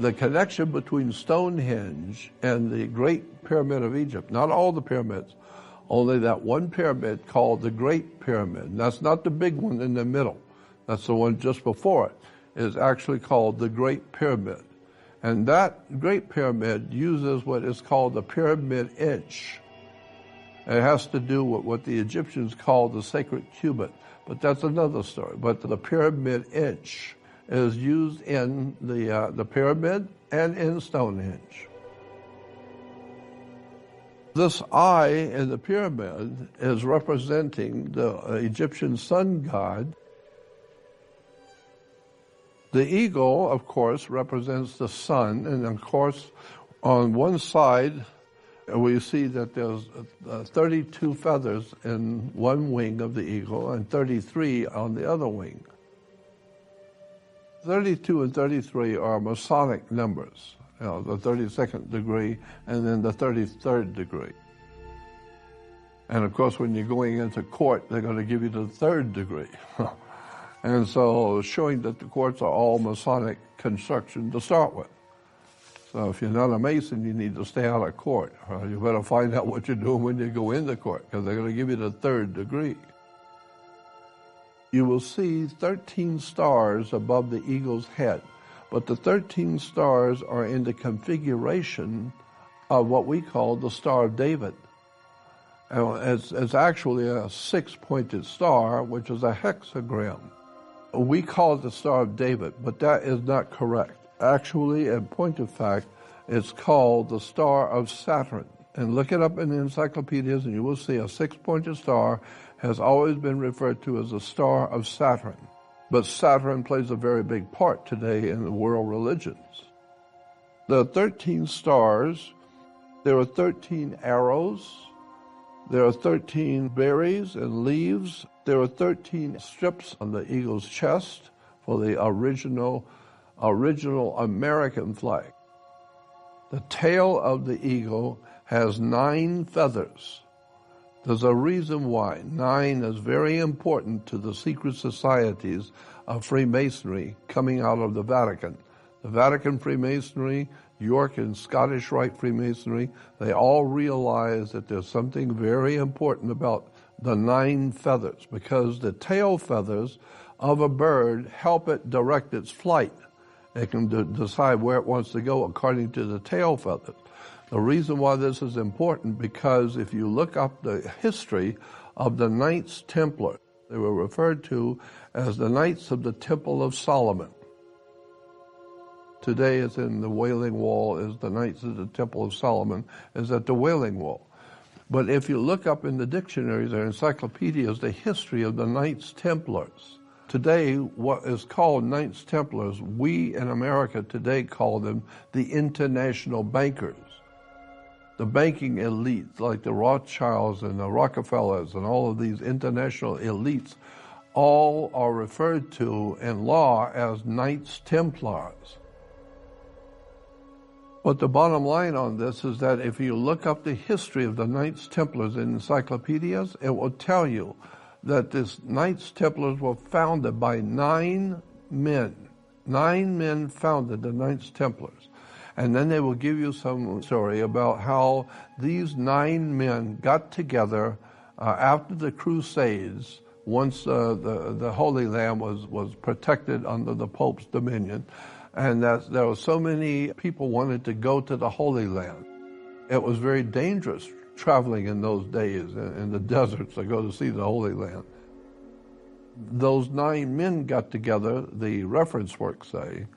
The connection between Stonehenge and the Great Pyramid of Egypt, not all the pyramids, only that one pyramid called the Great Pyramid. And that's not the big one in the middle. That's the one just before it. Is actually called the Great Pyramid. And that Great Pyramid uses what is called the pyramid inch. It has to do with what the Egyptians called the sacred cubit, but that's another story. But the pyramid inch is used in the pyramid and in Stonehenge. This eye in the pyramid is representing the Egyptian sun god. The eagle, of course, represents the sun, and of course, on one side, we see that there's 32 feathers in one wing of the eagle and 33 on the other wing. 32 and 33 are Masonic numbers, the 32nd degree and then the 33rd degree. And of course, when you're going into court, they're going to give you the 3rd degree. And so showing that the courts are all Masonic construction to start with. So if you're not a Mason, you need to stay out of court. You better find out what you're doing when you go into court, because they're going to give you the 3rd degree. You will see 13 stars above the eagle's head, but the 13 stars are in the configuration of what we call the Star of David. And it's actually a 6-pointed star, which is a hexagram. We call it the Star of David, but that is not correct. Actually, in point of fact, it's called the Star of Saturn. And look it up in the encyclopedias and you will see a 6-pointed star has always been referred to as the Star of Saturn. But Saturn plays a very big part today in the world religions. The 13 stars, there are 13 arrows, there are 13 berries and leaves, there are 13 strips on the eagle's chest for the original American flag. The tail of the eagle has 9 feathers. There's a reason why. 9 is very important to the secret societies of Freemasonry coming out of the Vatican. The Vatican Freemasonry, York and Scottish Rite Freemasonry, they all realize that there's something very important about the 9 feathers, because the tail feathers of a bird help it direct its flight. It can decide where it wants to go according to the tail feathers. The reason why this is important, because if you look up the history of the Knights Templar, they were referred to as the Knights of the Temple of Solomon. Today it's in the Wailing Wall, is the Knights of the Temple of Solomon, is at the Wailing Wall. But if you look up in the dictionaries or encyclopedias the history of the Knights Templars, today what is called Knights Templars, we in America today call them the international bankers. The banking elites like the Rothschilds and the Rockefellers and all of these international elites all are referred to in law as Knights Templars. But the bottom line on this is that if you look up the history of the Knights Templars in encyclopedias, it will tell you that this Knights Templars were founded by 9 men. 9 men founded the Knights Templars. And then they will give you some story about how these 9 men got together after the Crusades, once the Holy Land was protected under the Pope's dominion, and that there were so many people wanted to go to the Holy Land. It was very dangerous traveling in those days in the deserts to go to see the Holy Land. Those 9 men got together, the reference works say,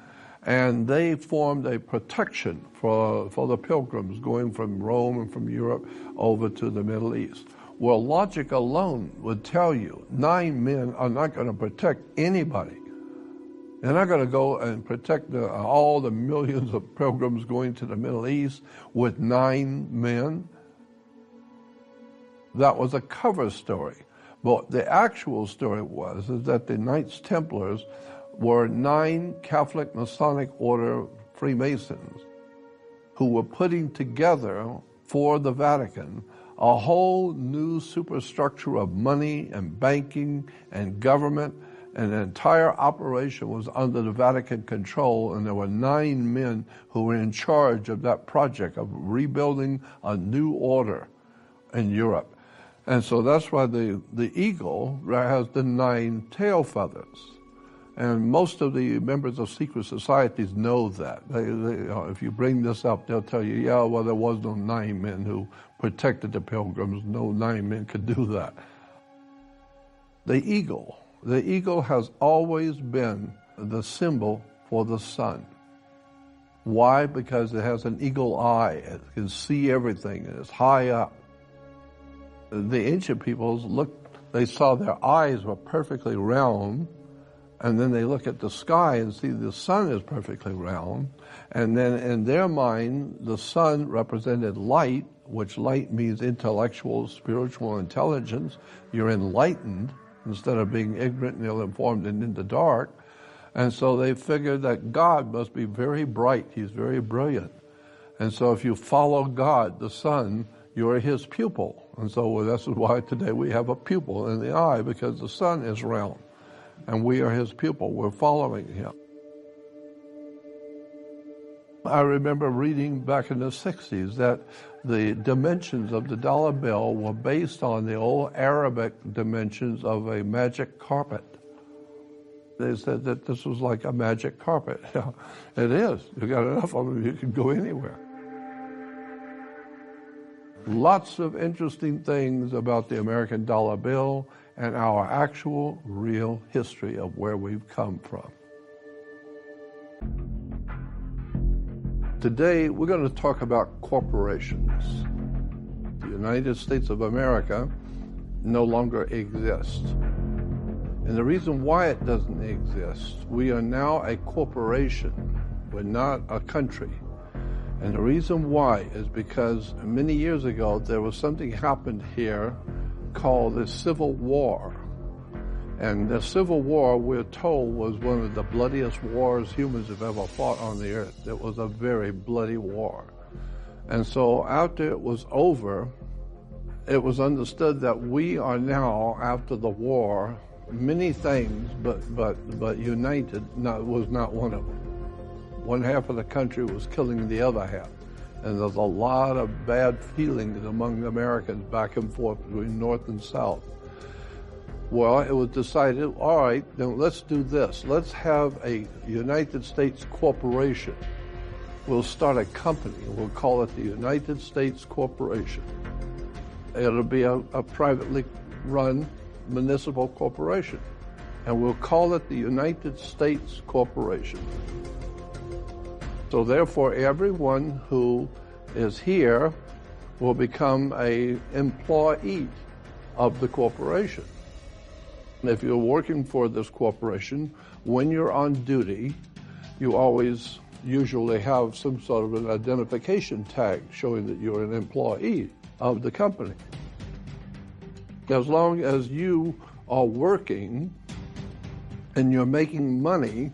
and they formed a protection for the pilgrims going from Rome and from Europe over to the Middle East. Well, logic alone would tell you 9 men are not going to protect anybody. They're not going to go and protect all the millions of pilgrims going to the Middle East with 9 men. That was a cover story. But the actual story is that the Knights Templars were 9 Catholic Masonic Order Freemasons who were putting together for the Vatican a whole new superstructure of money and banking and government, and the entire operation was under the Vatican control, and there were 9 men who were in charge of that project of rebuilding a new order in Europe. And so that's why the eagle has the 9 tail feathers. And most of the members of secret societies know that. If you bring this up, they'll tell you, yeah, well, there was no 9 men who protected the pilgrims. No 9 men could do that. The eagle has always been the symbol for the sun. Why? Because it has an eagle eye. It can see everything, and it's high up. The ancient peoples they saw their eyes were perfectly round, and then they look at the sky and see the sun is perfectly round, and then in their mind, the sun represented light, which light means intellectual, spiritual intelligence. You're enlightened instead of being ignorant and ill-informed and in the dark. And so they figured that God must be very bright. He's very brilliant. And so if you follow God, the sun, you're his pupil. And so that's why today we have a pupil in the eye, because the sun is round. And we are his pupil. We're following him. I remember reading back in the 60s that the dimensions of the dollar bill were based on the old Arabic dimensions of a magic carpet. They said that this was like a magic carpet. It is. You got enough of them, you can go anywhere. Lots of interesting things about the American dollar bill and our actual, real history of where we've come from. Today, we're going to talk about corporations. The United States of America no longer exists. And the reason why it doesn't exist, we are now a corporation. We're not a country. And the reason why is because many years ago, there was something happened here called the Civil War. And the Civil War, we're told, was one of the bloodiest wars humans have ever fought on the earth. It was a very bloody war. And so after it was over, it was understood that we are now, after the war, many things, but united was not one of them. One half of the country was killing the other half. And there's a lot of bad feelings among Americans back and forth between North and South. Well, it was decided, all right, then let's do this. Let's have a United States corporation. We'll start a company. We'll call it the United States Corporation. It'll be a privately run municipal corporation, and we'll call it the United States Corporation. So therefore, everyone who is here will become an employee of the corporation. If you're working for this corporation, when you're on duty, you always usually have some sort of an identification tag showing that you're an employee of the company. As long as you are working and you're making money,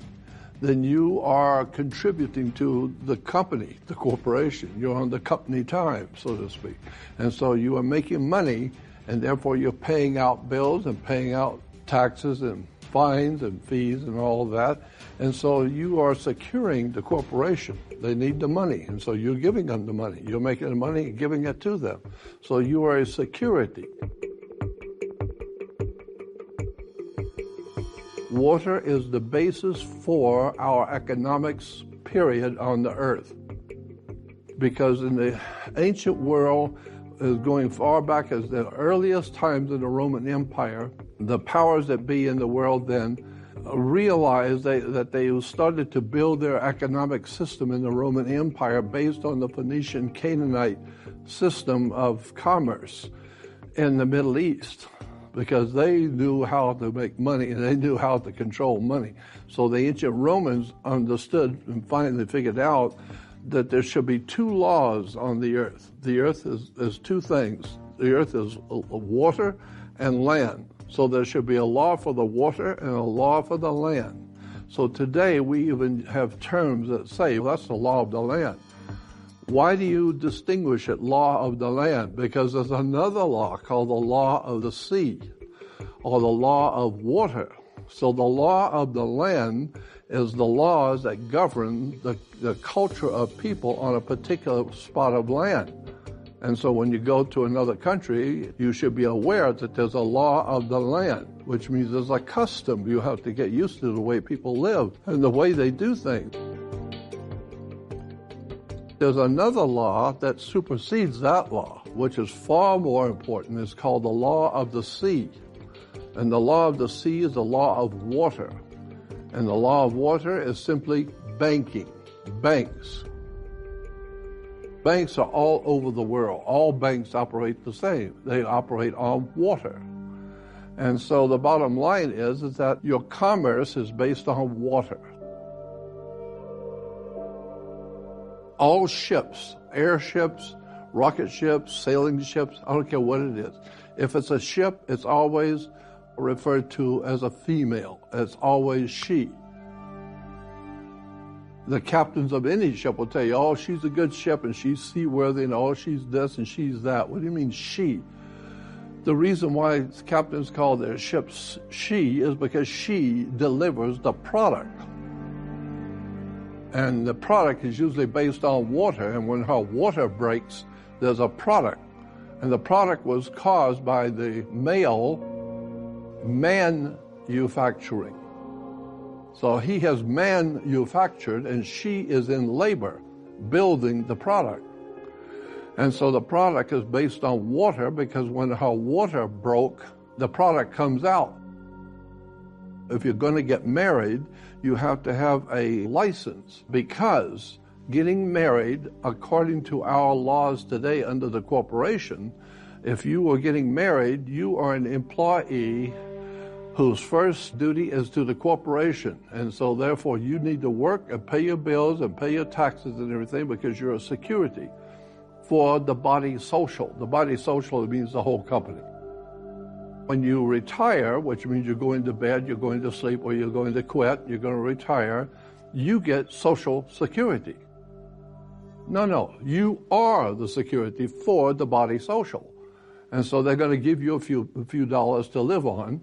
then you are contributing to the company, the corporation. You're on the company time, so to speak. And so you are making money, and therefore you're paying out bills and paying out taxes and fines and fees and all of that. And so you are securing the corporation. They need the money, and so you're giving them the money. You're making the money and giving it to them. So you are a security. Water is the basis for our economics, period, on the earth. Because in the ancient world, is going far back as the earliest times of the Roman Empire, the powers that be in the world then realized that they started to build their economic system in the Roman Empire based on the Phoenician Canaanite system of commerce in the Middle East, because they knew how to make money and they knew how to control money. So the ancient Romans understood and finally figured out that there should be two laws on the earth. The earth is two things. The earth is water and land. So there should be a law for the water and a law for the land. So today we even have terms that say, well, that's the law of the land. Why do you distinguish it law of the land? Because there's another law called the law of the sea or the law of water. So the law of the land is the laws that govern the culture of people on a particular spot of land. And so when you go to another country, you should be aware that there's a law of the land, which means there's a custom. You have to get used to the way people live and the way they do things. There's another law that supersedes that law, which is far more important. It's called the law of the sea. And the law of the sea is the law of water. And the law of water is simply banking, banks. Banks are all over the world. All banks operate the same. They operate on water. And so the bottom line is that your commerce is based on water. All ships, airships, rocket ships, sailing ships, I don't care what it is. If it's a ship, it's always referred to as a female. It's always she. The captains of any ship will tell you, oh, she's a good ship and she's seaworthy and oh, she's this and she's that. What do you mean she? The reason why captains call their ships she is because she delivers the product. And the product is usually based on water, and when her water breaks, there's a product. And the product was caused by the male manufacturing. So he has manufactured and she is in labor building the product. And so the product is based on water because when her water broke, the product comes out. If you're going to get married, you have to have a license because getting married, according to our laws today under the corporation, if you were getting married, you are an employee whose first duty is to the corporation. And so therefore you need to work and pay your bills and pay your taxes and everything because you're a security for the body social. The body social means the whole company. When you retire, which means you're going to bed, you're going to sleep, or you're going to quit, you're going to retire, you get Social Security. No, you are the security for the body social. And so they're going to give you a few dollars to live on,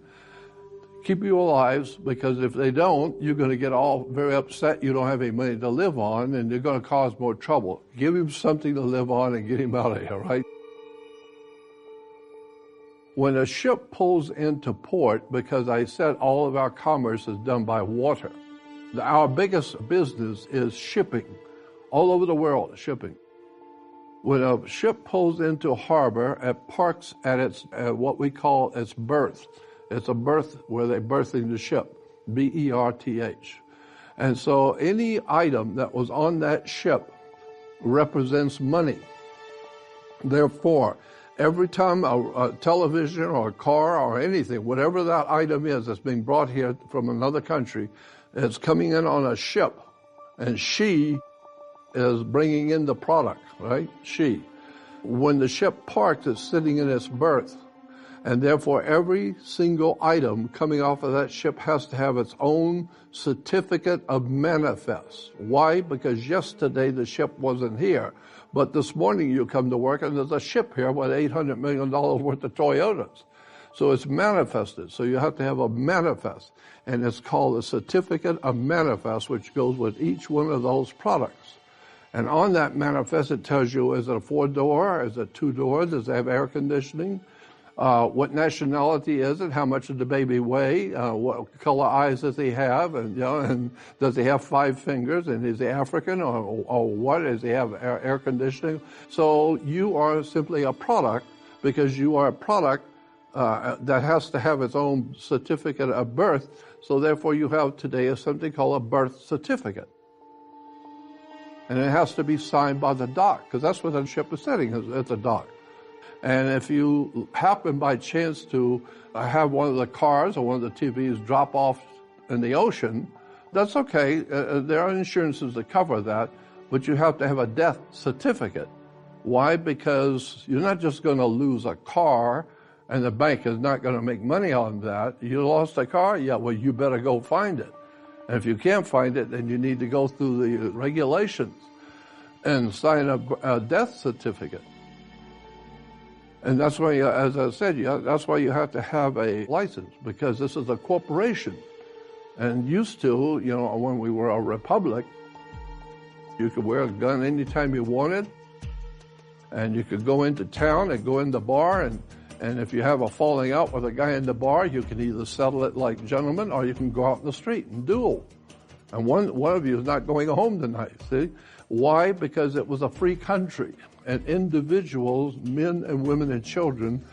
keep you alive, because if they don't, you're going to get all very upset. You don't have any money to live on, and you're going to cause more trouble. Give him something to live on and get him out of here, right? When a ship pulls into port, because I said all of our commerce is done by water, our biggest business is shipping. All over the world, shipping. When a ship pulls into harbor, it parks at its what we call its berth. It's a berth where they're berthing the ship, B-E-R-T-H. And so any item that was on that ship represents money. Therefore, every time a television or a car or anything, whatever that item is that's being brought here from another country, it's coming in on a ship, and she is bringing in the product, right? She. When the ship parks, it's sitting in its berth. And therefore, every single item coming off of that ship has to have its own certificate of manifest. Why? Because yesterday the ship wasn't here. But this morning you come to work and there's a ship here with $800 million worth of Toyotas. So it's manifested. So you have to have a manifest. And it's called a certificate of manifest, which goes with each one of those products. And on that manifest, it tells you, is it a 4-door? Is it 2-door? Does it have air conditioning? What nationality is it? How much does the baby weigh? What color eyes does he have? And does he have 5 fingers? And is he African or what? Does he have air conditioning? So you are simply a product because you are a product that has to have its own certificate of birth. So therefore you have today something called a birth certificate. And it has to be signed by the dock because that's where the ship is sitting, at the dock. And if you happen by chance to have one of the cars or one of the TVs drop off in the ocean, that's okay. There are insurances that cover that, but you have to have a death certificate. Why? Because you're not just going to lose a car and the bank is not going to make money on that. You lost a car? Yeah, well, you better go find it. And if you can't find it, then you need to go through the regulations and sign a death certificate. And that's why, as I said, that's why you have to have a license, because this is a corporation. And used to, when we were a republic, you could wear a gun anytime you wanted. And you could go into town and go in the bar, and if you have a falling out with a guy in the bar, you can either settle it like gentlemen, or you can go out in the street and duel. And one of you is not going home tonight, see? Why? Because it was a free country. And individuals, men and women and children,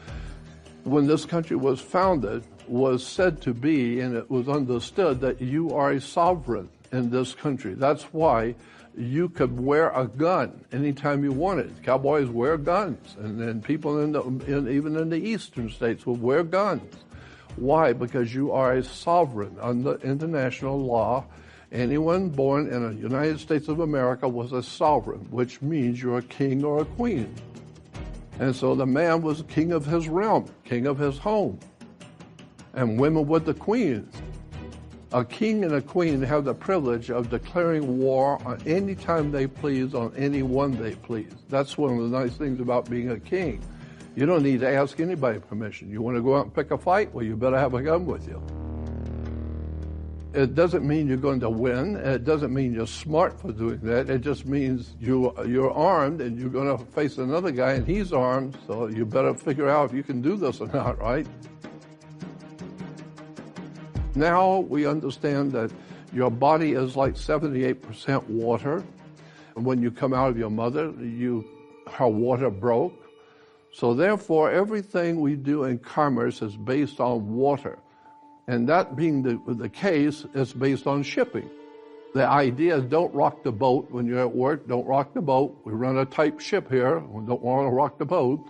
when this country was founded, was said to be, and it was understood, that you are a sovereign in this country. That's why you could wear a gun anytime you wanted. Cowboys wear guns, and then people even in the eastern states will wear guns. Why? Because you are a sovereign under international law. Anyone born in the United States of America was a sovereign, which means you're a king or a queen. And so the man was king of his realm, king of his home. And women were the queens. A king and a queen have the privilege of declaring war on any time they please, on anyone they please. That's one of the nice things about being a king. You don't need to ask anybody permission. You want to go out and pick a fight? Well, you better have a gun with you. It doesn't mean you're going to win. It doesn't mean you're smart for doing that. It just means you're armed and you're going to face another guy and he's armed, so you better figure out if you can do this or not, right? Now we understand that your body is like 78% water. And when you come out of your mother, her water broke. So therefore, everything we do in commerce is based on water. And that being the case, it's based on shipping. The idea is don't rock the boat when you're at work. Don't rock the boat. We run a tight ship here. We don't want to rock the boat.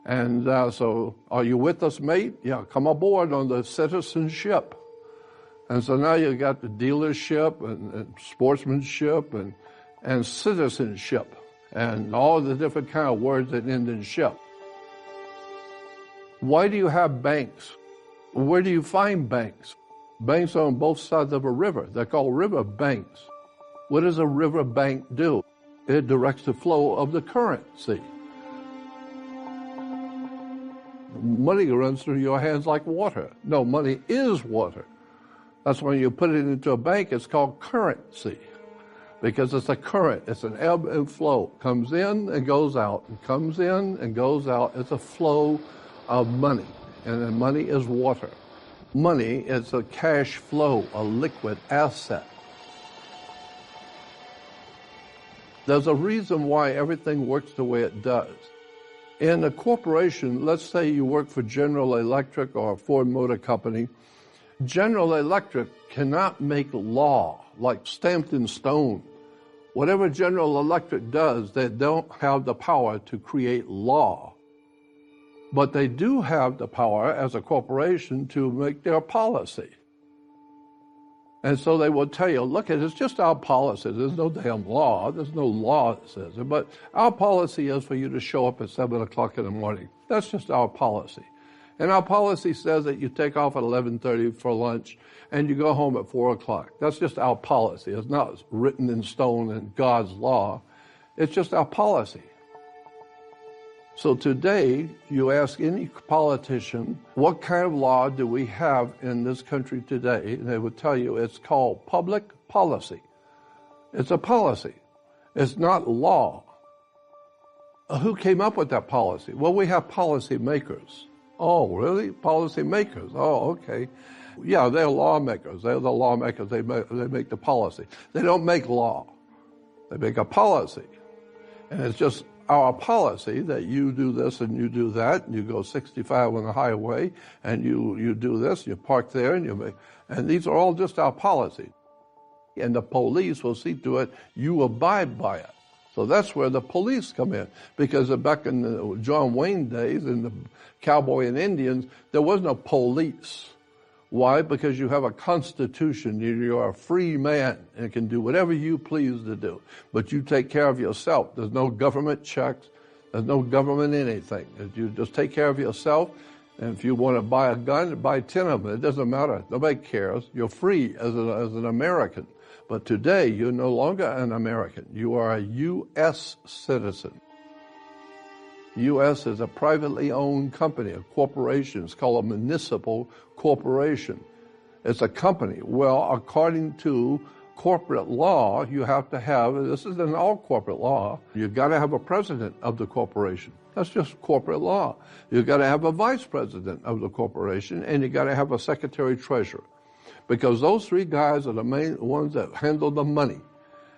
And so are you with us, mate? Yeah, come aboard on the citizenship. And so now you got the dealership and sportsmanship and citizenship and all the different kind of words that end in ship. Why do you have banks? Where do you find banks? Banks are on both sides of a river. They're called river banks. What does a river bank do? It directs the flow of the currency. Money runs through your hands like water. No, money is water. That's when you put it into a bank, it's called currency. Because it's a current, it's an ebb and flow. Comes in and goes out, and comes in and goes out. It's a flow of money. And then money is water. Money is a cash flow, a liquid asset. There's a reason why everything works the way it does. In a corporation, let's say you work for General Electric or Ford Motor Company. General Electric cannot make law like stamped in stone. Whatever General Electric does, they don't have the power to create law. But they do have the power as a corporation to make their policy. And so they will tell you, look, it's just our policy. There's no damn law. There's no law that says it. But our policy is for you to show up at 7 o'clock in the morning. That's just our policy. And our policy says that you take off at 11:30 for lunch and you go home at 4 o'clock. That's just our policy. It's not written in stone in God's law. It's just our policy. So today, you ask any politician, what kind of law do we have in this country today? And they would tell you it's called public policy. It's a policy. It's not law. Who came up with that policy? Well, we have policy makers. Oh, really? Policy makers? Oh, okay. Yeah, they're lawmakers. They're the lawmakers. They make the policy. They don't make law. They make a policy. And it's just our policy that you do this and you do that, and you go 65 on the highway, and you do this, you park there, and these are all just our policy. And the police will see to it you abide by it. So that's where the police come in, because back in the John Wayne days, in the cowboy and Indians, there was no police. Why? Because you have a constitution. You're a free man and can do whatever you please to do. But you take care of yourself. There's no government checks. There's no government anything. You just take care of yourself. And if you want to buy a gun, buy 10 of them. It doesn't matter. Nobody cares. You're free as an American. But today, you're no longer an American. You are a U.S. citizen. U.S. is a privately owned company, a corporation. It's called a municipal corporation. It's a company. Well, according to corporate law, you have to have, this is in all corporate law, you've got to have a president of the corporation. That's just corporate law. You've got to have a vice president of the corporation, and you've got to have a secretary treasurer. Because those three guys are the main ones that handle the money.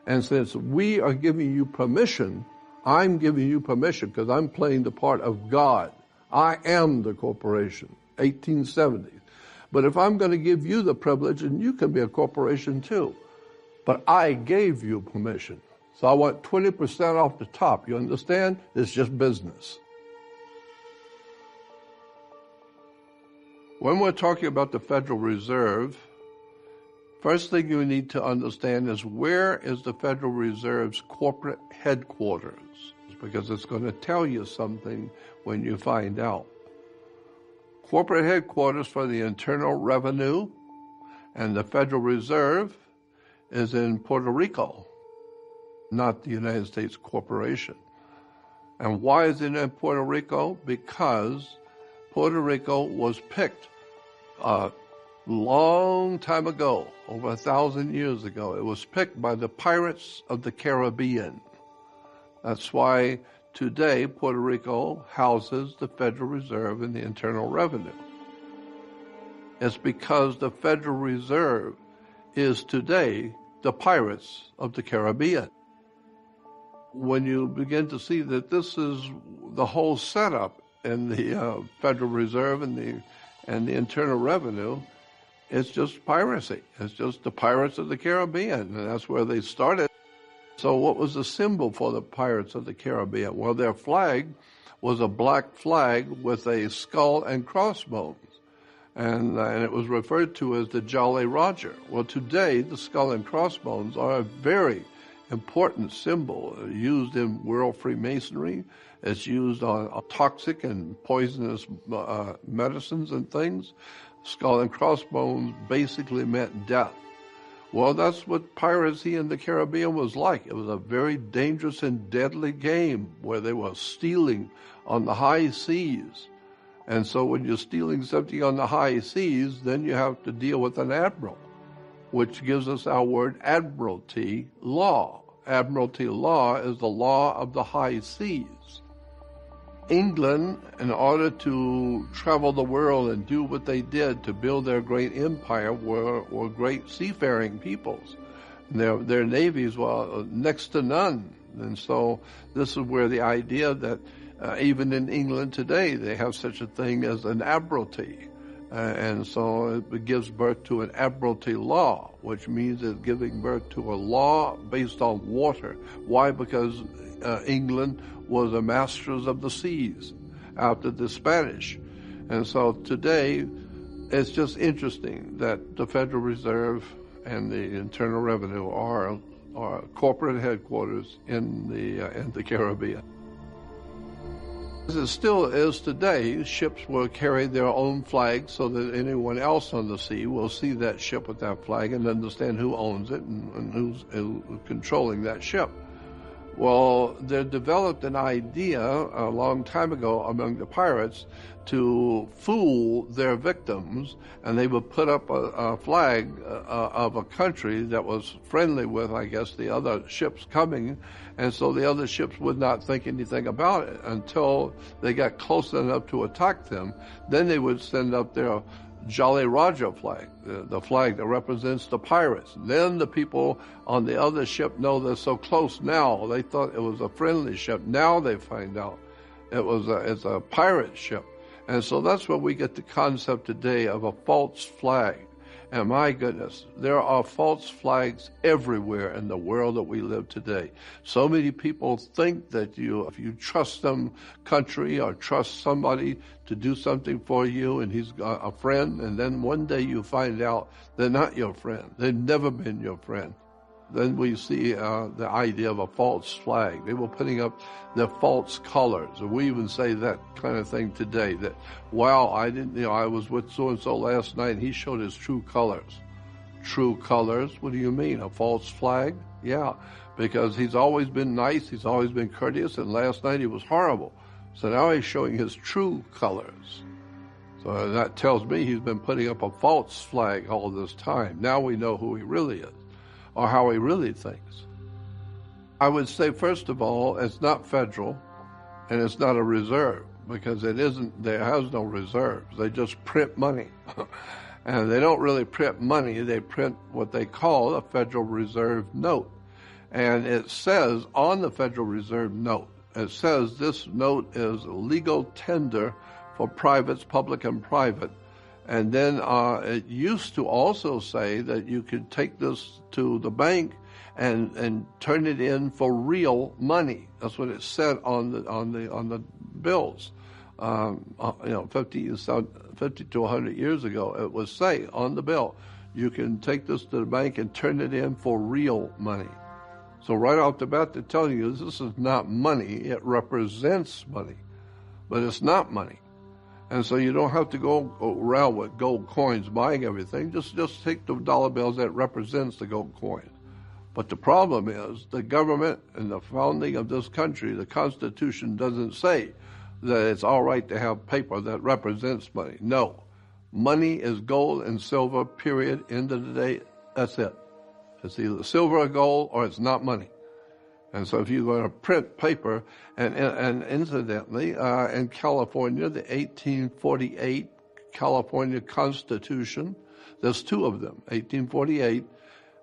And since we are giving you permission, I'm giving you permission because I'm playing the part of God. I am the corporation, 1870. But if I'm going to give you the privilege, and you can be a corporation too. But I gave you permission. So I want 20% off the top. You understand? It's just business. When we're talking about the Federal Reserve, first thing you need to understand is where is the Federal Reserve's corporate headquarters? Because it's going to tell you something when you find out. Corporate headquarters for the Internal Revenue and the Federal Reserve is in Puerto Rico, not the United States Corporation. And why is it in Puerto Rico? Because Puerto Rico was picked a long time ago, over 1,000 years ago. It was picked by the pirates of the Caribbean. That's why today Puerto Rico houses the Federal Reserve and the Internal Revenue. It's because the Federal Reserve is today the pirates of the Caribbean. When you begin to see that this is the whole setup in the Federal Reserve and the Internal Revenue, it's just piracy. It's just the pirates of the Caribbean, and that's where they started. So what was the symbol for the pirates of the Caribbean? Well, their flag was a black flag with a skull and crossbones. And it was referred to as the Jolly Roger. Well, today, the skull and crossbones are a very important symbol used in World Freemasonry. It's used on toxic and poisonous medicines and things. Skull and crossbones basically meant death. Well, that's what piracy in the Caribbean was like. It was a very dangerous and deadly game where they were stealing on the high seas. And so when you're stealing something on the high seas, then you have to deal with an admiral, which gives us our word admiralty law. Admiralty law is the law of the high seas. England, in order to travel the world and do what they did to build their great empire, were great seafaring peoples. Their navies were next to none. And so this is where the idea that even in England today, they have such a thing as an admiralty. And so it gives birth to an admiralty law, which means it's giving birth to a law based on water. Why? Because England was the masters of the seas after the Spanish. And so today, it's just interesting that the Federal Reserve and the Internal Revenue are corporate headquarters in the Caribbean. As it still is today, ships will carry their own flag so that anyone else on the sea will see that ship with that flag and understand who owns it and who's controlling that ship. Well, they developed an idea a long time ago among the pirates to fool their victims, and they would put up a flag of a country that was friendly with, I guess, the other ships coming, and so the other ships would not think anything about it until they got close enough to attack them. Then they would send up their Jolly Roger flag, the flag that represents the pirates. Then the people on the other ship know they're so close now. They thought it was a friendly ship. Now they find out it's a pirate ship. And so that's where we get the concept today of a false flag. And my goodness, there are false flags everywhere in the world that we live today. So many people think that if you trust some country or trust somebody to do something for you and he's a friend, and then one day you find out they're not your friend. They've never been your friend. Then we see the idea of a false flag. They were putting up their false colors. And we even say that kind of thing today, that, wow, I was with so-and-so last night and he showed his true colors. True colors? What do you mean, a false flag? Yeah, because he's always been nice, he's always been courteous, and last night he was horrible. So now he's showing his true colors. So that tells me he's been putting up a false flag all this time. Now we know who he really is. or how he really thinks. I would say, first of all, it's not federal, and it's not a reserve, because it isn't. There has no reserves. They just print money. And they don't really print money. They print what they call a Federal Reserve note. And it says on the Federal Reserve note, it says this note is legal tender for privates, public and private. And then it used to also say that you could take this to the bank and turn it in for real money. That's what it said on the bills. 50 to 100 years ago, it was say on the bill, you can take this to the bank and turn it in for real money. So right off the bat, they're telling you this is not money. It represents money, but it's not money. And so you don't have to go around with gold coins buying everything. Just take the dollar bills that represents the gold coin. But the problem is the government and the founding of this country, the Constitution doesn't say that it's all right to have paper that represents money. No. Money is gold and silver, period. End of the day, that's it. It's either silver or gold, or it's not money. And so if you're going to print paper, and incidentally, in California, the 1848 California Constitution, there's two of them, 1848,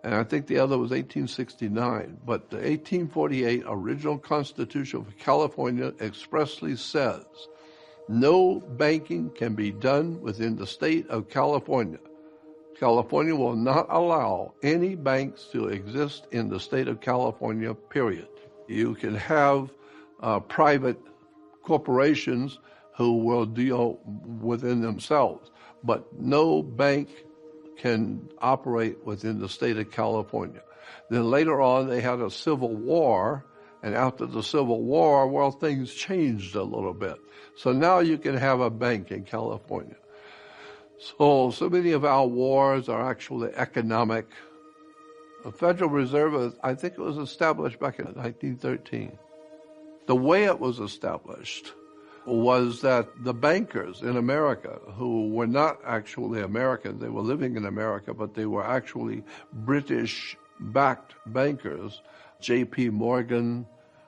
and I think the other was 1869. But the 1848 original Constitution of California expressly says, no banking can be done within the state of California. California will not allow any banks to exist in the state of California, period. You can have private corporations who will deal within themselves, but no bank can operate within the state of California. Then later on, they had a civil war, and after the Civil War, well, things changed a little bit. So now you can have a bank in California. So many of our wars are actually economic. The Federal Reserve, I think it was established back in 1913. The way it was established was that the bankers in America, who were not actually Americans, they were living in America, but they were actually British-backed bankers, J.P. Morgan,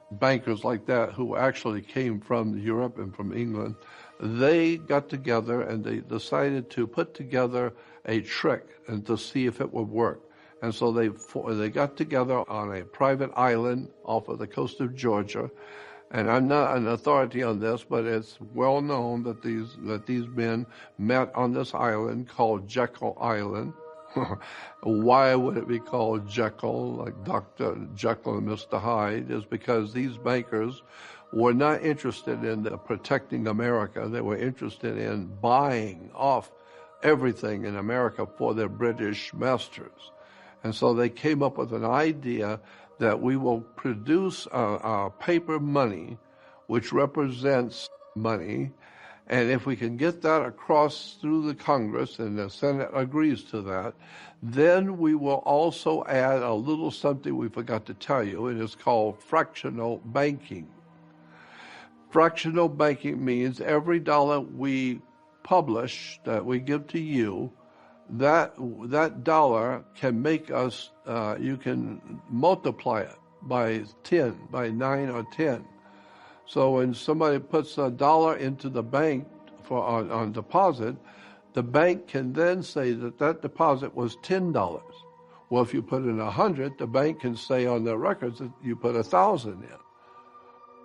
bankers like that, who actually came from Europe and from England, they got together and they decided to put together a trick and to see if it would work. And so they got together on a private island off of the coast of Georgia. And I'm not an authority on this, but it's well known that these men met on this island called Jekyll Island. Why would it be called Jekyll, like Dr. Jekyll and Mr. Hyde? Is because these bankers were not interested in protecting America. They were interested in buying off everything in America for their British masters. And so they came up with an idea that we will produce our paper money, which represents money, and if we can get that across through the Congress, and the Senate agrees to that, then we will also add a little something we forgot to tell you, and it's called fractional banking. Fractional banking means every dollar we publish, that we give to you, that dollar can make us, you can multiply it by 10, by 9 or 10. So when somebody puts $1 into the bank for on deposit, the bank can then say that deposit was $10. Well, if you put in 100, the bank can say on their records that you put 1,000 in.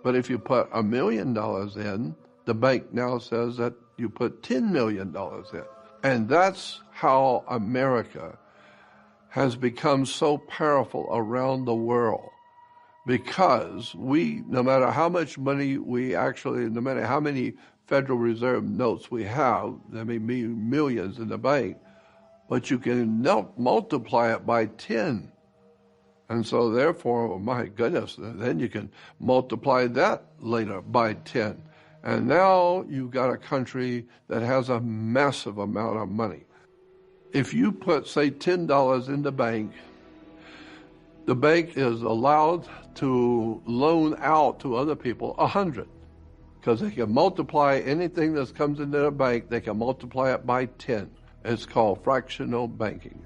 But if you put $1 million in, the bank now says that you put $10 million in. And that's how America has become so powerful around the world. Because no matter how much money no matter how many Federal Reserve notes we have, there may be millions in the bank, but you can multiply it by 10. And so therefore, oh my goodness, then you can multiply that later by 10. And now you've got a country that has a massive amount of money. If you put, say, $10 in the bank is allowed to loan out to other people 100, because they can multiply anything that comes into the bank, they can multiply it by 10. It's called fractional banking.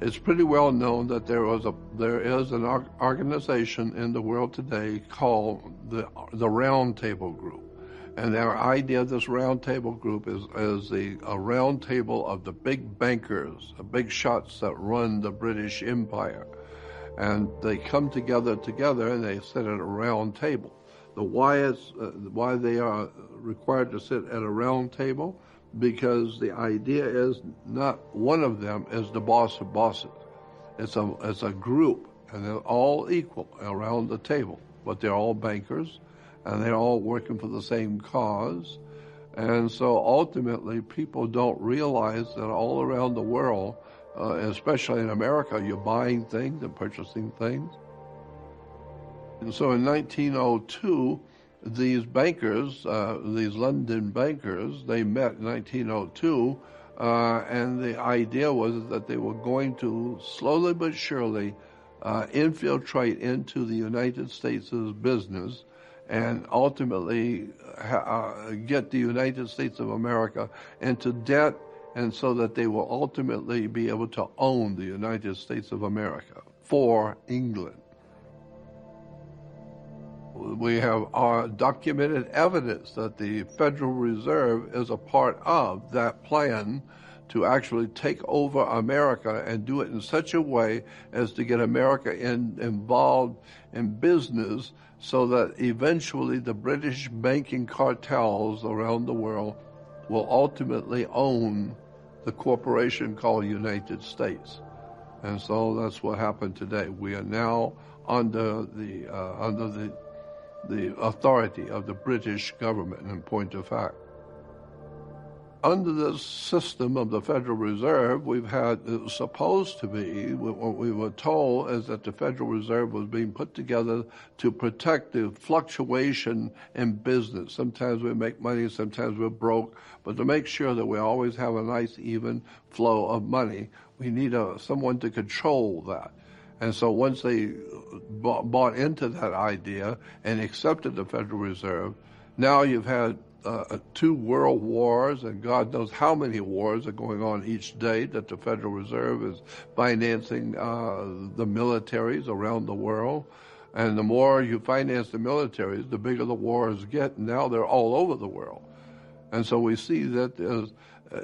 It's pretty well known that there is an organization in the world today called the Round Table Group. And their idea of this Round Table Group is a round table of the big bankers, the big shots that run the British Empire. And they come together and they sit at a round table. Why they are required to sit at a round table? Because the idea is not one of them is the boss of bosses. It's a group, and they're all equal around the table, but they're all bankers, and they're all working for the same cause. And so ultimately, people don't realize that all around the world, especially in America, you're buying things and purchasing things. And so in 1902, these bankers, these London bankers, they met in 1902, and the idea was that they were going to slowly but surely infiltrate into the United States' business and ultimately get the United States of America into debt, and so that they will ultimately be able to own the United States of America for England. We have documented evidence that the Federal Reserve is a part of that plan to actually take over America and do it in such a way as to get America involved in business, so that eventually the British banking cartels around the world will ultimately own the corporation called United States. And so that's what happened today. We are now under the authority of the British government, in point of fact. Under this system of the Federal Reserve, it was supposed to be, what we were told is that the Federal Reserve was being put together to protect the fluctuation in business. Sometimes we make money, sometimes we're broke, but to make sure that we always have a nice, even flow of money, we need someone to control that. And so once they bought into that idea and accepted the Federal Reserve, now you've had 2 world wars, and God knows how many wars are going on each day that the Federal Reserve is financing the militaries around the world. And the more you finance the militaries, the bigger the wars get. And now they're all over the world. And so we see that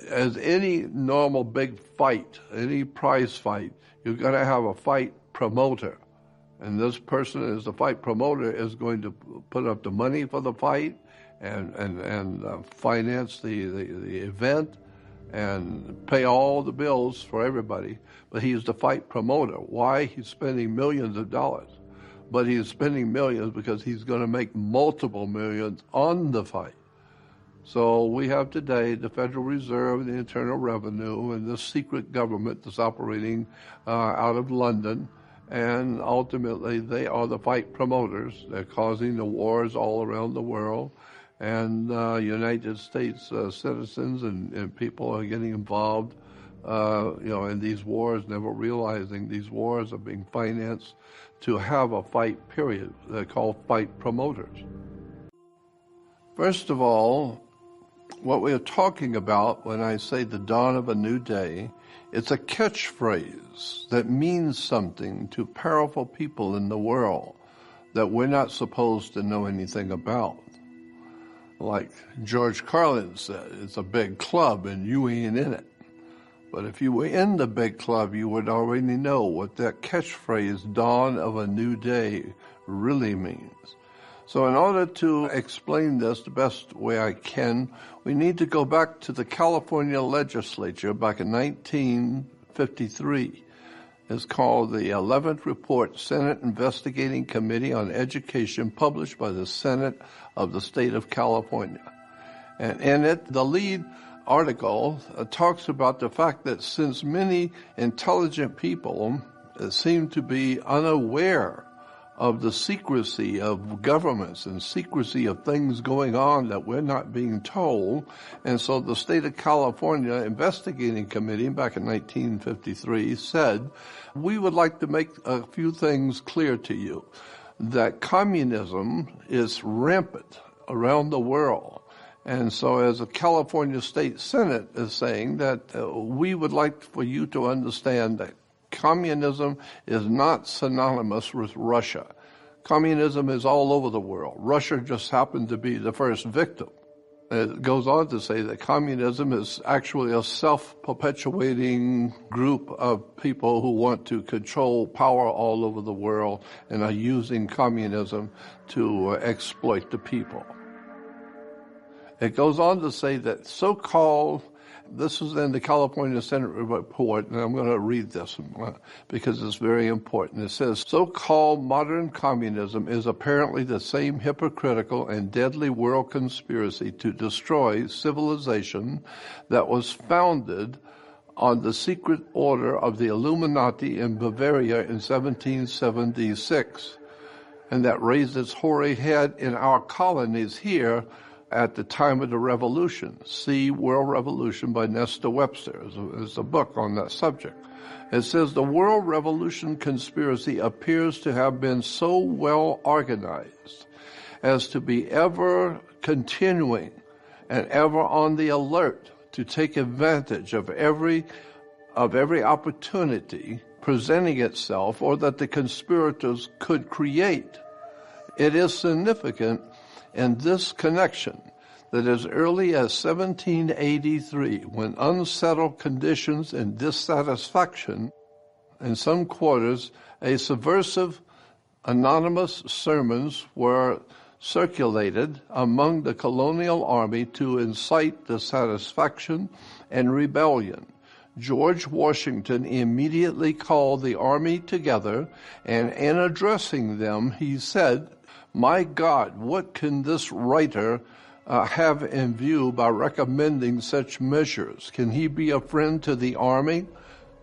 as any normal big fight, any prize fight, you've got to have a fight promoter. And this person, as the fight promoter, is going to put up the money for the fight and finance the event and pay all the bills for everybody. But he's the fight promoter. Why? He's spending millions of dollars. But he's spending millions because he's going to make multiple millions on the fight. So we have today the Federal Reserve, the Internal Revenue, and this secret government that's operating out of London. And ultimately, they are the fight promoters. They're causing the wars all around the world. And United States citizens and people are getting involved, in these wars, never realizing these wars are being financed to have a fight, period. They're called fight promoters. First of all, what we're talking about when I say the dawn of a new day, it's a catchphrase that means something to powerful people in the world that we're not supposed to know anything about. Like George Carlin said, it's a big club and you ain't in it. But if you were in the big club, you would already know what that catchphrase, dawn of a new day, really means. So in order to explain this the best way I can, we need to go back to the California legislature back in 1953. It's called the 11th Report, Senate Investigating Committee on Education, published by the Senate of the state of California. And in it, the lead article talks about the fact that since many intelligent people seem to be unaware of the secrecy of governments and secrecy of things going on that we're not being told. And so the state of California Investigating Committee back in 1953 said, we would like to make a few things clear to you, that communism is rampant around the world. And so as the California State Senate is saying that we would like for you to understand that communism is not synonymous with Russia. Communism is all over the world. Russia just happened to be the first victim. It goes on to say that communism is actually a self-perpetuating group of people who want to control power all over the world and are using communism to exploit the people. It goes on to say that so-called, this is in the California Senate report, and I'm going to read this because it's very important. It says, so-called modern communism is apparently the same hypocritical and deadly world conspiracy to destroy civilization that was founded on the secret order of the Illuminati in Bavaria in 1776, and that raised its hoary head in our colonies here at the time of the revolution. See World Revolution by Nestor Webster. There's a book on that subject. It says the world revolution conspiracy appears to have been so well organized as to be ever continuing and ever on the alert to take advantage of every opportunity presenting itself or that the conspirators could create. It is significant in this connection that as early as 1783, when unsettled conditions and dissatisfaction in some quarters, a subversive anonymous sermons were circulated among the colonial army to incite dissatisfaction and rebellion. George Washington immediately called the army together, and in addressing them, he said, "My God, what can this writer have in view by recommending such measures? Can he be a friend to the army?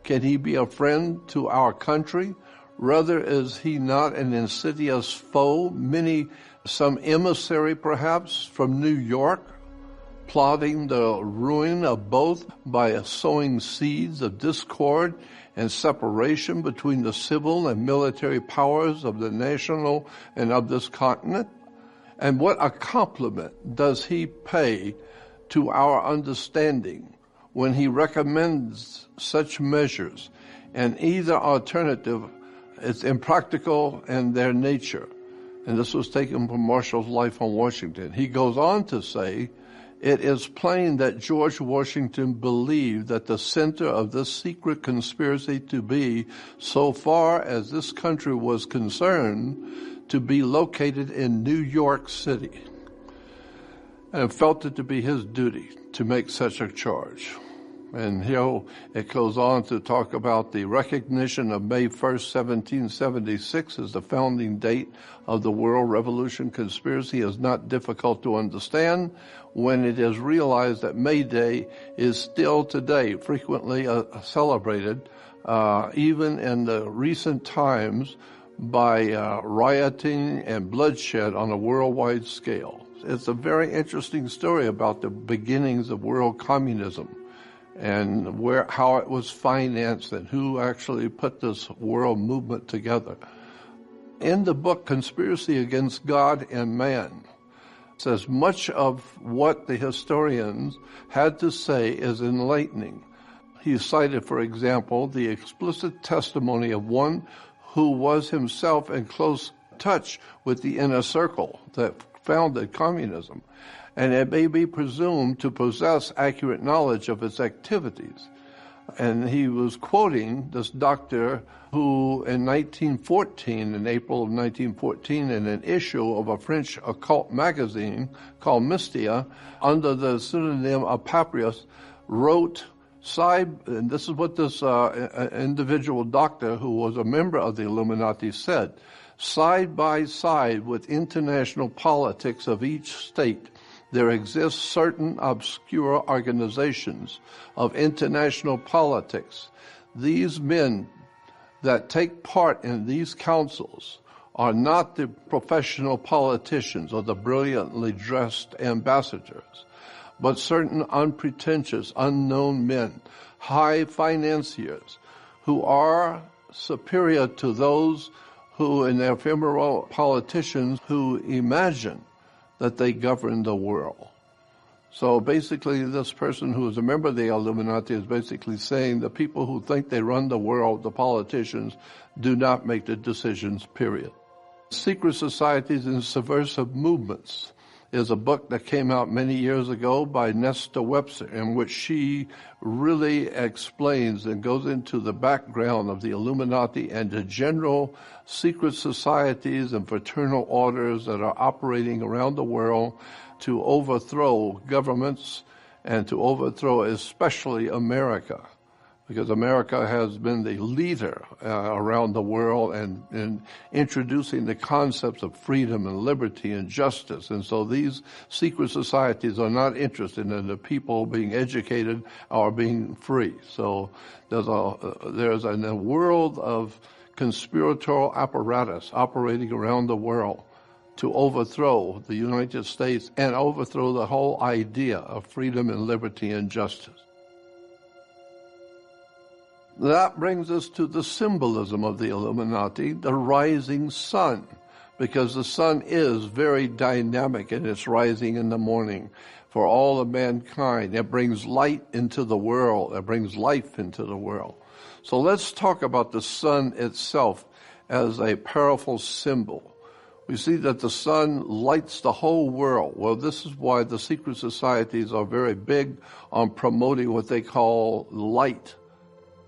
Can he be a friend to our country? Rather, is he not an insidious foe, some emissary perhaps from New York, plotting the ruin of both by sowing seeds of discord and separation between the civil and military powers of the national and of this continent? And what a compliment does he pay to our understanding when he recommends such measures, and either alternative is impractical in their nature." And this was taken from Marshall's Life on Washington. He goes on to say, "It is plain that George Washington believed that the center of this secret conspiracy to be, so far as this country was concerned, to be located in New York City, and felt it to be his duty to make such a charge." And here it goes on to talk about the recognition of May 1st, 1776 as the founding date of the World Revolution conspiracy is not difficult to understand when it is realized that May Day is still today frequently celebrated, even in the recent times, by rioting and bloodshed on a worldwide scale. It's a very interesting story about the beginnings of world communism and how it was financed and who actually put this world movement together. In the book Conspiracy Against God and Man, it says much of what the historians had to say is enlightening. He cited, for example, the explicit testimony of one who was himself in close touch with the inner circle that founded communism, and it may be presumed to possess accurate knowledge of its activities. And he was quoting this doctor who in April of 1914, in an issue of a French occult magazine called Mystia, under the pseudonym of Papias, wrote, and this is what this individual doctor who was a member of the Illuminati said, "Side by side with international politics of each state, there exist certain obscure organizations of international politics. These men that take part in these councils are not the professional politicians or the brilliantly dressed ambassadors, but certain unpretentious, unknown men, high financiers, who are superior to those who, in their ephemeral politicians, who imagine that they govern the world." So basically, this person who is a member of the Illuminati is basically saying the people who think they run the world, the politicians, do not make the decisions, period. Secret Societies and Subversive Movements is a book that came out many years ago by Nesta Webster, in which she really explains and goes into the background of the Illuminati and the general secret societies and fraternal orders that are operating around the world to overthrow governments and to overthrow especially America, because America has been the leader around the world and introducing the concepts of freedom and liberty and justice. And so these secret societies are not interested in the people being educated or being free. So there's a world of conspiratorial apparatus operating around the world to overthrow the United States and overthrow the whole idea of freedom and liberty and justice. That brings us to the symbolism of the Illuminati, the rising sun, because the sun is very dynamic in its rising in the morning for all of mankind. It brings light into the world. It brings life into the world. So let's talk about the sun itself as a powerful symbol. We see that the sun lights the whole world. Well, this is why the secret societies are very big on promoting what they call light.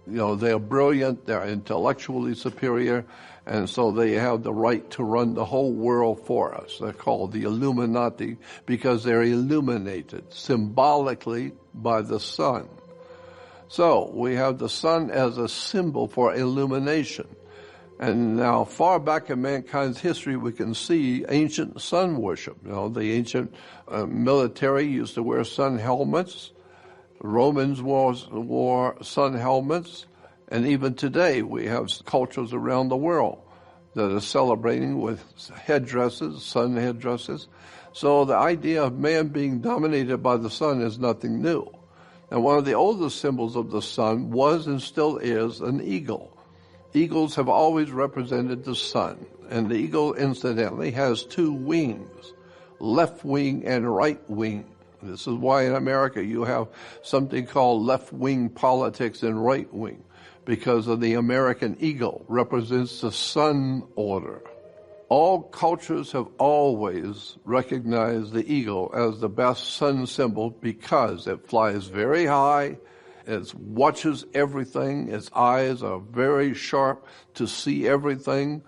You know, they're brilliant, they're intellectually superior, and so they have the right to run the whole world for us. They're called the Illuminati because they're illuminated symbolically by the sun. So we have the sun as a symbol for illumination. And now, far back in mankind's history, we can see ancient sun worship. You know, the ancient military used to wear sun helmets. Romans wore sun helmets. And even today, we have cultures around the world that are celebrating with headdresses, sun headdresses. So the idea of man being dominated by the sun is nothing new. And one of the oldest symbols of the sun was and still is an eagle. Eagles have always represented the sun, and the eagle, incidentally, has two wings, left wing and right wing. This is why in America you have something called left-wing politics and right wing, because of the American eagle represents the sun order. All cultures have always recognized the eagle as the best sun symbol because it flies very high. It watches everything. Its eyes are very sharp to see everything,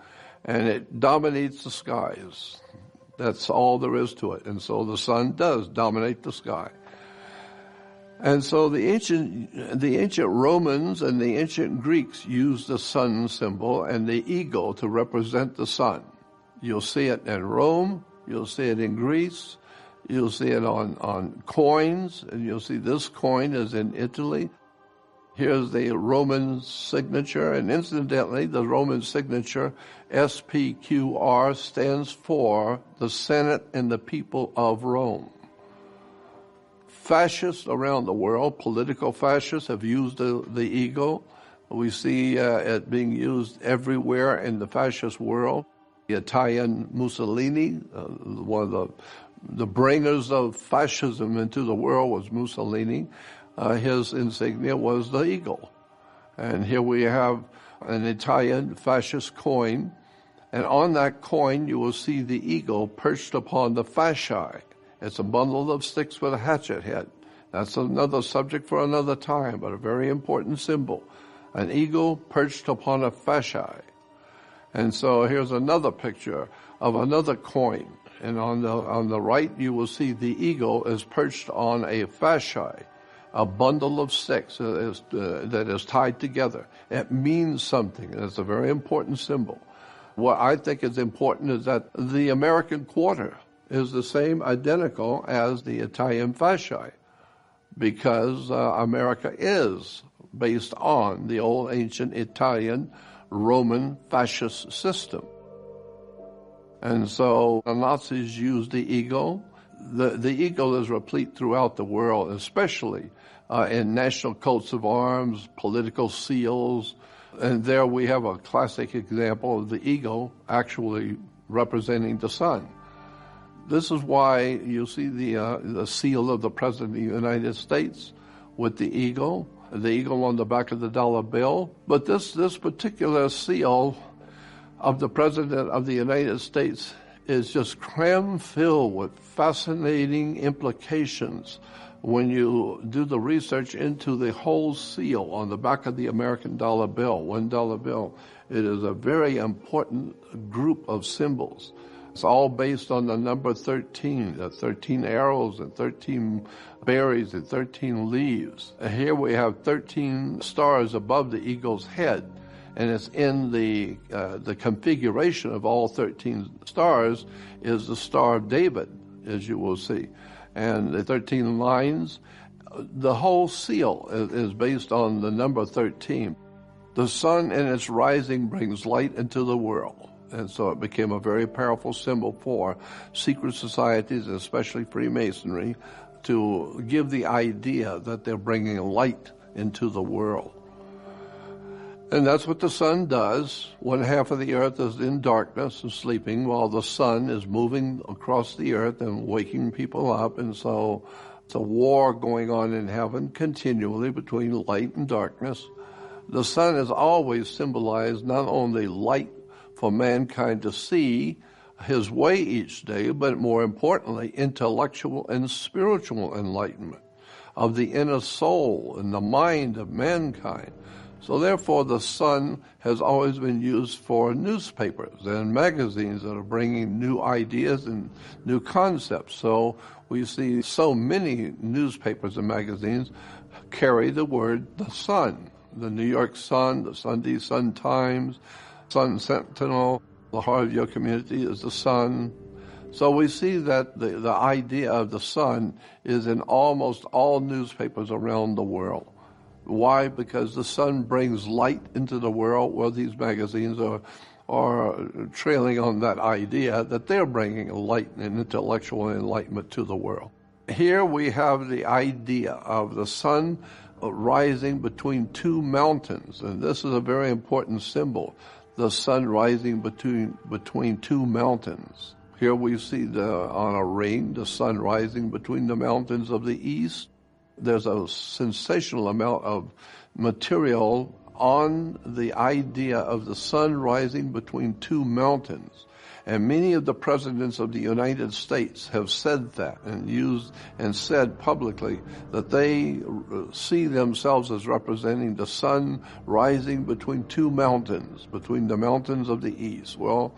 and it dominates the skies. That's all there is to it. And so the sun does dominate the sky. And so the ancient Romans and the ancient Greeks used the sun symbol and the eagle to represent the sun. You'll see it in Rome. You'll see it in Greece. You'll see it on coins, and you'll see this coin is in Italy. Here's the Roman signature, and incidentally, the Roman signature, SPQR, stands for the Senate and the People of Rome. Fascists around the world, political fascists, have used the eagle. We see it being used everywhere in the fascist world. The Italian Mussolini, one of the bringers of fascism into the world was Mussolini. His insignia was the eagle. And here we have an Italian fascist coin. And on that coin, you will see the eagle perched upon the fasci. It's a bundle of sticks with a hatchet head. That's another subject for another time, but a very important symbol. An eagle perched upon a fasci. And so here's another picture of another coin. And on the right, you will see the eagle is perched on a fasci, a bundle of sticks that is tied together. It means something, and it's a very important symbol. What I think is important is that the American quarter is the same, identical as the Italian fasci, because America is based on the old ancient Italian Roman fascist system. And so the Nazis used the eagle. The eagle is replete throughout the world, especially in national coats of arms, political seals. And there we have a classic example of the eagle actually representing the sun. This is why you see the seal of the President of the United States with the eagle on the back of the dollar bill. But this particular seal of the President of the United States is just cram-filled with fascinating implications when you do the research into the whole seal on the back of the American dollar bill, $1 bill. It is a very important group of symbols. It's all based on the number 13, the 13 arrows and 13 berries and 13 leaves. And here we have 13 stars above the eagle's head, and it's in the configuration of all 13 stars is the Star of David, as you will see. And the 13 lines, the whole seal is based on the number 13. The sun in its rising brings light into the world. And so it became a very powerful symbol for secret societies, especially Freemasonry, to give the idea that they're bringing light into the world. And that's what the sun does. One half of the earth is in darkness and sleeping, while the sun is moving across the earth and waking people up. And so it's a war going on in heaven continually between light and darkness. The sun is always symbolized not only light for mankind to see his way each day, but more importantly, intellectual and spiritual enlightenment of the inner soul and the mind of mankind. So therefore, the sun has always been used for newspapers and magazines that are bringing new ideas and new concepts. So we see so many newspapers and magazines carry the word the sun. The New York Sun, the Sunday Sun Times, Sun Sentinel, the heart of your community is the sun. So we see that the idea of the sun is in almost all newspapers around the world. Why? Because the sun brings light into the world, where these magazines are trailing on that idea that they're bringing light and intellectual enlightenment to the world. Here we have the idea of the sun rising between two mountains, and this is a very important symbol. The sun rising between two mountains. Here we see on a ring, the sun rising between the mountains of the east. There's a sensational amount of material on the idea of the sun rising between two mountains. And many of the presidents of the United States have said that and said publicly that they see themselves as representing the sun rising between two mountains, between the mountains of the east. Well,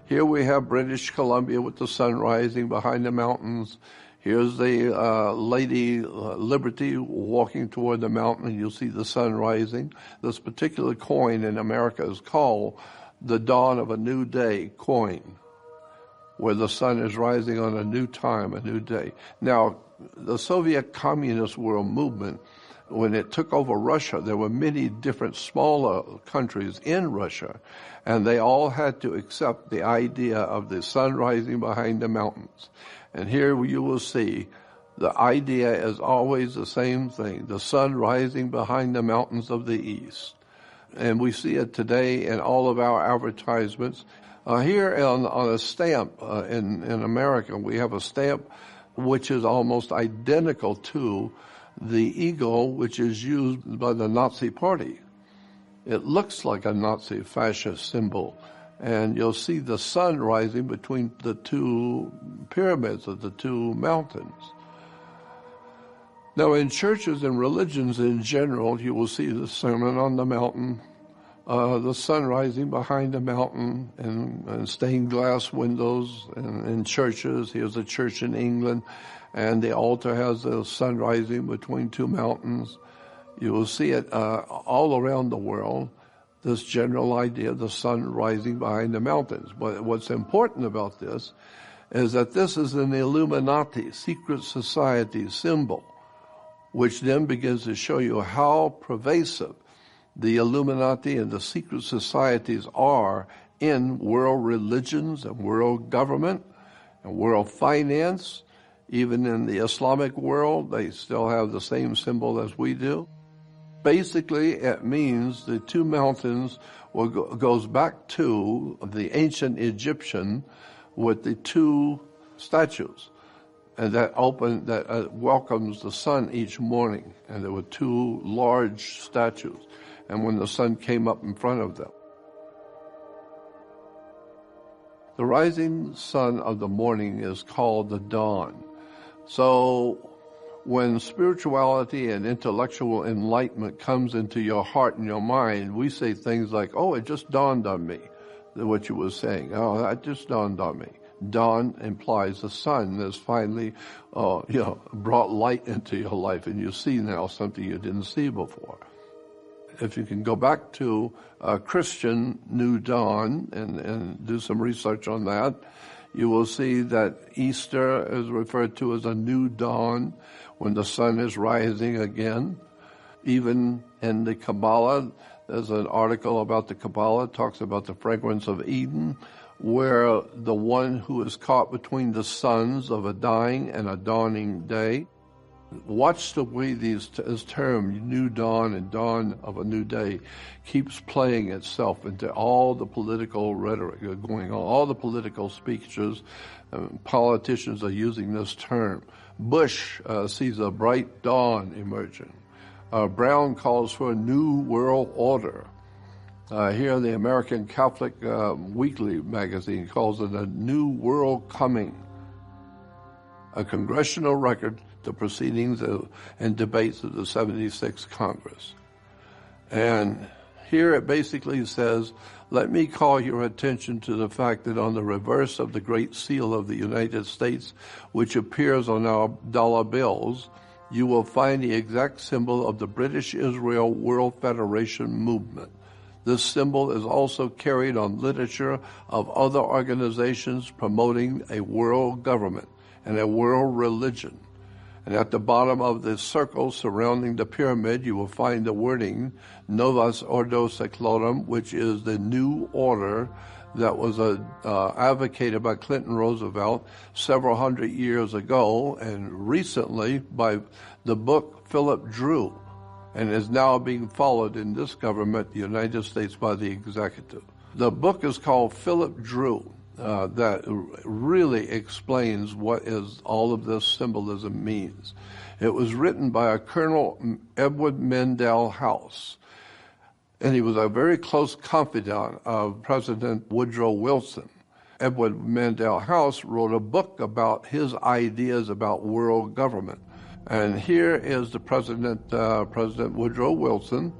here we have British Columbia with the sun rising behind the mountains. Here's the Lady Liberty walking toward the mountain, and you'll see the sun rising. This particular coin in America is called the Dawn of a New Day coin, where the sun is rising on a new time, a new day. Now, the Soviet Communist World Movement, when it took over Russia, there were many different smaller countries in Russia, and they all had to accept the idea of the sun rising behind the mountains. And here you will see the idea is always the same thing, the sun rising behind the mountains of the east. And we see it today in all of our advertisements. Here on a stamp in America, we have a stamp which is almost identical to the eagle which is used by the Nazi Party. It looks like a Nazi fascist symbol, and you'll see the sun rising between the two pyramids of the two mountains. Now, in churches and religions in general, you will see the Sermon on the Mountain, the sun rising behind the mountain, and stained glass windows in churches. Here's a church in England, and the altar has the sun rising between two mountains. You will see it all around the world, this general idea of the sun rising behind the mountains. But what's important about this is that this is an Illuminati, secret society symbol, which then begins to show you how pervasive the Illuminati and the secret societies are in world religions and world government and world finance. Even in the Islamic world, they still have the same symbol as we do. Basically, it means the two mountains goes back to the ancient Egyptian with the two statues, and that welcomes the sun each morning. And there were two large statues, and when the sun came up in front of them. The rising sun of the morning is called the dawn. So when spirituality and intellectual enlightenment comes into your heart and your mind, we say things like, oh, it just dawned on me, what you were saying. Oh, that just dawned on me. Dawn implies the sun has finally brought light into your life, and you see now something you didn't see before. If you can go back to Christian New Dawn and do some research on that, you will see that Easter is referred to as a new dawn when the sun is rising again. Even in the Kabbalah, there's an article about the Kabbalah, talks about the fragrance of Eden, where the one who is caught between the suns of a dying and a dawning day. Watch the way this term, new dawn and dawn of a new day, keeps playing itself into all the political rhetoric going on, all the political speeches. Politicians are using this term. Bush sees a bright dawn emerging. Brown calls for a new world order. Here, the American Catholic Weekly magazine calls it a new world coming. A congressional record, the proceedings and debates of the 76th Congress. And here it basically says, let me call your attention to the fact that on the reverse of the Great Seal of the United States, which appears on our dollar bills, you will find the exact symbol of the British Israel World Federation movement. This symbol is also carried on literature of other organizations promoting a world government and a world religion. And at the bottom of the circle surrounding the pyramid, you will find the wording Novus Ordo Seclorum, which is the new order that was advocated by Clinton Roosevelt several hundred years ago, and recently by the book Philip Drew, and is now being followed in this government, the United States, by the executive. The book is called Philip Drew. That really explains what is all of this symbolism means. It was written by a Colonel Edward Mandell House, and he was a very close confidant of President Woodrow Wilson. Edward Mandell House wrote a book about his ideas about world government. And here is the President Woodrow Wilson.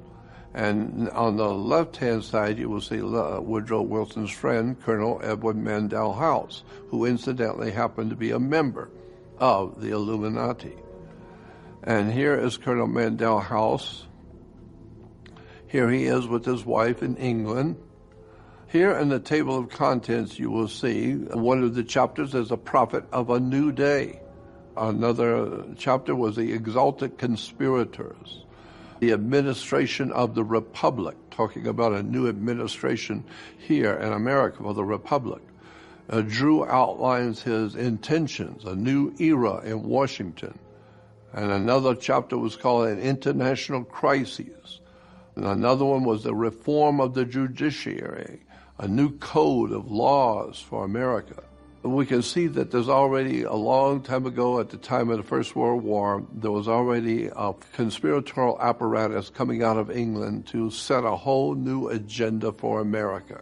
And on the left-hand side, you will see Woodrow Wilson's friend, Colonel Edward Mandell House, who incidentally happened to be a member of the Illuminati. And here is Colonel Mandell House. Here he is with his wife in England. Here in the table of contents, you will see one of the chapters is a prophet of a new day. Another chapter was the exalted conspirators. The administration of the Republic, talking about a new administration here in America for the Republic. Drew outlines his intentions, a new era in Washington. And another chapter was called an international crisis. And another one was the reform of the judiciary, a new code of laws for America. We can see that there's already a long time ago, at the time of the First World War, there was already a conspiratorial apparatus coming out of England to set a whole new agenda for America.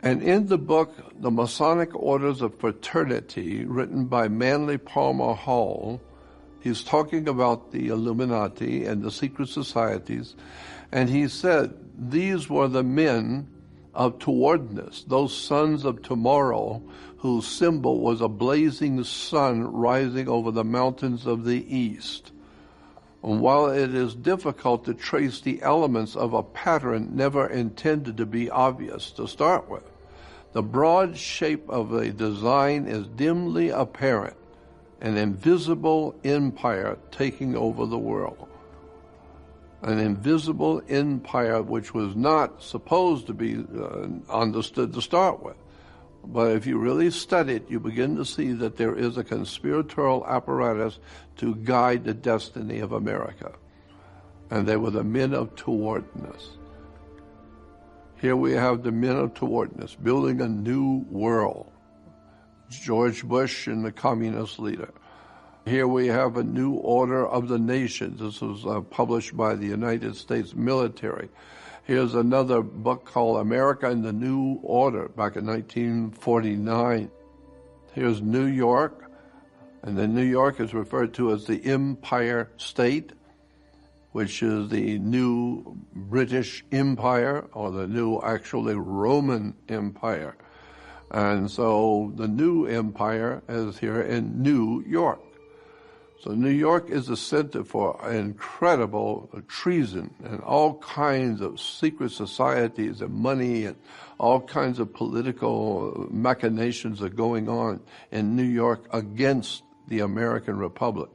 And in the book, The Masonic Orders of Fraternity, written by Manly Palmer Hall, he's talking about the Illuminati and the secret societies, and he said these were the men of towardness, those sons of tomorrow, whose symbol was a blazing sun rising over the mountains of the east. And while it is difficult to trace the elements of a pattern never intended to be obvious to start with, the broad shape of a design is dimly apparent, an invisible empire taking over the world. An invisible empire which was not supposed to be understood to start with. But if you really study it, you begin to see that there is a conspiratorial apparatus to guide the destiny of America. And they were the men of towardness. Here we have the men of towardness, building a new world. George Bush and the communist leader. Here we have a new order of the nations. This was published by the United States military. Here's another book called America and the New Order, back in 1949. Here's New York, and then New York is referred to as the Empire State, which is the new British Empire, or the new, actually, Roman Empire. And so the new empire is here in New York. So New York is the center for incredible treason and all kinds of secret societies and money and all kinds of political machinations are going on in New York against the American Republic.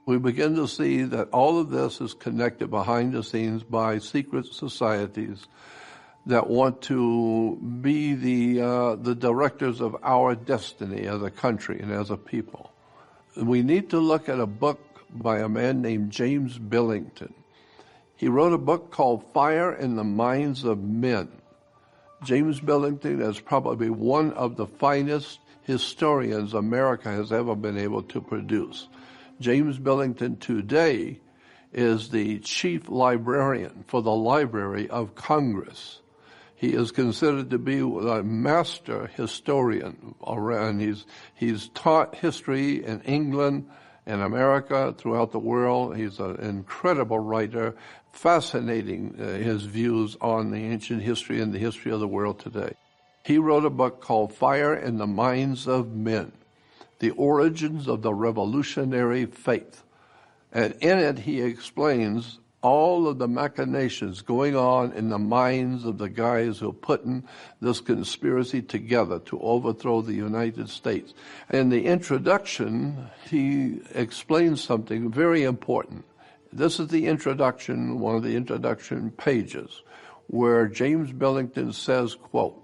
We begin to see that all of this is connected behind the scenes by secret societies that want to be the directors of our destiny as a country and as a people. We need to look at a book by a man named James Billington. He wrote a book called Fire in the Minds of Men. James Billington is probably one of the finest historians America has ever been able to produce. James Billington today is the chief librarian for the Library of Congress. He is considered to be a master historian, and he's taught history in England and America, throughout the world. He's an incredible writer, fascinating his views on the ancient history and the history of the world today. He wrote a book called Fire in the Minds of Men, The Origins of the Revolutionary Faith. And in it he explains all of the machinations going on in the minds of the guys who are putting this conspiracy together to overthrow the United States. In the introduction, he explains something very important. This is the introduction, one of the introduction pages, where James Billington says, quote,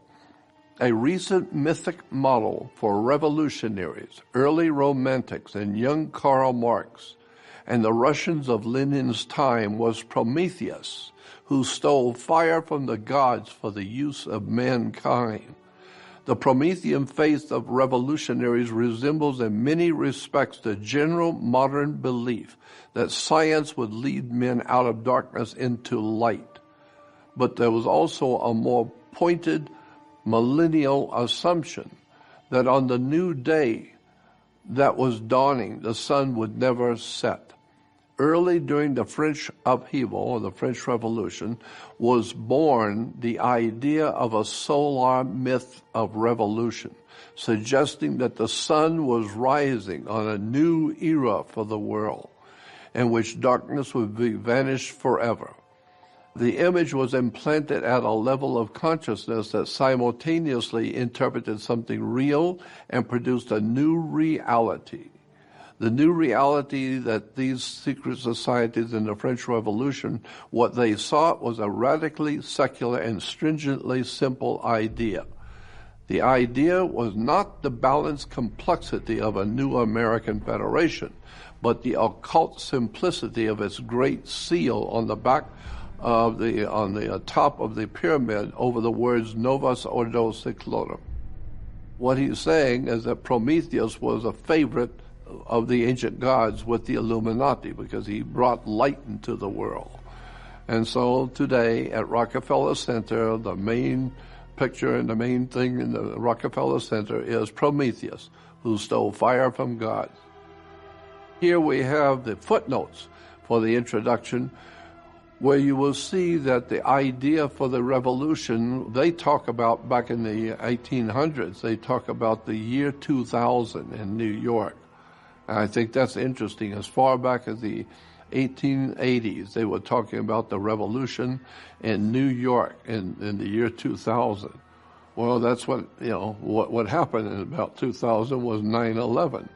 "A recent mythic model for revolutionaries, early romantics, and young Karl Marx, and the Russians of Lenin's time was Prometheus, who stole fire from the gods for the use of mankind. The Promethean faith of revolutionaries resembles in many respects the general modern belief that science would lead men out of darkness into light. But there was also a more pointed millennial assumption that on the new day that was dawning, the sun would never set. Early during the French upheaval, or the French Revolution, was born the idea of a solar myth of revolution, suggesting that the sun was rising on a new era for the world, in which darkness would be vanished forever. The image was implanted at a level of consciousness that simultaneously interpreted something real and produced a new reality. The new reality that these secret societies in the French Revolution, what they sought was a radically secular and stringently simple idea. The idea was not the balanced complexity of a new American federation, but the occult simplicity of its great seal on the back of on the top of the pyramid over the words Novus Ordo Seclorum. What he's saying is that Prometheus was a favorite of the ancient gods with the Illuminati because he brought light into the world. And so today at Rockefeller Center, the main picture and the main thing in the Rockefeller Center is Prometheus, who stole fire from God. Here we have the footnotes for the introduction, where you will see that the idea for the revolution, they talk about back in the 1800s, they talk about the year 2000 in New York. And I think that's interesting. As far back as the 1880s, they were talking about the revolution in New York in the year 2000. Well, that's what happened in about 2000 was 9/11.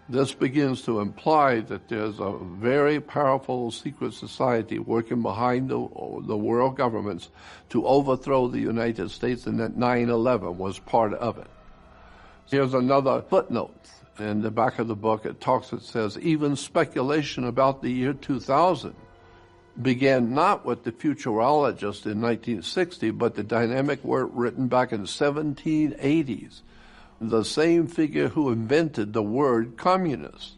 This begins to imply that there's a very powerful secret society working behind the world governments to overthrow the United States, and that 9/11 was part of it. Here's another footnote. In the back of the book, it says, even speculation about the year 2000 began not with the futurologists in 1960, but the dynamic work written back in the 1780s. The same figure who invented the word communist.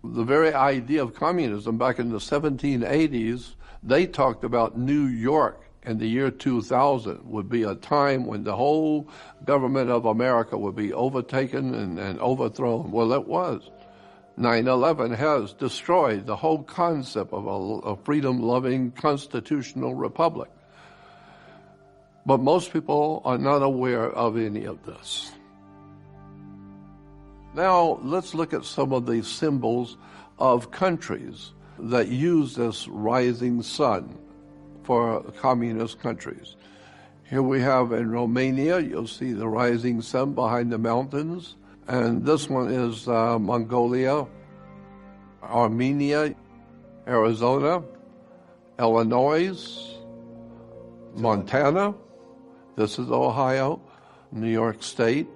The very idea of communism back in the 1780s, they talked about New York in the year 2000 would be a time when the whole government of America would be overtaken and overthrown. Well, it was. 9/11 has destroyed the whole concept of a freedom-loving constitutional republic. But most people are not aware of any of this. Now, let's look at some of the symbols of countries that use this rising sun for communist countries. Here we have in Romania, you'll see the rising sun behind the mountains. And this one is Mongolia, Armenia, Arizona, Illinois, Montana. This is Ohio, New York State.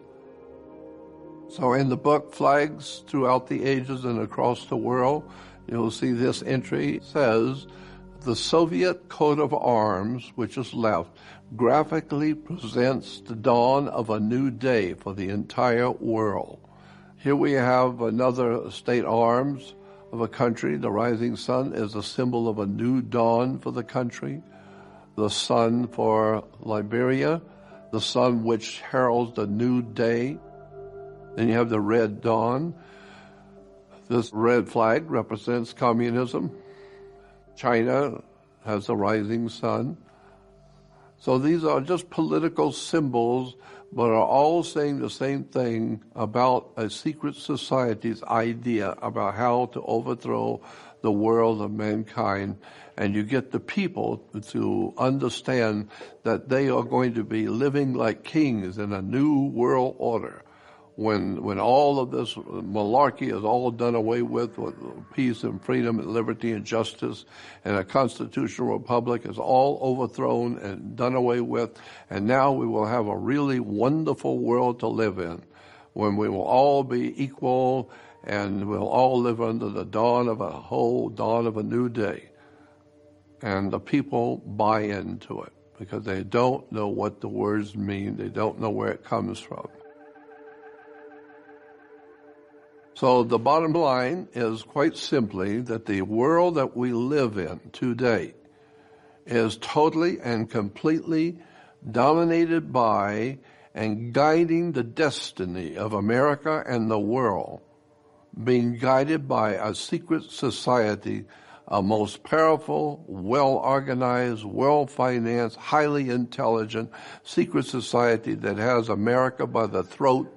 So in the book, Flags Throughout the Ages and Across the World, you'll see this entry says, the Soviet coat of arms, which is left, graphically presents the dawn of a new day for the entire world. Here we have another state arms of a country. The rising sun is a symbol of a new dawn for the country. The sun for Liberia, the sun which heralds the new day. Then you have the red dawn. This red flag represents communism. China has the rising sun. So these are just political symbols, but are all saying the same thing about a secret society's idea about how to overthrow the world of mankind. And you get the people to understand that they are going to be living like kings in a new world order. When all of this malarkey is all done away with peace and freedom and liberty and justice, and a constitutional republic is all overthrown and done away with, and now we will have a really wonderful world to live in, when we will all be equal and we'll all live under the dawn of a new day. And the people buy into it because they don't know what the words mean. They don't know where it comes from. So the bottom line is quite simply that the world that we live in today is totally and completely dominated by and guiding the destiny of America and the world, being guided by a secret society, a most powerful, well-organized, well-financed, highly intelligent secret society that has America by the throat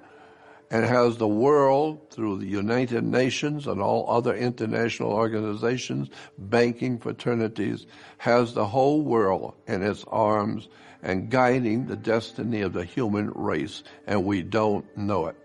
and has the world through the United Nations and all other international organizations, banking fraternities, has the whole world in its arms and guiding the destiny of the human race, and we don't know it.